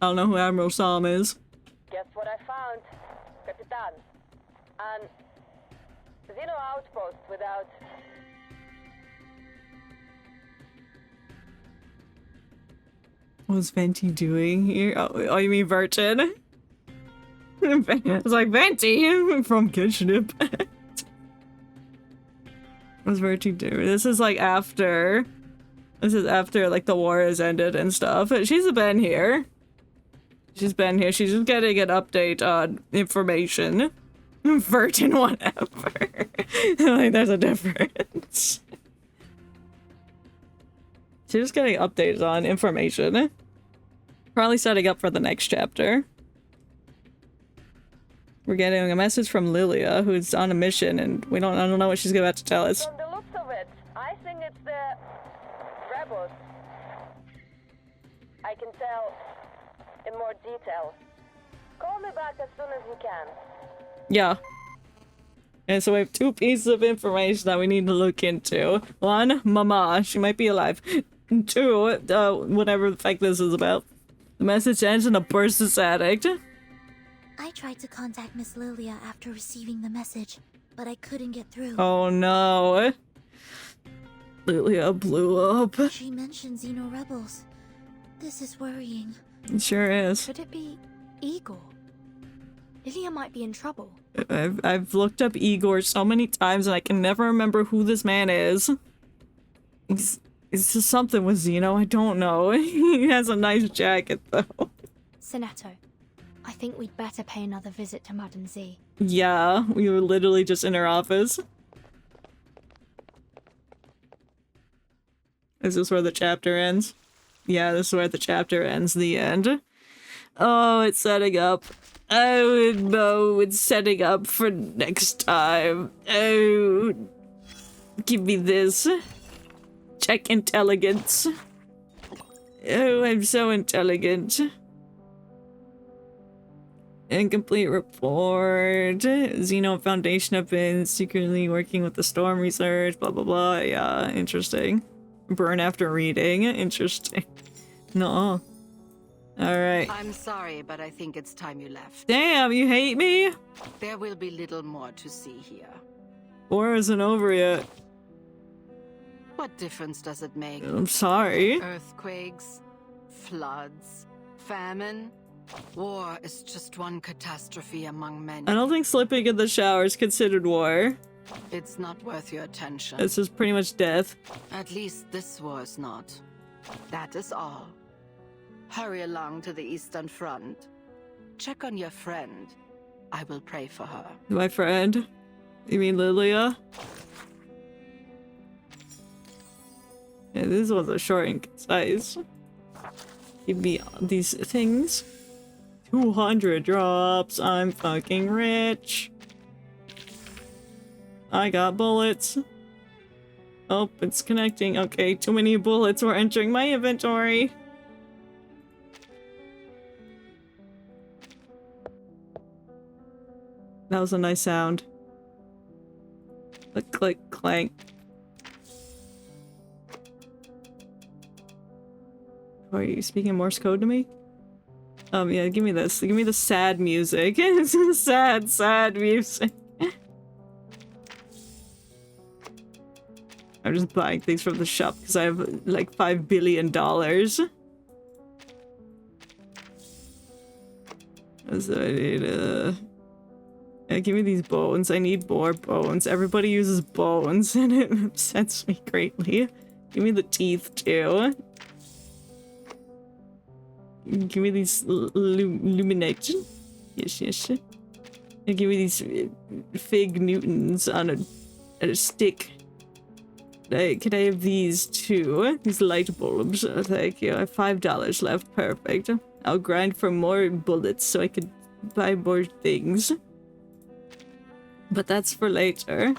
I don't know who Admiral Som is. Guess what I found? Capitan. An Xeno outpost without... What's Venti doing here? Oh, you mean Virgin? It's like, Venti from Kitchenip. What's Virgin doing? This is like after... This is after, like, the war has ended and stuff. She's been here. She's been here. She's just getting an update on information. Virgin, whatever. Like, there's a difference. She's just getting updates on information. Probably setting up for the next chapter. We're getting a message from Lilia, who's on a mission, and I don't know what she's about to tell us. From the looks of it, I think it's the... rebels. I can tell in more detail. Call me back as soon as you can. Yeah. And so we have 2 pieces of information that we need to look into. 1, Mama, she might be alive. 2, whatever the fuck this is about. The message ends in a burst of static. I tried to contact Miss Lilia after receiving the message, but I couldn't get through. Oh no. Lilia blew up. She mentioned Xeno rebels. This is worrying. It sure is. Could it be Igor? Lilia might be in trouble. I've looked up Igor so many times and I can never remember who this man is. It's just something with Xeno, I don't know. He has a nice jacket though. Sinetto, I think we'd better pay another visit to Madame Z. Yeah, we were literally just in her office. Is this where the chapter ends? Yeah, this is where the chapter ends. The end. Oh, it's setting up. Oh, no, it's setting up for next time. Oh, give me this. Check intelligence. Oh, I'm so intelligent. Incomplete report. Xeno Foundation have been secretly working with the Storm research. Blah, blah, blah. Yeah, interesting. Burn after reading. Interesting. No. Alright. I'm sorry, but I think it's time you left. Damn, you hate me? There will be little more to see here. War isn't over yet. What difference does it make? I'm sorry. Earthquakes, floods, famine. War is just one catastrophe among many. I don't think slipping in the shower is considered war. It's not worth your attention. This is pretty much death. At least this war is not. That is all. Hurry along to the Eastern Front. Check on your friend. I will pray for her. My friend? You mean Lilia? Yeah, this was a short and concise. Give me these things. 200 drops. I'm fucking rich. I got bullets. Oh, it's connecting. Okay, too many bullets were entering my inventory. That was a nice sound. Click, click, clank. Are you speaking Morse code to me? Yeah, give me this. Give me the sad music. Sad, sad music. I'm just buying things from the shop because I have like $5 billion. So I need, yeah, give me these bones. I need more bones. Everybody uses bones, and it upsets me greatly. Give me the teeth, too. Give me these lumination. Yes, yes. And give me these fig Newtons on a stick. Can I have these too? These light bulbs. Oh, thank you. I have $5 left. Perfect. I'll grind for more bullets so I can buy more things. But that's for later.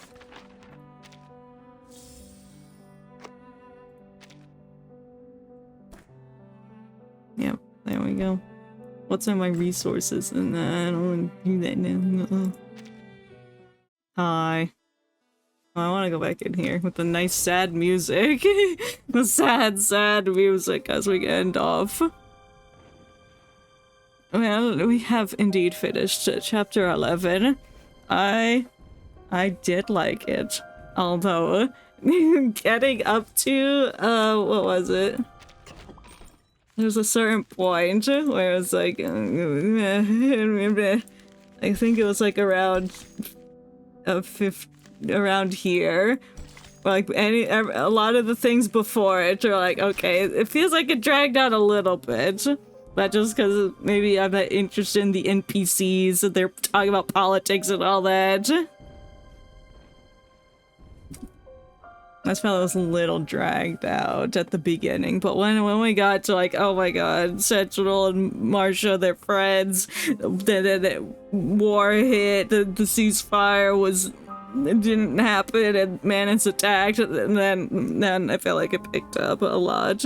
Yep, there we go. What's on my resources? And I don't want to do that now. Hi. I want to go back in here with the nice sad music. The sad music as we end off. Well, we have indeed finished chapter 11. I did like it. Although, getting up to, what was it? There's a certain point where it's like, I think it was like around around here. Like a lot of the things before it are like, okay, it feels like it dragged out a little bit. But just because maybe I'm not interested in the NPCs and they're talking about politics and all that. I just felt it was a little dragged out at the beginning, but when we got to like, oh my god, Sentinel and Marsha, they're friends, the war hit, the ceasefire didn't happen, and Manus attacked, and then I felt like it picked up a lot.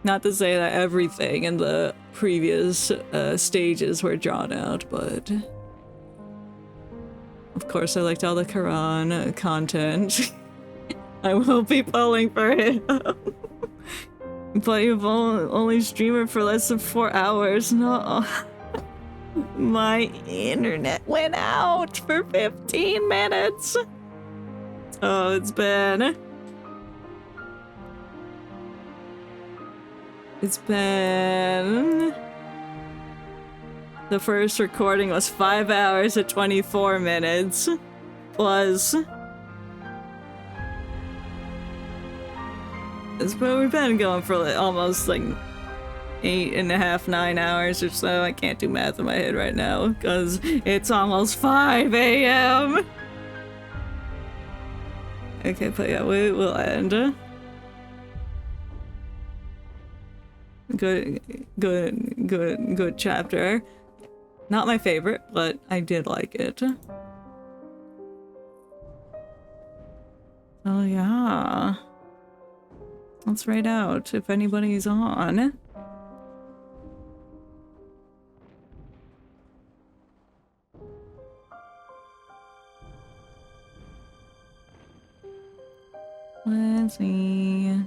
Not to say that everything in the previous stages were drawn out, but of course I liked all the Charon content. I will be pulling for him. But you've only streamed it for less than 4 hours. No. My internet went out for 15 minutes. Oh, it's been the first recording was 5 hours and 24 minutes plus. But we've been going for like almost like 8.5, 9 hours or so. I can't do math in my head right now because it's almost 5 a.m. Okay, but yeah, we will end. Good chapter. Not my favorite, but I did like it. Oh yeah. Let's write out if anybody's on. Let's see.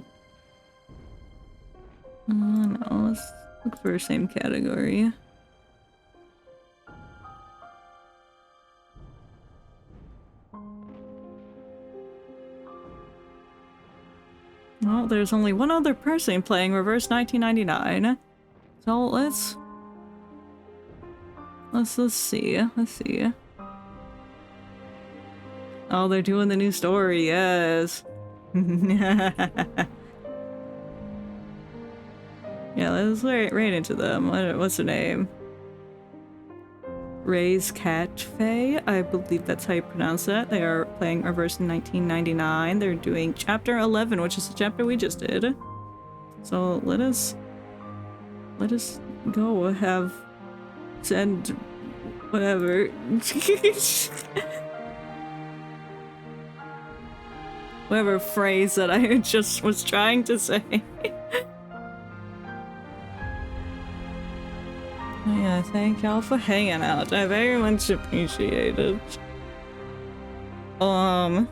No, let's look for the same category. Well, there's only one other person playing Reverse 1999. So let's see. Let's see. Oh, they're doing the new story, yes. Yeah, let's right into them. What's her name? Ray's Cafe, I believe that's how you pronounce that. They are playing Reverse in 1999. They're doing chapter 11, which is the chapter we just did. So let us go send whatever. Whatever phrase that I just was trying to say. Yeah, thank y'all for hanging out. I very much appreciate it. We'll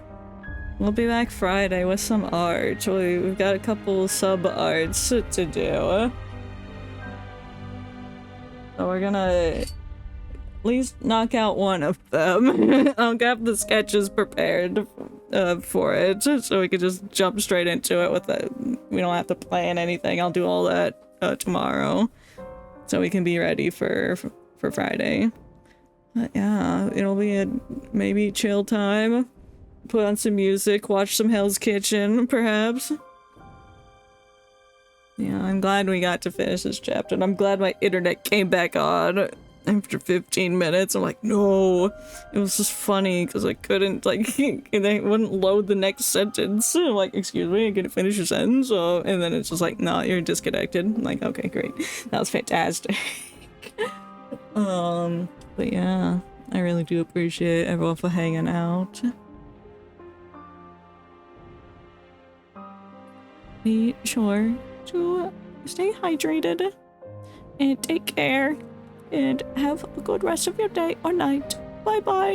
be back Friday with some art. We've got a couple sub-arts to do. So we're gonna at least knock out one of them. I'll have the sketches prepared for it, so we can just jump straight into it with it. We don't have to plan anything. I'll do all that tomorrow. so we can be ready for Friday. But yeah, it'll be a maybe chill time. Put on some music, watch some Hell's Kitchen, perhaps. Yeah, I'm glad we got to finish this chapter, and I'm glad my internet came back on after 15 minutes. I'm like, no. It was just funny because I couldn't, like, they wouldn't load the next sentence. I'm like, excuse me, I couldn't finish your sentence. And then it's just like, no, you're disconnected. I'm like, okay, great. That was fantastic. But yeah, I really do appreciate everyone for hanging out. Be sure to stay hydrated and take care and have a good rest of your day or night. Bye bye.